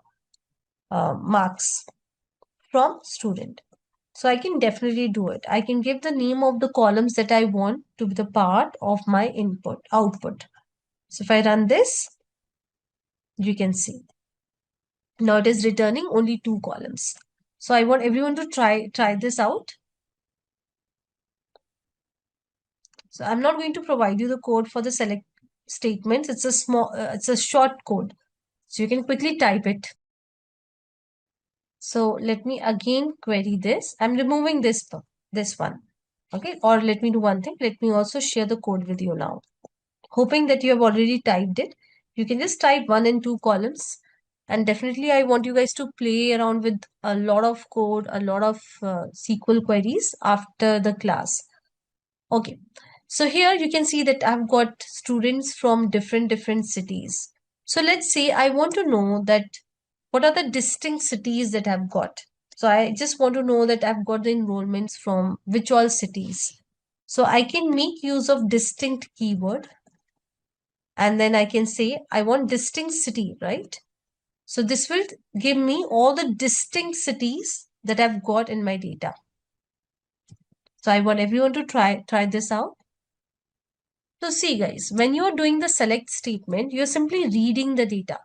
marks from student. So I can definitely do it. I can give the name of the columns that I want to be the part of my output. So if I run this, you can see. Now it is returning only 2 columns. So I want everyone to try this out. So I'm not going to provide you the code for the select statements. It's a short code. So you can quickly type it. So let me again query this. I'm removing this one. Okay. Or let me do one thing. Let me also share the code with you now. Hoping that you have already typed it. You can just type 1 and 2 columns. And definitely I want you guys to play around with a lot of code, a lot of SQL queries after the class. Okay. So here you can see that I've got students from different cities. So let's say I want to know that what are the distinct cities that I've got. So I just want to know that I've got the enrollments from which all cities. So I can make use of distinct keyword. And then I can say I want distinct city, right? So this will give me all the distinct cities that I've got in my data. So I want everyone to try this out. So see guys, when you're doing the select statement, you're simply reading the data.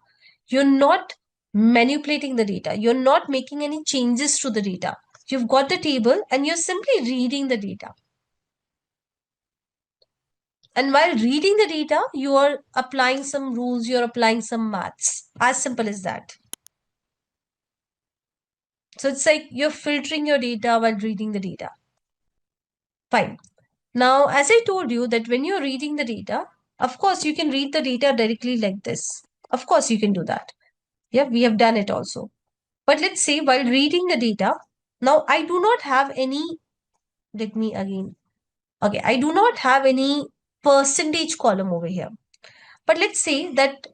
You're not manipulating the data. You're not making any changes to the data. You've got the table and you're simply reading the data. And while reading the data, you are applying some rules, you're applying some maths. As simple as that. So it's like you're filtering your data while reading the data. Fine. Now, as I told you that when you're reading the data, of course, you can read the data directly like this. Of course, you can do that. Yeah, we have done it also. But let's say while reading the data, now I do not have any, let me again, okay, I do not have any percentage column over here. But let's say that,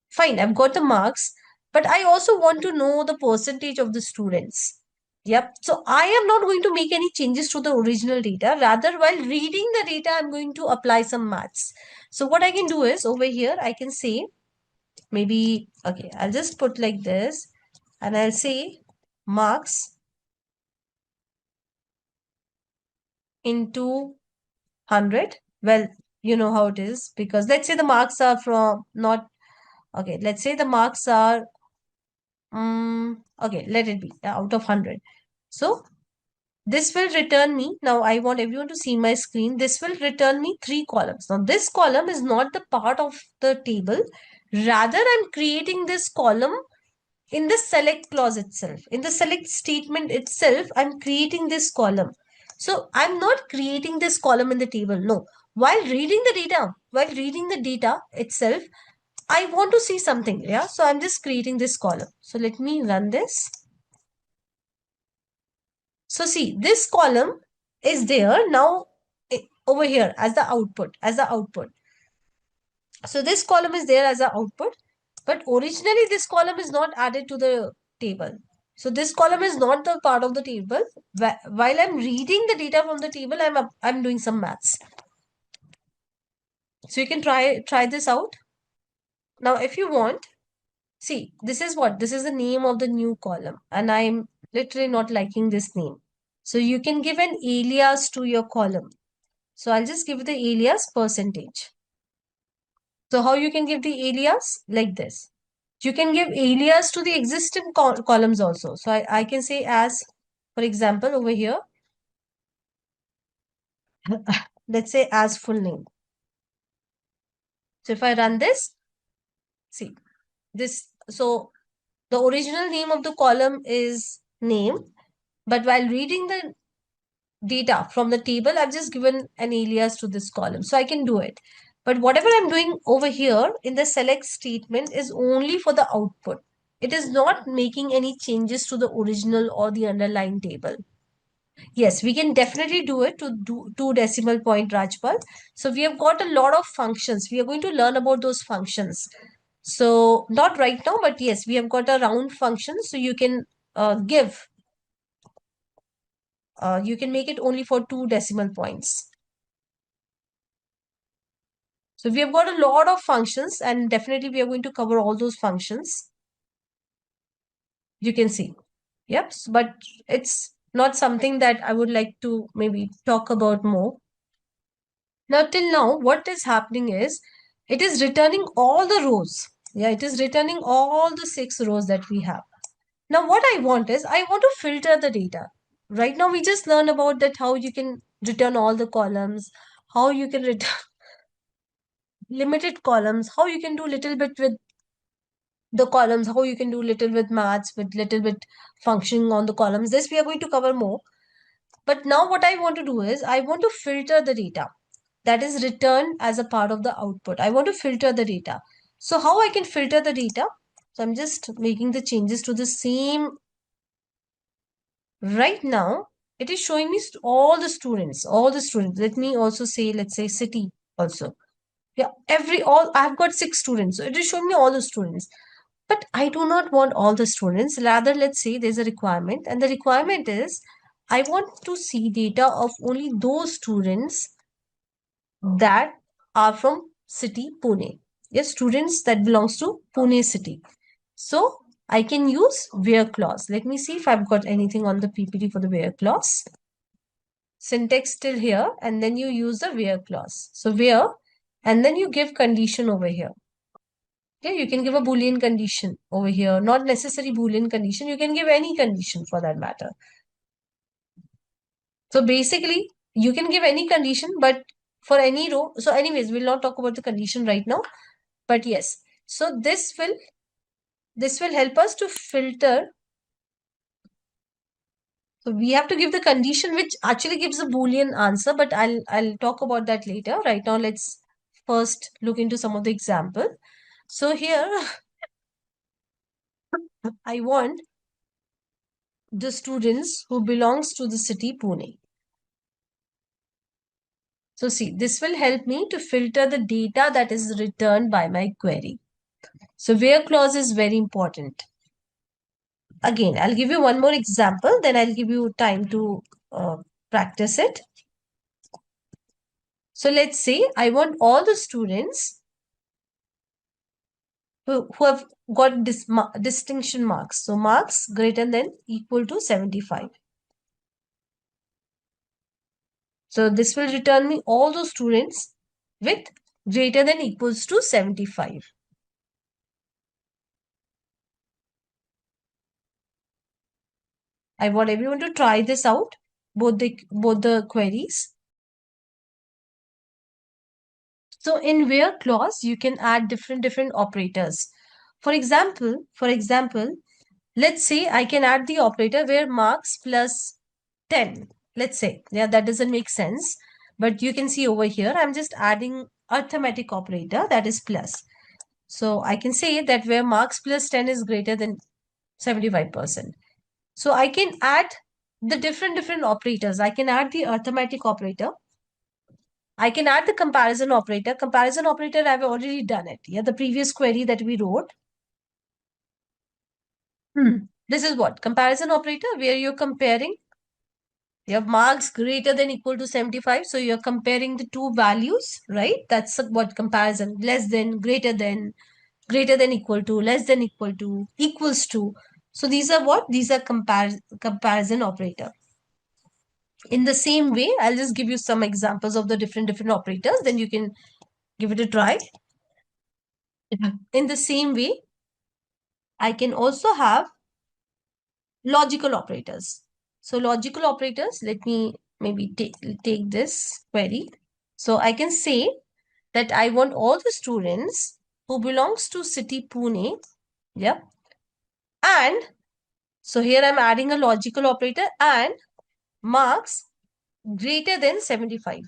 fine, I've got the marks, but I also want to know the percentage of the students. Yep. So I am not going to make any changes to the original data. Rather, while reading the data, I'm going to apply some maths. So what I can do is over here, I can say maybe, okay, I'll just put like this and I'll say marks into 100. Well, you know how it is because let's say the marks are from not, okay, let's say the marks are, okay, let it be out of 100. So this will return me, now I want everyone to see my screen. This will return me 3 columns. Now this column is not the part of the table. Rather, I'm creating this column in the select clause itself. In the select statement itself, I'm creating this column. So I'm not creating this column in the table. No. While reading the data itself, I want to see something. Yeah. So I'm just creating this column. So let me run this. So see, this column is there now over here as the output. So this column is there as the output, but originally this column is not added to the table. So this column is not the part of the table. While I'm reading the data from the table, I'm doing some maths. So you can try this out. Now, if you want, see, this is the name of the new column, and I'm literally not liking this name. So you can give an alias to your column. So I'll just give the alias percentage. So how you can give the alias? Like this. You can give alias to the existing columns also. So I can say as, for example, over here, let's say as full name. So if I run this, see this. So the original name of the column is name, but while reading the data from the table, I've just given an alias to this column. So I can do it. But whatever I'm doing over here in the select statement is only for the output. It is not making any changes to the original or the underlying table. Yes, we can definitely do it to do 2 decimal point, Rajpal. So we have got a lot of functions. We are going to learn about those functions. So not right now, but yes, we have got a round function. So you can you can make it only for 2 decimal points. So we have got a lot of functions and definitely we are going to cover all those functions. You can see. Yep. But it's not something that I would like to maybe talk about more. Now, till now, what is happening is it is returning all the rows. Yeah, it is returning all the 6 rows that we have. Now, what I want is I want to filter the data. Right now, we just learn about that how you can return all the columns, how you can return limited columns, how you can do little bit with the columns, how you can do little with maths, with little bit functioning on the columns. This we are going to cover more. But now what I want to do is I want to filter the data that is returned as a part of the output. I want to filter the data. So how I can filter the data? So I'm just making the changes to the same. Right now, it is showing me all the students. Let me also say, let's say city also. Yeah, I've got 6 students. So it is showing me all the students. But I do not want all the students. Rather, let's say there's a requirement, and the requirement is I want to see data of only those students that are from city Pune. Yes, students that belongs to Pune city. So I can use where clause. Let me see if I've got anything on the PPT for the where clause. Syntax still here, and then you use the where clause. So where, and then you give condition over here. Okay, you can give a Boolean condition over here, not necessary Boolean condition. You can give any condition for that matter. So basically, you can give any condition, but for any row. So anyways, we'll not talk about the condition right now. But yes, so this will help us to filter. So we have to give the condition which actually gives a Boolean answer, but I'll talk about that later. Right now, let's first look into some of the example. So here, I want the students who belongs to the city Pune. So see, this will help me to filter the data that is returned by my query. So where clause is very important. Again, I'll give you one more example, then I'll give you time to practice it. So let's say I want all the students who have got distinction marks. So marks greater than equal to 75. So this will return me all those students with greater than equals to 75. I want everyone to try this out, both the queries. So in where clause, you can add different operators. For example, let's say I can add the operator where marks plus 10. Let's say, yeah, that doesn't make sense. But you can see over here, I'm just adding arithmetic operator that is plus. So I can say that where marks plus 10 is greater than 75%. So I can add the different operators. I can add the arithmetic operator. I can add the comparison operator. Comparison operator, I've already done it. Yeah, the previous query that we wrote. This is what? Comparison operator, where you're comparing. You have marks greater than equal to 75. So you're comparing the two values, right? That's what comparison. Less than, greater than equal to, less than equal to, equals to. So these are what? These are comparison operator. In the same way, I'll just give you some examples of the different operators. Then you can give it a try. In the same way, I can also have logical operators. So logical operators, let me maybe take this query. So I can say that I want all the students who belongs to city Pune. Yeah. And so here I'm adding a logical operator and marks greater than 75.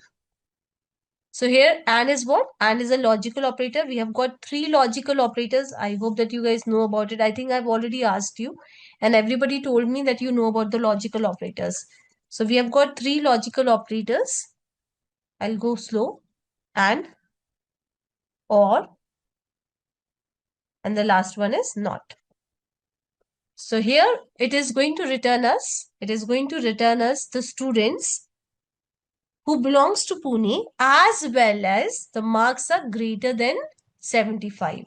So here and is what? And is a logical operator. We have got 3 logical operators. I hope that you guys know about it. I think I've already asked you and everybody told me that you know about the logical operators. So we have got 3 logical operators. I'll go slow. And, or, and the last one is not. So here it is going to return us the students who belongs to Pune as well as the marks are greater than 75.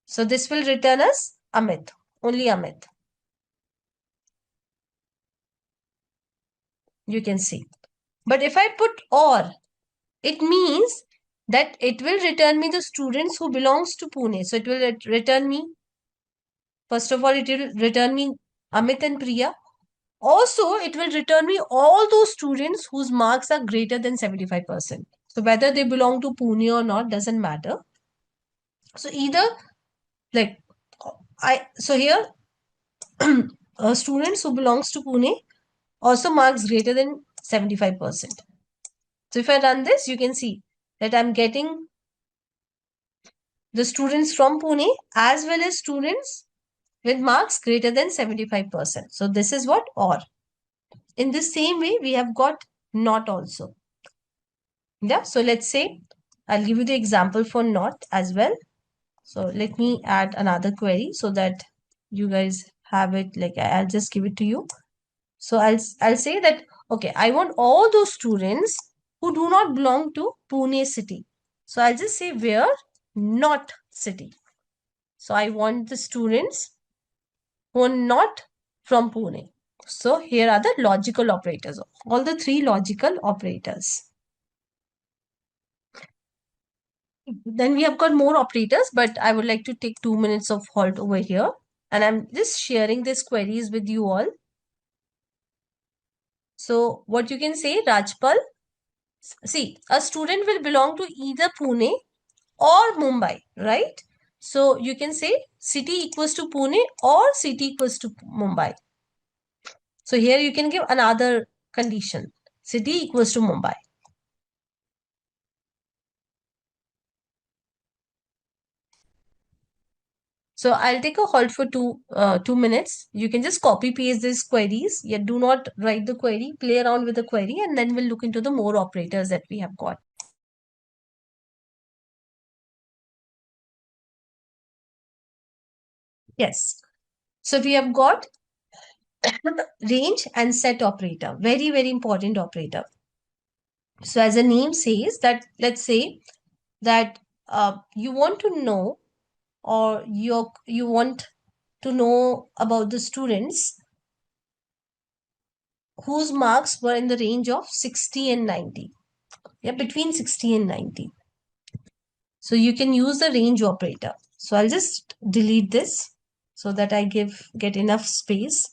So this will return us Amit, only Amit. You can see. But if I put or, it means that it will return me the students who belongs to Pune. So it will return me, first of all, it will return me Amit and Priya. Also, it will return me all those students whose marks are greater than 75%. So whether they belong to Pune or not doesn't matter. So either like so here students who belongs to Pune also marks greater than 75%. So if I run this, you can see that I'm getting the students from Pune as well as students with marks greater than 75%. So this is what or. In the same way, we have got not also. Yeah, so let's say I'll give you the example for not as well. So let me add another query so that you guys have it. Like I'll just give it to you. So I'll say that, okay, I want all those students who do not belong to Pune city. So I'll just say where not city. So I want the students who are not from Pune. So here are the logical operators, all the 3 logical operators. Then we have got more operators, but I would like to take 2 minutes of halt over here. And I'm just sharing these queries with you all. So what you can say, Rajpal, see, a student will belong to either Pune or Mumbai, right? So you can say city equals to Pune or city equals to Mumbai. So here you can give another condition. City equals to Mumbai. So I'll take a halt for 2 minutes. You can just copy paste these queries. Yet do not write the query, play around with the query, and then we'll look into the more operators that we have got. Yes. So we have got range and set operator. Very, very important operator. So as the name says that, let's say that you want to know, or you want to know about the students whose marks were in the range of 60 and 90. Yeah, between 60 and 90. So you can use the range operator. So I'll just delete this so that I get enough space.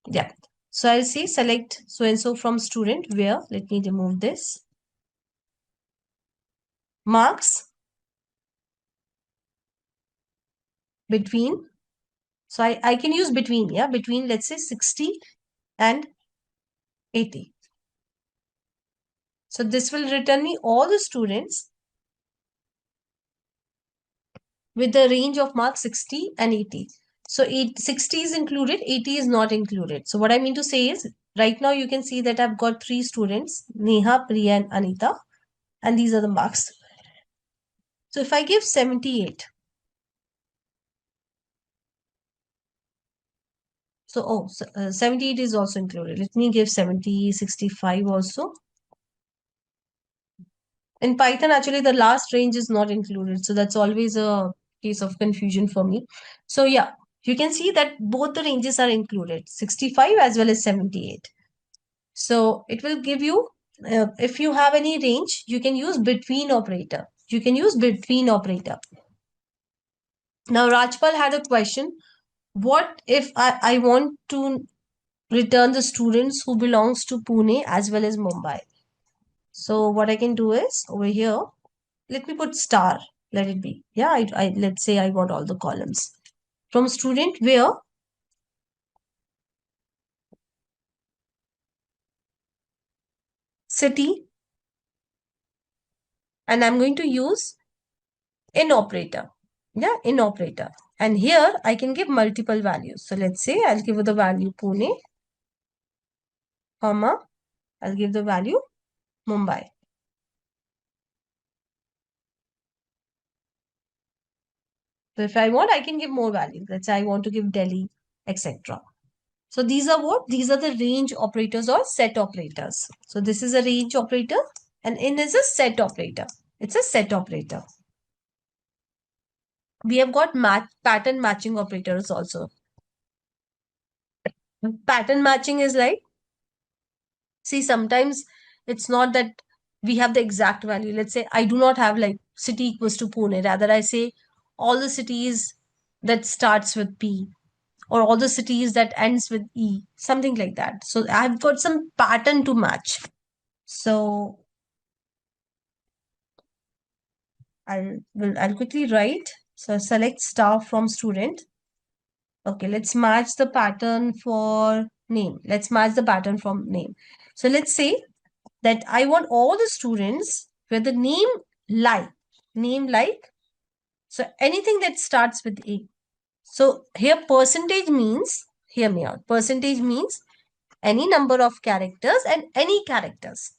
Yeah. So I'll say select so and so from student where, let me remove this. Marks between. So I can use between, yeah, between, let's say 60 and 80. So this will return me all the students with the range of marks 60 and 80. So 60 is included, 80 is not included. So what I mean to say is, right now you can see that I've got 3 students, Neha, Priya and Anita, and these are the marks. So if I give 78, so 78 is also included. Let me give 70, 65 also. In Python, actually, the last range is not included. So that's always a case of confusion for me. So yeah, you can see that both the ranges are included, 65 as well as 78. So it will give you, if you have any range, you can use between operator. You can use between operator. Now, Rajpal had a question. What if I want to return the students who belongs to Pune as well as Mumbai? So what I can do is over here, let me put star. Let it be. Yeah, let's say I got all the columns. From student where city, and I'm going to use in operator. Yeah, in operator. And here I can give multiple values. So let's say I'll give the value Pune, comma, I'll give the value Mumbai. So if I want, I can give more values. Let's say I want to give Delhi, etc. So these are what? These are the range operators or set operators. So this is a range operator and in is a set operator. It's a set operator. We have got pattern matching operators also. Pattern matching is like, see, sometimes it's not that we have the exact value. Let's say I do not have like city equals to Pune. Rather, I say all the cities that starts with P or all the cities that ends with E, something like that. So I've got some pattern to match. So I'll quickly write. So select star from student. Okay, let's match the pattern for name. Let's match the pattern from name. So let's say that I want all the students where the name like, so anything that starts with A. So here percentage means, hear me out, percentage means any number of characters and any characters.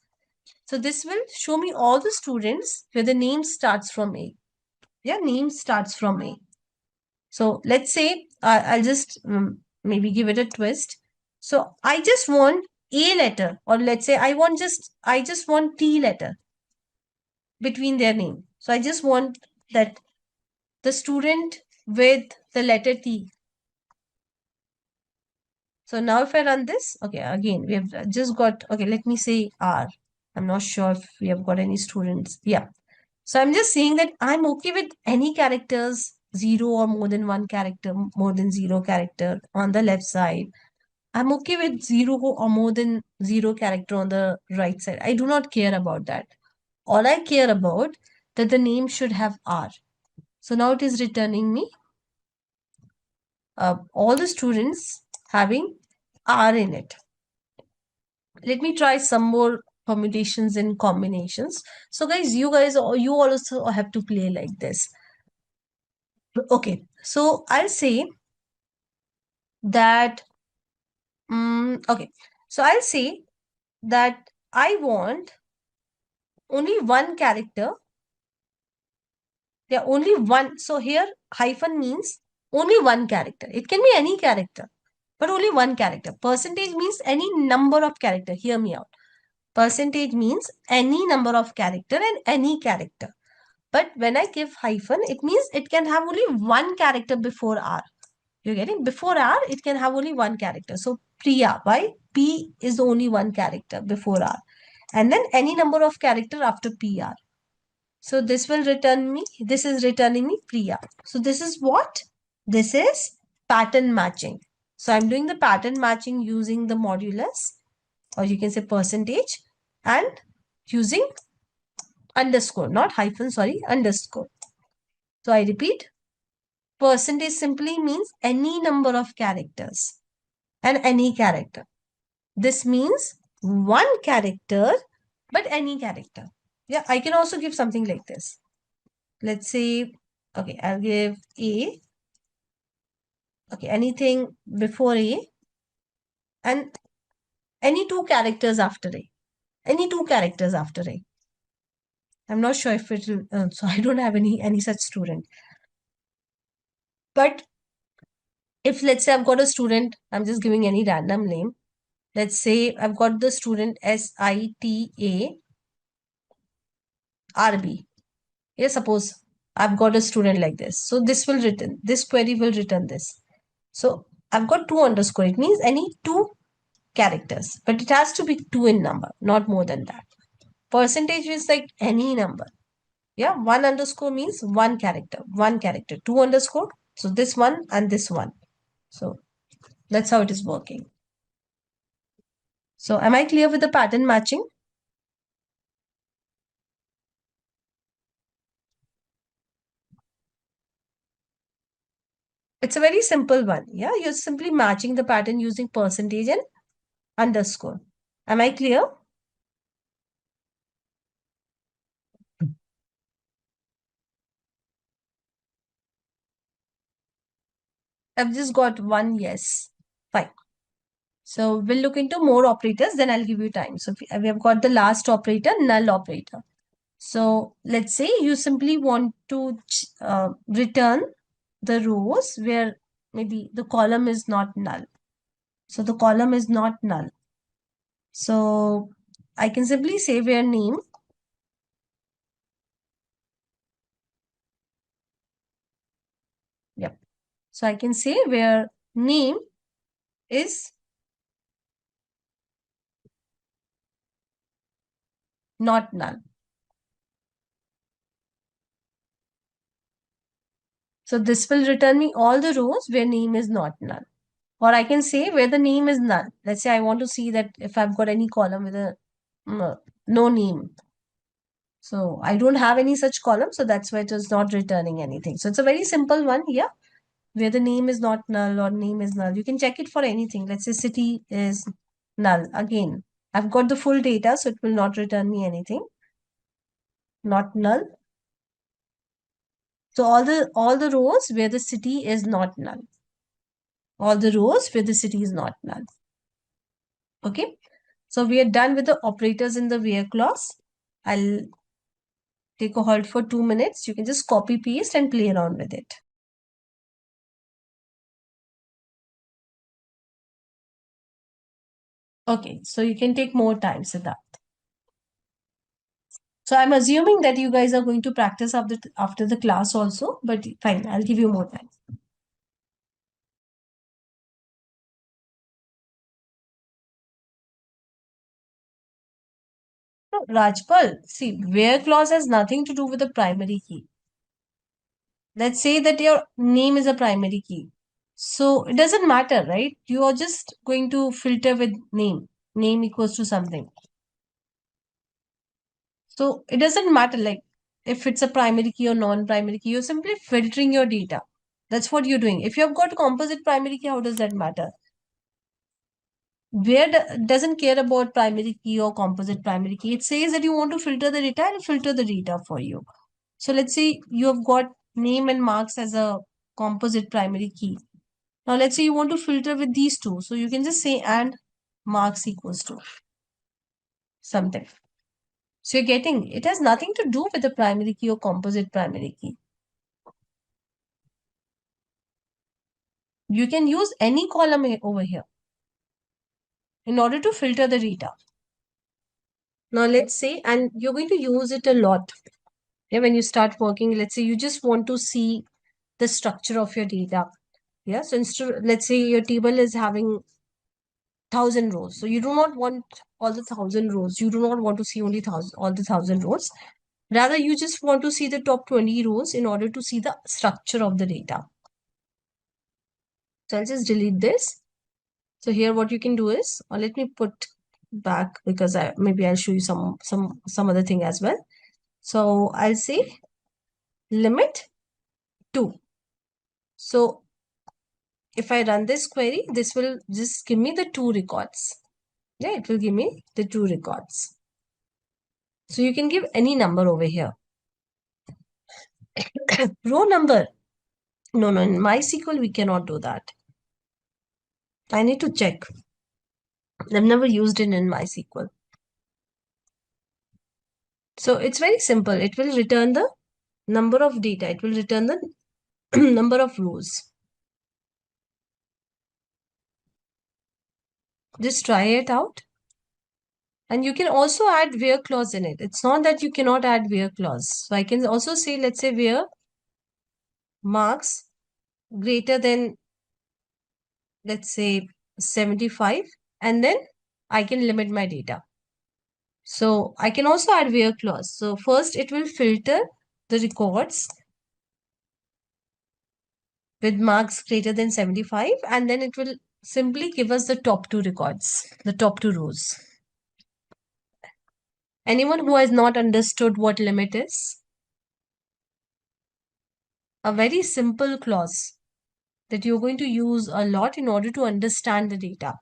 So this will show me all the students where the name starts from A. Yeah, name starts from A. So let's say I'll just maybe give it a twist. So I just want A letter, or let's say I just want T letter between their name. So I just want that the student with the letter T. So now if I run this, okay, again, we have just got, okay, let me say R. I'm not sure if we have got any students. Yeah. So I'm just saying that I'm okay with any characters, zero or more than one character, more than zero character on the left side. I'm okay with zero or more than zero character on the right side. I do not care about that. All I care about that the name should have R. So now it is returning me all the students having R in it. Let me try some more permutations and combinations. So guys, you also have to play like this. Okay, so I'll say that, okay, so I'll say that I want only one character. Yeah, only one. So here hyphen means only one character. It can be any character, but only one character. Percentage means any number of character. Hear me out. Percentage means any number of character and any character. But when I give hyphen, it means it can have only one character before R. You're getting? Before R, it can have only one character. So Priya, why? P is the only one character before R. And then any number of character after PR. So this will return me, this is returning me Priya. So this is what? This is pattern matching. So I'm doing the pattern matching using the modulus, or you can say percentage, and using underscore, not hyphen, sorry, underscore. So I repeat, percentage simply means any number of characters and any character. This means one character, but any character. Yeah, I can also give something like this. Let's say, okay, I'll give A. Okay, anything before A and any two characters after A. Any two characters after A. I'm not sure if it will, so I don't have any such student. But if let's say I've got a student, I'm just giving any random name. Let's say I've got the student SITA RB. Yeah, suppose I've got a student like this. So this will return, this query will return this. So I've got two underscore. It means any two characters, but it has to be two in number, not more than that. Percentage is like any number. Yeah, one underscore means one character, one character, two underscore. So this one and this one. So that's how it is working. So am I clear with the pattern matching? It's a very simple one. Yeah, you're simply matching the pattern using percentage and underscore. Am I clear? I've just got one yes. Fine. So we'll look into more operators, then I'll give you time. So we have got the last operator, null operator. So let's say you simply want to return the rows where maybe the column is not null. So the column is not null. So I can simply say where name Yep. So I can say where name is not null. So this will return me all the rows where name is not null. Or I can say where the name is null. Let's say I want to see that if I've got any column with a no name. So I don't have any such column. So that's why it is not returning anything. So it's a very simple one here where the name is not null or name is null. You can check it for anything. Let's say city is null. Again, I've got the full data, so it will not return me anything. Not null. So all the rows where the city is not null. All the rows where the city is not null. Okay. So we are done with the operators in the where clause. I'll take a hold for 2 minutes. You can just copy paste and play around with it. Okay, so you can take more time, Siddharth. So I'm assuming that you guys are going to practice after the class also, but fine, I'll give you more time. No, Rajpal, see, where clause has nothing to do with the primary key. Let's say that your name is a primary key. So it doesn't matter, right? You are just going to filter with name. Name equals to something. So it doesn't matter like if it's a primary key or non-primary key, you're simply filtering your data. That's what you're doing. If you have got a composite primary key, how does that matter? Where doesn't care about primary key or composite primary key. It says that you want to filter the data and filter the data for you. So let's say you have got name and marks as a composite primary key. Now let's say you want to filter with these two. So you can just say and marks equals to something. So you're getting, it has nothing to do with the primary key or composite primary key. You can use any column over here in order to filter the data. Now let's say, and you're going to use it a lot. Yeah, when you start working, let's say you just want to see the structure of your data. Yeah, so instead, let's say your table is having 1,000 rows. So you do not want all the 1,000 rows. You do not want to see only all the 1,000 rows. Rather, you just want to see the top 20 rows in order to see the structure of the data. So I'll just delete this. So here what you can do is, or let me put back because maybe I'll show you some other thing as well. So I'll say limit 2. So if I run this query, this will just give me the 2 records. Yeah, it will give me the 2 records. So you can give any number over here. Row number. No, in MySQL, we cannot do that. I need to check. I've never used it in MySQL. So it's very simple. It will return the number of data. It will return the number of rows. Just try it out. And you can also add where clause in it. It's not that you cannot add where clause. So I can also say, let's say where marks greater than, let's say 75, and then I can limit my data. So I can also add where clause. So first it will filter the records with marks greater than 75, and then it will simply give us the top 2 records, the top 2 rows. Anyone who has not understood what limit is? A very simple clause that you're going to use a lot in order to understand the data.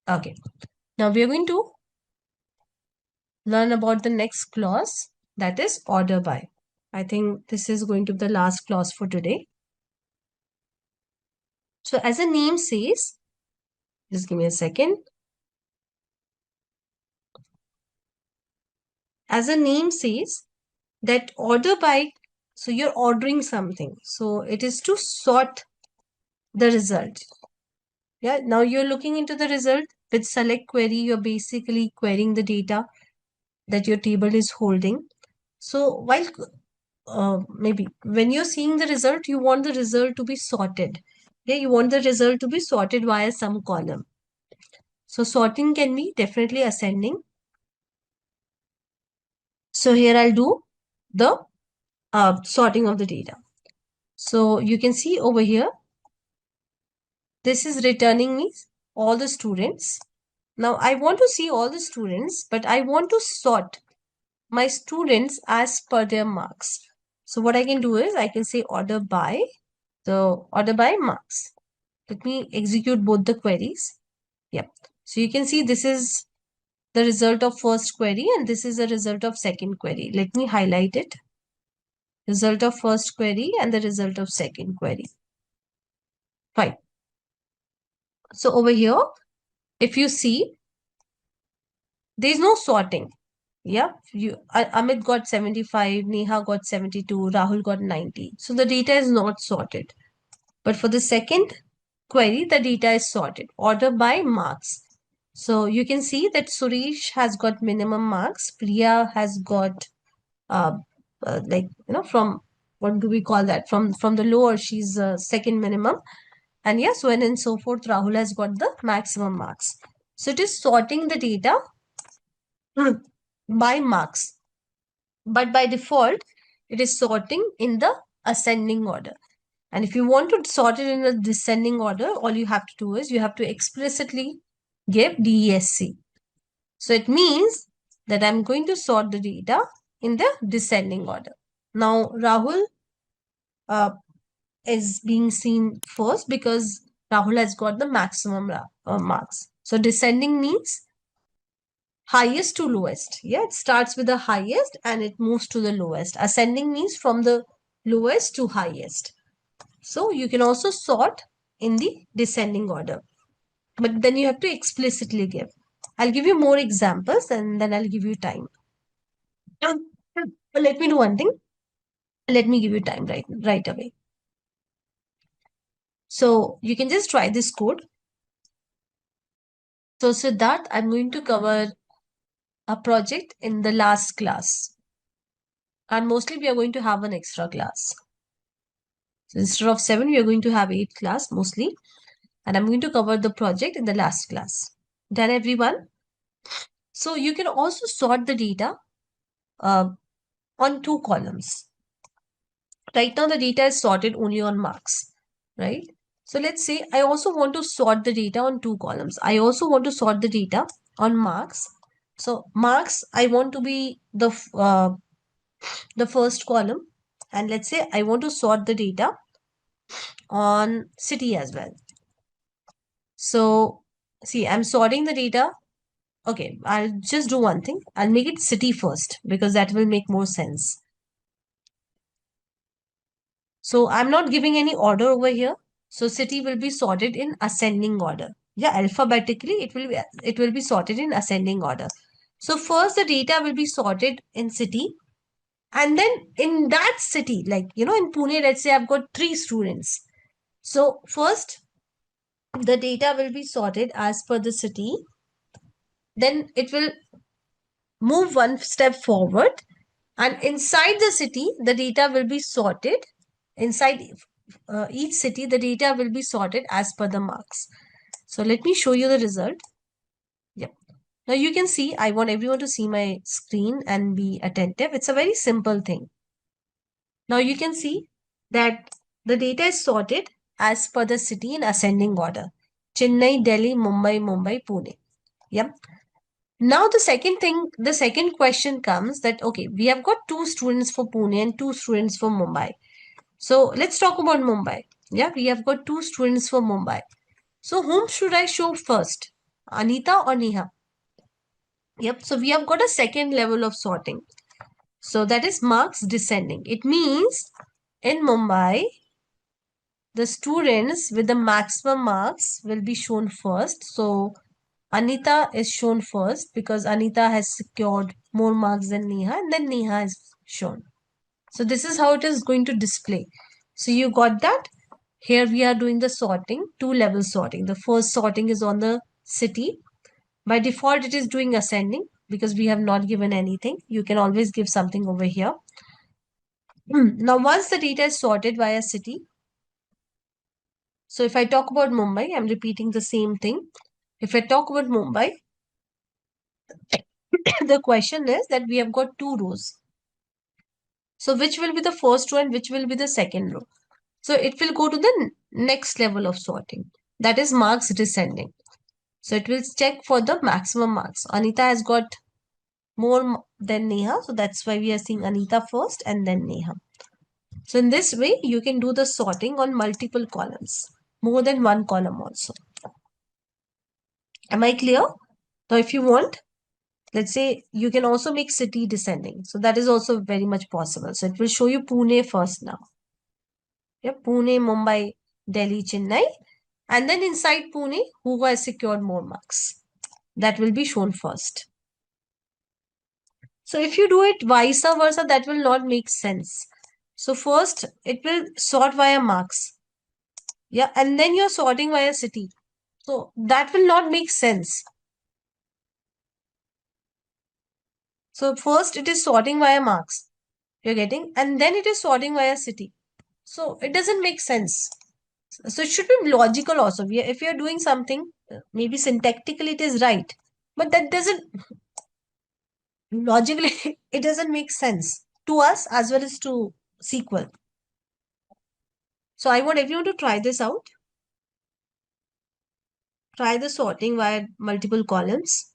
Okay. Now we are going to learn about the next clause, that is order by. I think this is going to be the last clause for today. So as the name says, just give me a second. As the name says, that order by, so you're ordering something. So it is to sort the result. Yeah, now you're looking into the result with select query. You're basically querying the data that your table is holding. So while maybe when you're seeing the result, you want the result to be sorted. Yeah, you want the result to be sorted via some column. So sorting can be definitely ascending. So here I'll do the sorting of the data. So you can see over here, this is returning me all the students. Now I want to see all the students, but I want to sort my students as per their marks. So what I can do is I can say order by marks. Let me execute both the queries. Yep. So you can see this is the result of first query and this is the result of second query. Let me highlight it. Result of first query and the result of second query. Fine. So over here, if you see, there is no sorting. Yeah, Amit got 75, Neha got 72, Rahul got 90. So the data is not sorted. But for the second query, the data is sorted. Order by marks. So you can see that Suresh has got minimum marks. Priya has got from what do we call that? From the lower, she's second minimum. And yes, so on and so forth, Rahul has got the maximum marks. So it is sorting the data by marks. But by default, it is sorting in the ascending order. And if you want to sort it in a descending order, all you have to do is you have to explicitly give DESC. So it means that I'm going to sort the data in the descending order. Now, Rahul is being seen first because Rahul has got the maximum marks. So descending means highest to lowest. Yeah, it starts with the highest and it moves to the lowest. Ascending means from the lowest to highest. So you can also sort in the descending order, but then you have to explicitly give. I'll give you more examples and then I'll give you time. Let me do one thing. Let me give you time right away. So you can just try this code. So Siddharth, I'm going to cover a project in the last class. And mostly we are going to have an extra class. So instead of 7, we are going to have 8 class mostly. And I'm going to cover the project in the last class. Done, everyone? So you can also sort the data on 2 columns. Right now, the data is sorted only on marks, right? So let's say I also want to sort the data on 2 columns. I also want to sort the data on marks. So marks, I want to be the first column. And let's say I want to sort the data on city as well. So see, I'm sorting the data. Okay, I'll just do one thing. I'll make it city first because that will make more sense. So I'm not giving any order over here. So city will be sorted in ascending order. Yeah, alphabetically it will be sorted in ascending order. So first the data will be sorted in city, and then in that city, like in Pune, let's say I've got 3 students. So first the data will be sorted as per the city. Then it will move one step forward, and inside the city the data will be sorted. Inside each city the data will be sorted as per the marks. So let me show you the result. Yep. Now you can see, I want everyone to see my screen and be attentive. It's a very simple thing. Now you can see that the data is sorted as per the city in ascending order. Chennai, Delhi, Mumbai, Pune. Yep. Now the second question comes that, okay, we have got 2 students for Pune and 2 students for Mumbai. So let's talk about Mumbai. Yeah, we have got 2 students for Mumbai. So whom should I show first? Anita or Neha? Yep, so we have got a second level of sorting. So that is marks descending. It means in Mumbai, the students with the maximum marks will be shown first. So Anita is shown first because Anita has secured more marks than Neha, and then Neha is shown. So this is how it is going to display. So you got that? Here we are doing the sorting, 2 level sorting. The first sorting is on the city. By default, it is doing ascending because we have not given anything. You can always give something over here. Now, once the data is sorted by a city, so if I talk about Mumbai, I'm repeating the same thing. If I talk about Mumbai, the question is that we have got 2 rows. So which will be the first row and which will be the second row? So it will go to the next level of sorting. That is marks descending. So it will check for the maximum marks. Anita has got more than Neha. So that's why we are seeing Anita first and then Neha. So in this way, you can do the sorting on multiple columns, more than one column also. Am I clear? Now, if you want, let's say you can also make city descending. So that is also very much possible. So it will show you Pune first now. Yeah, Pune, Mumbai, Delhi, Chennai. And then inside Pune, who has secured more marks? That will be shown first. So if you do it vice versa, that will not make sense. So first, it will sort via marks. Yeah, and then you're sorting via city. So that will not make sense. So first it is sorting via marks. You're getting, and then it is sorting via city. So it doesn't make sense. So it should be logical also. If you're doing something, maybe syntactically it is right, but that doesn't logically it doesn't make sense to us as well as to SQL. So I want everyone to try this out. Try the sorting via multiple columns.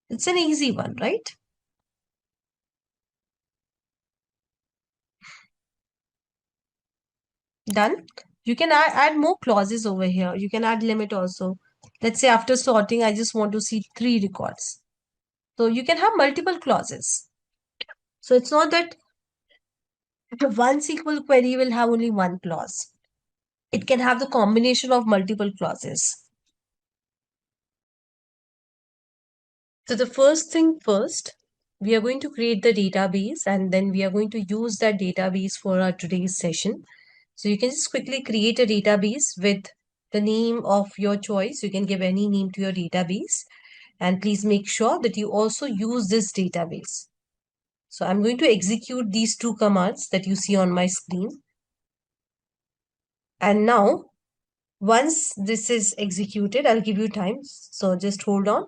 It's an easy one, right? Done. You can add more clauses over here. You can add limit also. Let's say after sorting, I just want to see 3 records. So you can have multiple clauses. So it's not that one SQL query will have only one clause. It can have the combination of multiple clauses. So the first thing first, we are going to create the database and then we are going to use that database for our today's session. So you can just quickly create a database with the name of your choice. You can give any name to your database and please make sure that you also use this database. So I'm going to execute these 2 commands that you see on my screen. And now once this is executed, I'll give you time. So just hold on.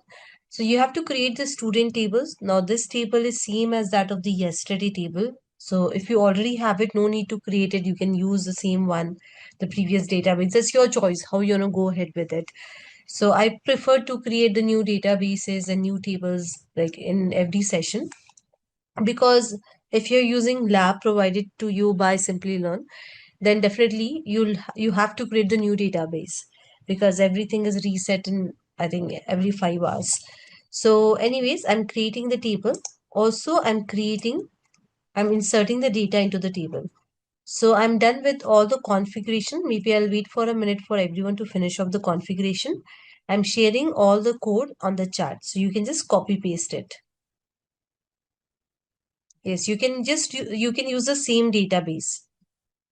So you have to create the student tables. Now this table is same as that of the yesterday table. So if you already have it, no need to create it. You can use the same one, the previous database. It's your choice how you want to go ahead with it. So I prefer to create the new databases and new tables like in every session, because if you're using lab provided to you by Simplilearn, then definitely you have to create the new database because everything is reset in I think every 5 hours. So anyways, I'm creating the table. Also, I'm inserting the data into the table. So I'm done with all the configuration. Maybe I'll wait for a minute for everyone to finish off the configuration. I'm sharing all the code on the chat. So you can just copy paste it. Yes, you can you can use the same database.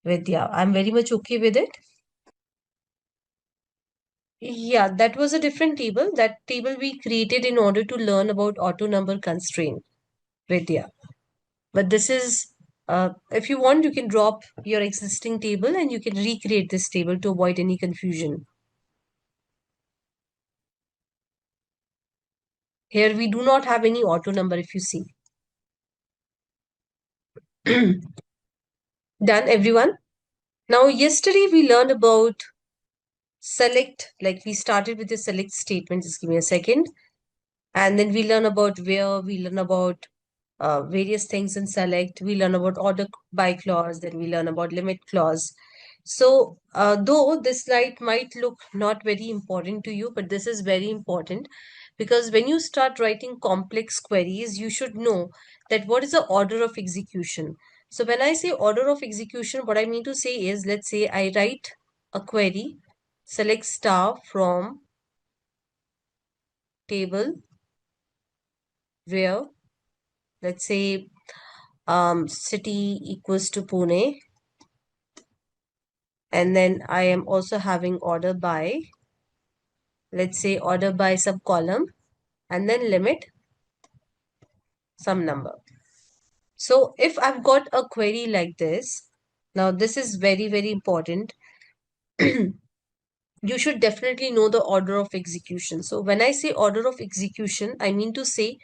Vidya, I'm very much okay with it. Yeah, that was a different table. That table we created in order to learn about auto number constraint, Vidya. But this is, if you want, you can drop your existing table and you can recreate this table to avoid any confusion. Here we do not have any auto number if you see. Done, everyone? Now, yesterday we learned about select, like we started with the select statement. Just give me a second. And then we learn about where, we learn about various things in select. We learn about order by clause, then we learn about limit clause. So though this slide might look not very important to you, but this is very important because when you start writing complex queries, you should know that what is the order of execution. So when I say order of execution, what I mean to say is, let's say I write a query, select star from table where, let's say city equals to Pune, and then I am also having order by, let's say order by subcolumn, and then limit some number. So if I've got a query like this, now this is very, very important. You should definitely know the order of execution. So when I say order of execution, I mean to say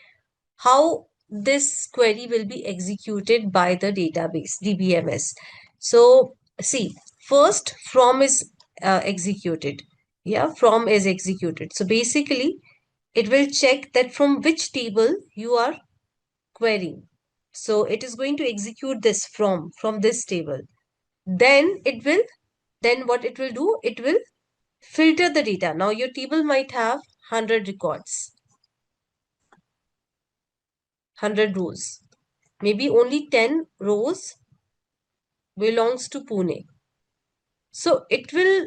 how this query will be executed by the database, DBMS. So see, first from is executed. Yeah, from is executed. So basically, it will check that from which table you are querying. So it is going to execute this from this table. Then then what it will do, it will filter the data. Now your table might have 100 records, 100 rows. Maybe only 10 rows belongs to Pune. So it will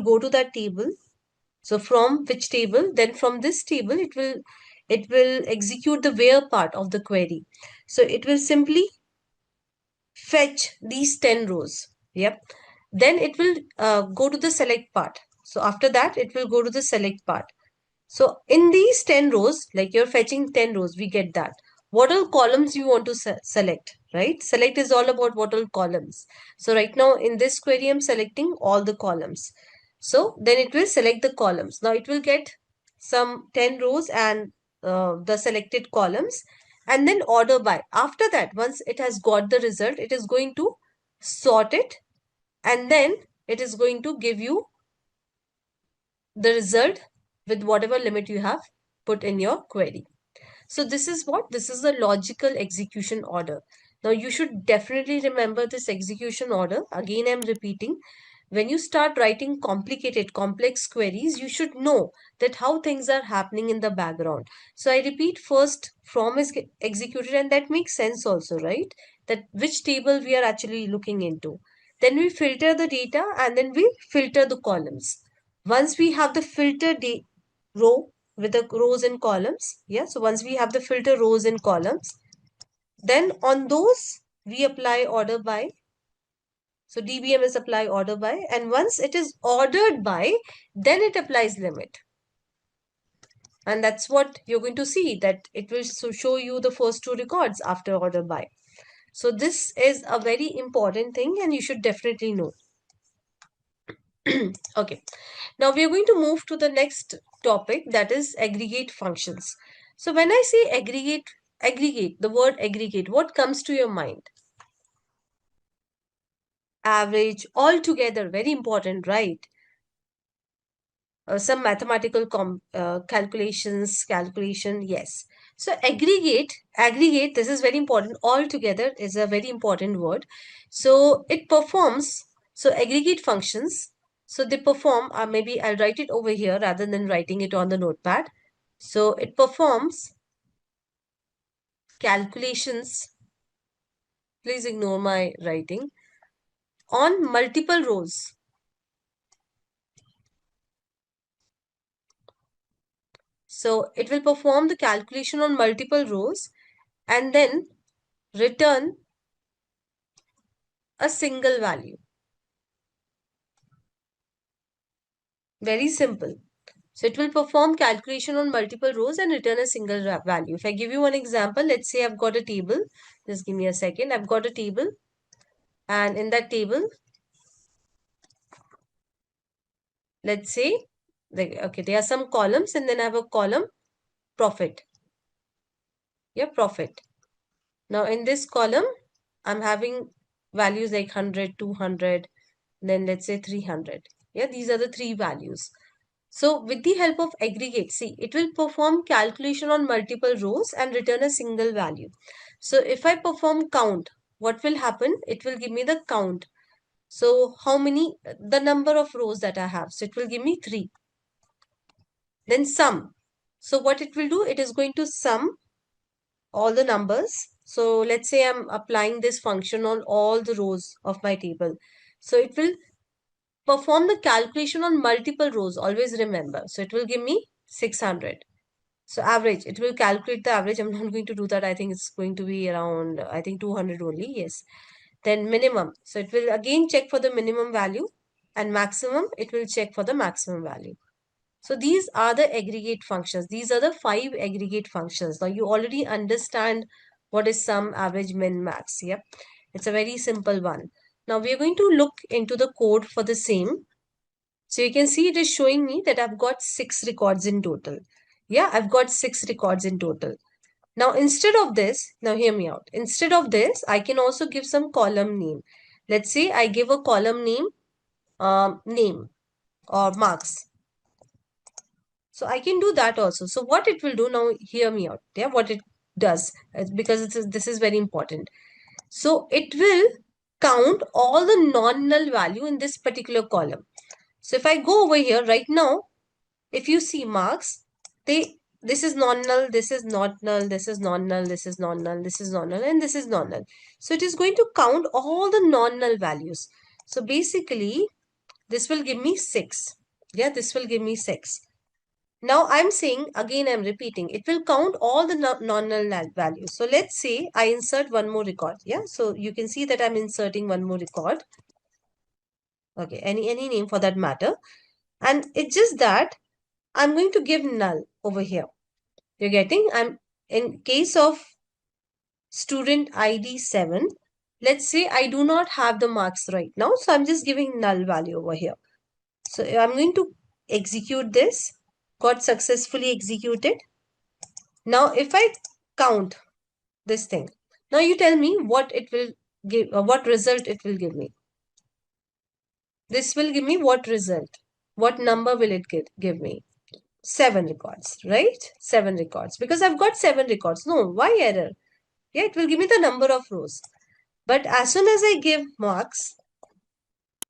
go to that table. So from which table? Then from this table, it will execute the where part of the query. So it will simply fetch these 10 rows. Yep. Then it will go to the select part. So after that, it will go to the select part. So in these 10 rows, like you're fetching 10 rows, we get that. What all columns you want to select, right? Select is all about what all columns. So right now in this query, I'm selecting all the columns. So then it will select the columns. Now it will get some 10 rows and the selected columns, and then order by. After that, once it has got the result, it is going to sort it, and then it is going to give you the result with whatever limit you have put in your query. So this is what? This is the logical execution order. Now you should definitely remember this execution order. Again, I'm repeating. When you start writing complicated, complex queries, you should know that how things are happening in the background. So I repeat, first from is executed, and that makes sense also, right? That which table we are actually looking into. Then we filter the data, and then we filter the columns. Once we have the filter row with the rows and columns, yeah, so once we have the filter rows and columns, then on those we apply order by. So DBM is apply order by, and once it is ordered by, then it applies limit. And that's what you're going to see, that it will show you the first two records after order by. So this is a very important thing, and you should definitely know. Okay, now we are going to move to the next topic, that is aggregate functions. So when I say aggregate, the word aggregate, what comes to your mind? Average, all together, very important, right? Some mathematical calculation, yes. So aggregate, this is very important. All together is a very important word. So it performs, so aggregate functions, so they perform, maybe I'll write it over here rather than writing it on the notepad. So it performs calculations, please ignore my writing, on multiple rows. So it will perform the calculation on multiple rows and then return a single value. Very simple. So it will perform calculation on multiple rows and return a single value. If I give you one example, let's say I've got a table. Just give me a second. I've got a table, and in that table, let's say, okay, there are some columns, and then I have a column profit. Yeah, profit. Now in this column, I'm having values like 100, 200, then let's say 300. Yeah, these are the three values. So with the help of aggregate, see, it will perform calculation on multiple rows and return a single value. So if I perform count, what will happen? It will give me the count. So how many, the number of rows that I have. So it will give me 3. Then sum. So what it will do, it is going to sum all the numbers. So let's say I'm applying this function on all the rows of my table. So it will perform the calculation on multiple rows, always remember. So it will give me 600. So average, it will calculate the average. I'm not going to do that. I think it's going to be around, I think 200 only. Yes. Then minimum. So it will again check for the minimum value, and maximum, it will check for the maximum value. So these are the aggregate functions. These are the 5 aggregate functions. Now you already understand what is sum, average, min, max. Yep. It's a very simple one. Now we are going to look into the code for the same. So you can see it is showing me that I've got 6 records in total. Yeah, I've got 6 records in total. Now, instead of this, now hear me out. Instead of this, I can also give some column name. Let's say I give a column name, name or marks. So I can do that also. So what it will do now, hear me out. Yeah, what it does, because this is very important. So it will count all the non-null value in this particular column. So if I go over here right now, if you see marks, this is non-null, this is not null, this is non-null, this is non-null, this is non-null, and this is non-null. So it is going to count all the non-null values. So basically, this will give me 6. Yeah, this will give me 6. Now I'm saying, again I'm repeating, it will count all the non-null values. So let's say I insert one more record. Yeah, so you can see that I'm inserting one more record. Okay, any name for that matter. And it's just that I'm going to give null over here. You're getting? I'm in case of student ID 7. Let's say I do not have the marks right now. So I'm just giving null value over here. So I'm going to execute this. Got successfully executed. Now, if I count this thing, now you tell me what it will give, what result it will give me. This will give me what result? What number will it give me? 7 records, right? 7 records. Because I've got 7 records. No, why error? Yeah, it will give me the number of rows. But as soon as I give marks,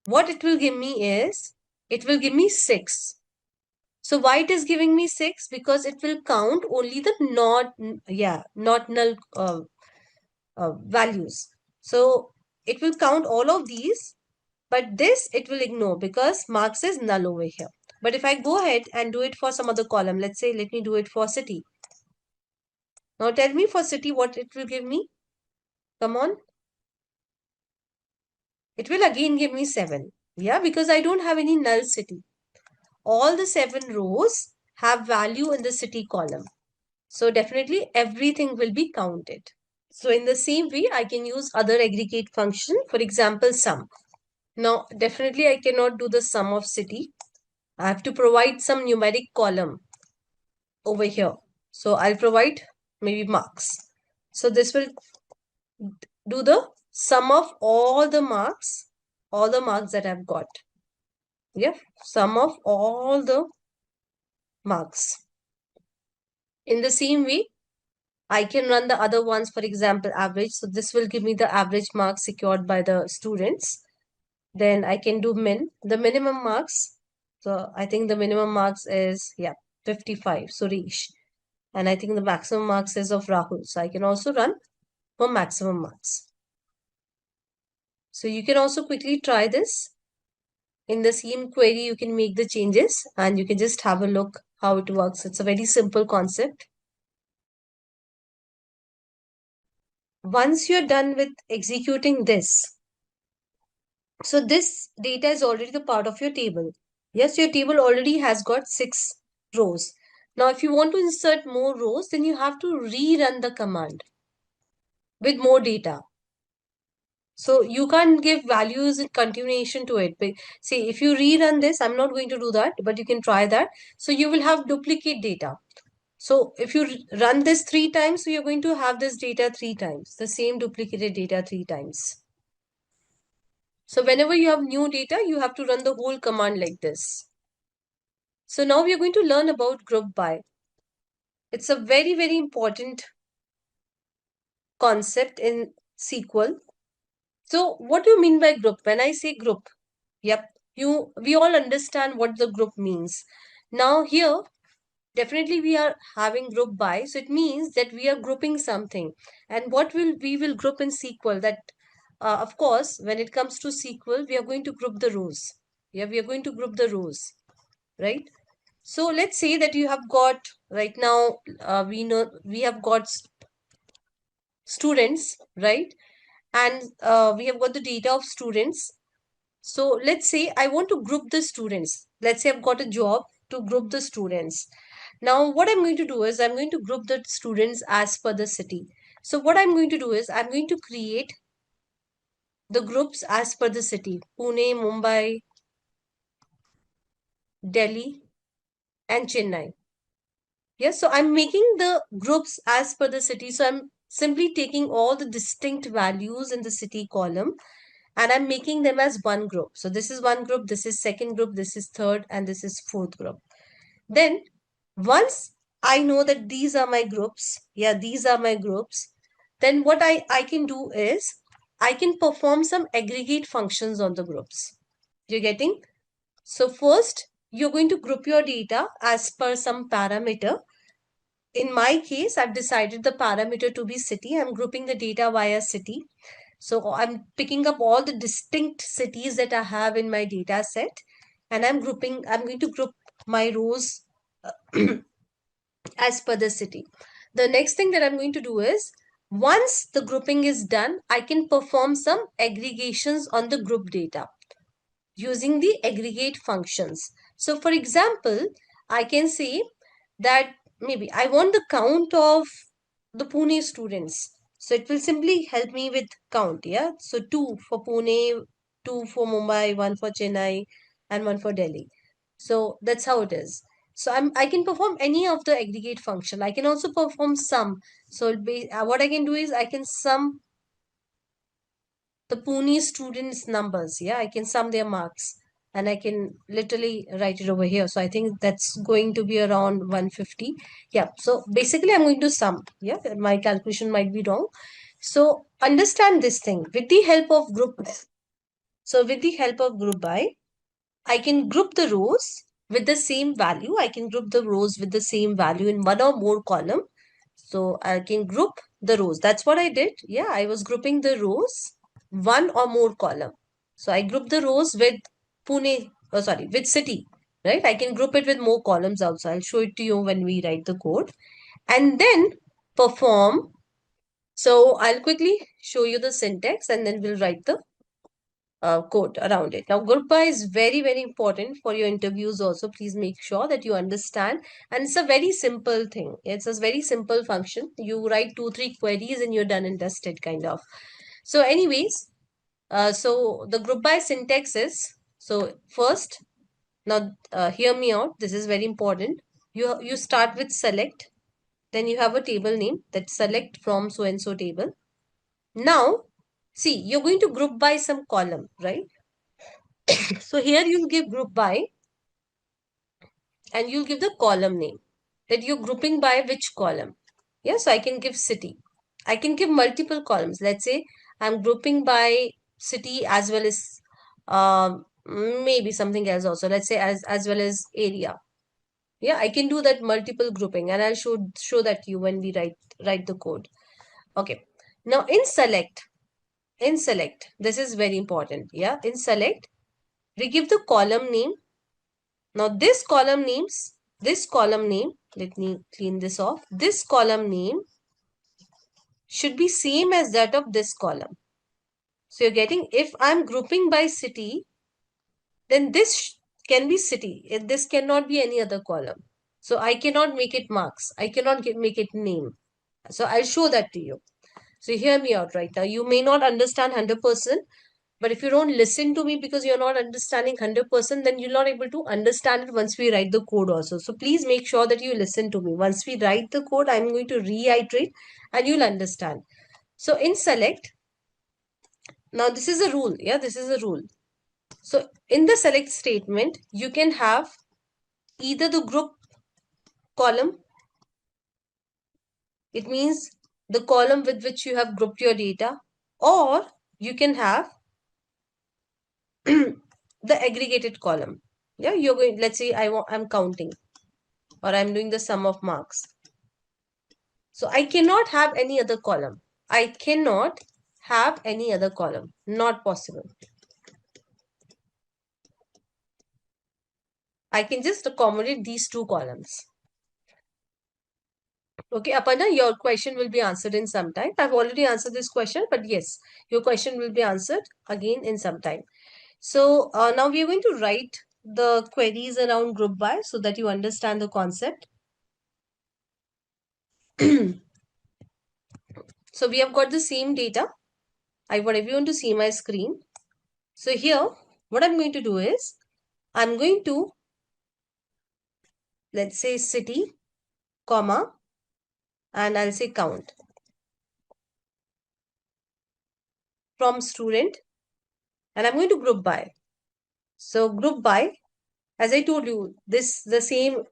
what it will give me is, it will give me 6. So why it is giving me 6? Because it will count only the not null values. So it will count all of these, but this it will ignore because marks is null over here. But if I go ahead and do it for some other column, let's say, let me do it for city. Now tell me for city what it will give me. Come on. It will again give me 7. Yeah, because I don't have any null city. All the 7 rows have value in the city column. So definitely everything will be counted. So in the same way, I can use other aggregate function, for example, sum. Now, definitely I cannot do the sum of city. I have to provide some numeric column over here. So I'll provide maybe marks. So this will do the sum of all the marks that I've got. Yeah, sum of all the marks. In the same way, I can run the other ones, for example, average. So this will give me the average marks secured by the students. Then I can do min, the minimum marks. So I think the minimum marks is, 55, Suresh. And I think the maximum marks is of Rahul. So I can also run for maximum marks. So you can also quickly try this. In the same query, you can make the changes and you can just have a look how it works. It's a very simple concept. Once you're done with executing this, so this data is already the part of your table. Yes, your table already has got 6 rows. Now, if you want to insert more rows, then you have to rerun the command with more data. So you can't give values in continuation to it. But see, if you rerun this, I'm not going to do that, but you can try that. So you will have duplicate data. So if you run this 3 times, so you're going to have this data 3 times, the same duplicated data 3 times. So whenever you have new data, you have to run the whole command like this. So now we are going to learn about group by. It's a very, very important concept in SQL. So what do you mean by group? When I say group, we all understand what the group means. Now here, definitely we are having group by. So it means that we are grouping something. And what we will group in SQL that, of course, when it comes to SQL, we are going to group the rows. Yeah, we are going to group the rows, right? So let's say that you have got right now, we know we have got students, right? And we have got the data of students. So let's say I want to group the students. Let's say I've got a job to group the students. Now what I'm going to do is I'm going to group the students as per the city. So what I'm going to do is I'm going to create the groups as per the city. Pune, Mumbai, Delhi, and Chennai. Yes, so I'm making the groups as per the city. So I'm simply taking all the distinct values in the city column and I'm making them as one group. So this is one group, this is second group, this is third, and this is fourth group. Then once I know that these are my groups, these are my groups, then what I can do is I can perform some aggregate functions on the groups. You're getting? So first, you're going to group your data as per some parameter. In my case, I've decided the parameter to be city. I'm grouping the data via city. So I'm picking up all the distinct cities that I have in my data set and I'm going to group my rows as per the city. The next thing that I'm going to do is once the grouping is done, I can perform some aggregations on the group data using the aggregate functions. So for example, I can say that maybe I want the count of the Pune students. So it will simply help me with count, So 2 for Pune, 2 for Mumbai, 1 for Chennai, and 1 for Delhi. So that's how it is. So I can perform any of the aggregate function. I can also perform sum. So what I can do is I can sum the Pune students' numbers. Yeah, I can sum their marks and I can literally write it over here. So I think that's going to be around 150. Yeah, so basically I'm going to sum. Yeah, my calculation might be wrong. So understand this thing with the help of group. So with the help of group by, I can group the rows with the same value. I can group the rows with the same value in one or more column. So I can group the rows. That's what I did. Yeah, I was grouping the rows, one or more column. So I group the rows with Pune, with city, right? I can group it with more columns also. I'll show it to you when we write the code. And then perform. So I'll quickly show you the syntax and then we'll write the code around it. Now, group by is very, very important for your interviews also. Please make sure that you understand. And it's a very simple thing. It's a very simple function. You write 2, 3 queries and you're done and dusted kind of. So anyways, so the group by syntax is, so first, now hear me out. This is very important. You start with select. Then you have a table name that select from so and so table. Now, see, you're going to group by some column, right? So here you'll give group by and you'll give the column name that you're grouping by which column. Yes, I can give city. I can give multiple columns. Let's say I'm grouping by city as well as maybe something else also. Let's say as well as area. Yeah, I can do that multiple grouping and I'll show that to you when we write the code. Okay. Now in select, this is very important. Yeah, in select, we give the column name. Now this column name, let me clean this off. This column name should be same as that of this column. So you're getting, if I'm grouping by city, then this can be city. This cannot be any other column. So I cannot make it marks. I cannot make it name. So I'll show that to you. So hear me out right now. You may not understand 100%, but if you don't listen to me because you're not understanding 100%, then you're not able to understand it once we write the code also. So please make sure that you listen to me. Once we write the code, I'm going to reiterate and you'll understand. So in select, now this is a rule. Yeah, this is a rule. So in the select statement, you can have either the group column. It means the column with which you have grouped your data, or you can have the aggregated column. Yeah, you're going, let's say I'm counting or I'm doing the sum of marks. So I cannot have any other column. I cannot have any other column. Not possible. I can just accommodate these two columns. Okay, Aparna, your question will be answered in some time. I've already answered this question, but yes, your question will be answered again in some time. So now we are going to write the queries around group by so that you understand the concept. So we have got the same data. I want everyone to see my screen. So here, what I'm going to do is, I'm going to, let's say city, comma, and I'll say count from student, and I'm going to group by. So group by, as I told you, the same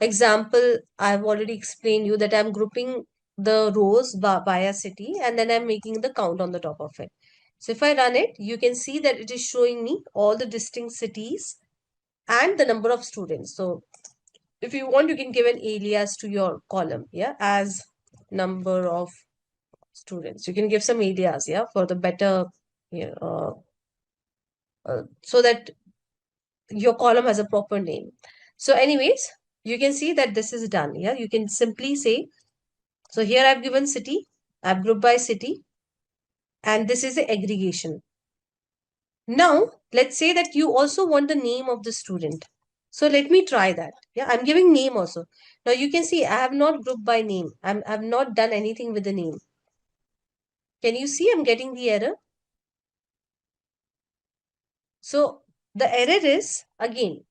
example I've already explained you that I'm grouping the rows by a city and then I'm making the count on the top of it. So if I run it, you can see that it is showing me all the distinct cities and the number of students. So if you want, you can give an alias to your column, yeah, as number of students. You can give some alias, yeah, for the better, so that your column has a proper name. So anyways, you can see that this is done. Yeah, you can simply say, so here I've given city, I've grouped by city, and this is the aggregation. Now, let's say that you also want the name of the student. So let me try that. Yeah, I'm giving name also. Now you can see I have not grouped by name. I've not done anything with the name. Can you see I'm getting the error? So the error is, again,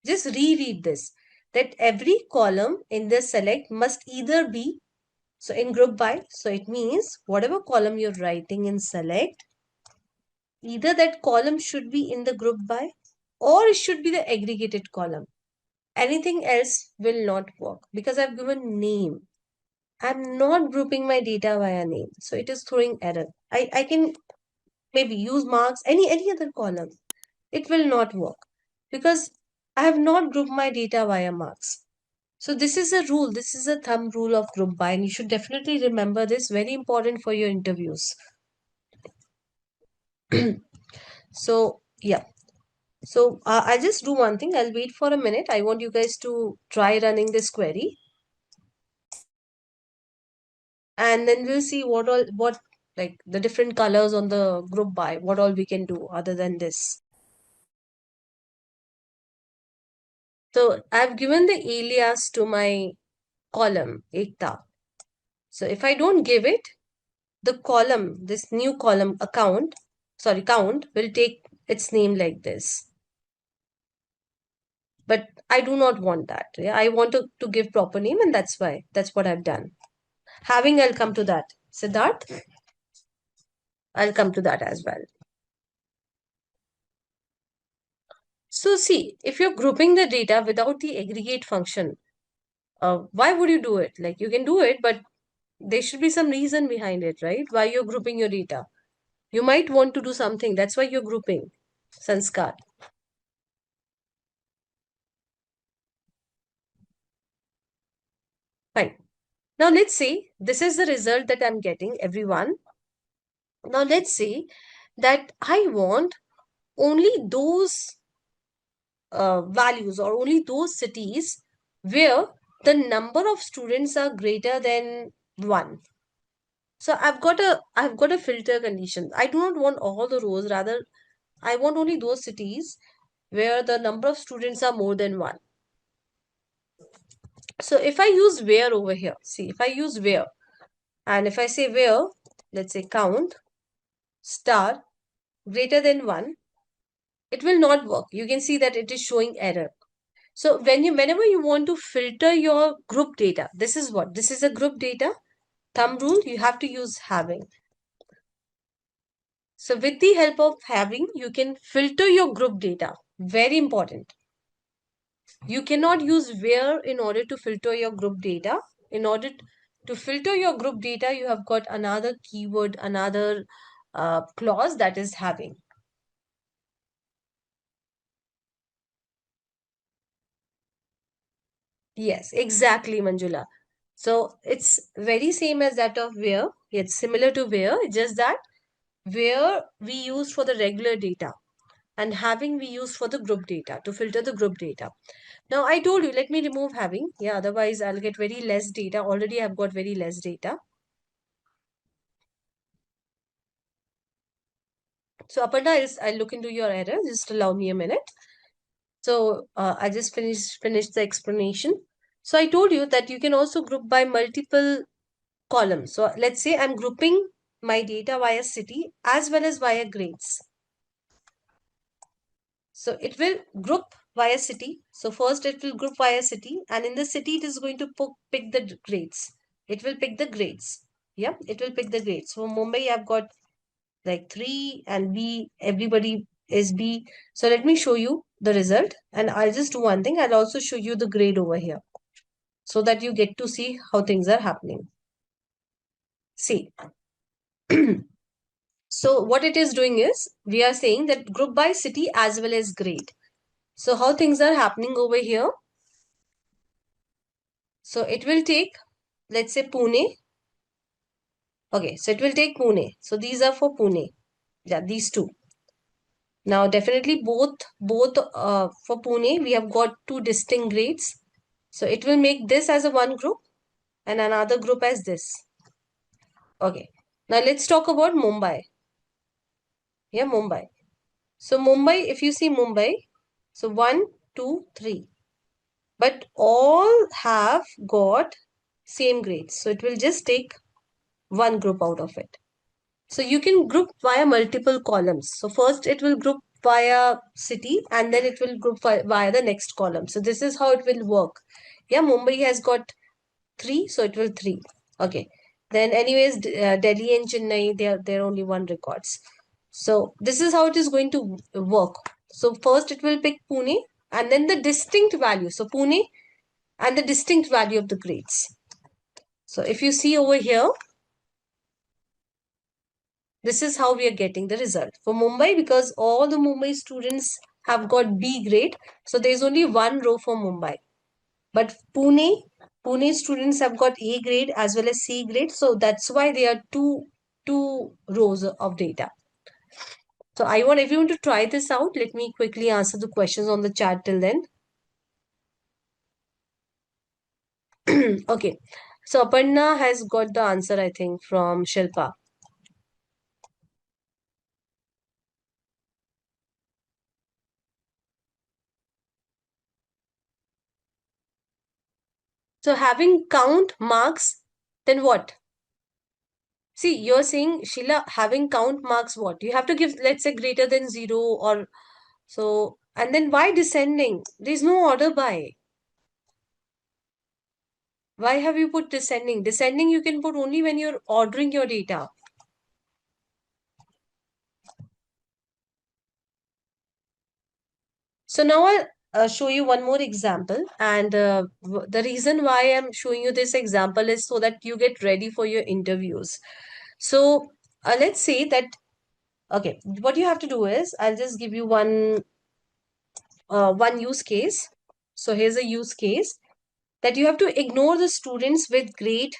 Just reread this, that every column in the select must either be, so in group by, so it means whatever column you're writing in select, either that column should be in the group by or it should be the aggregated column. Anything else will not work because I've given name. I'm not grouping my data via name. So it is throwing error. I can maybe use marks, any other column. It will not work because I have not grouped my data via marks. So this is a rule. This is a thumb rule of group by, and you should definitely remember this. Very important for your interviews. So yeah. So I'll just do one thing. I'll wait for a minute. I want you guys to try running this query. And then we'll see what like the different colors on the group by, what all we can do other than this. So I've given the alias to my column, Ekta. So if I don't give it, the column, this new column count will take its name like this. But I do not want that. Yeah? I want to give proper name, and that's why. That's what I've done. Having, I'll come to that. Siddharth, I'll come to that as well. So see, if you're grouping the data without the aggregate function, why would you do it? Like you can do it, but there should be some reason behind it, right? Why you're grouping your data. You might want to do something. That's why you're grouping. Sanskar. Fine. Now let's see. This is the result that I'm getting, everyone. Now let's say that I want only those values or only those cities where the number of students are greater than 1. So I've got a filter condition. I do not want all the rows, rather I want only those cities where the number of students are more than 1. So if I use where over here, see, if I use where, and if I say where, let's say count star greater than 1, it will not work. You can see that it is showing error. So whenever you want to filter your group data, this is what? This is a group data. Thumb rule, you have to use having. So with the help of having, you can filter your group data. Very important. You cannot use where in order to filter your group data. In order to filter your group data, you have got another keyword, another clause, that is having. Yes, exactly, Manjula. So it's very same as that of where. It's similar to where, just that where we use for the regular data and having we use for the group data to filter the group data. Now I told you, let me remove having. Yeah, otherwise I'll get very less data. Already I've got very less data. So Aparna, I'll look into your error. Just allow me a minute. So I just finished the explanation. So I told you that you can also group by multiple columns. So let's say I'm grouping my data via city as well as via grades. So it will group via city. So first it will group via city, and in the city it is going to pick the grades. It will pick the grades. Yeah, it will pick the grades. So Mumbai, I've got like 3 and B, everybody is B. So let me show you the result, and I'll just do one thing. I'll also show you the grade over here so that you get to see how things are happening. See. So what it is doing is, we are saying that group by city as well as grade. So how things are happening over here. So it will take, let's say Pune. Okay, so it will take Pune. So these are for Pune. Yeah, these two. Now definitely both for Pune, we have got 2 distinct grades. So it will make this as a one group and another group as this. Okay. Now let's talk about Mumbai. Yeah, Mumbai. So Mumbai, if you see Mumbai, so 1, 2, 3. But all have got same grades. So it will just take one group out of it. So you can group via multiple columns. So first it will group via city, and then it will group via the next column. So this is how it will work. Yeah, Mumbai has got 3, so it will 3. Okay. Then anyways, Delhi and Chennai, they're only 1 records. So this is how it is going to work. So first it will pick Pune and then the distinct value. So Pune and the distinct value of the grades. So if you see over here, this is how we are getting the result. For Mumbai, because all the Mumbai students have got B grade, so there is only 1 row for Mumbai. But Pune students have got A grade as well as C grade, so that's why there are two rows of data. So I want everyone to try this out. Let me quickly answer the questions on the chat till then. Okay. So Aparna has got the answer, I think, from Shilpa. So having count marks, then what? See, you're saying, Sheila, having count marks what? You have to give, let's say, greater than 0 or so. And then why descending? There's no order by. Why have you put descending? Descending you can put only when you're ordering your data. So now I'll show you one more example. And the reason why I'm showing you this example is so that you get ready for your interviews. So let's say that, okay, what you have to do is, I'll just give you one use case. So here's a use case that you have to ignore the students with grade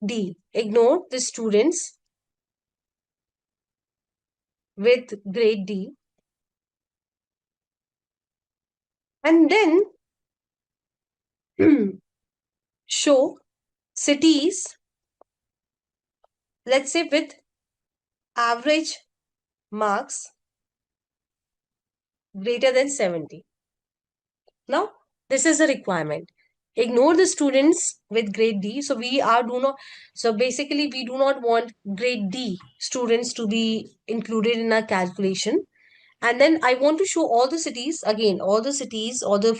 D. Ignore the students with grade D. And then show cities, let's say with average marks greater than 70. Now, this is a requirement. Ignore the students with grade D. So basically we do not want grade D students to be included in our calculation. And then I want to show all the cities, again, all the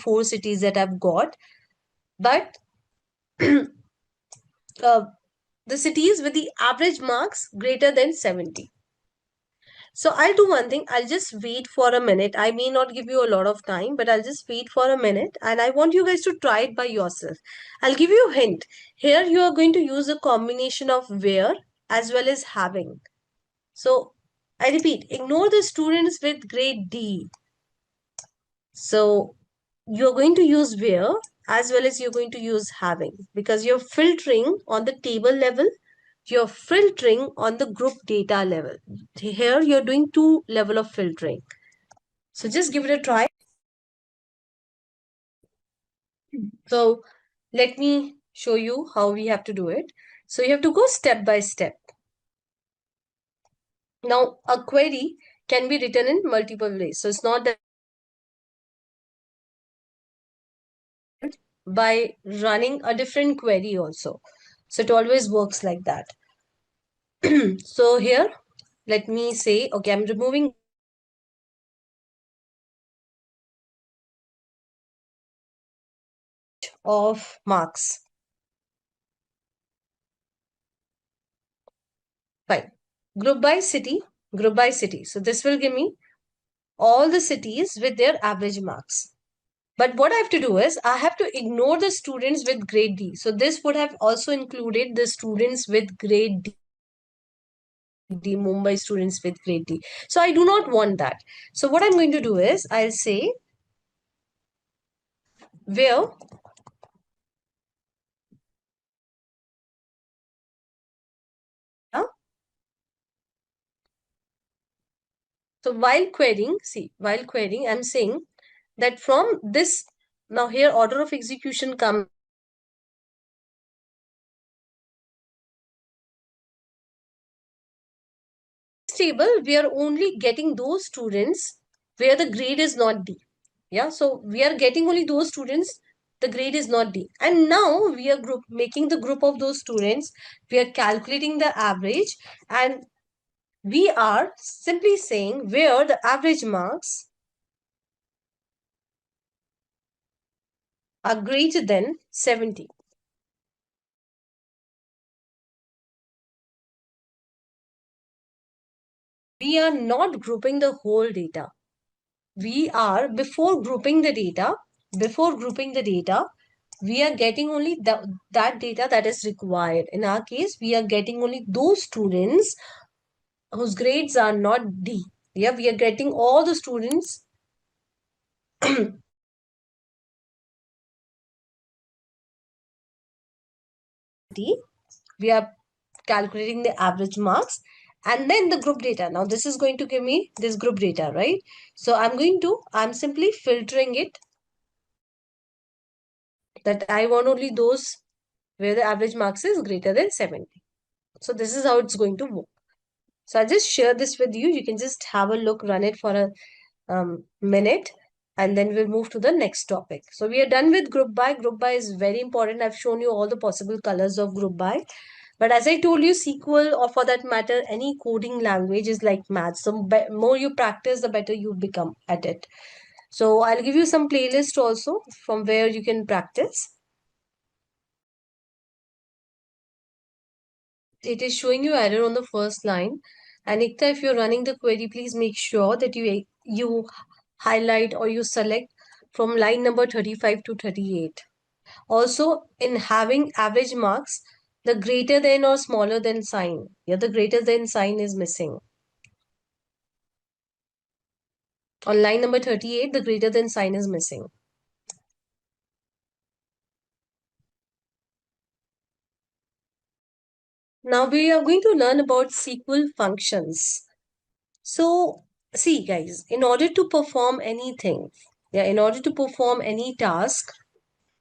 4 cities that I've got, but the cities with the average marks greater than 70. So I'll do one thing. I'll just wait for a minute. I may not give you a lot of time, but I'll just wait for a minute and I want you guys to try it by yourself. I'll give you a hint. Here you are going to use a combination of where as well as having. So I repeat, ignore the students with grade D. So you're going to use where as well as you're going to use having, because you're filtering on the table level, you're filtering on the group data level. Here you're doing 2 level of filtering. So just give it a try. So let me show you how we have to do it. So you have to go step by step. Now a query can be written in multiple ways. So it's not that by running a different query also. So it always works like that. So here, let me say, okay, I'm removing of marks. Fine. Group by city, group by city. So this will give me all the cities with their average marks. But what I have to do is, I have to ignore the students with grade D. So this would have also included the students with grade D, Mumbai students with grade D. So I do not want that. So what I'm going to do is, I'll say, where so while querying, I'm saying that from this, now here order of execution comes table, we are only getting those students where the grade is not D. Yeah, so we are getting only those students, the grade is not D. And now we are making the group of those students, we are calculating the average, and We are simply saying where the average marks are greater than 70. We are not grouping the whole data. We are, before grouping the data, we are getting only that data that is required. In our case, we are getting only those students whose grades are not D. Yeah, we are getting all the students D. We are calculating the average marks and then the group data. Now this is going to give me this group data, right? So I'm simply filtering it that I want only those where the average marks is greater than 70. So this is how it's going to work. So I'll just share this with you. You can just have a look, run it for a minute, and then we'll move to the next topic. So we are done with group by. Group by is very important. I've shown you all the possible colors of group by. But as I told you, SQL or for that matter, any coding language is like maths. So more you practice, the better you become at it. So I'll give you some playlist also from where you can practice. It is showing you error on the first line. And Ikta, if you're running the query, please make sure that you highlight or you select from line number 35 to 38. Also, in having average marks, the greater than or smaller than sign. Yeah, the greater than sign is missing. On line number 38, the greater than sign is missing. Now we are going to learn about SQL functions. So, see guys, in order to perform anything, in order to perform any task,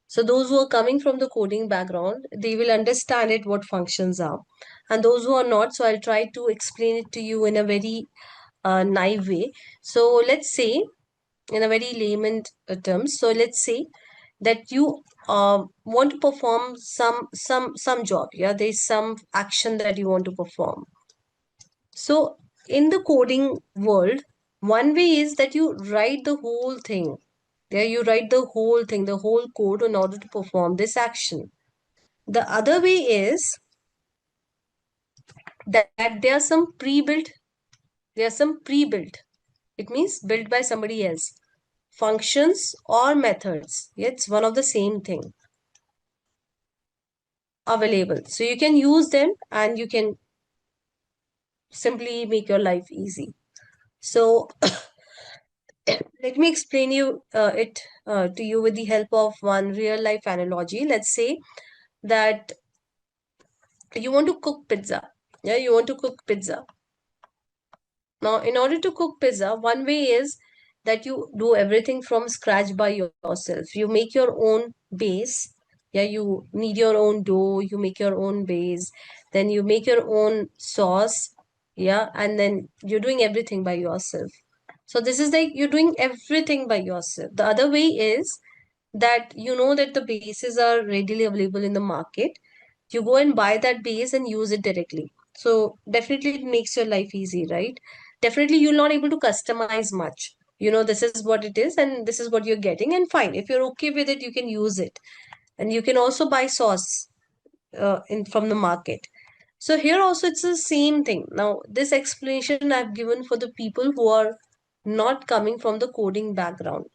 so those who are coming from the coding background, they will understand it what functions are. And those who are not, so I'll try to explain it to you in a very naive way. So let's say, in a very layman terms, so let's say that you want to perform some job. Yeah, there's some action that you want to perform. So in the coding world, one way is that you write the whole thing. There you write the whole thing, the whole code in order to perform this action. The other way is that there are some pre-built. It means built by somebody else. Functions or methods. It's one of the same thing available. So you can use them and you can simply make your life easy. So let me explain it to you with the help of one real life analogy. Let's say that you want to cook pizza. Yeah, you want to cook pizza. Now, in order to cook pizza, one way is that you do everything from scratch by yourself. You make your own base. Yeah, you need your own dough, you make your own base, then you make your own sauce. Yeah, and then you're doing everything by yourself. So this is like you're doing everything by yourself. The other way is that you know that the bases are readily available in the market. You go and buy that base and use it directly. So definitely it makes your life easy, right? Definitely you're not able to customize much. You know, this is what it is and this is what you're getting, and fine. If you're okay with it, you can use it. And you can also buy sauce in from the market. So here also it's the same thing. Now, this explanation I've given for the people who are not coming from the coding background.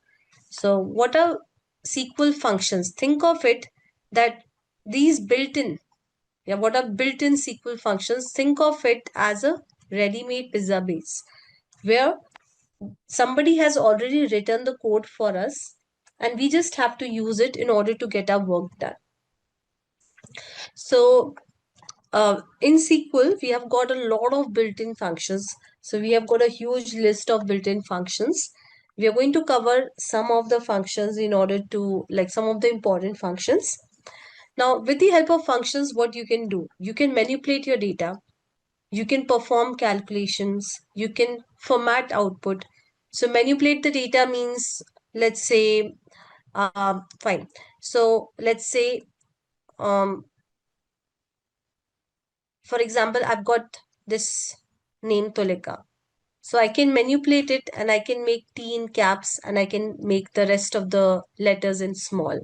So what are SQL functions? Think of it that these built-in, what are built-in SQL functions? Think of it as a ready-made pizza base where somebody has already written the code for us and we just have to use it in order to get our work done. So in SQL, we have got a lot of built-in functions. So we have got a huge list of built-in functions. We are going to cover some of the functions in order to, like some of the important functions. Now, with the help of functions, what you can do? You can manipulate your data. You can perform calculations. You can format output. So manipulate the data means, let's say, fine. So let's say, um, for example, I've got this name Tulika. So I can manipulate it and I can make T in caps and I can make the rest of the letters in small.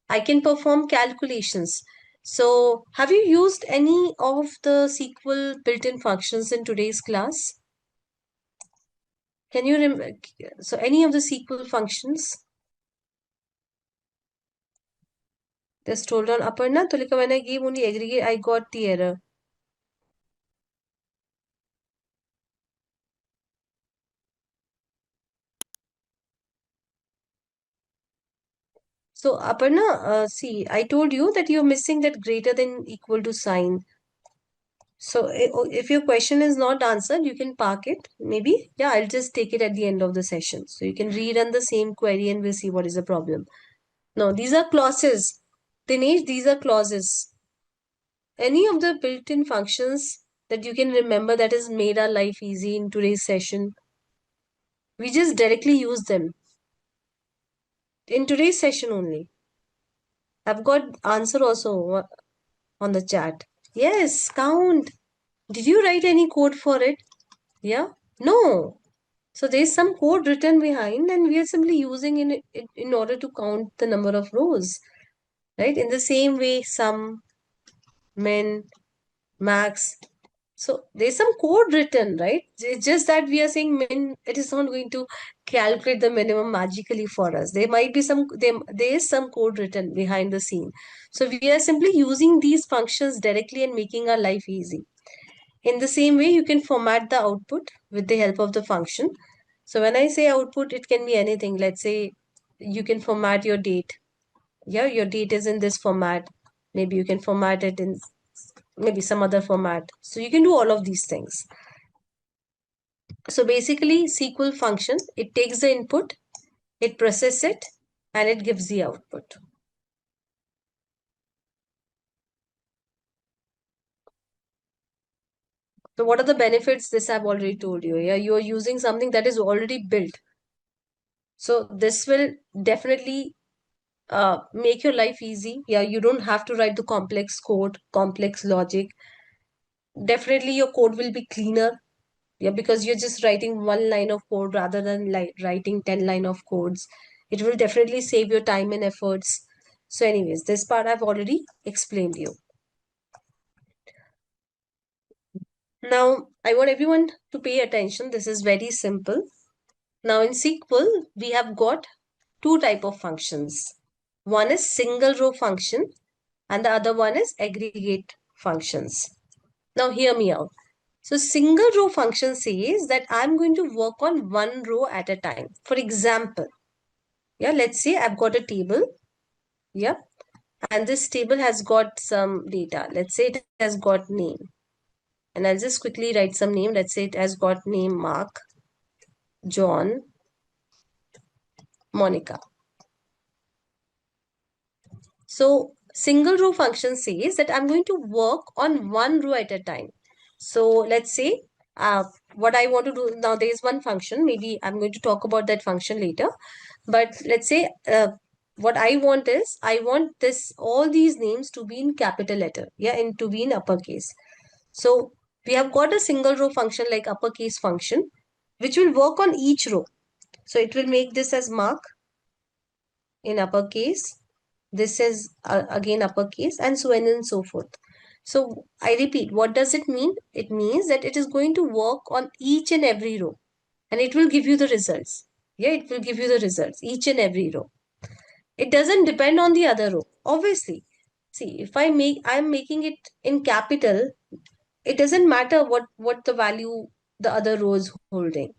I can perform calculations. So have you used any of the SQL built-in functions in today's class? Can you so any of the SQL functions? Just hold on, Aparna. Tulika, when I gave only aggregate, I got the error. So Aparna, see, I told you that you're missing that greater than equal to sign. So if your question is not answered, you can park it. Maybe, yeah, I'll just take it at the end of the session. So you can rerun the same query and we'll see what is the problem. No, these are clauses. Dinesh, these are clauses. Any of the built-in functions that you can remember that has made our life easy in today's session, we just directly use them in today's session only. I've got answer also on the chat. Yes, count. Did you write any code for it? Yeah? No. So there's some code written behind and we are simply using it in order to count the number of rows. Right? In the same way, sum, min, max. So there's some code written, right? It's just that we are saying min, it is not going to calculate the minimum magically for us. There might be there is some code written behind the scene. So we are simply using these functions directly and making our life easy. In the same way, you can format the output with the help of the function. So when I say output, it can be anything. Let's say you can format your date. Yeah, your date is in this format. Maybe you can format it in maybe some other format. So you can do all of these things. So basically, SQL function, it takes the input, it processes it, and it gives the output. So what are the benefits? This I've already told you. Yeah, you are using something that is already built. So this will definitely make your life easy. Yeah, you don't have to write the complex code, complex logic. Definitely your code will be cleaner. Yeah, because you're just writing one line of code rather than like writing 10 line of codes. It will definitely save your time and efforts. So anyways, this part I've already explained you. Now, I want everyone to pay attention. This is very simple. Now in SQL, we have got two type of functions. One is single row function and the other one is aggregate functions. Now hear me out. So single row function says that I'm going to work on one row at a time. For example, yeah, let's say I've got a table. Yeah. And this table has got some data. Let's say it has got name. And I'll just quickly write some name. Let's say it has got name Mark, John, Monica. So single row function says that I'm going to work on one row at a time. So let's say what I want to do now, there is one function. Maybe I'm going to talk about that function later. But let's say what I want is I want all these names to be in capital letter. Yeah, and to be in uppercase. So we have got a single row function like uppercase function, which will work on each row. So it will make this as Mark in uppercase. This is again uppercase and so on and so forth. So I repeat, what does it mean? It means that it is going to work on each and every row and it will give you the results. Yeah, it will give you the results, each and every row. It doesn't depend on the other row. Obviously, see, if I'm making it in capital, it doesn't matter what the value the other row is holding.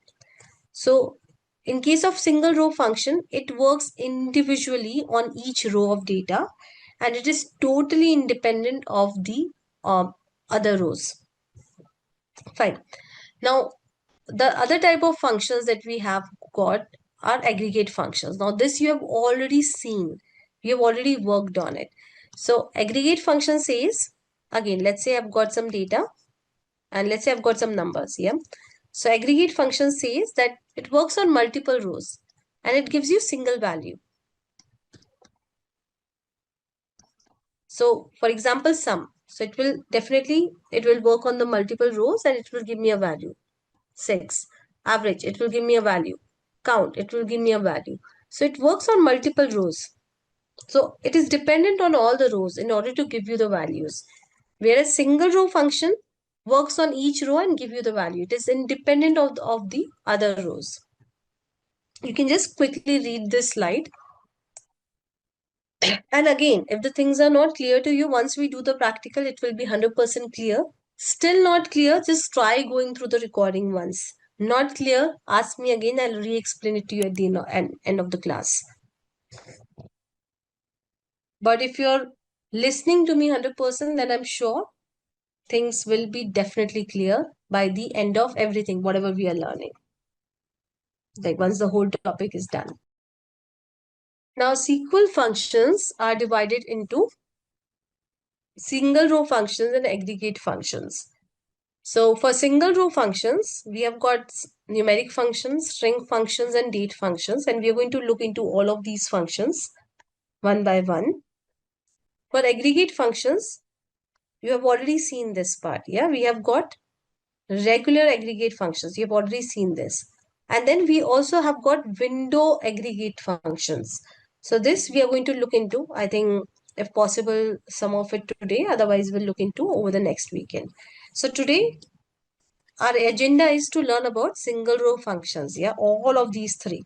So in case of single row function, it works individually on each row of data and it is totally independent of the other rows. Fine. Now, the other type of functions that we have got are aggregate functions. Now, this you have already seen. You have already worked on it. So, aggregate function says, again, let's say I've got some data and let's say I've got some numbers. Yeah. So, aggregate function says that it works on multiple rows and it gives you single value. So, for example, sum. So it will work on the multiple rows and it will give me a value. 6. Average, it will give me a value. Count, it will give me a value. So it works on multiple rows. So it is dependent on all the rows in order to give you the values. Whereas single row function works on each row and give you the value. It is independent of the other rows. You can just quickly read this slide. And again, if the things are not clear to you, once we do the practical, it will be 100% clear. Still not clear, just try going through the recording once. Not clear, ask me again, I'll re-explain it to you at the end of the class. But if you're listening to me 100%, then I'm sure things will be definitely clear by the end of everything, whatever we are learning. Like once the whole topic is done. Now, SQL functions are divided into single row functions and aggregate functions. So for single row functions, we have got numeric functions, string functions, and date functions. And we are going to look into all of these functions one by one. For aggregate functions, you have already seen this part. Yeah, we have got regular aggregate functions. You have already seen this. And then we also have got window aggregate functions. So this we are going to look into, I think, if possible, some of it today. Otherwise, we'll look into over the next weekend. So today, our agenda is to learn about single row functions. Yeah, all of these three.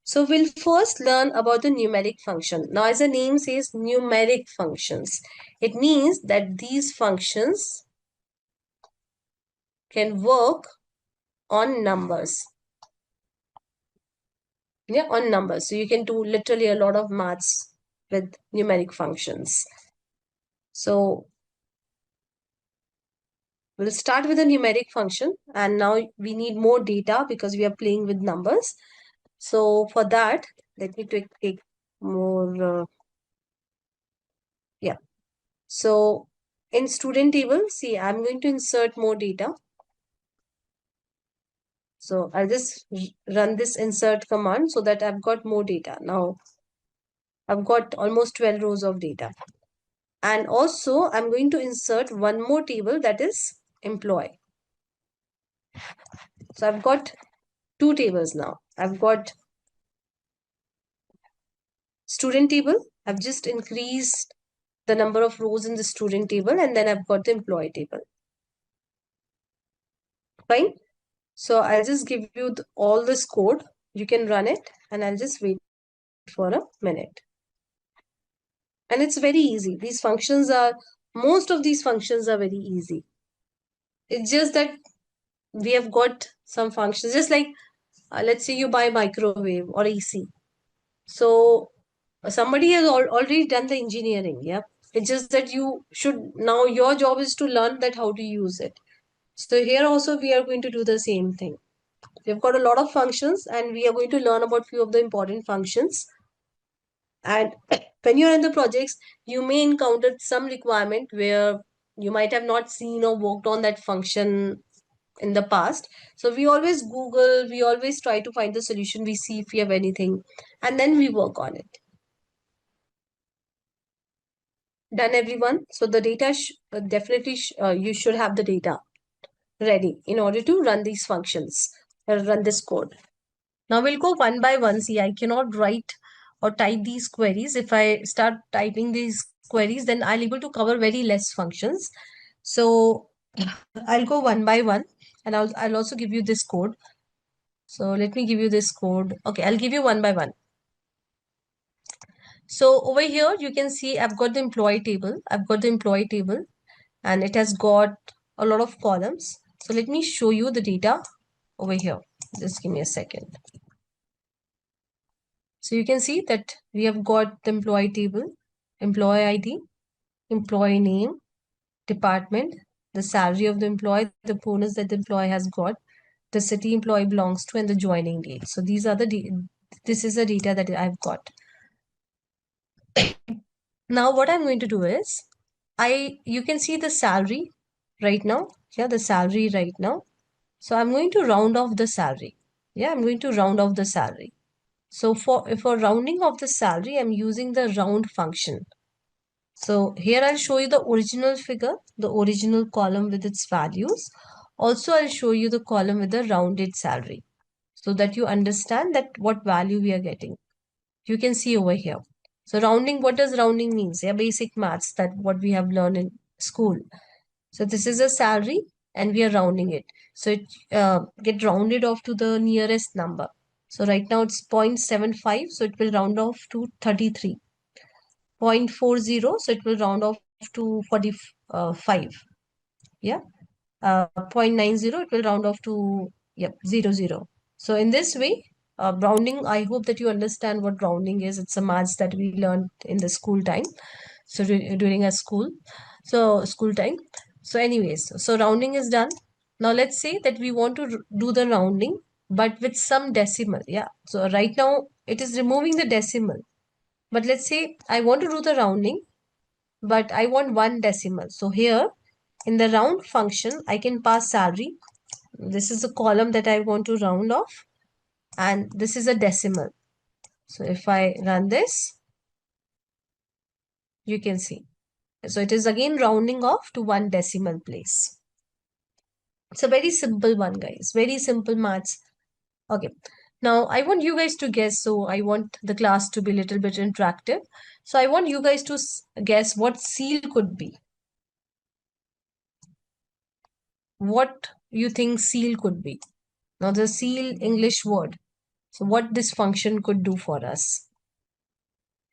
So we'll first learn about the numeric function. Now, as the name says, numeric functions. It means that these functions can work on numbers. Yeah, on numbers. So you can do literally a lot of maths with numeric functions. So we'll start with a numeric function, and now we need more data because we are playing with numbers. So for that, let me take more. Yeah. So in student table, see, I'm going to insert more data. So I'll just run this insert command so that I've got more data. Now I've got almost 12 rows of data. And also I'm going to insert one more table, that is employee. So I've got two tables now. I've got student table. I've just increased the number of rows in the student table, and then I've got the employee table. Fine. So I'll just give you all this code. You can run it, and I'll just wait for a minute. And it's very easy. Most of these functions are very easy. It's just that we have got some functions, just like let's say you buy microwave or AC. So somebody has already done the engineering. Yeah. It's just that now your job is to learn that how to use it. So here also we are going to do the same thing. We've got a lot of functions and we are going to learn about few of the important functions. And when you're in the projects, you may encounter some requirement where you might have not seen or worked on that function in the past. So we always Google, we always try to find the solution, we see if we have anything, and then we work on it. Done, everyone? So the data, definitely you should have the data ready in order to run these functions, run this code. Now we'll go one by one. See, I cannot write or type these queries. If I start typing these queries, then I'll able to cover very less functions. So I'll go one by one, and I'll also give you this code. So let me give you this code. Okay, I'll give you one by one. So over here, you can see I've got the employee table. I've got the employee table, and it has got a lot of columns. So let me show you the data over here. Just give me a second. So you can see that we have got the employee table, employee ID, employee name, department, the salary of the employee, the bonus that the employee has got, the city employee belongs to, and the joining date. So these are this is the data that I've got. Now what I'm going to do is, you can see the salary right now. Yeah, the salary right now. So I'm going to round off the salary. Yeah, I'm going to round off the salary. So for rounding of the salary, I'm using the round function. So here I'll show you the original figure, the original column with its values. Also, I'll show you the column with the rounded salary so that you understand that what value we are getting. You can see over here. So rounding, what does rounding means? Yeah, basic maths that what we have learned in school. So this is a salary and we are rounding it. So it get rounded off to the nearest number. So right now it's 0.75. So it will round off to 33. 0.40. So it will round off to 45. Yeah. 0.90. It will round off to, yep, 00. So in this way, rounding, I hope that you understand what rounding is. It's a maths that we learned in the school time. So during a school time. So anyways, so rounding is done. Now let's say that we want to do the rounding, but with some decimal. Yeah. So right now it is removing the decimal. But let's say I want to do the rounding, but I want one decimal. So here in the round function, I can pass salary. This is the column that I want to round off, and this is a decimal. So if I run this, you can see. So it is again rounding off to one decimal place. It's a very simple one, guys. Very simple maths. Okay. Now I want you guys to guess. So I want the class to be a little bit interactive. So I want you guys to guess what seal could be. What you think seal could be. Now the seal English word. So what this function could do for us.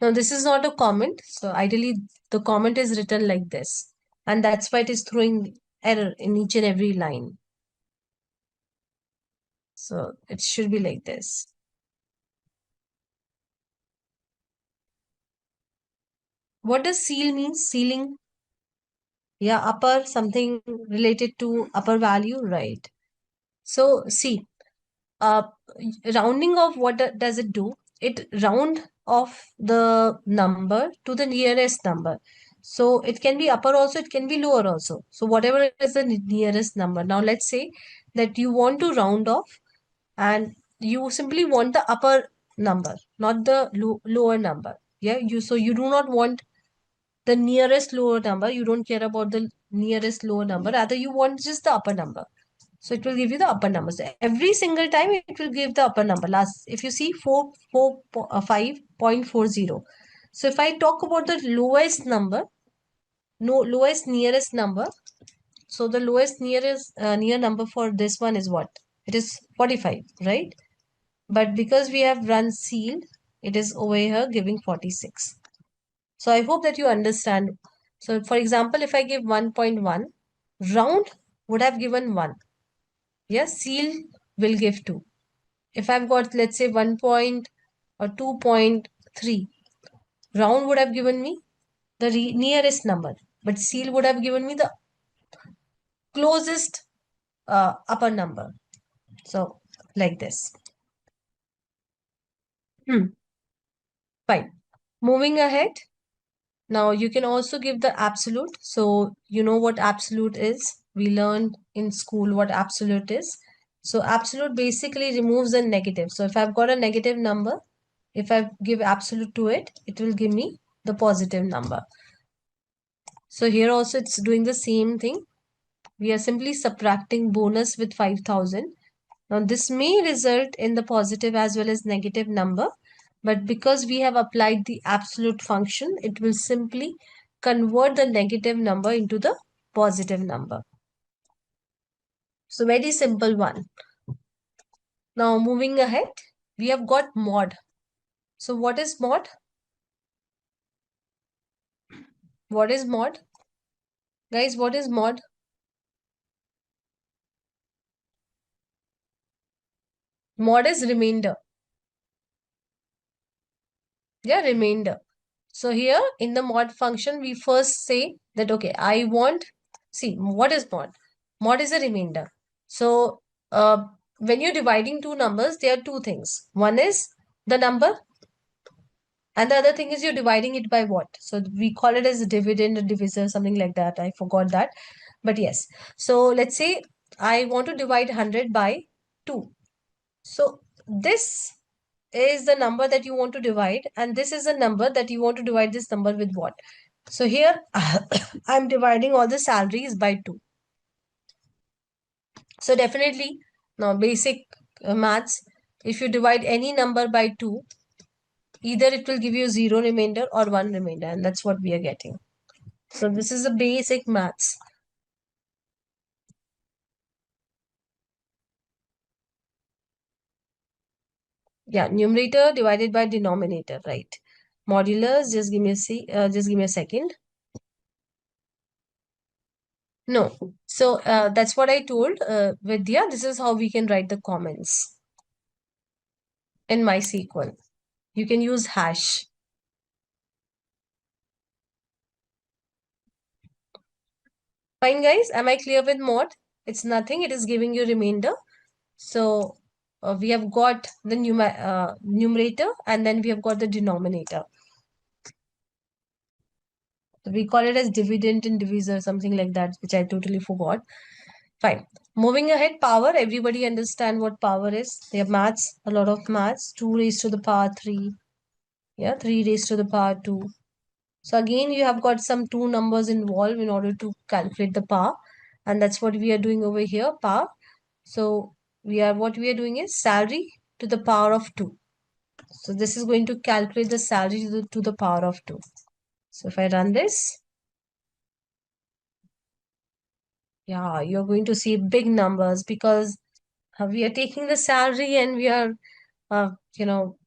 Now this is not a comment. So ideally the comment is written like this. And that's why it is throwing error in each and every line. So it should be like this. What does seal mean? Sealing. Yeah, upper, something related to upper value, right? So see, uh, rounding off, what does it do? It round off the number to the nearest number. So it can be upper also, it can be lower also. So whatever is the nearest number. Now let's say that you want to round off and you simply want the upper number, not the lower number. Yeah, so you do not want the nearest lower number. You don't care about the nearest lower number. Rather, you want just the upper number. So it will give you the upper number. So every single time it will give the upper number. Last, if you see 5.40. So if I talk about the lowest number, no lowest nearest number. So the lowest nearest near number for this one is what? It is 45, right? But because we have run seal, it is over here giving 46. So I hope that you understand. So for example, if I give 1.1, round would have given 1. Yes, seal will give 2. If I've got, let's say, 1 point or 2.3, round would have given me the nearest number, but seal would have given me the closest upper number. So like this. Fine. Moving ahead. Now you can also give the absolute. So you know what absolute is. We learned in school what absolute is. So absolute basically removes the negative. So if I've got a negative number, if I give absolute to it, it will give me the positive number. So here also it's doing the same thing. We are simply subtracting bonus with 5,000. Now this may result in the positive as well as negative number, but because we have applied the absolute function, it will simply convert the negative number into the positive number. So very simple one. Now moving ahead, we have got mod. So what is mod? What is mod? Guys, what is mod? Mod is remainder. Yeah, remainder. So here in the mod function, we first say that, okay, I want, see, what is mod? Mod is a remainder. So when you're dividing two numbers, there are two things. One is the number, and the other thing is you're dividing it by what? So we call it as a dividend, a divisor, something like that. I forgot that. But yes. So let's say I want to divide 100 by 2. So this is the number that you want to divide, and this is the number that you want to divide this number with what? So here I'm dividing all the salaries by 2. So definitely now basic maths, if you divide any number by 2, either it will give you 0 remainder or 1 remainder, and that's what we are getting. So this is the basic maths. Yeah, numerator divided by denominator, right? Modulus, just give me a second. No. So that's what I told Vidya. This is how we can write the comments in MySQL. You can use hash. Fine, guys. Am I clear with mod? It's nothing. It is giving you remainder. So we have got the numerator and then we have got the denominator. We call it as dividend and divisor, something like that, which I totally forgot. Fine. Moving ahead, power. Everybody understand what power is. They have maths, a lot of maths. 2 raised to the power 3. Yeah, 3 raised to the power 2. So again, you have got some 2 numbers involved in order to calculate the power. And that's what we are doing over here, power. So what we are doing is salary to the power of 2. So this is going to calculate the salary to the power of 2. So if I run this, yeah, you're going to see big numbers because we are taking the salary and we are, you know,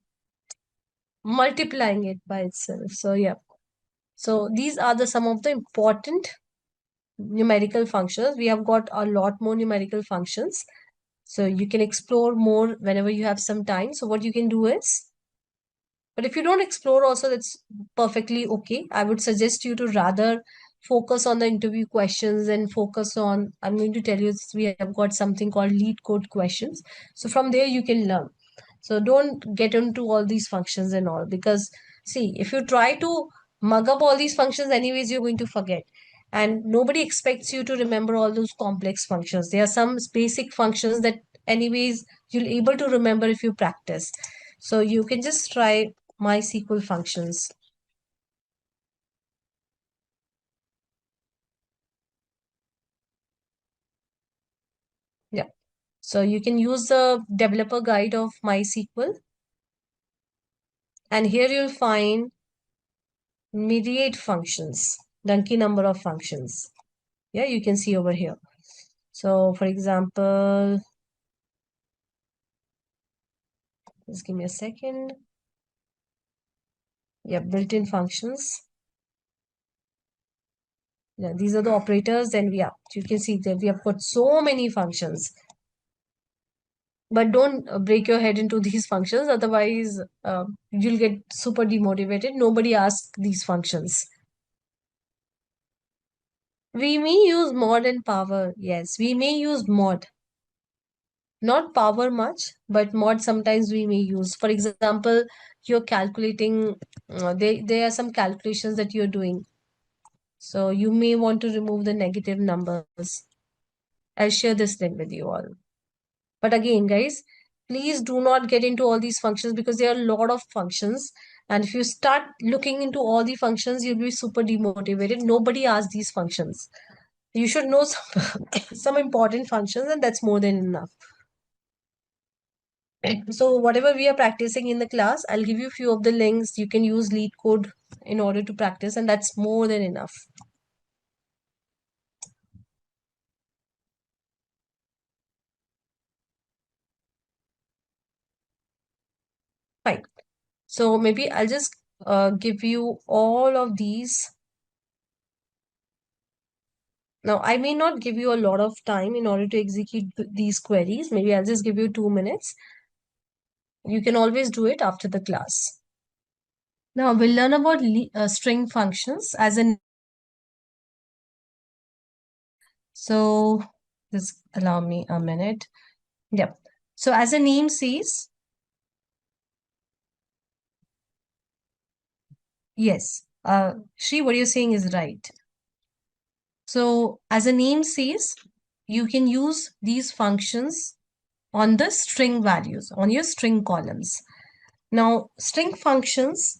multiplying it by itself. So yeah. So these are the some of the important numerical functions. We have got a lot more numerical functions. So you can explore more whenever you have some time. So what you can do is, but if you don't explore also, that's perfectly okay. I would suggest you to rather focus on the interview questions and focus on, I'm going to tell you, we have got something called lead code questions. So from there you can learn. So don't get into all these functions and all, because see, if you try to mug up all these functions, anyways, you're going to forget. And nobody expects you to remember all those complex functions. There are some basic functions that anyways you'll able to remember if you practice. So you can just try MySQL functions. Yeah. So you can use the developer guide of MySQL. And here you'll find myriad functions, donkey number of functions. Yeah, you can see over here. So for example, just give me a second. Yeah, built-in functions. Yeah, these are the operators. Then you can see that we have got so many functions. But don't break your head into these functions. Otherwise, you'll get super demotivated. Nobody asks these functions. We may use mod and power. Yes, we may use mod. Not power much, but mod sometimes we may use. For example, you're calculating, there are some calculations that you're doing. So you may want to remove the negative numbers. I'll share this link with you all. But again, guys, please do not get into all these functions because there are a lot of functions. And if you start looking into all the functions, you'll be super demotivated. Nobody asks these functions. You should know some important functions, and that's more than enough. So whatever we are practicing in the class, I'll give you a few of the links. You can use lead code in order to practice, and that's more than enough. Fine. So maybe I'll just give you all of these. Now, I may not give you a lot of time in order to execute these queries. Maybe I'll just give you 2 minutes. You can always do it after the class. Now, we'll learn about string functions as an. So, just allow me a minute. Yep. So, as the name says, yes, Shri, what you're saying is right. So, as the name says, you can use these functions on the string values, on your string columns. Now, string functions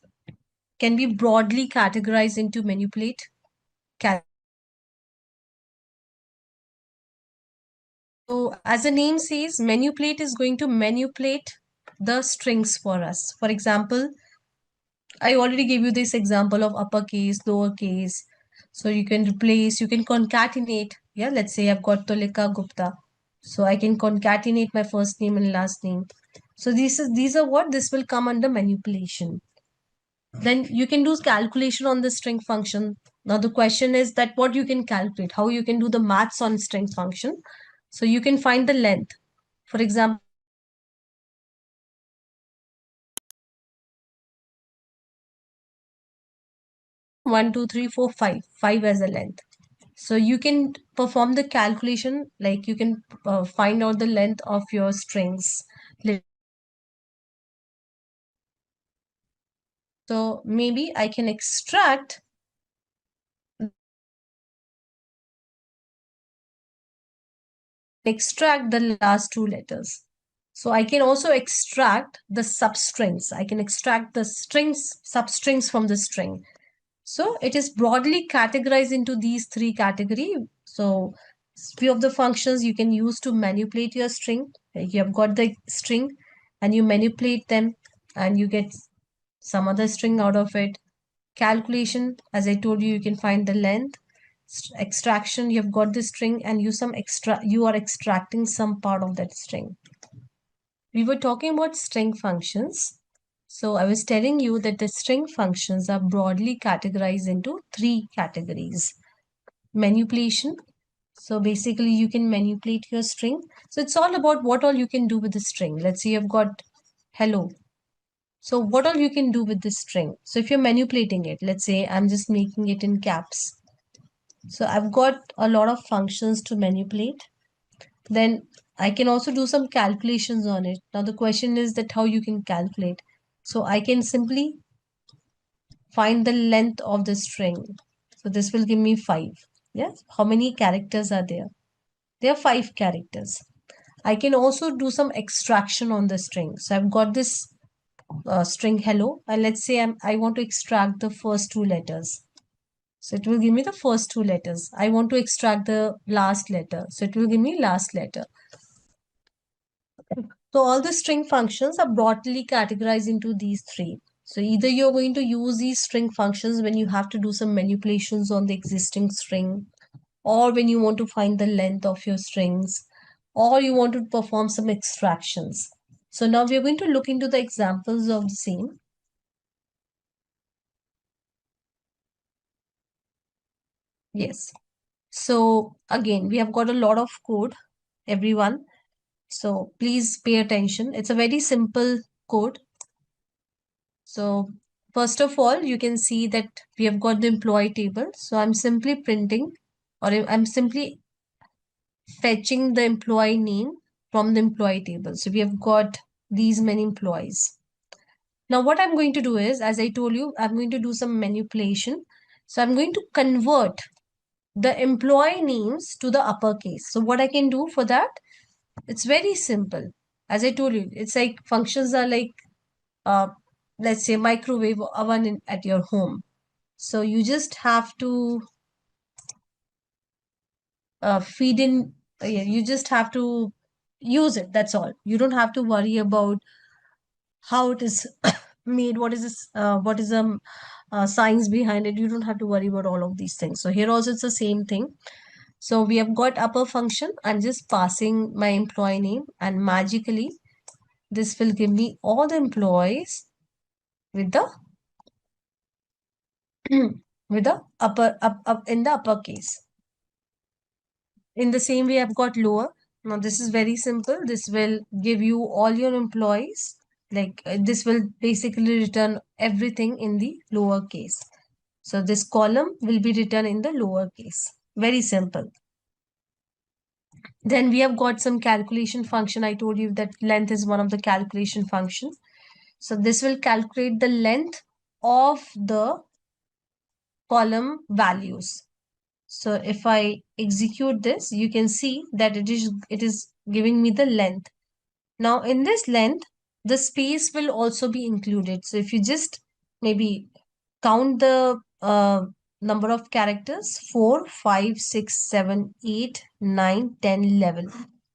can be broadly categorized into manipulate. So as the name says, manipulate is going to manipulate the strings for us. For example, I already gave you this example of uppercase, lowercase. So you can replace, you can concatenate. Yeah, let's say I've got Tolika Gupta. So I can concatenate my first name and last name. So these are what this will come under manipulation. Then you can do calculation on the string function. Now the question is that what you can calculate, how you can do the maths on string function. So you can find the length. For example, 1, 2, 3, 4, 5. 5 as a length. So you can perform the calculation, like you can find out the length of your strings. So maybe I can extract the last two letters. So I can also extract the substrings. I can extract the substrings from the string. So it is broadly categorized into these three categories. So few of the functions you can use to manipulate your string. You have got the string and you manipulate them and you get some other string out of it. Calculation, as I told you, you can find the length. Extraction, you have got the string and you are extracting some part of that string. We were talking about string functions. So I was telling you that the string functions are broadly categorized into three categories. Manipulation. So basically you can manipulate your string. So it's all about what all you can do with the string. Let's say you've got hello. So what all you can do with this string? So if you're manipulating it, let's say I'm just making it in caps. So I've got a lot of functions to manipulate. Then I can also do some calculations on it. Now the question is that how you can calculate. So I can simply find the length of the string. So this will give me 5. Yes. How many characters are there? There are 5 characters. I can also do some extraction on the string. So I've got this string hello, and let's say I want to extract the first two letters. So it will give me the first two letters. I want to extract the last letter. So it will give me last letter. So all the string functions are broadly categorized into these three. So either you're going to use these string functions when you have to do some manipulations on the existing string, or when you want to find the length of your strings, or you want to perform some extractions. So now we're going to look into the examples of the same. Yes. So again, we have got a lot of code, everyone. So please pay attention. It's a very simple code. So first of all, you can see that we have got the employee table. So I'm simply printing, or I'm simply fetching the employee name from the employee table. So we have got these many employees. Now what I'm going to do is, as I told you, I'm going to do some manipulation. So I'm going to convert the employee names to the uppercase. So what I can do for that, it's very simple. As I told you, it's like functions are like, uh, let's say microwave oven at your home. So you just have to feed in, you just have to use it. That's all. You don't have to worry about how it is made, what is this, what is the science behind it. You don't have to worry about all of these things. So here also it's the same thing. So we have got upper function. I'm just passing my employee name and magically this will give me all the employees with the with the up in the uppercase. In the same way, I've got lower. Now this is very simple. This will give you all your employees. Like this will basically return everything in the lower case. So this column will be written in the lower case. Very simple. Then we have got some calculation function. I told you that length is one of the calculation functions. So this will calculate the length of the column values. So if I execute this, you can see that it is giving me the length. Now in this length, the space will also be included. So if you just maybe count the number of characters: 4, 5, 6, 7, 8, 9, 10, 11.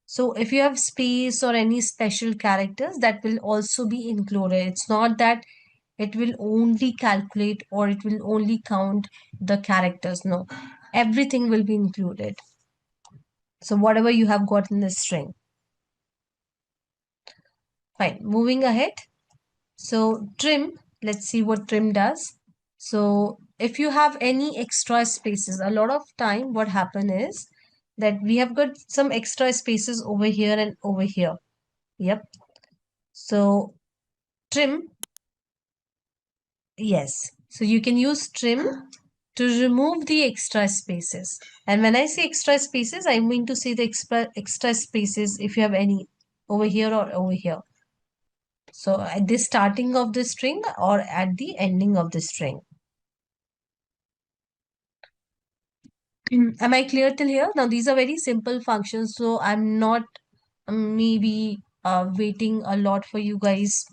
So if you have space or any special characters, that will also be included. It's not that it will only calculate or it will only count the characters. No, everything will be included. So whatever you have got in the string. Fine, moving ahead. So trim, let's see what trim does. So if you have any extra spaces, a lot of time what happen is that we have got some extra spaces over here and over here. Yep. So trim, yes. So you can use trim to remove the extra spaces. And when I say extra spaces, I mean to say the extra spaces if you have any over here or over here. So at the starting of the string or at the ending of the string. Am I clear till here? Now these are very simple functions, so I'm not maybe waiting a lot for you guys.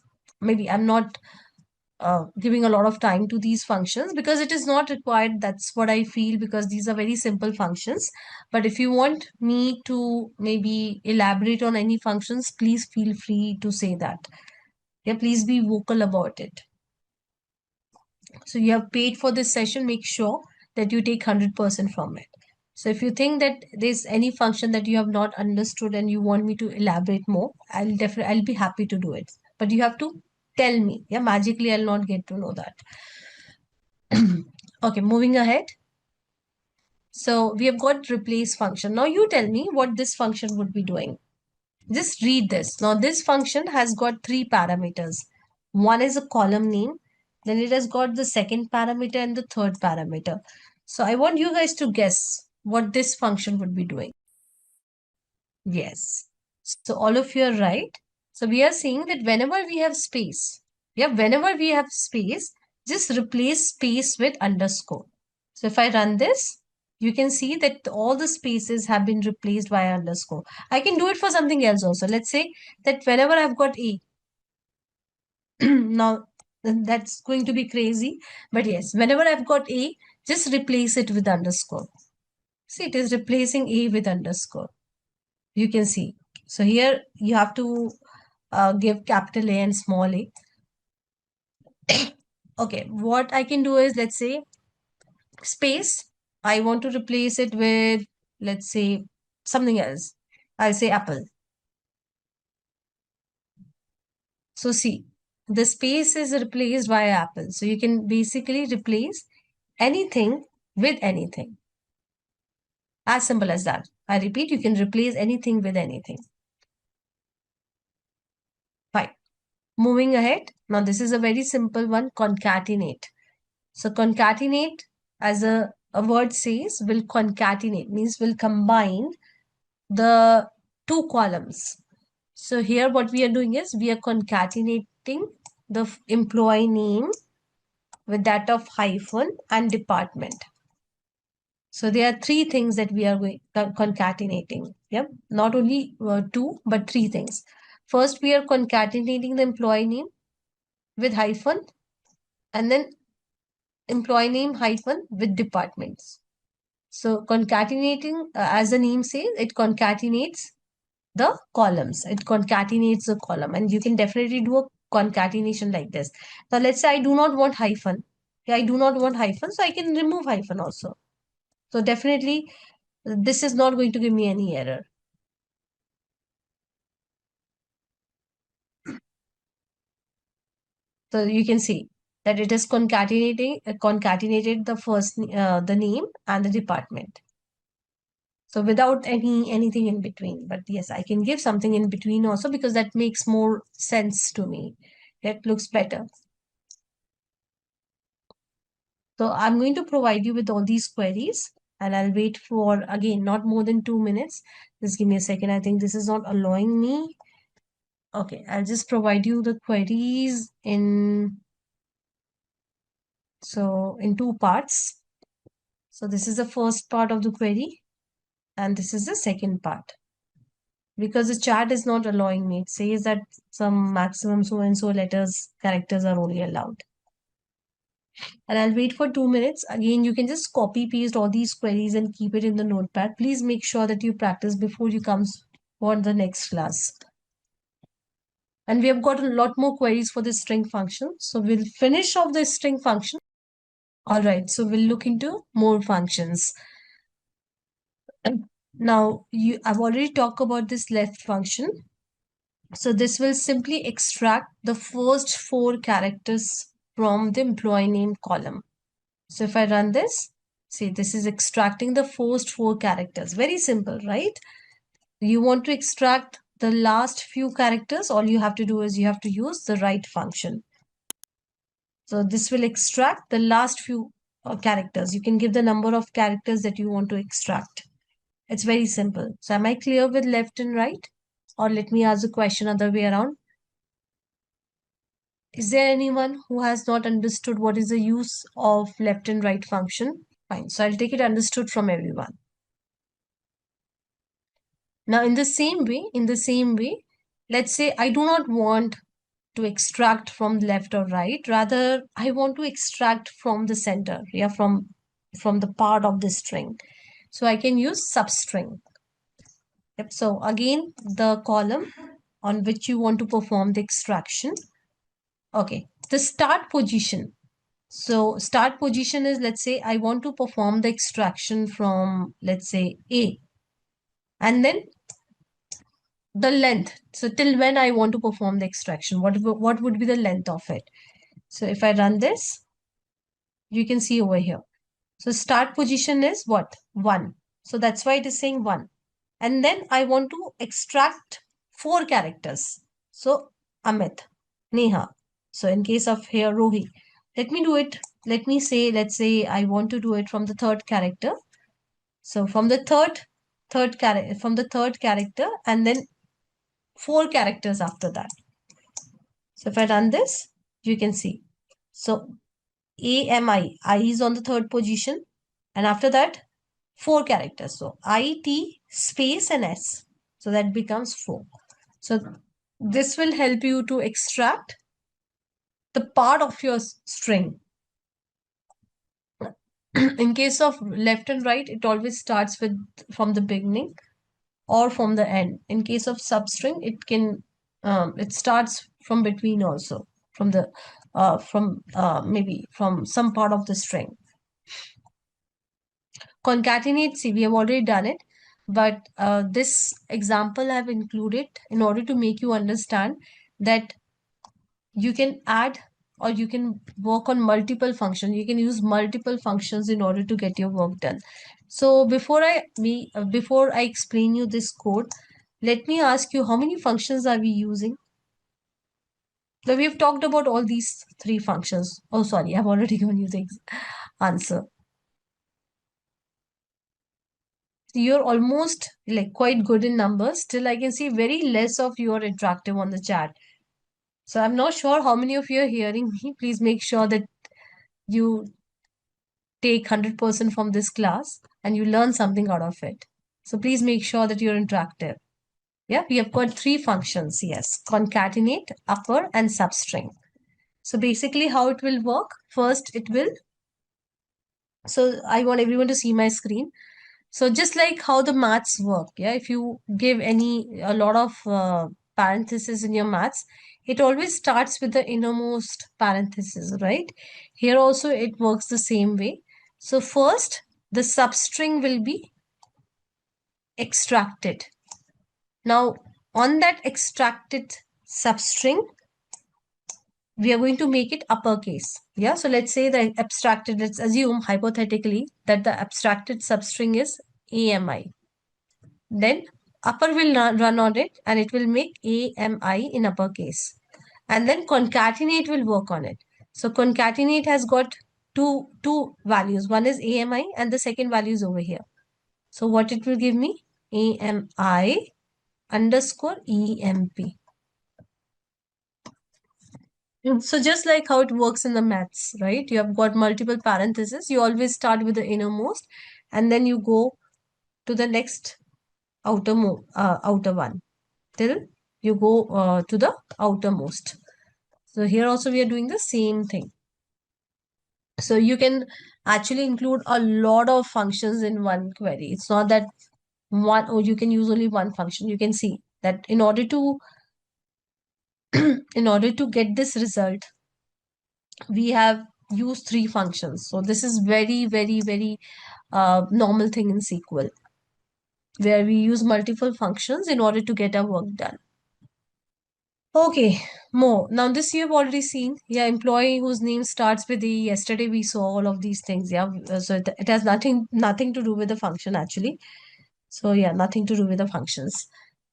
Maybe I'm not giving a lot of time to these functions because it is not required. That's what I feel, because these are very simple functions. But if you want me to maybe elaborate on any functions, please feel free to say that. Yeah, please be vocal about it. So you have paid for this session, make sure that you take 100% from it. So if you think that there's any function that you have not understood and you want me to elaborate more, I'll be happy to do it. But you have to tell me. Yeah, magically I'll not get to know that. Okay, moving ahead. So we have got replace function. Now you tell me what this function would be doing. Just read this. Now this function has got 3 parameters. One is a column name, then it has got the second parameter and the third parameter. So I want you guys to guess what this function would be doing. Yes. So all of you are right. So we are saying that whenever we have space, just replace space with underscore. So if I run this, you can see that all the spaces have been replaced by underscore. I can do it for something else also. Let's say that whenever I've got A, now that's going to be crazy, but yes, whenever I've got A, just replace it with underscore. See, it is replacing A with underscore. You can see. So here you have to give capital A and small a. Okay, what I can do is, let's say, space. I want to replace it with, let's say, something else. I'll say apple. So see, the space is replaced by apple. So you can basically replace anything with anything. As simple as that. I repeat, you can replace anything with anything. Fine. Moving ahead. Now this is a very simple one, concatenate. So concatenate, as a word says, will concatenate, means will combine the 2 columns. So here what we are doing is we are concatenating the employee name with that of hyphen and department. So there are 3 things that we are concatenating. Yep, not only 2 but 3 things. First, we are concatenating the employee name with hyphen, and then employee name hyphen with departments. So concatenating, as the name says, it concatenates the columns. It concatenates the column, and you can definitely do a concatenation like this. Now let's say I do not want hyphen. Yeah, I do not want hyphen, so I can remove hyphen also. So definitely this is not going to give me any error. So you can see that it is concatenated the first the name and the department. So without anything in between. But yes, I can give something in between also because that makes more sense to me. That looks better. So I'm going to provide you with all these queries, and I'll wait for, again, not more than 2 minutes. Just give me a second. I think this is not allowing me. Okay, I'll just provide you the queries in 2 parts. So this is the first part of the query, and this is the second part. Because the chat is not allowing me. It says that some maximum so and so characters are only allowed. And I'll wait for 2 minutes. Again, you can just copy paste all these queries and keep it in the notepad. Please make sure that you practice before you come for the next class. And we have got a lot more queries for this string function. So we'll finish off the string function. All right, so we'll look into more functions. Now, I've already talked about this left function. So this will simply extract the first 4 characters from the employee name column. So if I run this, see, this is extracting the first 4 characters. Very simple, right? You want to extract the last few characters, all you have to do is you have to use the right function. So this will extract the last few characters. You can give the number of characters that you want to extract. It's very simple. So am I clear with left and right? Or let me ask the question other way around. Is there anyone who has not understood what is the use of left and right function? Fine. So I'll take it understood from everyone. Now, in the same way, let's say I do not want to extract from left or right. Rather, I want to extract from the center, yeah, from the part of the string. So I can use substring. Yep. So again, the column on which you want to perform the extraction. Okay, the start position. So start position is, let's say I want to perform the extraction from, let's say, A. And then the length. So till when I want to perform the extraction, what would be the length of it? So if I run this, you can see over here. So start position is what? 1. So that's why it is saying 1. And then I want to extract 4 characters. So Amit, Neha. So in case of here, Rohi, let me do it. Let's say I want to do it from the 3rd character. So from the third character, and then 4 characters after that. So if I run this, you can see. So AMI, I is on the 3rd position. And after that, 4 characters. So IT space and S. So that becomes 4. So this will help you to extract the part of your string. In case of left and right, it always starts with from the beginning or from the end. In case of substring, it starts from between also, from the maybe from some part of the string. Concatenate, see, we have already done it, but this example I've included in order to make you understand that you can add or you can work on multiple functions. You can use multiple functions in order to get your work done. So before I explain you this code, let me ask you, how many functions are we using? So we've talked about all these 3 functions. Oh, sorry, I've already given you the answer. You're almost like quite good in numbers. Still, I can see very less of you are interactive on the chat. So I'm not sure how many of you are hearing me. Please make sure that you take 100% from this class and you learn something out of it. So please make sure that you're interactive. Yeah, we have got 3 functions. Yes, concatenate, upper, and substring. So basically how it will work, first it will, so I want everyone to see my screen. So just like how the maths work, yeah, if you give a lot of parentheses in your maths, it always starts with the innermost parenthesis, right? Here also it works the same way. So first, the substring will be extracted. Now, on that extracted substring, we are going to make it uppercase. Yeah, so let's say the abstracted, let's assume hypothetically that the abstracted substring is AMI. Then upper will run on it and it will make AMI in uppercase. And then concatenate will work on it. So concatenate has got two values. One is AMI and the second value is over here. So what it will give me? AMI underscore EMP. So just like how it works in the maths, right? You have got multiple parentheses. You always start with the innermost and then you go to the next outer one till you go to the outermost. So here also we are doing the same thing. So you can actually include a lot of functions in one query. It's not that one, or you can use only one function. You can see that in order to in order to get this result, we have used three functions. So this is very, very, very normal thing in SQL, where we use multiple functions in order to get our work done. Okay, more. Now this you have already seen. Yeah, employee whose name starts with E. Yesterday we saw all of these things. Yeah, so it has nothing to do with the function actually. So yeah, nothing to do with the functions.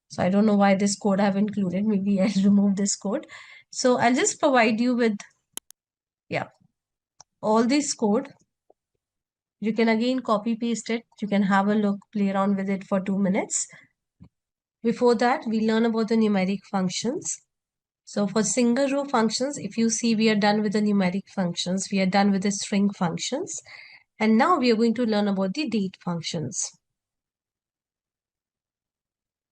So I don't know why this code I have included. Maybe I'll remove this code. So I'll just provide you with, yeah, all this code. You can again copy paste it. You can have a look, play around with it for 2 minutes. Before that, we learn about the numeric functions. So for single row functions, if you see, we are done with the numeric functions. We are done with the string functions. And now we are going to learn about the date functions.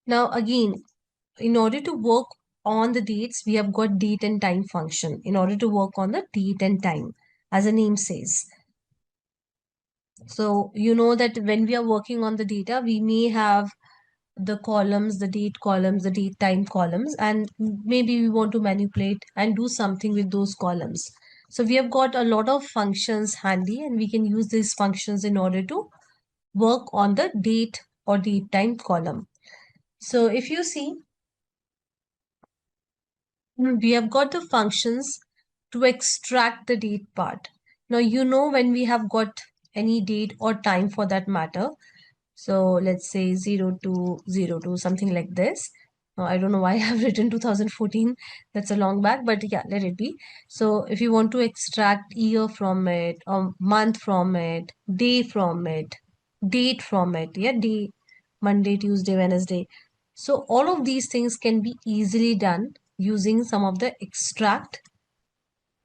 Now again, in order to work on the dates, we have got date and time function. In order to work on the date and time, as the name says. So you know that when we are working on the data, we may have the columns, the date columns, the date time columns, and maybe we want to manipulate and do something with those columns. So we have got a lot of functions handy, and we can use these functions in order to work on the date or date time column. So if you see, we have got the functions to extract the date part. Now, you know, when we have got any date or time for that matter, so let's say 0202, something like this. I don't know why I have written 2014. That's a long back, but yeah, let it be. So if you want to extract year from it, or month from it, day from it, date from it, yeah, day, Monday, Tuesday, Wednesday. So all of these things can be easily done using some of the extract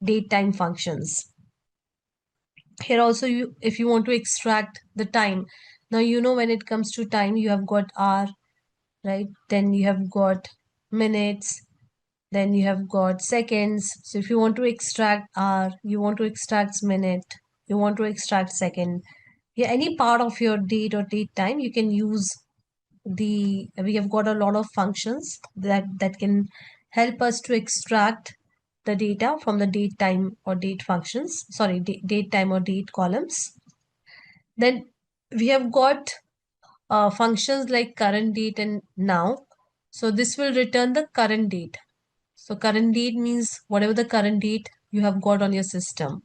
date time functions. Here also, if you want to extract the time, now you know when it comes to time, you have got hour, right? Then you have got minutes, then you have got seconds. So if you want to extract hour, you want to extract minute, you want to extract second, yeah, any part of your date or date time, you can use we have got a lot of functions that can help us to extract the data from the date time or date functions, sorry, date time or date columns. Then we have got functions like current date and now. So this will return the current date. So current date means whatever the current date you have got on your system.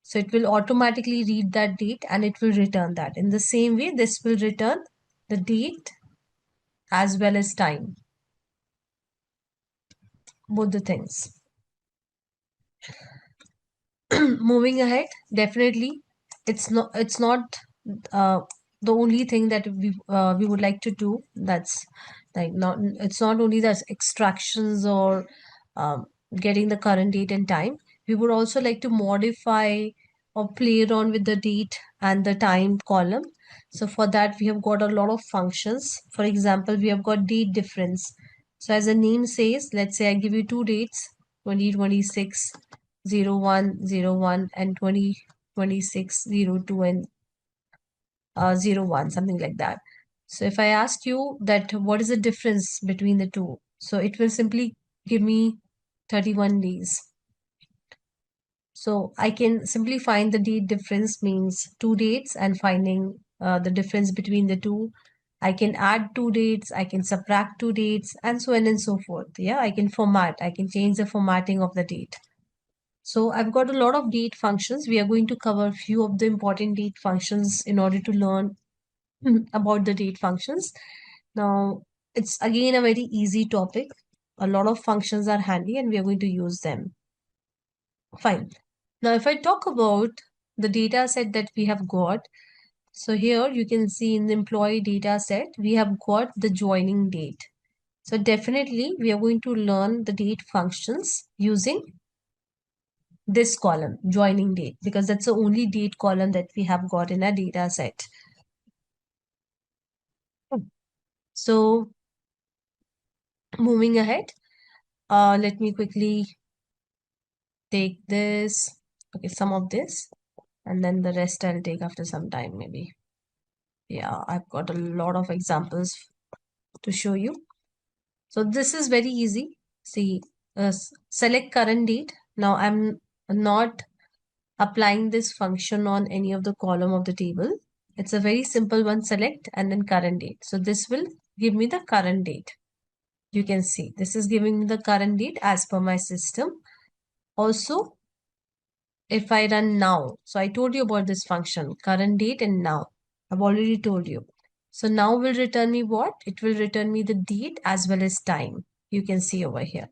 So it will automatically read that date and it will return that. In the same way, this will return the date as well as time, both the things. Moving ahead, definitely, it's not uh, the only thing that we would like to do. That's like not it's not only that extractions or um, getting the current date and time. We would also like to modify or play around with the date and the time column. So for that, we have got a lot of functions. For example, we have got date difference. So as the name says, let's say I give you two dates, 2026 0101 and 2026 02 and 01, something like that. So if I ask you that what is the difference between the two, so it will simply give me 31 days. So I can simply find the date difference means two dates and finding the difference between the two. I can add two dates, I can subtract two dates, and so on and so forth. Yeah, I can change the formatting of the date. So I've got a lot of date functions. We are going to cover a few of the important date functions in order to learn about the date functions. Now, it's again a very easy topic. A lot of functions are handy and we are going to use them. Fine. Now, if I talk about the data set that we have got, so here you can see in the employee data set, we have got the joining date. So definitely we are going to learn the date functions using this column, joining date, because that's the only date column that we have got in our data set. So moving ahead, let me quickly take this, okay, some of this. and then the rest I'll take after some time maybe. Yeah, I've got a lot of examples to show you. So this is very easy. See, select current date. Now I'm not applying this function on any of the column of the table. It's a very simple one, select and then current date. So this will give me the current date. You can see this is giving me the current date as per my system. Also, if I run now, so I told you about this function, current date and now. I've already told you. So now will return me what? It will return me the date as well as time. You can see over here.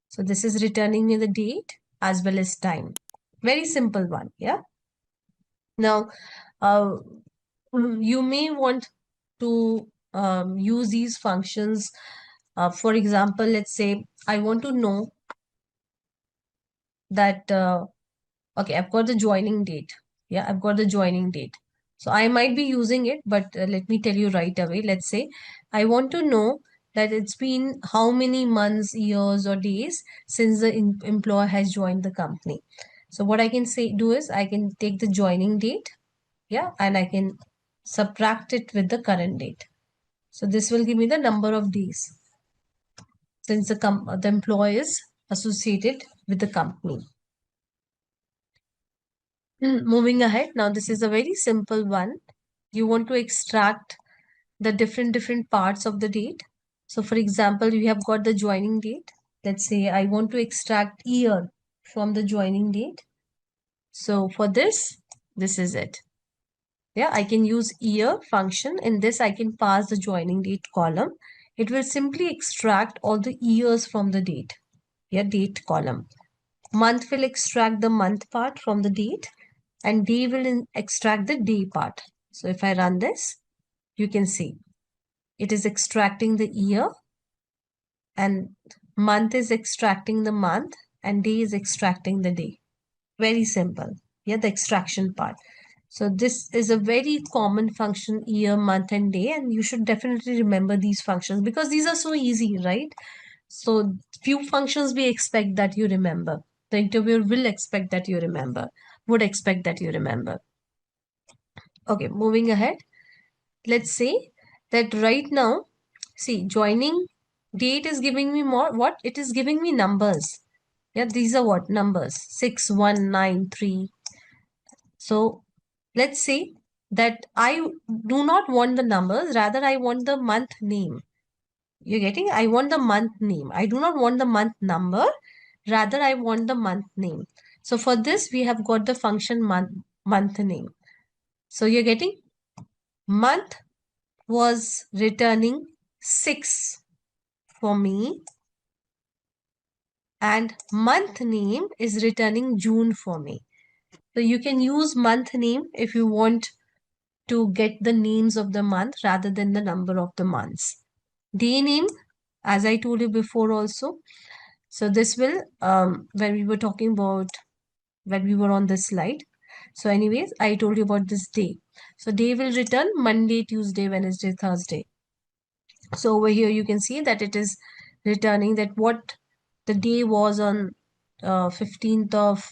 So this is returning me the date as well as time. Very simple one, yeah. Now, uh, you may want to use these functions. For example, let's say I want to know that, okay, I've got the joining date. Yeah, I've got the joining date. So I might be using it, but let me tell you right away. Let's say I want to know that it's been how many months, years, or days since the employer has joined the company. So what I can do is I can take the joining date, yeah, and I can subtract it with the current date. So this will give me the number of days since the employee is associated with the company. Moving ahead, now this is a very simple one. You want to extract the different parts of the date. So for example, you have got the joining date. Let's say I want to extract year from the joining date. So for this is it. Yeah, I can use year function. In this, I can pass the joining date column. It will simply extract all the years from the date. Yeah, date column. Month will extract the month part from the date, and day will extract the day part. So if I run this, you can see it is extracting the year, and month is extracting the month, and day is extracting the day. Very simple. Yeah, the extraction part. So this is a very common function, year, month, and day, and you should definitely remember these functions because these are so easy, right? So few functions we expect that you remember. The interviewer will expect that you remember, would expect that you remember. Okay, moving ahead. Let's say that right now, see, joining date is giving me more, what? It is giving me numbers. Yeah, these are what? Numbers, 6, 1, 9, 3. So let's say that I do not want the numbers, rather I want the month name. You're getting? I want the month name. I do not want the month number, rather I want the month name. So for this, we have got the function month name. So you're getting month was returning 6 for me, and month name is returning June for me. So you can use month name if you want to get the names of the month rather than the number of the months. Day name, as I told you before also. So this will, when we were talking about, when we were on this slide. So anyways, I told you about this day. So day will return Monday, Tuesday, Wednesday, Thursday. So over here, you can see that it is returning that what the day was on 15th of,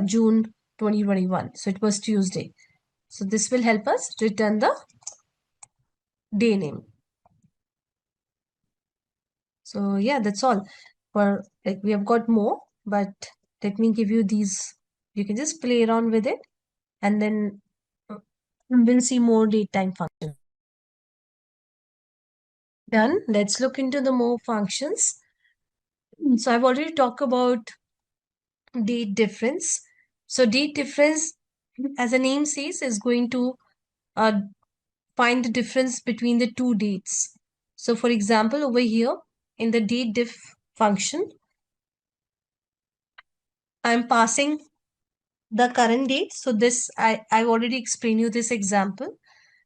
June 2021. So it was Tuesday. So this will help us return the day name. So yeah, that's all. For like we have got more, but let me give you these. You can just play around with it, and then we'll see more date time functions. Done. Let's look into the more functions. So I've already talked about date difference. So date difference, as the name says, is going to uh, find the difference between the two dates. So for example, over here in the date diff function, I'm passing the current date. So this, I've already explained you this example.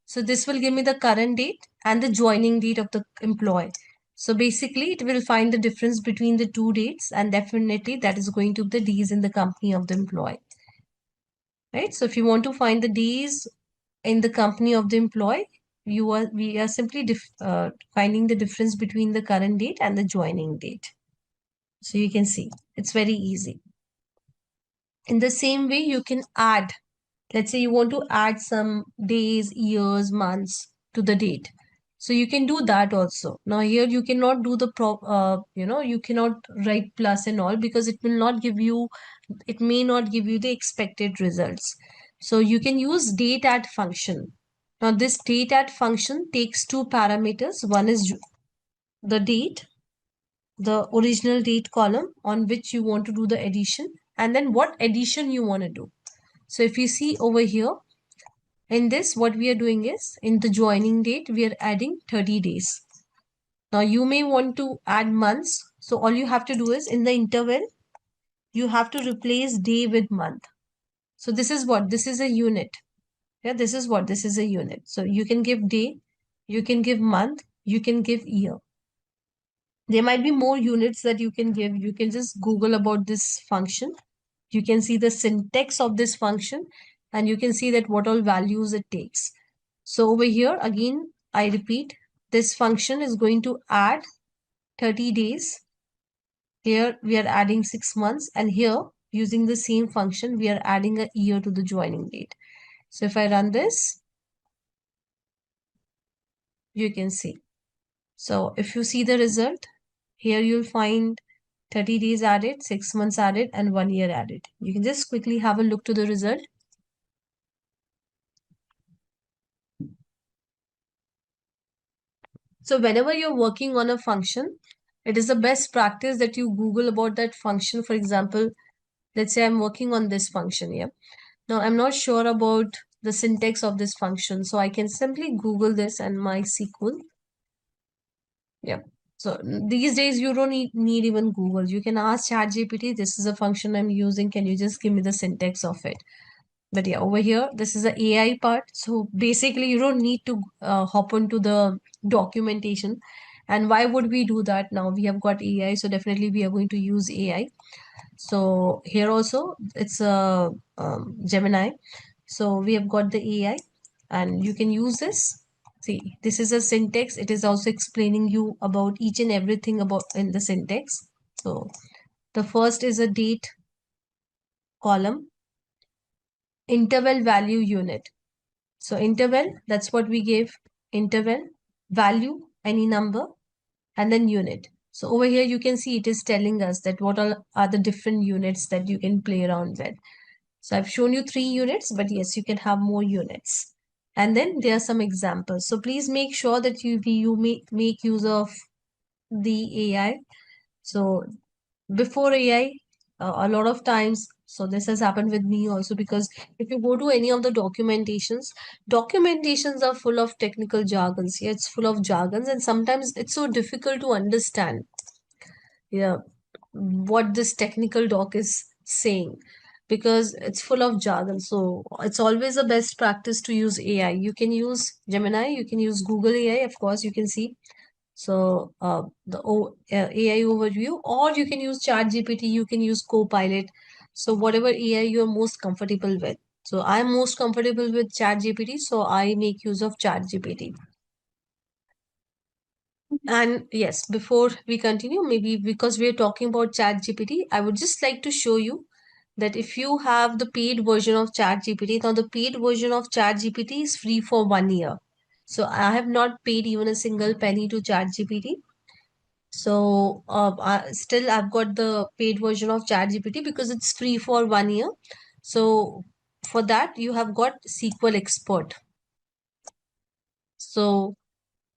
So this will give me the current date and the joining date of the employee. So basically it will find the difference between the two dates, and definitely that is going to be the days in the company of the employee. Right? So if you want to find the days in the company of the employee, we are simply finding the difference between the current date and the joining date. So you can see it's very easy. In the same way, you can add, let's say you want to add some days, years, months to the date. So you can do that also. Now here you cannot do the you cannot write plus and all, because it will not give you, it may not give you the expected results. So you can use date add function. Now this date add function takes two parameters. One is the date, the original date column on which you want to do the addition, and then what addition you want to do. So if you see over here, in this, what we are doing is, in the joining date, we are adding 30 days. Now you may want to add months. So all you have to do is, in the interval, you have to replace day with month. So this is what, this is a unit. Yeah, this is what, this is a unit. So you can give day, you can give month, you can give year. There might be more units that you can give. You can just Google about this function. You can see the syntax of this function, and you can see that what all values it takes. So over here, again, I repeat, this function is going to add 30 days. Here we are adding 6 months, and here using the same function, we are adding a year to the joining date. So if I run this, you can see. So if you see the result, here you'll find 30 days added, 6 months added, and 1 year added. You can just quickly have a look to the result. So whenever you're working on a function, it is the best practice that you Google about that function. For example, let's say I'm working on this function here. Now I'm not sure about the syntax of this function, so I can simply Google this and MySQL. Yeah. So these days you don't need even Google. You can ask ChatGPT, this is a function I'm using. Can you just give me the syntax of it? But yeah, over here, this is the AI part. So basically, you don't need to hop onto the documentation. And why would we do that now? We have got AI, so definitely we are going to use AI. So here also, it's a Gemini. So we have got the AI, and you can use this. See, this is a syntax. It is also explaining you about each and everything about in the syntax. So the first is a date column, interval value unit. So interval, that's what we gave. Interval, value, any number, and then unit. So over here, you can see it is telling us that what are the different units that you can play around with. So I've shown you 3 units, but yes, you can have more units. And then there are some examples. So please make sure that you make use of the AI. So before AI, a lot of times, so this has happened with me also, because if you go to any of the documentations are full of technical jargons. Yeah, it's full of jargons, and sometimes it's so difficult to understand, yeah, what this technical doc is saying, because it's full of jargon. So it's always the best practice to use AI. You can use Gemini, you can use Google AI, of course, you can see. So AI overview, or you can use ChatGPT, you can use Copilot. So whatever AI you are most comfortable with. So I'm most comfortable with ChatGPT, so I make use of ChatGPT. And yes, before we continue, maybe because we're talking about ChatGPT, I would just like to show you that if you have the paid version of ChatGPT, now the paid version of ChatGPT is free for 1 year. So I have not paid even a single penny to ChatGPT. So still I've got the paid version of ChatGPT because it's free for 1 year. So for that, you have got SQL Expert. So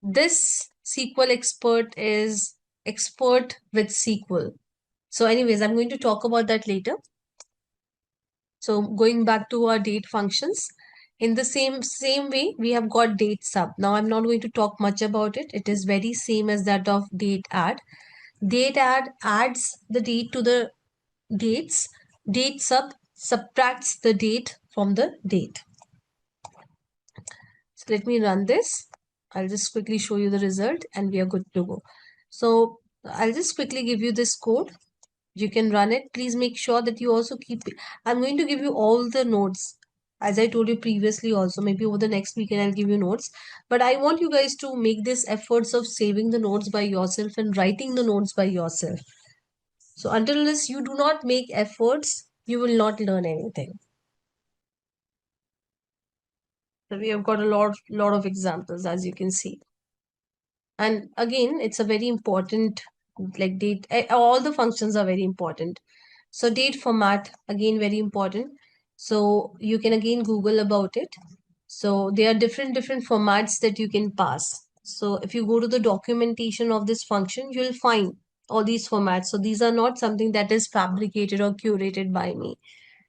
this SQL Expert is expert with SQL. So anyways, I'm going to talk about that later. So going back to our date functions, in the same way, we have got date sub. Now I'm not going to talk much about it. It is very same as that of date add. Date add adds the date to the dates. Date sub subtracts the date from the date. So let me run this. I'll just quickly show you the result and we are good to go. So I'll just quickly give you this code. You can run it. Please make sure that you also keep it. I'm going to give you all the notes. As I told you previously also, maybe over the next weekend I'll give you notes. But I want you guys to make this efforts of saving the notes by yourself and writing the notes by yourself. So until this, you do not make efforts, you will not learn anything. So we have got a lot of examples, as you can see. And again, it's a very important, like date, all the functions are very important. So date format, again, very important. So you can again Google about it. So there are different formats that you can pass. So if you go to the documentation of this function, you'll find all these formats. So these are not something that is fabricated or curated by me.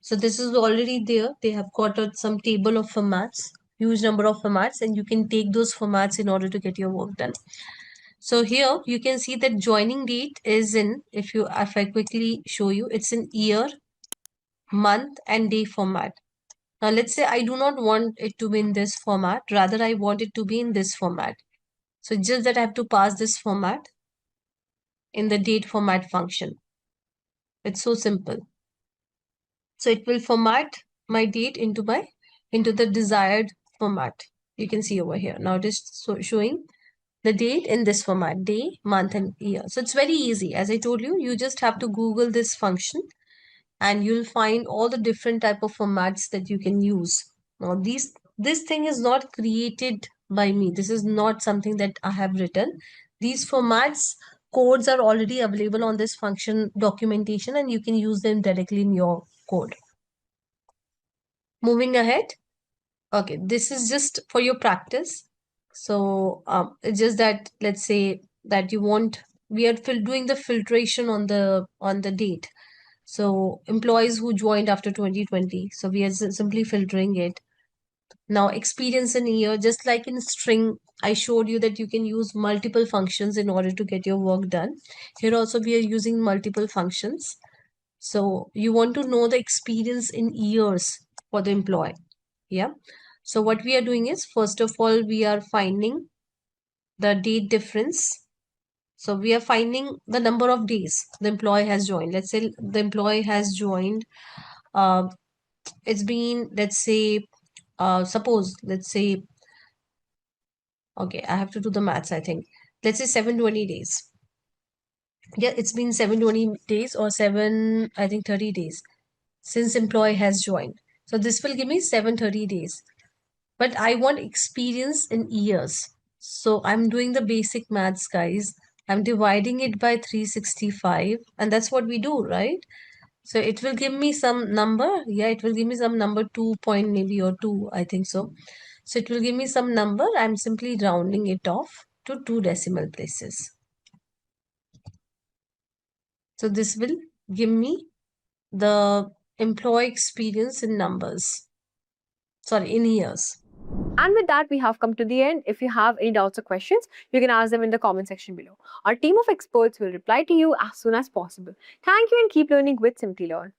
So this is already there. They have got some table of formats, huge number of formats, and you can take those formats in order to get your work done. So here you can see that joining date is in, if I quickly show you, it's in year, month and day format. Now let's say I do not want it to be in this format, rather I want it to be in this format. So just that I have to pass this format in the date format function. It's so simple. So it will format my date into the desired format. You can see over here. Now it is showing the date in this format, day, month and year. So it's very easy. As I told you, you just have to Google this function and you'll find all the different type of formats that you can use. Now this thing is not created by me. This is not something that I have written. These formats codes are already available on this function documentation and you can use them directly in your code. Moving ahead. Okay, this is just for your practice. So it's just that, let's say that we are doing the filtration on the date. So employees who joined after 2020. So we are simply filtering it. Now experience in year, just like in string, I showed you that you can use multiple functions in order to get your work done. Here also we are using multiple functions. So you want to know the experience in years for the employee. Yeah. So what we are doing is, first of all, we are finding the date difference. So we are finding the number of days the employee has joined. Let's say the employee has joined, it's been, let's say, okay, I have to do the maths, I think. Let's say 720 days. Yeah, it's been 720 days or 30 days since employee has joined. So this will give me 730 days. But I want experience in years. So I'm doing the basic maths, guys. I'm dividing it by 365, and that's what we do, right? So it will give me some number. Yeah, it will give me some number, 2 point maybe or 2, I think so. So it will give me some number. I'm simply rounding it off to 2 decimal places. So this will give me the employee experience in numbers. Sorry, in years. And with that, we have come to the end. If you have any doubts or questions, you can ask them in the comment section below. Our team of experts will reply to you as soon as possible. Thank you and keep learning with Simplilearn.